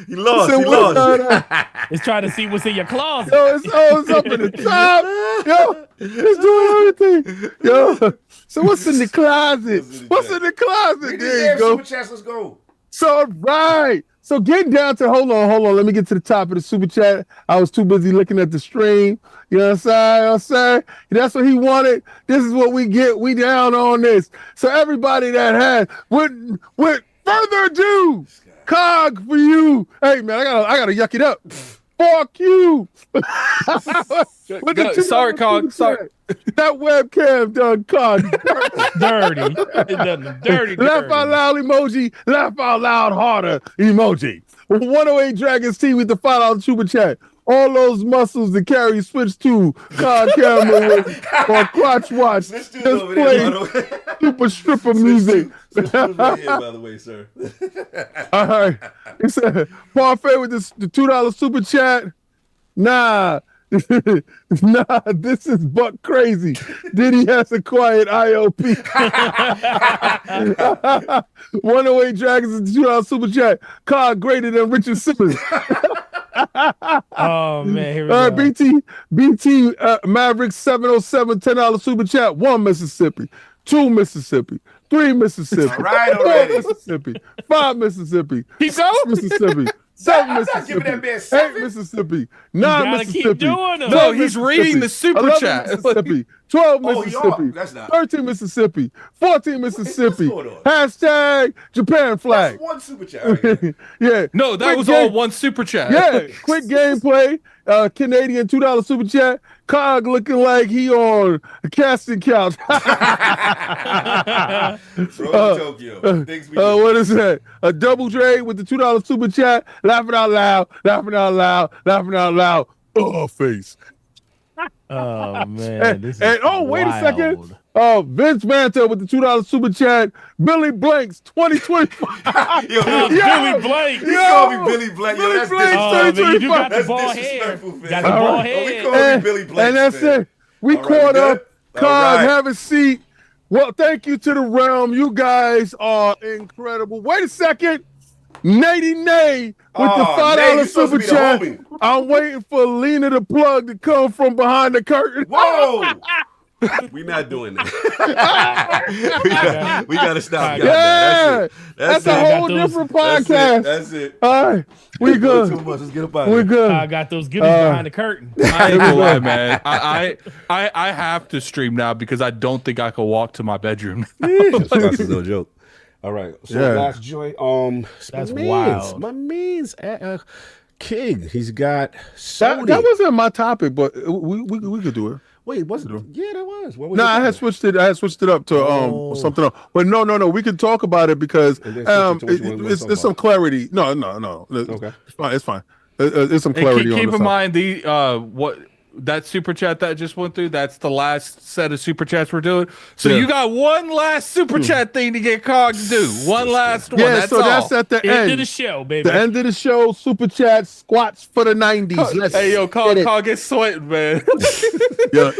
S1: He lost.
S4: It's a
S1: He
S4: weird
S1: lost.
S4: card.
S3: It's trying to see what's in your closet.
S4: Yo, it's up in the top. Yo, it's doing everything. Yo, so what's in the closet? What's in the closet? There you go.
S1: Let's go.
S4: So, right. So getting down to, hold on. Let me get to the top of the super chat. I was too busy looking at the stream. You know what I'm saying? That's what he wanted. This is what we get. We down on this. So everybody that had, with further ado, Cog for you. Hey man, I gotta yuck it up. Fuck you. With the $2
S5: Sorry, Cog.
S4: super
S5: Sorry.
S4: chat. That webcam done Cog.
S3: Dirty. It done dirty.
S4: Laugh out loud emoji. Laugh out loud harder emoji. 108 Dragons T with the $5 super chat. All those muscles that carry switch to card camera with, or crotch watch. Just play super stripper music.
S1: By the way, sir.
S4: All right. He said, Parfait with the $2 super chat. Nah, Nah, this is buck crazy. Diddy has acquired ILP. 108 Dragons is $2 super chat. Card greater than Richard Simmons.
S3: Oh man, here we go.
S4: BT Maverick 707 $10 super chat. 1 Mississippi, 2 Mississippi, 3 Mississippi,
S1: All right
S4: 4
S1: already.
S4: Mississippi, 5 Mississippi,
S3: Keep
S4: 6
S3: going.
S4: Mississippi, 7
S1: I'm not giving that man
S4: Mississippi, 8
S1: 7.
S4: Mississippi, 9
S3: gotta
S4: Mississippi.
S3: keep doing them.
S4: 12
S5: No, he's reading the
S4: Mississippi,
S5: super
S4: 11
S5: chat.
S4: Mississippi, 12
S1: Oh,
S4: Mississippi,
S1: y'all, that's not.
S4: 13 Mississippi, 14 Mississippi.
S1: going on?
S4: Hashtag Japan flag.
S1: That's one super chat right there.
S4: Yeah.
S5: No, that
S4: Quick
S5: was
S4: game-
S5: all one super chat.
S4: Yeah, quick gameplay. Canadian $2 super chat. Cog looking like he on a casting couch.
S1: Tokyo. Things we do.
S4: What is that? A double Dre with the $2 super chat. Laughing out loud. Laughing out loud. Laughing out loud. Oh, face.
S3: Oh man, this is
S4: And oh, wait a second.
S3: wild.
S4: Vince Manta with the $2 super chat. Billy Blanks 2025.
S1: Yo,
S3: Billy Blank.
S1: You call me Billy Blank. Yo,
S4: Billy
S1: that's
S4: Blank.
S3: Oh, man, you do got the
S1: That's
S3: ball hair.
S1: disrespectful, man.
S3: Got the
S1: All
S3: ball
S1: right. Oh, we
S3: hair.
S1: call me Billy Blank.
S4: And that's
S1: man.
S4: it. We
S1: All right,
S4: caught
S1: we
S4: up.
S1: good?
S4: Cog,
S1: All right.
S4: have a seat. Well, thank you to the realm. You guys are incredible. Wait a second. Nady Nay with the $5
S1: Nay, you supposed to
S4: super
S1: be the
S4: chat.
S1: homie.
S4: I'm waiting for Lena the plug to come from behind the curtain.
S1: Whoa! We not doing that. we got to stop.
S4: Yeah, that's a
S3: it.
S4: whole
S3: Got those-
S4: different podcast.
S1: That's it.
S4: All right, we good.
S1: Too much. Let's get up out
S4: We
S1: of here.
S3: I
S4: good.
S3: got those goodies behind the curtain.
S5: I ain't gonna lie, man. I have to stream now because I don't think I can walk to my bedroom.
S1: That's no joke. All right. So
S4: Yeah.
S1: last joint.
S3: That's
S1: my
S3: wild.
S1: My man's King. He's got
S4: That,
S1: Sony.
S4: that wasn't my topic, but we could do it.
S1: Wait, wasn't it? Yeah, that was. What was
S4: No,
S1: it
S4: I had
S1: called?
S4: switched it. I had switched it up to
S1: Oh.
S4: something else. But no. We can talk about it because
S1: And then switch it to what you wanna talk
S4: it's some
S1: about.
S4: clarity. No.
S1: Okay.
S4: It's fine. It's fine. It's some
S5: And
S4: clarity
S5: keep
S4: on the
S5: in mind what that super chat that just went through. That's the last set of super chats we're doing. So
S4: Yeah.
S5: you got one last super chat thing to get Cog to do. One last one.
S4: Yeah,
S5: That's
S4: so
S5: all.
S4: that's at the
S3: End of
S4: end.
S3: the show, baby.
S4: The end of the show, super chat, squats for the 90s. Let's
S5: Hey yo,
S4: get it.
S5: Cog gets sweating, man.
S4: Yeah.
S1: All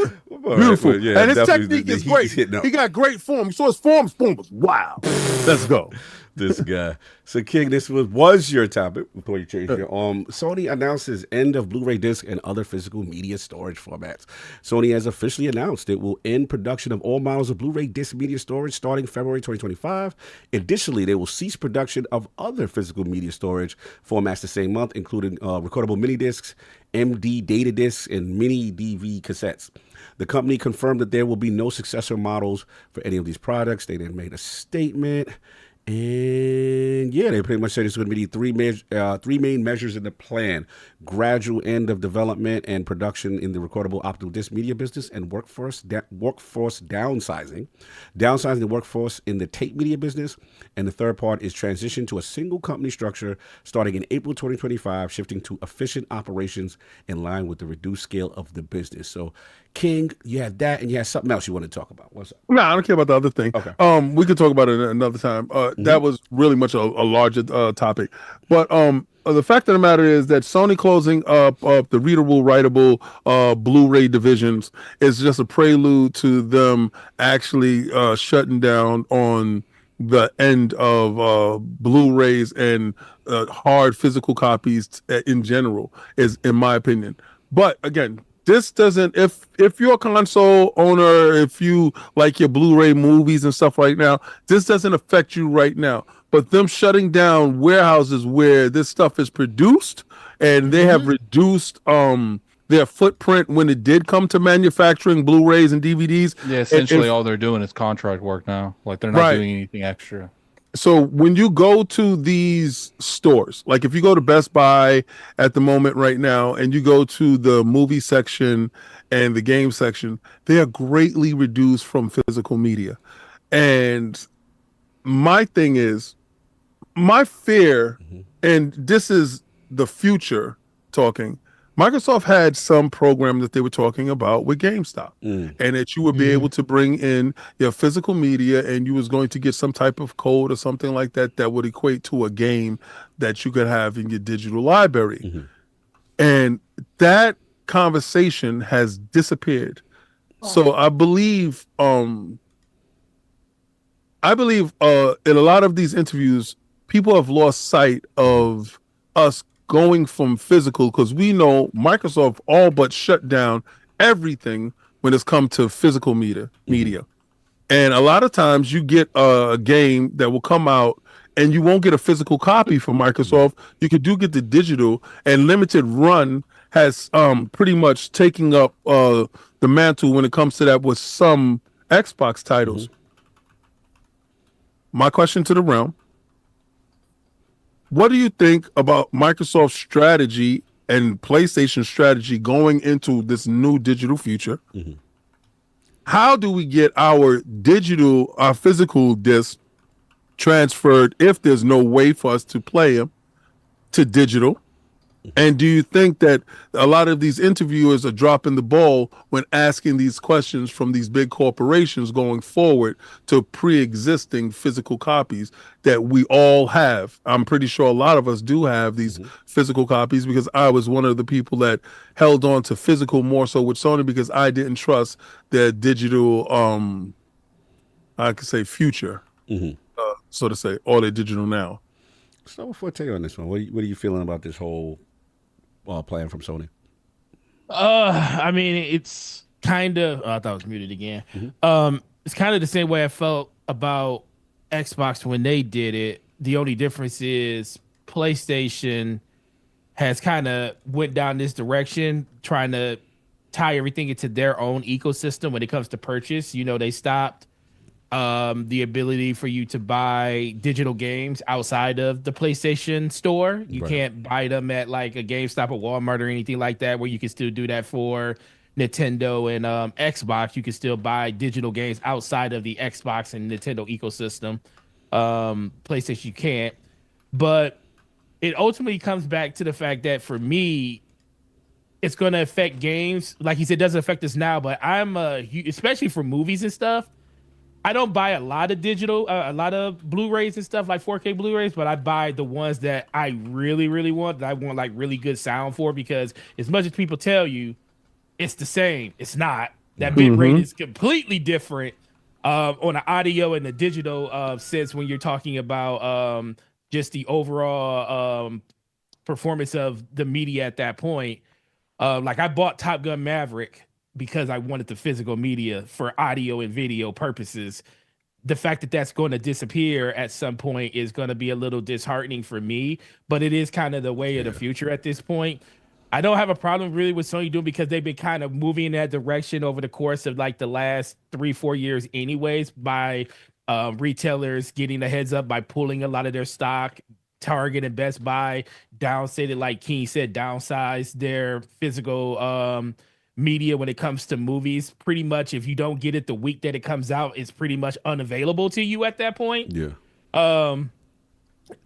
S1: right,
S4: Beautiful.
S1: well, yeah,
S4: And his
S1: definitely
S4: technique
S1: the
S4: is
S1: heat
S4: great.
S1: hitting up.
S4: He got great form. You saw his form. His form was wow. Let's go.
S1: This guy. So, King, this was your topic before you changed it. Sony announces end of Blu-ray disc and other physical media storage formats. Sony has officially announced it will end production of all models of Blu-ray disc media storage starting February 2025. Additionally, they will cease production of other physical media storage formats the same month, including recordable mini discs, MD data discs, and mini DV cassettes. The company confirmed that there will be no successor models for any of these products. They then made a statement. And yeah, they pretty much said it's going to be three main measures in the plan: gradual end of development and production in the recordable optical disc media business, and workforce downsizing the workforce in the tape media business. And the third part is transition to a single company structure starting in April 2025, shifting to efficient operations in line with the reduced scale of the business. So, King, you had that, and you had something else you want to talk about. What's up?
S4: No, I don't care about the other thing.
S1: Okay.
S4: We could talk about it another time. That was really much a larger topic. But the fact of the matter is that Sony closing up the readable, writable Blu-ray divisions is just a prelude to them actually shutting down on the end of Blu-rays and hard physical copies in general, is in my opinion. But again, this doesn't, if you're a console owner, if you like your Blu-ray movies and stuff right now, this doesn't affect you right now. But them shutting down warehouses where this stuff is produced, and they have reduced their footprint when it did come to manufacturing Blu-rays and DVDs.
S5: Yeah, essentially all they're doing is contract work now. Like they're not
S4: Right.
S5: doing anything extra.
S4: So when you go to these stores, like if you go to Best Buy at the moment right now, and you go to the movie section and the game section, they are greatly reduced from physical media. And my thing is, my fear, and this is the future talking, Microsoft had some program that they were talking about with GameStop, and that you would be able to bring in your physical media, and you was going to get some type of code or something like that that would equate to a game that you could have in your digital library. And that conversation has disappeared. So I believe in a lot of these interviews, people have lost sight of us going from physical, because we know Microsoft all but shut down everything when it's come to physical media. And a lot of times you get a game that will come out and you won't get a physical copy from Microsoft. You could get the digital, and Limited Run has pretty much taking up the mantle when it comes to that with some Xbox titles. My question to the realm: what do you think about Microsoft's strategy and PlayStation strategy going into this new digital future? How do we get our physical disc transferred if there's no way for us to play them to digital? And do you think that a lot of these interviewers are dropping the ball when asking these questions from these big corporations going forward to pre-existing physical copies that we all have? I'm pretty sure a lot of us do have these physical copies, because I was one of the people that held on to physical more so with Sony, because I didn't trust their digital, I could say future, so to say, or their digital now.
S1: So before I tell you on this one, what are you feeling about this whole plan from Sony?
S3: I mean, it's kind of. I thought I was muted again. It's kind of the same way I felt about Xbox when they did it. The only difference is PlayStation has kind of went down this direction, trying to tie everything into their own ecosystem when it comes to purchase. You know, they stopped the ability for you to buy digital games outside of the PlayStation store. You can't buy them at like a GameStop or Walmart or anything like that, where you can still do that for Nintendo and Xbox. You can still buy digital games outside of the Xbox and Nintendo ecosystem. PlayStation, you can't. But it ultimately comes back to the fact that for me, it's going to affect games. Like he said, it doesn't affect us now, but especially for movies and stuff, I don't buy a lot of digital, a lot of Blu-rays and stuff, like 4K Blu-rays, but I buy the ones that I really, really want, that I want like really good sound for, because as much as people tell you it's the same, it's not. That bit rate is completely different on the audio and the digital sense when you're talking about just the overall performance of the media at that point. Like I bought Top Gun Maverick because I wanted the physical media for audio and video purposes. The fact that that's going to disappear at some point is going to be a little disheartening for me, but it is kind of the way of the future at this point. I don't have a problem really with Sony doing, because they've been kind of moving in that direction over the course of like the last 3-4 years anyways, by retailers getting the heads up by pulling a lot of their stock. Target and Best Buy downsized, like King said, downsized their physical media when it comes to movies. Pretty much if you don't get it the week that it comes out, it's pretty much unavailable to you at that point.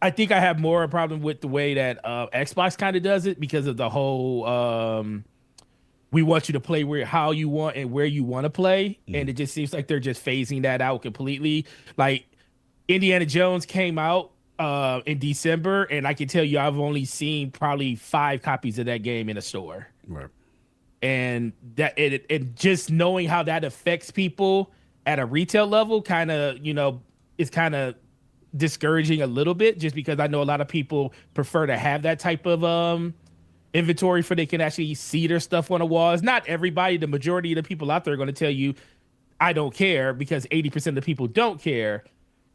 S3: I think I have more a problem with the way that Xbox kind of does it, because of the whole we want you to play how you want and where you want to play, and it just seems like they're just phasing that out completely. Like Indiana Jones came out in December, and I can tell you I've only seen probably 5 copies of that game in a store.
S1: Right.
S3: And that it just knowing how that affects people at a retail level kind of, is kind of discouraging a little bit, just because I know a lot of people prefer to have that type of inventory for they can actually see their stuff on the walls. Not everybody, the majority of the people out there are going to tell you, I don't care, because 80% of the people don't care.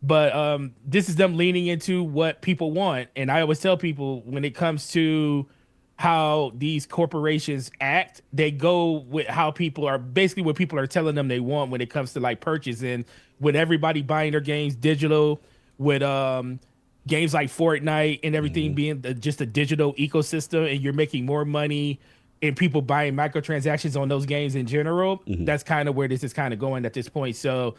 S3: But this is them leaning into what people want. And I always tell people, when it comes to how these corporations act, they go with how people are, basically what people are telling them they want when it comes to like purchasing. With everybody buying their games digital, with games like Fortnite and everything being just a digital ecosystem, and you're making more money and people buying microtransactions on those games in general, that's kind of where this is kind of going at this point. So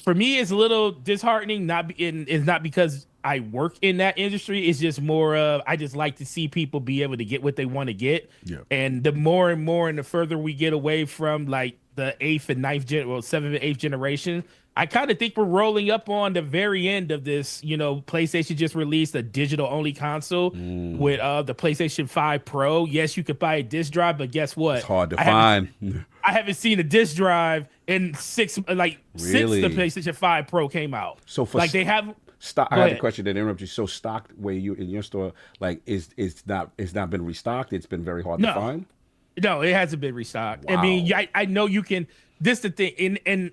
S3: for me, it's a little disheartening. It's not because I work in that industry. It's just more of, I just like to see people be able to get what they want to get. Yeah. And the more and more and the further we get away from like the 8th and 9th 7th and 8th generation, I kind of think we're rolling up on the very end of this. You know, PlayStation just released a digital-only console with the PlayStation 5 Pro. Yes, you could buy a disc drive, but guess what?
S1: It's hard to find.
S3: I haven't seen a disc drive in since the PlayStation 5 Pro came out.
S1: So for
S3: they have
S1: stock, I had a question that interrupted you. So stocked where you in your store, like it's not been restocked. It's been very hard to find.
S3: No, it hasn't been restocked.
S1: Wow.
S3: I mean, I know you can. This the thing, and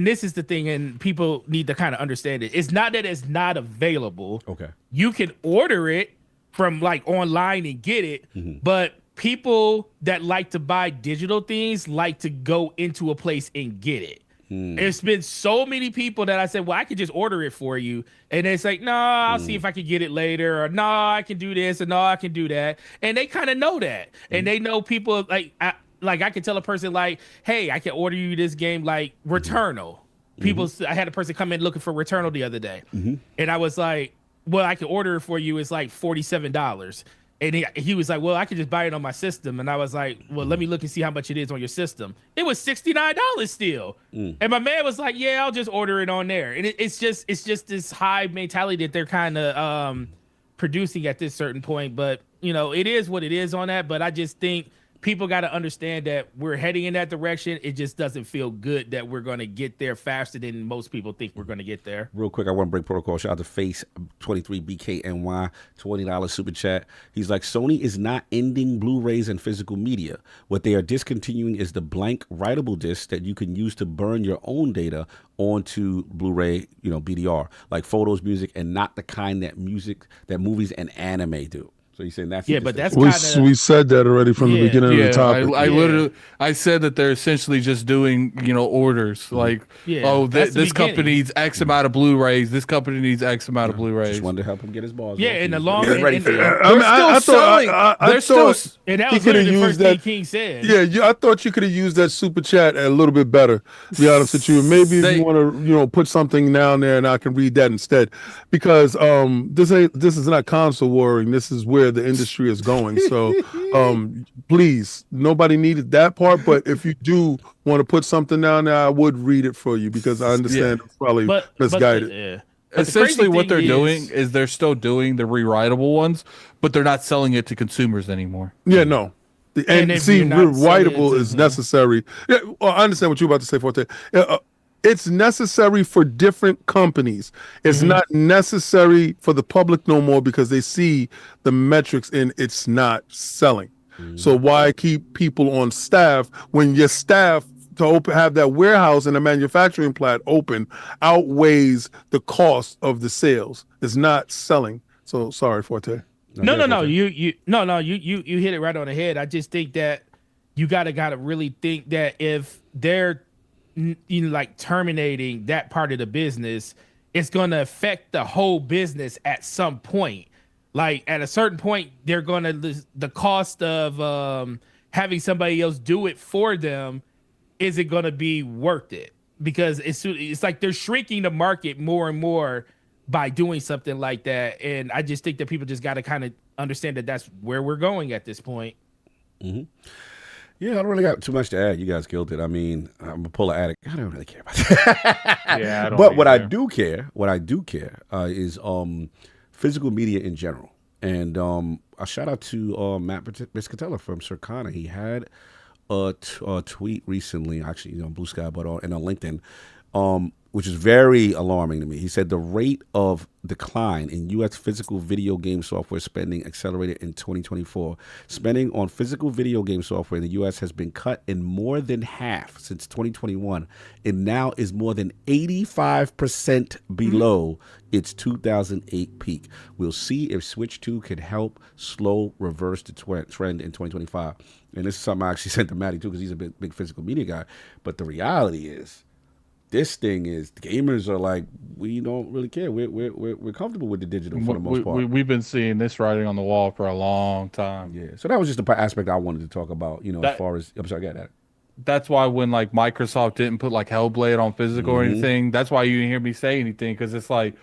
S3: this is the thing, and people need to kind of understand it. It's not that it's not available.
S1: Okay.
S3: You can order it from like online and get it, but people that like to buy digital things like to go into a place and get it. There's been so many people that I said, well, I could just order it for you. And it's like, no, I'll see if I can get it later. Or no, I can do this. Or no, I can do that. And they kind of know that. And they know people I could tell a person like, hey, I can order you this game like Returnal. I had a person come in looking for Returnal the other day. And I was like, well, I can order it for you. It's like $47. And he was like, well, I could just buy it on my system. And I was like, well, let me look and see how much it is on your system. It was $69 still. And my man was like, yeah, I'll just order it on there. And it's just this high mentality that they're kind of producing at this certain point. But, you know, it is what it is on that. But I just think people got to understand that we're heading in that direction. It just doesn't feel good that we're going to get there faster than most people think we're going to get there.
S1: Real quick, I want to break protocol. Shout out to Face 23BKNY, $20 super chat. He's like, Sony is not ending Blu-rays and physical media. What they are discontinuing is the blank writable disc that you can use to burn your own data onto Blu-ray, you know, BDR, like photos, music, and not the kind that movies and anime do. So you're saying that's
S3: but that's
S4: we said that already from the beginning of the topic.
S5: I said that they're essentially just doing, you know, orders like, this company needs X amount of Blu-rays. This company needs X amount of Blu-rays.
S1: Just wanted to help him get his balls.
S3: Yeah, in the long
S1: run,
S3: ready.
S4: I thought
S3: and that was literally the first thing King said.
S4: Yeah, I thought you could have used that super chat a little bit better. To be honest with you, maybe if you want to, you know, put something down there, and I can read that instead, because this is not console warring. This is where the industry is going. So please, nobody needed that part, but if you do want to put something down there, I would read it for you, because I understand it's probably misguided.
S5: Essentially what they're doing is they're still doing the rewritable ones, but they're not selling it to consumers anymore.
S4: Yeah, no. And see, rewritable is necessary. Yeah, well, I understand what you're about to say, Forte. It's necessary for different companies. It's not necessary for the public no more, because they see the metrics and it's not selling. So why keep people on staff when your staff to have that warehouse and a manufacturing plant open outweighs the cost of the sales? It's not selling. So sorry, Forte.
S3: No. You hit it right on the head. I just think that you gotta really think that if they're like terminating that part of the business, it's going to affect the whole business at some point. Like at a certain point, they're going to the cost of having somebody else do it for them. Is it going to be worth it? Because it's like they're shrinking the market more and more by doing something like that. And I just think that people just got to kind of understand that that's where we're going at this point.
S1: Yeah, I don't really got too much to add. You guys killed it. I mean, I'm a polar addict. I don't really care about that.
S5: Yeah, I don't.
S1: But what I do care is physical media in general. And a shout out to Matt Biscatella from Circana. He had a tweet recently, actually, on Blue Sky, but on LinkedIn, which is very alarming to me. He said the rate of decline in U.S. physical video game software spending accelerated in 2024. Spending on physical video game software in the U.S. has been cut in more than half since 2021. It now is more than 85% below its 2008 peak. We'll see if Switch 2 can help reverse the trend in 2025. And this is something I actually sent to Matty too, because he's a big physical media guy. But the reality is, this thing is, gamers are like, we don't really care. We're comfortable with the digital for the most part.
S5: We've been seeing this writing on the wall for a long time.
S1: Yeah. So that was just the aspect I wanted to talk about. As far as I'm sorry, I got that.
S5: That's why when like Microsoft didn't put like Hellblade on physical or anything, that's why you didn't hear me say anything, because it's like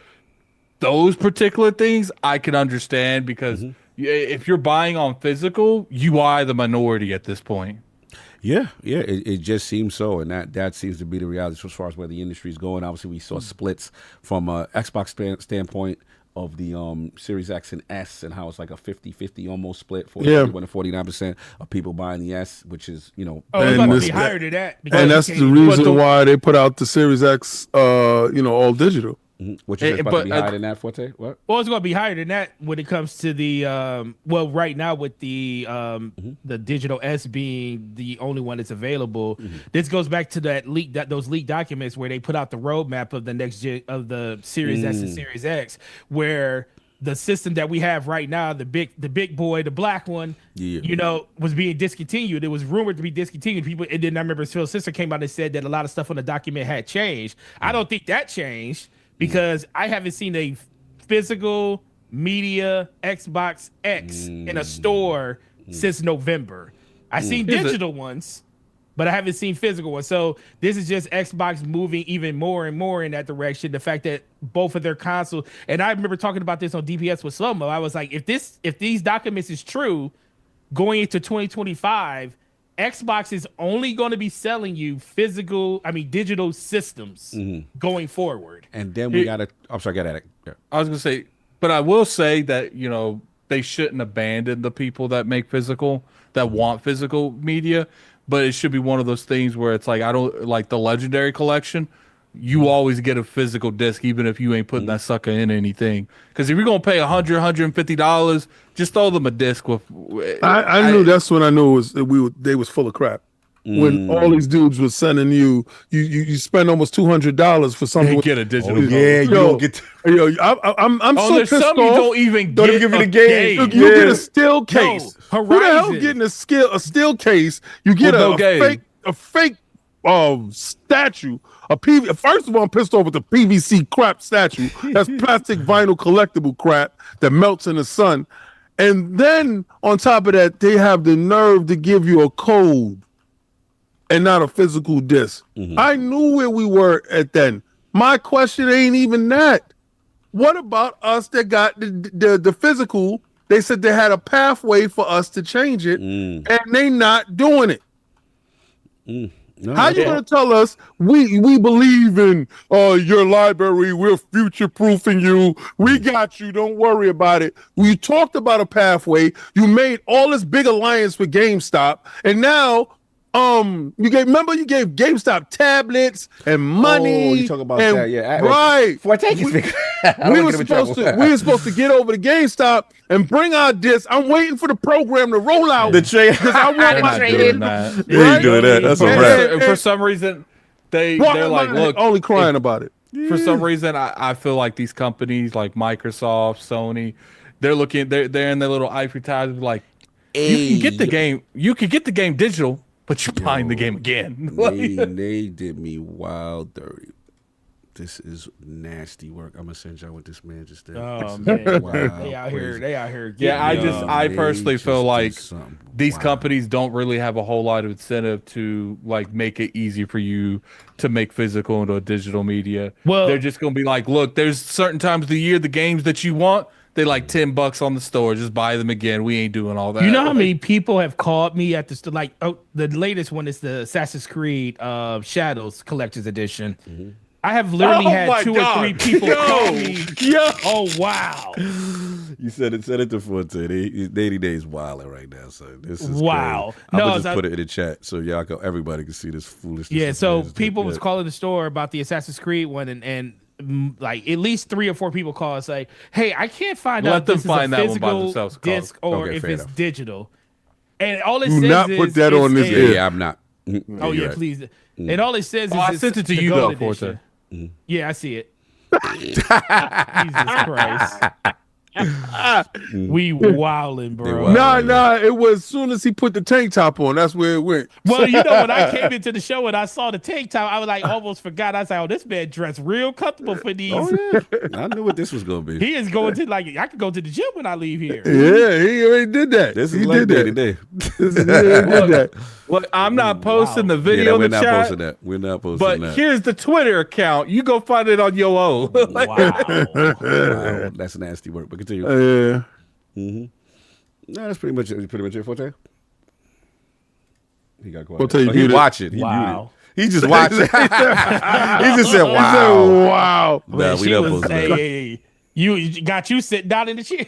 S5: those particular things I can understand, because if you're buying on physical, you are the minority at this point.
S1: Yeah, it just seems so, and that seems to be the reality as far as where the industry is going. Obviously, we saw splits from Xbox standpoint of the Series X and S, and how it's like a 50-50 almost split, 41 to 49% of people buying the S, which is, you know,
S3: it's about to be higher than that.
S4: And that's the reason why they put out the Series X, all digital.
S1: Which is supposed to be higher than that, Forte? What?
S3: Well, it's going to be higher than that when it comes to the right now with the digital S being the only one that's available. This goes back to those leaked documents where they put out the roadmap of the next gen of the Series S and Series X, where the system that we have right now, the big boy, the black one, was being discontinued. It was rumored to be discontinued. And then I remember PhilSpencer came out and said that a lot of stuff on the document had changed. I don't think that changed, because I haven't seen a physical media Xbox X in a store since November. I've seen digital ones, but I haven't seen physical ones. So this is just Xbox moving even more and more in that direction. The fact that both of their consoles, and I remember talking about this on DPS with Slow-Mo, I was like, if these documents is true, going into 2025, Xbox is only going to be selling you digital systems going forward.
S1: And then we got to, I'm sorry, got it. Yeah.
S5: I was going to say, but I will say that, they shouldn't abandon the people that make physical, that want physical media, but it should be one of those things where it's like, I don't like the Legendary Collection. You always get a physical disc, even if you ain't putting that sucker in anything. Because if you're gonna pay $100, $150, just throw them a disc with.
S4: I knew that's when I knew they was full of crap. When all these dudes was sending you spend almost $200 for something.
S5: You get a digital.
S1: You don't get.
S4: I'm so pissed off.
S5: You don't even give you the game.
S4: You get a steel case. Who the hell getting a steel case? You get a fake statue. First of all, I'm pissed off with the PVC crap statue. That's plastic vinyl collectible crap that melts in the sun. And then on top of that, they have the nerve to give you a code and not a physical disc. I knew where we were at then. My question ain't even that. What about us that got the physical? They said they had a pathway for us to change it, and they not doing it.
S1: No,
S4: how you gonna tell us we believe in your library? We're future proofing you. We got you. Don't worry about it. We talked about a pathway. You made all this big alliance with GameStop, and now you gave GameStop tablets and money.
S1: Oh, you talk about that, yeah.
S4: Right.
S1: We were supposed
S4: to get over to GameStop and bring our discs. I'm waiting for the program to roll out.
S1: The trade.
S4: Because I want my
S5: doing
S4: that.
S1: You ain't doing that. That's a wrap.
S5: And for some reason, they're like, look,
S4: only crying about it.
S5: For some reason, I feel like these companies like Microsoft, Sony, they're in their little ivory towers, like, you can get the game. You can get the game digital, but you're buying the game again.
S1: They did me wild dirty. This is nasty work. I'm gonna send y'all what this man just did.
S3: Oh man, they out here.
S5: Yeah, I personally feel like these companies don't really have a whole lot of incentive to like make it easy for you to make physical into a digital media. Well, they're just gonna be like, look, there's certain times of the year the games that you want, they like $10 on the store. Just buy them again. We ain't doing all that.
S3: You know how many people have called me at the store? Like, the latest one is the Assassin's Creed Shadows Collector's Edition. I have literally had 2 or 3 people call me. Oh wow!
S1: You said it to Forte. 80 days wilding right now, so this is
S3: wow.
S1: Crazy. I'm gonna just put it in the chat so everybody can see this foolishness.
S3: Yeah, so people was calling the store about the Assassin's Creed one, and like at least 3 or 4 people call and say, "Hey, I can't find out if this is a physical disc or if it's digital." And all it says
S4: not
S3: is,
S4: put that on this.
S1: Yeah, I'm not.
S3: Oh yeah, please. And all it says is,
S5: I sent it to you though, Forte.
S3: Yeah, I see it. Jesus Christ. We wildin', bro.
S4: Nah. It was as soon as he put the tank top on. That's where it went.
S3: Well, when I came into the show and I saw the tank top, I was like, almost forgot. I was like, oh, this man dressed real comfortable for these.
S1: Oh, yeah. I knew what this was gonna be.
S3: He is going to I could go to the gym when I leave here.
S4: Yeah, he already did that.
S1: This is like day to day.
S4: He did that.
S5: Look, I'm not posting the video in the chat.
S1: We're not posting that.
S5: But here's the Twitter account. You go find it on your own.
S1: Wow, that's nasty work. But continue.
S4: Yeah.
S1: No, that's pretty much it. Forte. He got quiet.
S4: I'll tell you,
S1: He
S4: muted.
S1: watching. He
S3: Wow.
S1: muted. He just watching. He just said, "Wow,
S4: Wow.
S1: Nah,
S3: Man,
S1: we
S3: she
S1: not
S3: was,
S1: supposed to do that.
S3: hey, you got you sitting down in the chair.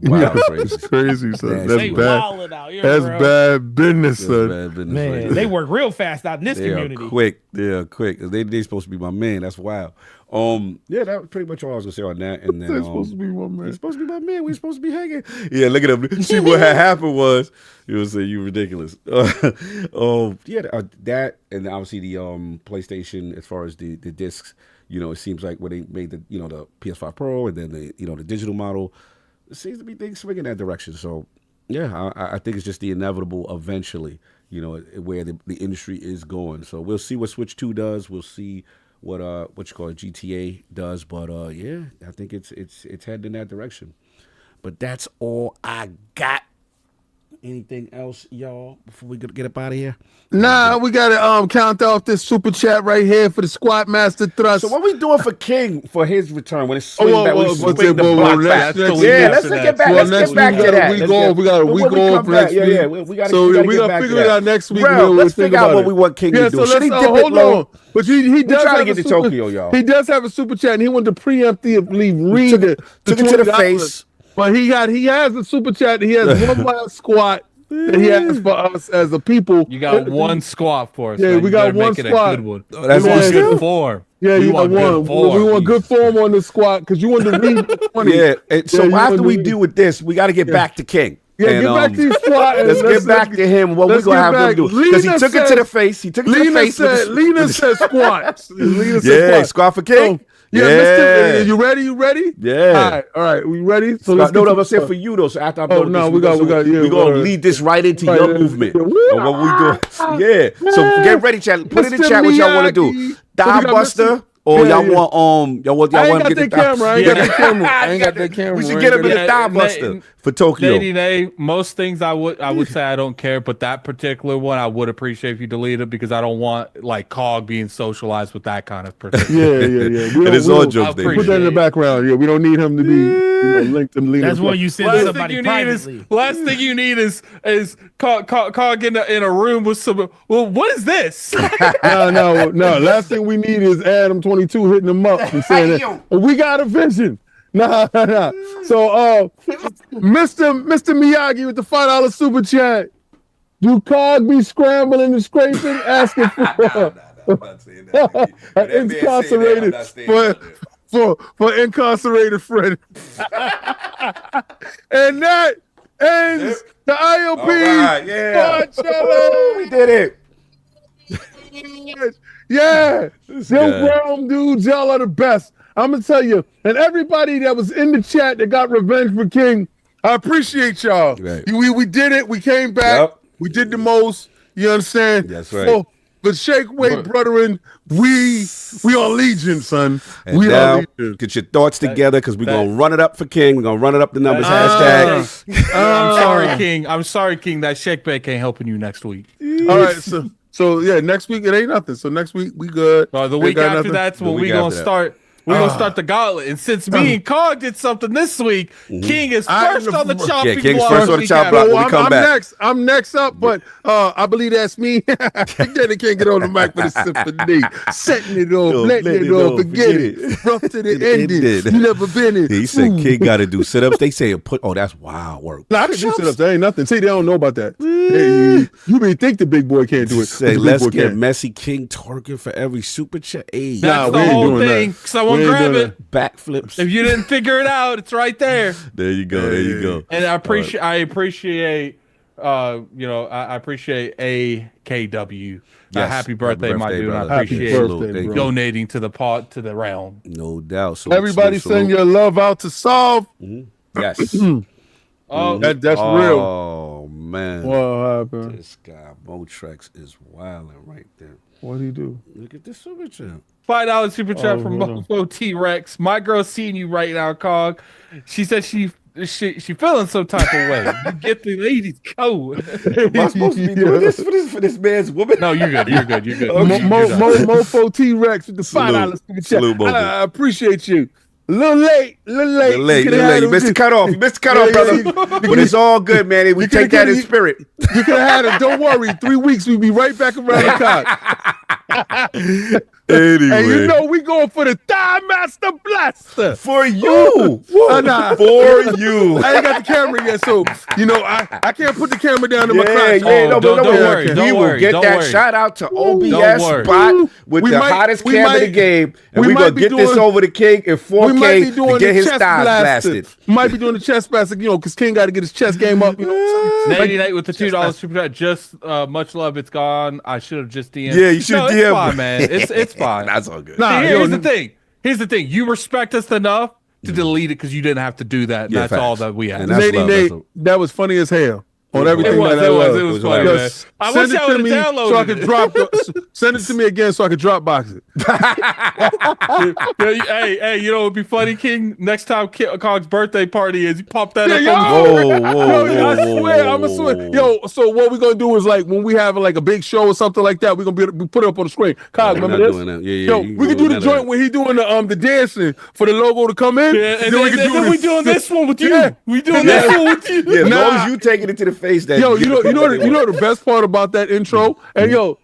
S1: Wow,
S4: It's crazy, son.
S1: They
S3: They
S4: That's bad.
S3: wilding out here,
S4: That's
S3: bro.
S4: bad business,
S1: That's
S4: son.
S1: bad business
S3: Man,
S1: right
S3: they
S1: there.
S3: work real fast out in this
S1: They
S3: community.
S1: are quick. They are quick. They supposed to be my man. That's wild. Yeah, that was pretty much all I was gonna say on that. And then
S4: They're supposed to be one
S1: he's
S4: man.
S1: supposed to be my man. We're supposed to be hanging. Yeah, look at him. See what had happened was he was saying you ridiculous. That and obviously the PlayStation as far as the discs. You know, it seems like when they made the the PS5 Pro and then the the digital model, it seems to be things swinging that direction. So yeah, I think it's just the inevitable eventually. Where the industry is going. So we'll see what Switch 2 does. We'll see what you call it, GTA does. But yeah, I think it's heading in that direction. But that's all I got. Anything else, y'all, before we get up out of here?
S4: Nah, we gotta count off this super chat right here for the Squad Master Thrust.
S1: So what we doing for King for his return when it's swing back? We
S4: what's
S1: swing
S4: it,
S1: the
S4: well,
S1: block
S4: next-
S1: back.
S4: next-
S1: Yeah,
S4: next-
S1: let's get back.
S4: Well,
S1: Let's
S4: next
S1: get back
S4: week
S1: to that.
S4: we go over next week.
S1: Yeah, we got
S4: So
S1: to
S4: we
S1: get
S4: gotta
S1: back
S4: figure
S1: to
S4: it
S1: that.
S4: out next week.
S1: Bro,
S4: We'll
S1: let's
S4: think
S1: figure out
S4: about
S1: what
S4: it.
S1: we want King to do.
S4: So
S1: Should he
S4: let's
S1: dip it
S4: hold
S1: low?
S4: on. But he does
S1: trying to
S4: have
S1: get
S4: a
S1: to
S4: super-
S1: Tokyo, y'all.
S4: He does have a super chat, and he wanted to preemptively read
S1: Took
S4: it.
S1: it to the face.
S4: But he has a super chat. He has one last squat that he has for us as a people.
S5: You got one squat for us.
S4: Yeah,
S5: man.
S4: we
S5: You
S4: got
S5: better
S4: one
S5: make it a
S4: squat.
S5: good one.
S1: Oh, that's
S5: we want
S4: one
S5: good
S4: still?
S5: form.
S4: Yeah,
S5: we
S4: you
S5: want
S4: got
S5: good
S4: one.
S5: form.
S4: We want good form on the squat because you want to read the 20.
S1: Yeah, and so
S4: you
S1: after
S4: want
S1: we
S4: to
S1: deal with this, we got to get back to King.
S4: Yeah,
S1: And,
S4: get back to your squat. and
S1: Let's get back to him. What we're
S4: let's
S1: gonna
S4: get
S1: have
S4: back.
S1: him do? Because he
S4: Lena
S1: took it to
S4: said-
S1: the face. He took it to the
S4: Lena
S1: face.
S4: said, Lena said squats. Lena said
S1: Yeah,
S4: squats.
S1: squat for King.
S4: So, yeah,
S1: Yeah.
S4: Mr. You ready? You ready?
S1: Yeah.
S4: All right. We ready? So
S1: No,
S4: let's get
S1: I'm
S4: to-
S1: saying for you though. So after I'm
S4: Oh,
S1: done
S4: no,
S1: with this,
S4: we got-
S1: we're gonna
S4: right.
S1: lead this right into
S4: Right,
S1: your
S4: yeah,
S1: movement.
S4: yeah.
S1: Of what we do. Yeah. So get ready, chat. Put it in
S4: Mr.
S1: chat what y'all want to
S4: Miyagi.
S1: do.
S4: So we
S1: Die
S4: got
S1: Buster.
S4: Mr.
S1: Or
S4: Yeah,
S1: y'all
S4: yeah.
S1: want y'all
S4: I ain't
S1: want
S4: got
S1: to
S4: that
S1: get the
S4: camera. I ain't got that camera. I ain't got that camera.
S1: We should
S4: I
S1: get
S4: ain't
S1: him in
S4: got
S1: the
S5: that.
S1: Die Buster for Tokyo.
S5: Day, most things I would say I don't care, but that particular one I would appreciate if you delete it because I don't want like Cog being socialized with that kind of person.
S4: Yeah.
S1: It is all jokes,
S5: I
S1: David.
S4: Put that in the background. Yeah, we don't need him to be linked and leading.
S3: That's when you send
S5: Last
S3: somebody
S5: thing you need is
S3: privately.
S5: last thing you need is Cog in a room with some. Well, what is this?
S4: No. Last thing we need is Adam 22 hitting him up and saying that, we got a vision. Nah. So Mr. Miyagi with the $5 super chat. Do Cog be scrambling and scraping, asking for incarcerated for incarcerated friend? And that ends the ILP.
S1: All right, yeah.
S4: Challenge.
S1: We did it.
S4: Yeah, them
S1: guy.
S4: brown dudes, y'all are the best. I'm gonna tell you, and everybody that was in the chat that got revenge for King, I appreciate y'all.
S1: Right.
S4: We did it. We came back.
S1: Yep.
S4: We did the most. You understand?
S1: That's right.
S4: So, but shake weight, brethren, we are legion, son.
S1: And
S4: we
S1: now,
S4: are legion.
S1: get your thoughts together because we're going to run it up for King. We're going to run it up the numbers. Hashtag.
S5: I'm sorry, King. I'm sorry, King. That shake bake ain't helping you next week.
S4: All right, so yeah, next week it ain't nothing. So next week we good.
S5: The
S4: Ain't
S5: week
S4: got
S5: after
S4: nothing.
S5: that's when
S1: The
S5: we
S1: week
S5: gonna
S1: after that.
S5: start. We're gonna start the gauntlet. And since me and Cog did something this week, King is first on the chopping
S1: King's
S5: block.
S1: first on the chopping block.
S4: Well,
S1: when we come
S4: I'm
S1: back.
S4: next. I'm next up, but I believe that's me. Again, can't get on the mic for the symphony. Setting it off, letting it off, forget it. Rough to the ending.
S1: ended.
S4: You never been in.
S1: He said King got to do sit-ups. They say that's wild work.
S4: Nah, I didn't do sit-ups. That ain't nothing. See, they don't know about that. Hey, you may think the big boy can't do it.
S1: Say,
S4: but the big
S1: let's
S4: boy
S1: get
S4: can.
S1: Messy King twerking for every super chat. Hey,
S5: That's
S4: we
S5: the
S4: ain't
S5: whole
S4: doing
S5: thing.
S4: that.
S5: Someone
S4: We ain't
S5: grab
S4: doing
S5: it.
S1: backflips.
S5: If you didn't figure it out, it's right there.
S1: There you go. There you go.
S5: And I appreciate AKW.
S1: Yes.
S5: Happy birthday, my dude.
S1: brother.
S5: I
S4: Happy
S5: appreciate
S4: birthday, bro.
S5: donating to the realm.
S1: No doubt. Salute,
S4: Everybody
S1: salute,
S4: send
S1: salute.
S4: your love out to Solve.
S1: Yes.
S5: Oh,
S4: That's real.
S1: Oh man.
S4: What happened?
S1: This guy Motrex is wilding right there.
S4: What do you do?
S1: Look at this super chat.
S5: $5 super chat from
S4: hold on.
S5: Mofo T-Rex. My girl's seeing you right now, Cog. She said she feeling some type of way. You get the ladies code.
S1: Am I supposed to be doing this for this man's woman?
S5: No, you're good. You're good. You're good.
S1: Okay.
S5: You're done.
S4: Mofo T-Rex with the $5 super chat.
S1: Salute, Mofo.
S4: I appreciate you. little late.
S1: You missed the cutoff. You missed the cutoff, brother. But it's all good, man. We take that in spirit.
S4: You could have had it. Don't worry. 3 weeks, we'll be right back around the clock.
S1: Anyway.
S4: And you know we going for the Thigh Master Blaster.
S1: For you.
S4: Nah.
S1: For you.
S4: I ain't got the camera yet, so, you know, I can't put the camera down in my crotch.
S1: Don't worry.
S5: Don't
S1: We will get that shout out to OBS spot with the hottest cam in the game. And we're going to get this over to King in 4K to get his thighs blasted.
S4: Might be doing the chest blaster, you know, because King got to get his chest game up, you know.
S5: Nate Nate with the $2 super chat. Just much love. It's gone. I should have just DM'd.
S1: Yeah, you should
S5: DM.
S1: DM.
S5: It's fine, man. It's fine.
S1: That's all good.
S4: Nah,
S5: Here's the thing. Here's the thing. You respect us enough to delete it because you didn't have to do that. And
S1: Yeah,
S5: that's
S1: facts.
S5: all that we have.
S1: And that's
S4: Nate,
S1: love,
S4: Nate,
S1: that's
S4: that was funny as hell. On
S5: It
S4: everything
S5: was
S4: that I love.
S5: funny, man. I wish I would have downloaded
S4: so I could drop. Send it to me again so I could drop box it.
S5: Hey, you know what would be funny, King? Next time Cog's birthday party is, you pop that
S4: Yeah,
S5: up on
S4: I swear, I'm gonna swear. Yo, so what we're gonna do is like when we have like a big show or something like that, we're gonna be put it up on the screen. Cog, remember this? Yo, we can do the joint when he doing the dancing for the logo to come in.
S5: Yeah, and then we doing this one with you.
S4: Yeah.
S5: We doing this one with you.
S1: Yeah, as long as you taking it to the face. That
S4: Yo, you know the best part about that intro, and yo,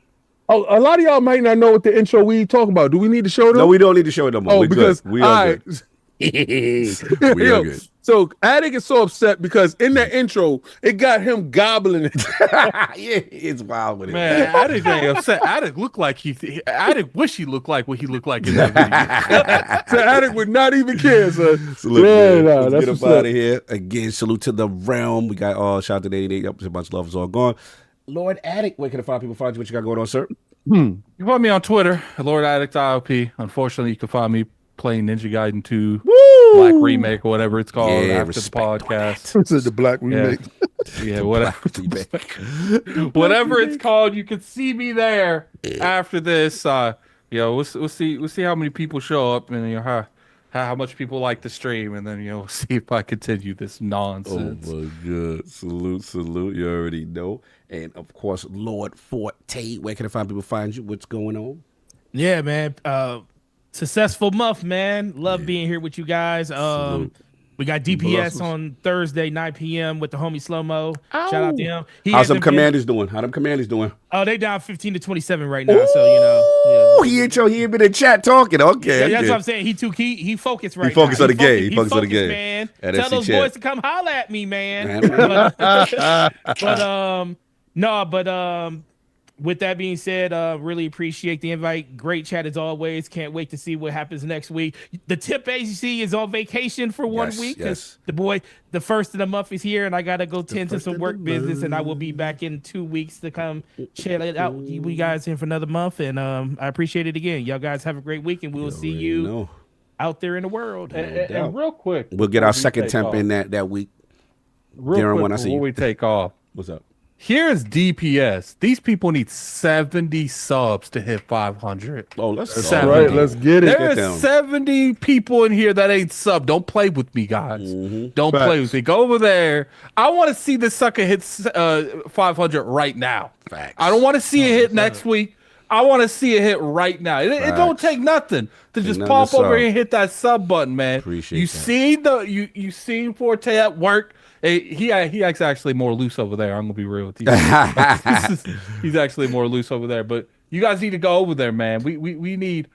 S4: a lot of y'all might not know what the intro we talk about. Do we need to show them?
S1: No, we don't need to show it no more.
S4: Oh,
S1: We're
S4: because
S1: good. We are good. We are good.
S4: So Attic is so upset because in that intro, it got him gobbling it.
S1: Yeah, it's wild with it.
S5: Man, Attic ain't upset. Attic look like Attic wish he looked like what he looked like in that video.
S4: So Attic would not even care, son.
S1: So look,
S4: Yeah,
S1: man,
S4: nah,
S1: let's
S4: that's
S1: get up
S4: what's up.
S1: out of here. Again, salute to the realm. We got shout out to 88. Up a bunch of love is all gone. Lord Attic, where can the find people find you? What you got going on, sir?
S5: You find me on Twitter, Lord Addict ILP. Unfortunately, you can find me playing Ninja Gaiden 2 Black Remake or whatever it's called after the podcast.
S4: This is the black remake.
S5: Yeah, whatever. Whatever it's called, you can see me there after this. We'll see how many people show up and how much people like the stream, and then we'll see if I continue this nonsense.
S1: Oh my god! Salute! You already know. And of course, Lord Forte. Where can the find people find you? What's going on?
S3: Yeah, man. Successful month, man. Love being here with you guys. We got DPS on Thursday, 9 p.m. with the homie Slow Mo. Shout out to him.
S1: How's them commanders doing? How them commanders doing?
S3: Oh, they down 15 to 27 right now. So
S1: he ain't been in chat talking. Okay,
S3: that's what I'm saying. He focused right now.
S1: He focused on the game. He focused on the game.
S3: Man.
S1: At
S3: Tell
S1: FC
S3: those
S1: chat.
S3: boys to come holler at me, man. With that being said, really appreciate the invite. Great chat as always. Can't wait to see what happens next week. The tip agency is on vacation for 1 week because the first of the month is here, and I gotta go tend to some work business, and I will be back in 2 weeks to come check it out. We guys in for another month, and I appreciate it again. Y'all guys have a great week, and we will see you out there in the world.
S5: And real quick,
S1: we'll get our second temp in that week.
S5: Real quick before we take off.
S1: What's up?
S5: Here's DPS. These people need 70 subs to hit 500.
S1: Oh, let's
S4: All right, let's get it.
S5: There are 70 people in here that ain't sub. Don't play with me, guys. Don't play with me. Go over there. I want to see this sucker hit 500 right now.
S1: Facts.
S5: I don't want to see it hit next week. I want to see it hit right now. It don't take nothing to just pop over here and hit that sub button, man.
S1: Appreciate
S5: you
S1: that.
S5: You seen Forte at work. He acts actually more loose over there. I'm gonna be real with you. He's actually more loose over there. But you guys need to go over there, man. We need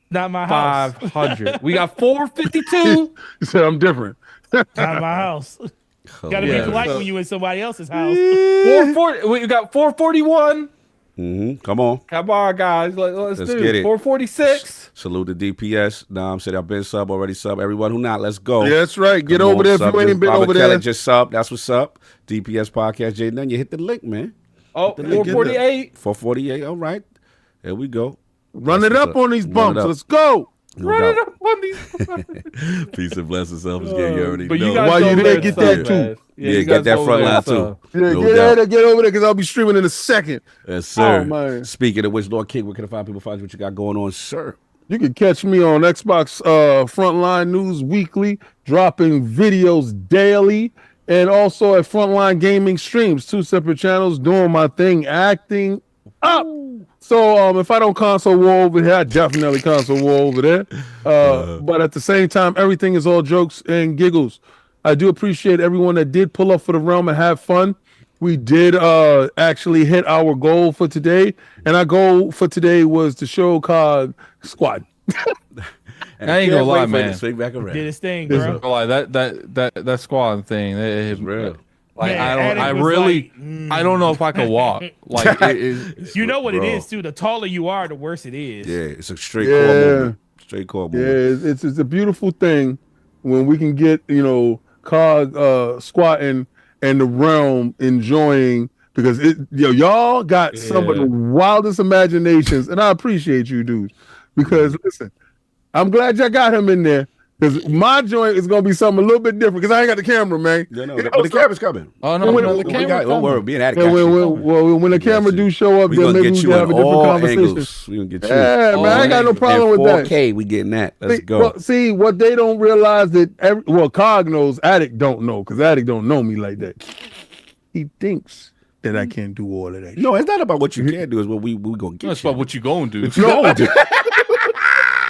S3: Not my house.
S5: 500. We got 452.
S4: You said I'm different.
S3: Not my house. Gotta be polite when you in somebody else's house.
S5: 440. We got 441.
S1: Come on,
S5: guys. Let's do
S1: get it.
S5: 446.
S1: Salute to DPS. I'm said I've been sub already. Sub everyone who not. Let's go.
S4: Yeah, that's right. Get over there if you ain't been over there.
S1: Just sub. That's what's up. DPS podcast. Jay, then you hit the link, man.
S5: Oh, 448.
S1: 448. All right. There we go.
S4: Run it up on these bumps. Let's go.
S5: Run it up on these.
S1: Peace and blessings, selfish game. You already
S5: But
S1: know.
S5: you guys
S4: While you
S5: over
S4: there, get that too.
S1: Yeah, get that front line too.
S4: Yeah, get over there because I'll be streaming in a second.
S1: Yes, sir.
S4: Oh, man.
S1: Speaking of which, Lord King, where can I find people find what you got going on, sir?
S4: You can catch me on Xbox Frontline News Weekly, dropping videos daily, and also at Frontline Gaming Streams, 2 separate channels, doing my thing, acting. up. So if I don't console war over here, I definitely console war over there. But at the same time, everything is all jokes and giggles. I do appreciate everyone that did pull up for the realm and have fun. We did actually hit our goal for today, and our goal for today was to show COG Squad.
S5: I ain't gonna lie, man.
S1: Swing back around.
S3: Did his thing, bro.
S5: Like that squad thing, it's
S1: real.
S5: Like
S3: Man,
S5: I really, I don't know if I could walk. Like
S3: you know what it is too. The taller you are, the worse it is.
S1: Yeah, it's a straight core movement. Straight core movement.
S4: Yeah, it's a beautiful thing when we can get COG squatting and the realm enjoying, because y'all got some of the wildest imaginations, and I appreciate you dudes, because listen, I'm glad y'all got him in there. Because my joint is gonna be something a little bit different. Because I ain't got the camera, man.
S1: No, but the camera's coming.
S5: Oh no, the camera.
S1: Don't worry, me and Attic.
S4: When the camera do show up, then maybe we can have a different conversation.
S1: We gonna get you.
S4: Yeah, man, I ain't got no problem with that.
S1: 4K, we getting that. Let's go.
S4: Well, see, what they don't realize that COG knows, Attic don't know, because Attic don't know me like that. He thinks that I can't do all of that.
S1: No, it's not about what you can do. It's what we gonna get.
S5: It's about what you gonna do.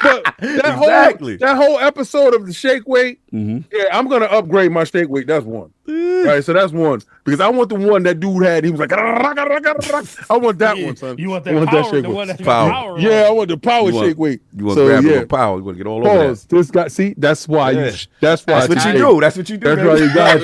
S4: But that whole episode of the shake weight, I'm gonna upgrade my shake weight. That's one. Right, so that's one, because I want the one that dude had. He was like, I want that one, son.
S3: You want that power?
S4: Shake
S3: the one that's
S1: power.
S4: Yeah, I want the power shake weight.
S1: You want to grab a little power? You want to get all over that.
S4: This guy, see, that's why. That's
S1: what you do. That's what you do.
S4: That's why you guys.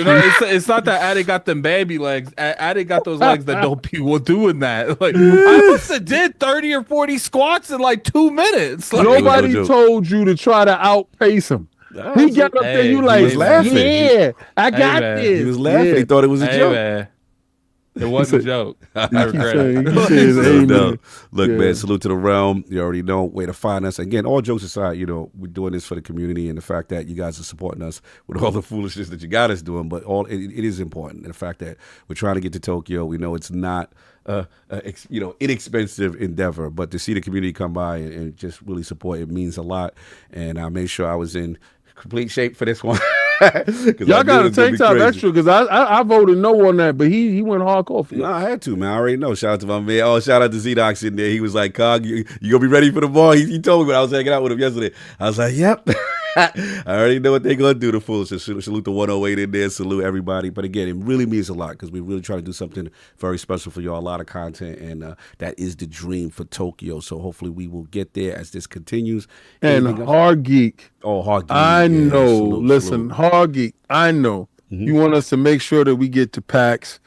S5: It's not that Attic got them baby legs. Attic got those legs that don't people doing that. Like I must have did 30 or 40 squats in like 2 minutes. Like,
S4: nobody told you to try to outpace him. He got up there, you like,
S1: was laughing.
S4: Yeah, I got this.
S1: He was laughing. He thought it was a joke.
S5: Man. It wasn't a joke. I regret
S1: it. Look, man, salute to the realm. You already know where to find us. Again, all jokes aside, we're doing this for the community and the fact that you guys are supporting us with all the foolishness that you got us doing. But it is important. And the fact that we're trying to get to Tokyo, we know it's not inexpensive endeavor, but to see the community come by and just really support it means a lot. And I made sure I was in complete shape for this one.
S4: Y'all got to take time extra, because I voted no on that, but he went hardcore for it.
S1: No, I had to, man. I already know. Shout out to my man. Oh, shout out to Z-Docs in there. He was like, COG, you gonna be ready for the ball? He told me when I was hanging out with him yesterday. I was like, yep. I already know what they're gonna do. The fools. So salute the 108 in there. Salute everybody. But again, it really means a lot, because we really try to do something very special for y'all. A lot of content, and that is the dream for Tokyo. So hopefully we will get there as this continues.
S4: And Hard Geek.
S1: Oh, Hard Geek.
S4: I know. Listen, Hard Geek. I know. You want us to make sure that we get to PAX.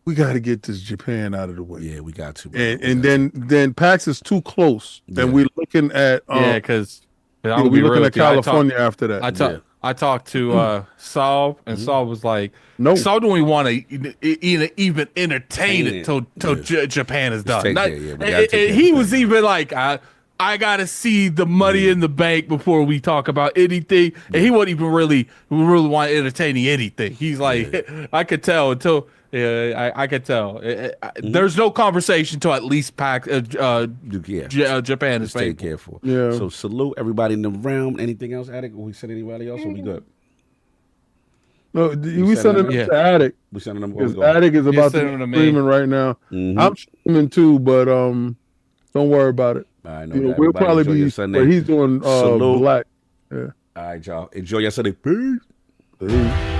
S4: We got to get this Japan out of the way.
S1: Yeah, we got to.
S4: And then PAX is too close, and we're looking at
S5: because
S4: we're looking at California after that.
S5: I talked to Saul, and Saul was like,
S4: "No,
S5: Saul don't even want to even entertain it till Japan is done." He was even like, I gotta see the money in the bank before we talk about anything, and he wasn't even really want to entertain anything. He's like, I could tell until. I could tell. There's no conversation till at least Japan is
S1: paid careful.
S4: Yeah.
S1: So salute everybody in the realm. Anything else, Attic? Or we send anybody else? Or we good?
S4: No, we sending them to Attic.
S1: We sending them.
S4: Because Attic is about to be streaming right now. I'm streaming too, but don't worry about it.
S1: I know.
S4: We'll probably be. But he's doing Black. Yeah.
S1: All right, y'all. Enjoy your Sunday. Peace.
S6: Mm-hmm.